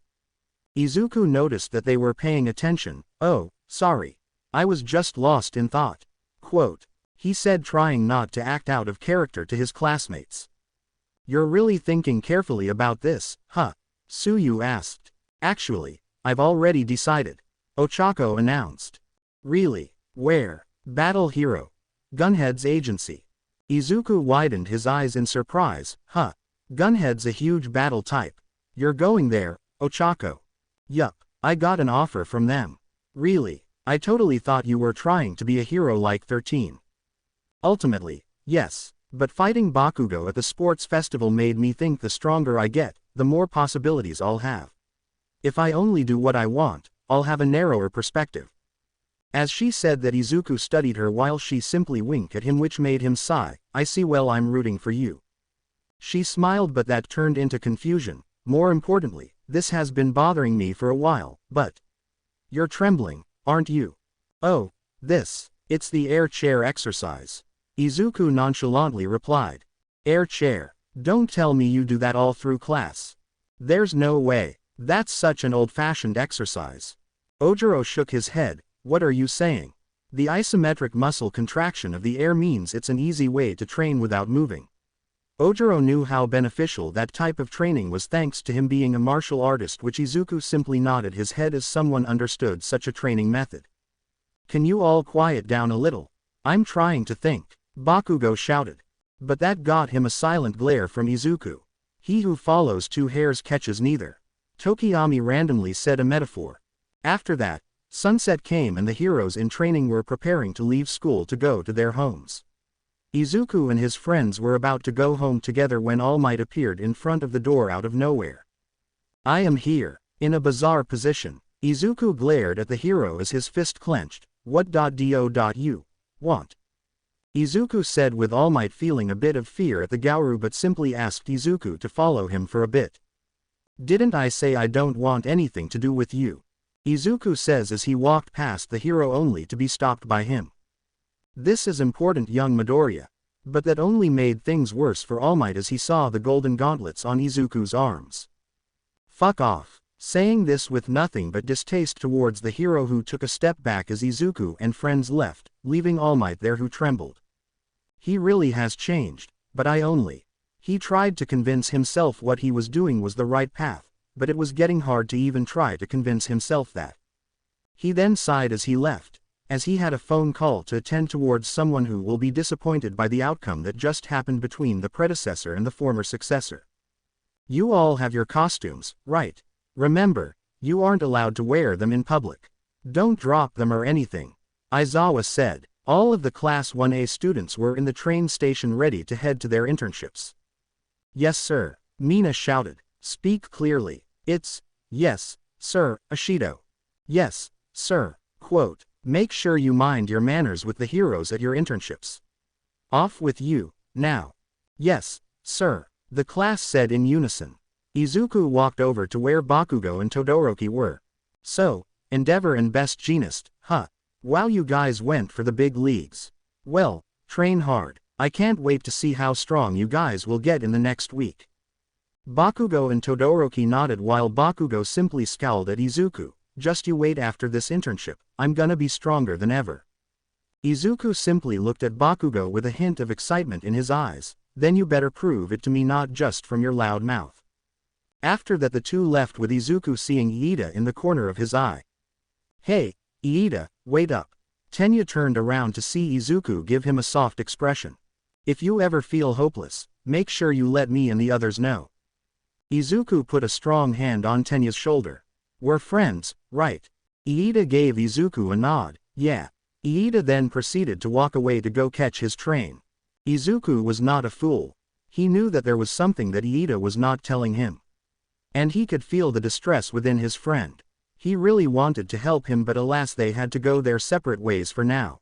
Izuku noticed that they were paying attention. Oh, sorry. I was just lost in thought. Quote. He said, trying not to act out of character to his classmates. You're really thinking carefully about this, huh? Suyu asked. Actually, I've already decided, Ochako announced. Really? Where? Battle Hero. Gunhead's agency. Izuku widened his eyes in surprise. Huh. Gunhead's a huge battle type. You're going there, Ochako? Yup, I got an offer from them. Really? I totally thought you were trying to be a hero like 13. Ultimately, yes, but fighting Bakugo at the sports festival made me think the stronger I get, the more possibilities I'll have. If I only do what I want, I'll have a narrower perspective. As she said that, Izuku studied her while she simply winked at him, which made him sigh. I see. Well, I'm rooting for you. She smiled, but that turned into confusion. More importantly, this has been bothering me for a while, but... You're trembling, aren't you? Oh, it's the air chair exercise. Izuku nonchalantly replied. Air chair? Don't tell me you do that all through class. There's no way. That's such an old-fashioned exercise. Ojiro shook his head. What are you saying? The isometric muscle contraction of the air means it's an easy way to train without moving. Ojiro knew how beneficial that type of training was, thanks to him being a martial artist, which Izuku simply nodded his head as someone understood such a training method. Can you all quiet down a little? I'm trying to think, Bakugo shouted. But that got him a silent glare from Izuku. He who follows two hares catches neither. Tokiyami randomly said a metaphor. After that, sunset came and the heroes in training were preparing to leave school to go to their homes. Izuku and his friends were about to go home together when All Might appeared in front of the door out of nowhere. I am here. In a bizarre position, Izuku glared at the hero as his fist clenched. What do you want? Izuku said, with All Might feeling a bit of fear at the Gaoru, but simply asked Izuku to follow him for a bit. Didn't I say I don't want anything to do with you? Izuku says as he walked past the hero, only to be stopped by him. This is important, young Midoriya. But that only made things worse for All Might as he saw the golden gauntlets on Izuku's arms. Fuck off. Saying this with nothing but distaste towards the hero, who took a step back as Izuku and friends left, leaving All Might there, who trembled. He really has changed, but He tried to convince himself what he was doing was the right path, but it was getting hard to even try to convince himself that. He then sighed as he left, as he had a phone call to attend towards someone who will be disappointed by the outcome that just happened between the predecessor and the former successor. You all have your costumes, right? Remember, you aren't allowed to wear them in public. Don't drop them or anything. Aizawa said. All of the Class 1A students were in the train station ready to head to their internships. Yes sir, Mina shouted. Speak clearly. It's, yes, sir, Ashido. Yes, sir. Quote, make sure you mind your manners with the heroes at your internships. Off with you, now. Yes, sir, the class said in unison. Izuku walked over to where Bakugo and Todoroki were. So, Endeavor and Best Jeanist, huh? Wow, you guys went for the big leagues. Well, train hard. I can't wait to see how strong you guys will get in the next week. Bakugo and Todoroki nodded while Bakugo simply scowled at Izuku. Just you wait, after this internship, I'm gonna be stronger than ever. Izuku simply looked at Bakugo with a hint of excitement in his eyes. Then you better prove it to me, not just from your loud mouth. After that, the two left with Izuku seeing Iida in the corner of his eye. Hey, Iida, wait up. Tenya turned around to see Izuku give him a soft expression. If you ever feel hopeless, make sure you let me and the others know. Izuku put a strong hand on Tenya's shoulder. We're friends, right? Iida gave Izuku a nod. Yeah. Iida then proceeded to walk away to go catch his train. Izuku was not a fool. He knew that there was something that Iida was not telling him. And he could feel the distress within his friend. He really wanted to help him, but alas, they had to go their separate ways for now.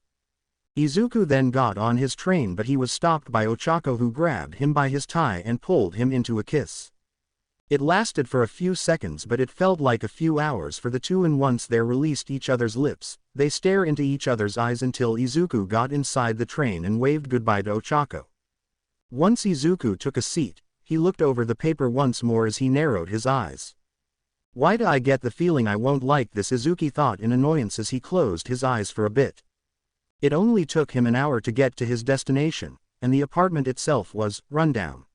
Izuku then got on his train, but he was stopped by Ochako, who grabbed him by his tie and pulled him into a kiss. It lasted for a few seconds, but it felt like a few hours for the two, and once they released each other's lips, they stare into each other's eyes until Izuku got inside the train and waved goodbye to Ochako. Once Izuku took a seat, he looked over the paper once more as he narrowed his eyes. Why do I get the feeling I won't like this? Izuku thought in annoyance as he closed his eyes for a bit. It only took him an hour to get to his destination, and the apartment itself was rundown.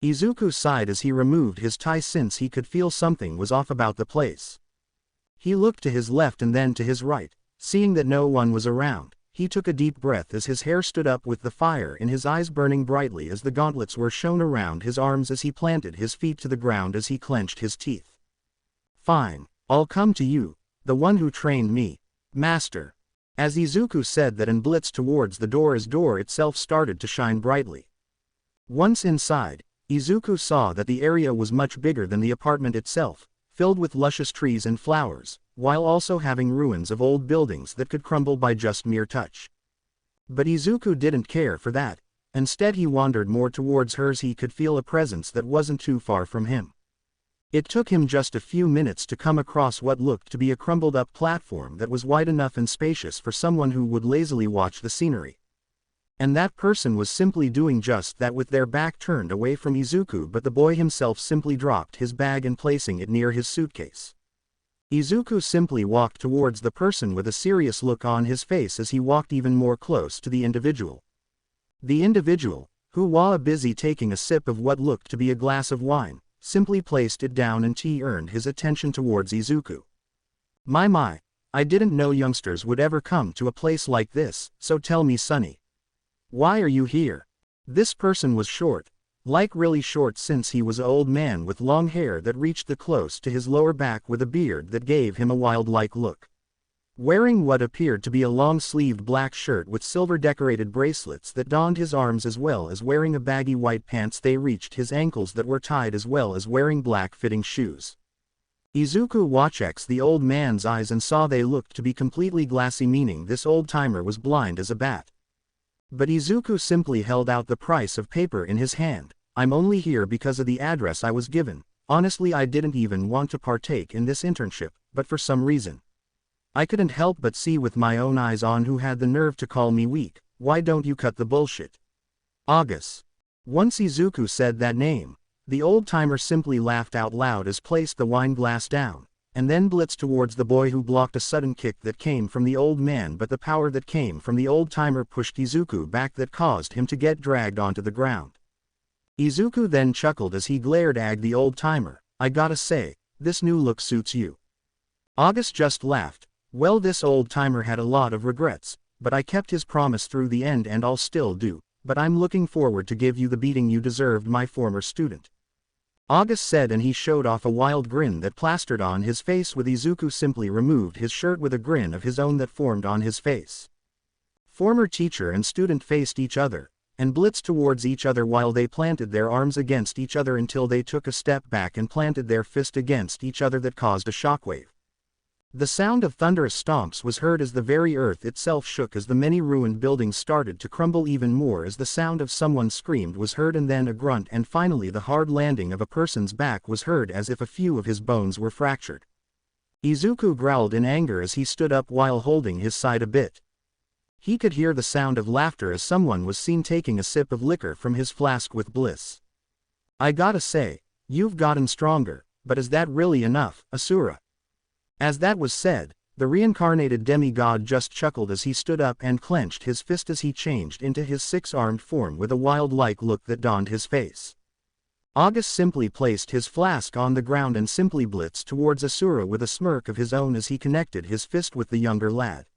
Izuku sighed as he removed his tie since he could feel something was off about the place. He looked to his left and then to his right, seeing that no one was around. He took a deep breath as his hair stood up with the fire in his eyes burning brightly as the gauntlets were shown around his arms as he planted his feet to the ground as he clenched his teeth. "Fine, I'll come to you, the one who trained me, master." As Izuku said that and blitzed towards the door as door itself started to shine brightly. Once inside, Izuku saw that the area was much bigger than the apartment itself, filled with luscious trees and flowers, while also having ruins of old buildings that could crumble by just mere touch. But Izuku didn't care for that. Instead he wandered more towards hers. He could feel a presence that wasn't too far from him. It took him just a few minutes to come across what looked to be a crumbled-up platform that was wide enough and spacious for someone who would lazily watch the scenery. And that person was simply doing just that with their back turned away from Izuku, but the boy himself simply dropped his bag and placing it near his suitcase. Izuku simply walked towards the person with a serious look on his face as he walked even more close to the individual. The individual, who while busy taking a sip of what looked to be a glass of wine, simply placed it down and earned his attention towards Izuku. My, I didn't know youngsters would ever come to a place like this, so tell me sonny. Why are you here? This person was short, like really short since he was an old man with long hair that reached the close to his lower back with a beard that gave him a wild-like look. Wearing what appeared to be a long-sleeved black shirt with silver-decorated bracelets that donned his arms as well as wearing a baggy white pants they reached his ankles that were tied as well as wearing black-fitting shoes. Izuku watched the old man's eyes and saw they looked to be completely glassy, meaning this old-timer was blind as a bat. But Izuku simply held out the price of paper in his hand. "I'm only here because of the address I was given. Honestly, I didn't even want to partake in this internship, but for some reason I couldn't help but see with my own eyes on who had the nerve to call me weak. Why don't you cut the bullshit? August." Once Izuku said that name, the old-timer simply laughed out loud as placed the wine glass down, and then blitzed towards the boy who blocked a sudden kick that came from the old man, but the power that came from the old-timer pushed Izuku back that caused him to get dragged onto the ground. Izuku then chuckled as he glared at the old-timer. "I gotta say, this new look suits you." August just laughed. "Well, this old-timer had a lot of regrets, but I kept his promise through the end and I'll still do, but I'm looking forward to give you the beating you deserved, my former student," August said, and he showed off a wild grin that plastered on his face with Izuku simply removed his shirt with a grin of his own that formed on his face. Former teacher and student faced each other and blitzed towards each other while they planted their arms against each other until they took a step back and planted their fist against each other that caused a shockwave. The sound of thunderous stomps was heard as the very earth itself shook as the many ruined buildings started to crumble even more as the sound of someone screamed was heard and then a grunt and finally the hard landing of a person's back was heard as if a few of his bones were fractured. Izuku growled in anger as he stood up while holding his side a bit. He could hear the sound of laughter as someone was seen taking a sip of liquor from his flask with bliss. "I gotta say, you've gotten stronger, but is that really enough, Asura?" As that was said, the reincarnated demigod just chuckled as he stood up and clenched his fist as he changed into his six-armed form with a wild-like look that donned his face. August simply placed his flask on the ground and simply blitzed towards Asura with a smirk of his own as he connected his fist with the younger lad.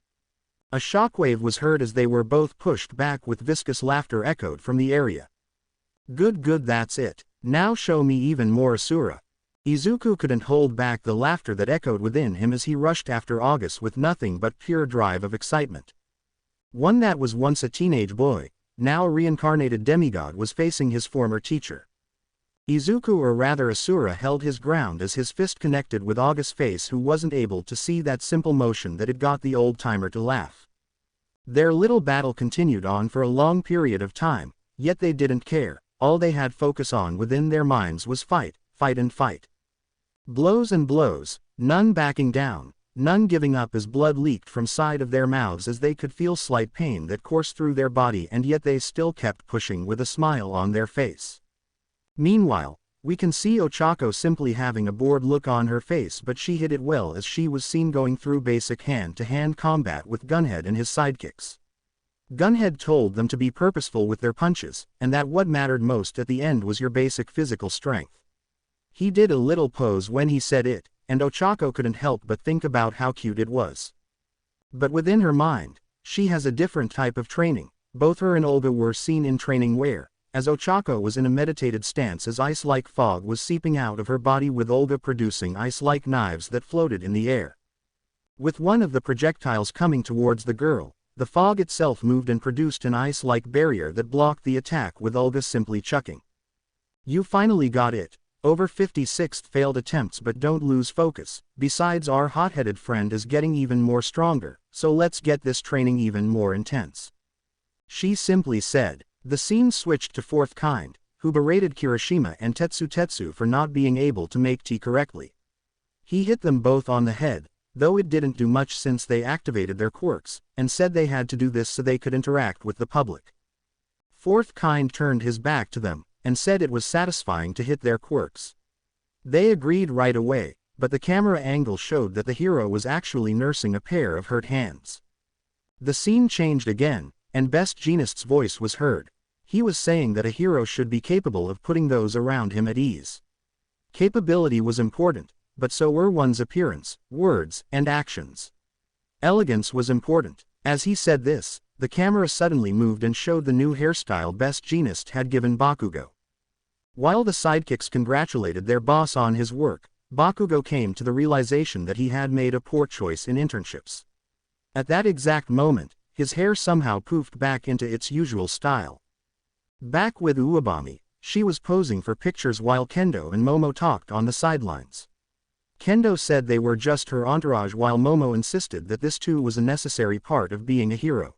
A shockwave was heard as they were both pushed back with viscous laughter echoed from the area. Good, that's it. Now show me even more, Asura." Izuku couldn't hold back the laughter that echoed within him as he rushed after August with nothing but pure drive of excitement. One that was once a teenage boy, now a reincarnated demigod, was facing his former teacher. Izuku, or rather Asura, held his ground as his fist connected with August's face, who wasn't able to see that simple motion that had got the old-timer to laugh. Their little battle continued on for a long period of time, yet they didn't care. All they had focus on within their minds was fight, and fight. Blows and blows, none backing down, none giving up as blood leaked from side of their mouths as they could feel slight pain that coursed through their body, and yet they still kept pushing with a smile on their face. Meanwhile, we can see Ochako simply having a bored look on her face, but she hid it well as she was seen going through basic hand-to-hand combat with Gunhead and his sidekicks. Gunhead told them to be purposeful with their punches, and that what mattered most at the end was your basic physical strength. He did a little pose when he said it, and Ochako couldn't help but think about how cute it was. But within her mind, she has a different type of training. Both her and Olga were seen in training wear, as Ochako was in a meditated stance as ice-like fog was seeping out of her body, with Olga producing ice-like knives that floated in the air. With one of the projectiles coming towards the girl, the fog itself moved and produced an ice-like barrier that blocked the attack, with Olga simply chucking. "You finally got it." Over 56th failed attempts, but don't lose focus. Besides, our hot-headed friend is getting even more stronger, so let's get this training even more intense. She simply said. The scene switched to fourth kind, who berated Kirishima and Tetsu for not being able to make tea correctly. He hit them both on the head, though it didn't do much since they activated their quirks, and said they had to do this so they could interact with the public. Fourth kind turned his back to them, and said it was satisfying to hit their quirks. They agreed right away, but the camera angle showed that the hero was actually nursing a pair of hurt hands. The scene changed again, and Best Jeanist's voice was heard. He was saying that a hero should be capable of putting those around him at ease. Capability was important, but so were one's appearance, words, and actions. Elegance was important. As he said this, the camera suddenly moved and showed the new hairstyle Best Jeanist had given Bakugo. While the sidekicks congratulated their boss on his work, Bakugo came to the realization that he had made a poor choice in internships. At that exact moment, his hair somehow poofed back into its usual style. Back with Uwabami, she was posing for pictures while Kendo and Momo talked on the sidelines. Kendo said they were just her entourage, while Momo insisted that this too was a necessary part of being a hero.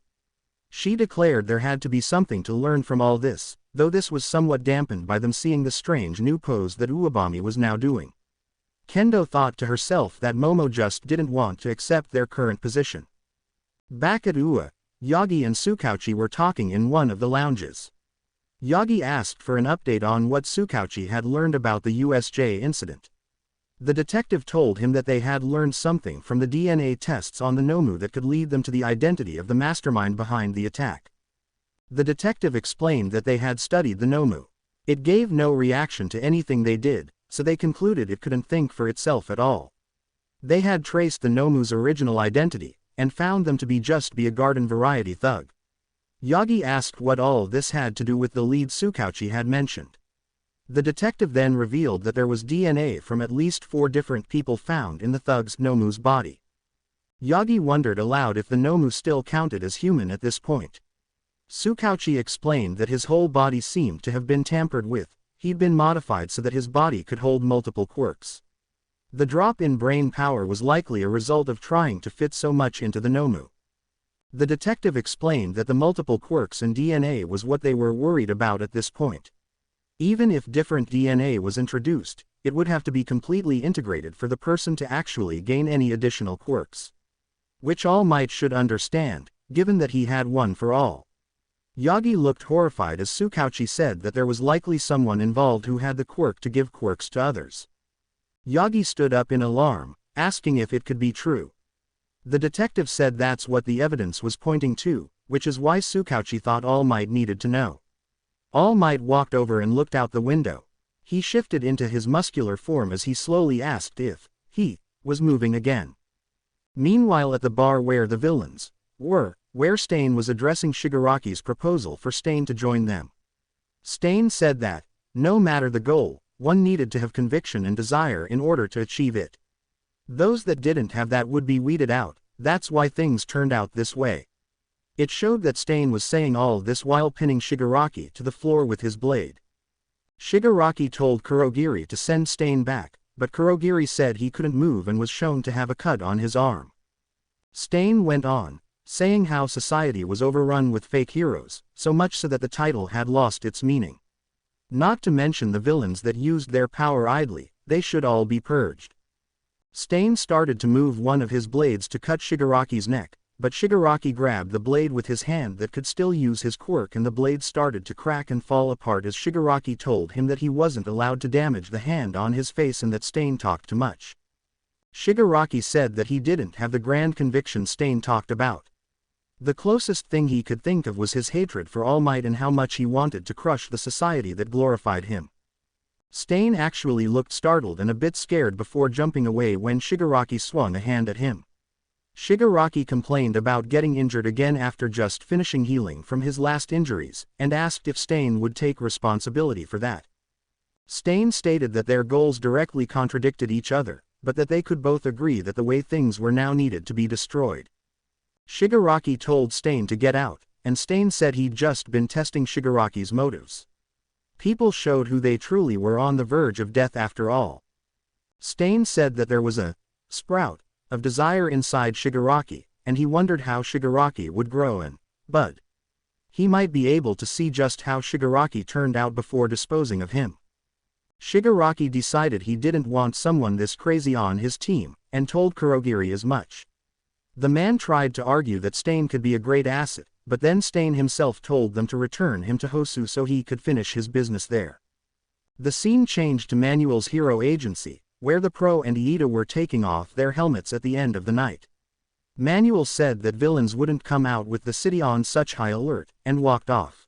She declared there had to be something to learn from all this, though this was somewhat dampened by them seeing the strange new pose that Uwabami was now doing. Kendo thought to herself that Momo just didn't want to accept their current position. Back at Ua, Yagi and Tsukauchi were talking in one of the lounges. Yagi asked for an update on what Tsukauchi had learned about the USJ incident. The detective told him that they had learned something from the DNA tests on the Nomu that could lead them to the identity of the mastermind behind the attack. The detective explained that they had studied the Nomu. It gave no reaction to anything they did, so they concluded it couldn't think for itself at all. They had traced the Nomu's original identity, and found them to be a garden variety thug. Yagi asked what all this had to do with the lead Tsukauchi had mentioned. The detective then revealed that there was DNA from at least 4 different people found in the thug's Nomu's body. Yagi wondered aloud if the Nomu still counted as human at this point. Tsukauchi explained that his whole body seemed to have been tampered with. He'd been modified so that his body could hold multiple quirks. The drop in brain power was likely a result of trying to fit so much into the Nomu. The detective explained that the multiple quirks and DNA was what they were worried about at this point. Even if different DNA was introduced, it would have to be completely integrated for the person to actually gain any additional quirks. Which All Might should understand, given that he had one for all. Yagi looked horrified as Tsukauchi said that there was likely someone involved who had the quirk to give quirks to others. Yagi stood up in alarm, asking if it could be true. The detective said that's what the evidence was pointing to, which is why Tsukauchi thought All Might needed to know. All Might walked over and looked out the window. He shifted into his muscular form as he slowly asked if he was moving again. Meanwhile, at the bar where the villains were, where Stain was addressing Shigaraki's proposal for Stain to join them. Stain said that, no matter the goal, one needed to have conviction and desire in order to achieve it. Those that didn't have that would be weeded out. That's why things turned out this way. It showed that Stain was saying all this while pinning Shigaraki to the floor with his blade. Shigaraki told Kurogiri to send Stain back, but Kurogiri said he couldn't move and was shown to have a cut on his arm. Stain went on, saying how society was overrun with fake heroes, so much so that the title had lost its meaning. Not to mention the villains that used their power idly, they should all be purged. Stain started to move one of his blades to cut Shigaraki's neck, but Shigaraki grabbed the blade with his hand that could still use his quirk, and the blade started to crack and fall apart as Shigaraki told him that he wasn't allowed to damage the hand on his face and that Stain talked too much. Shigaraki said that he didn't have the grand conviction Stain talked about. The closest thing he could think of was his hatred for All Might and how much he wanted to crush the society that glorified him. Stain actually looked startled and a bit scared before jumping away when Shigaraki swung a hand at him. Shigaraki complained about getting injured again after just finishing healing from his last injuries, and asked if Stain would take responsibility for that. Stain stated that their goals directly contradicted each other, but that they could both agree that the way things were now needed to be destroyed. Shigaraki told Stain to get out, and Stain said he'd just been testing Shigaraki's motives. People showed who they truly were on the verge of death after all. Stain said that there was a sprout of desire inside Shigaraki, and he wondered how Shigaraki would grow and bud. He might be able to see just how Shigaraki turned out before disposing of him. Shigaraki decided he didn't want someone this crazy on his team, and told Kurogiri as much. The man tried to argue that Stain could be a great asset, but then Stain himself told them to return him to Hosu so he could finish his business there. The scene changed to Manuel's hero agency, where the Pro and Iida were taking off their helmets at the end of the night. Manuel said that villains wouldn't come out with the city on such high alert, and walked off.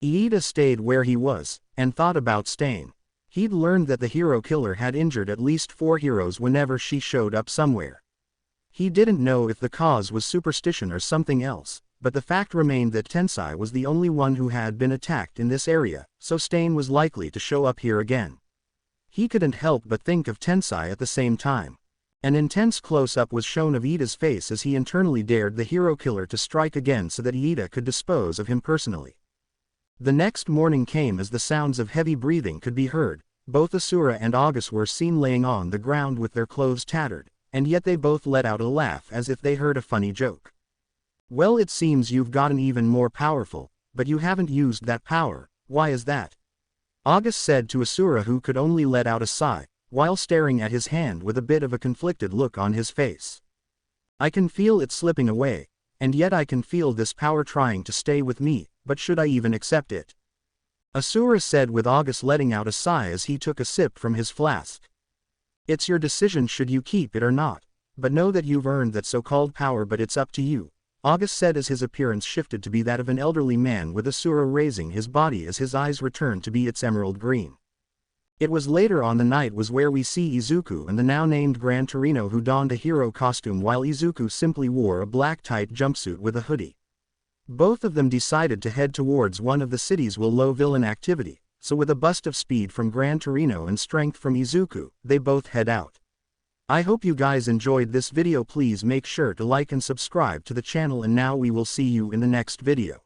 Iida stayed where he was, and thought about Stain. He'd learned that the hero killer had injured at least 4 heroes whenever she showed up somewhere. He didn't know if the cause was superstition or something else, but the fact remained that Tensai was the only one who had been attacked in this area, so Stain was likely to show up here again. He couldn't help but think of Tensai at the same time. An intense close-up was shown of Iida's face as he internally dared the hero killer to strike again so that Iida could dispose of him personally. The next morning came as the sounds of heavy breathing could be heard. Both Asura and August were seen laying on the ground with their clothes tattered, and yet they both let out a laugh as if they heard a funny joke. Well, it seems you've gotten even more powerful, but you haven't used that power. Why is that? August said to Asura, who could only let out a sigh, while staring at his hand with a bit of a conflicted look on his face. I can feel it slipping away, and yet I can feel this power trying to stay with me, but should I even accept it? Asura said, with August letting out a sigh as he took a sip from his flask. It's your decision should you keep it or not, but know that you've earned that so-called power, but it's up to you, August said as his appearance shifted to be that of an elderly man, with Asura raising his body as his eyes returned to be its emerald green. It was later on the night was where we see Izuku and the now named Gran Torino, who donned a hero costume while Izuku simply wore a black tight jumpsuit with a hoodie. Both of them decided to head towards one of the city's low villain activity, so with a bust of speed from Gran Torino and strength from Izuku, they both head out. I hope you guys enjoyed this video. Please make sure to like and subscribe to the channel, and now we will see you in the next video.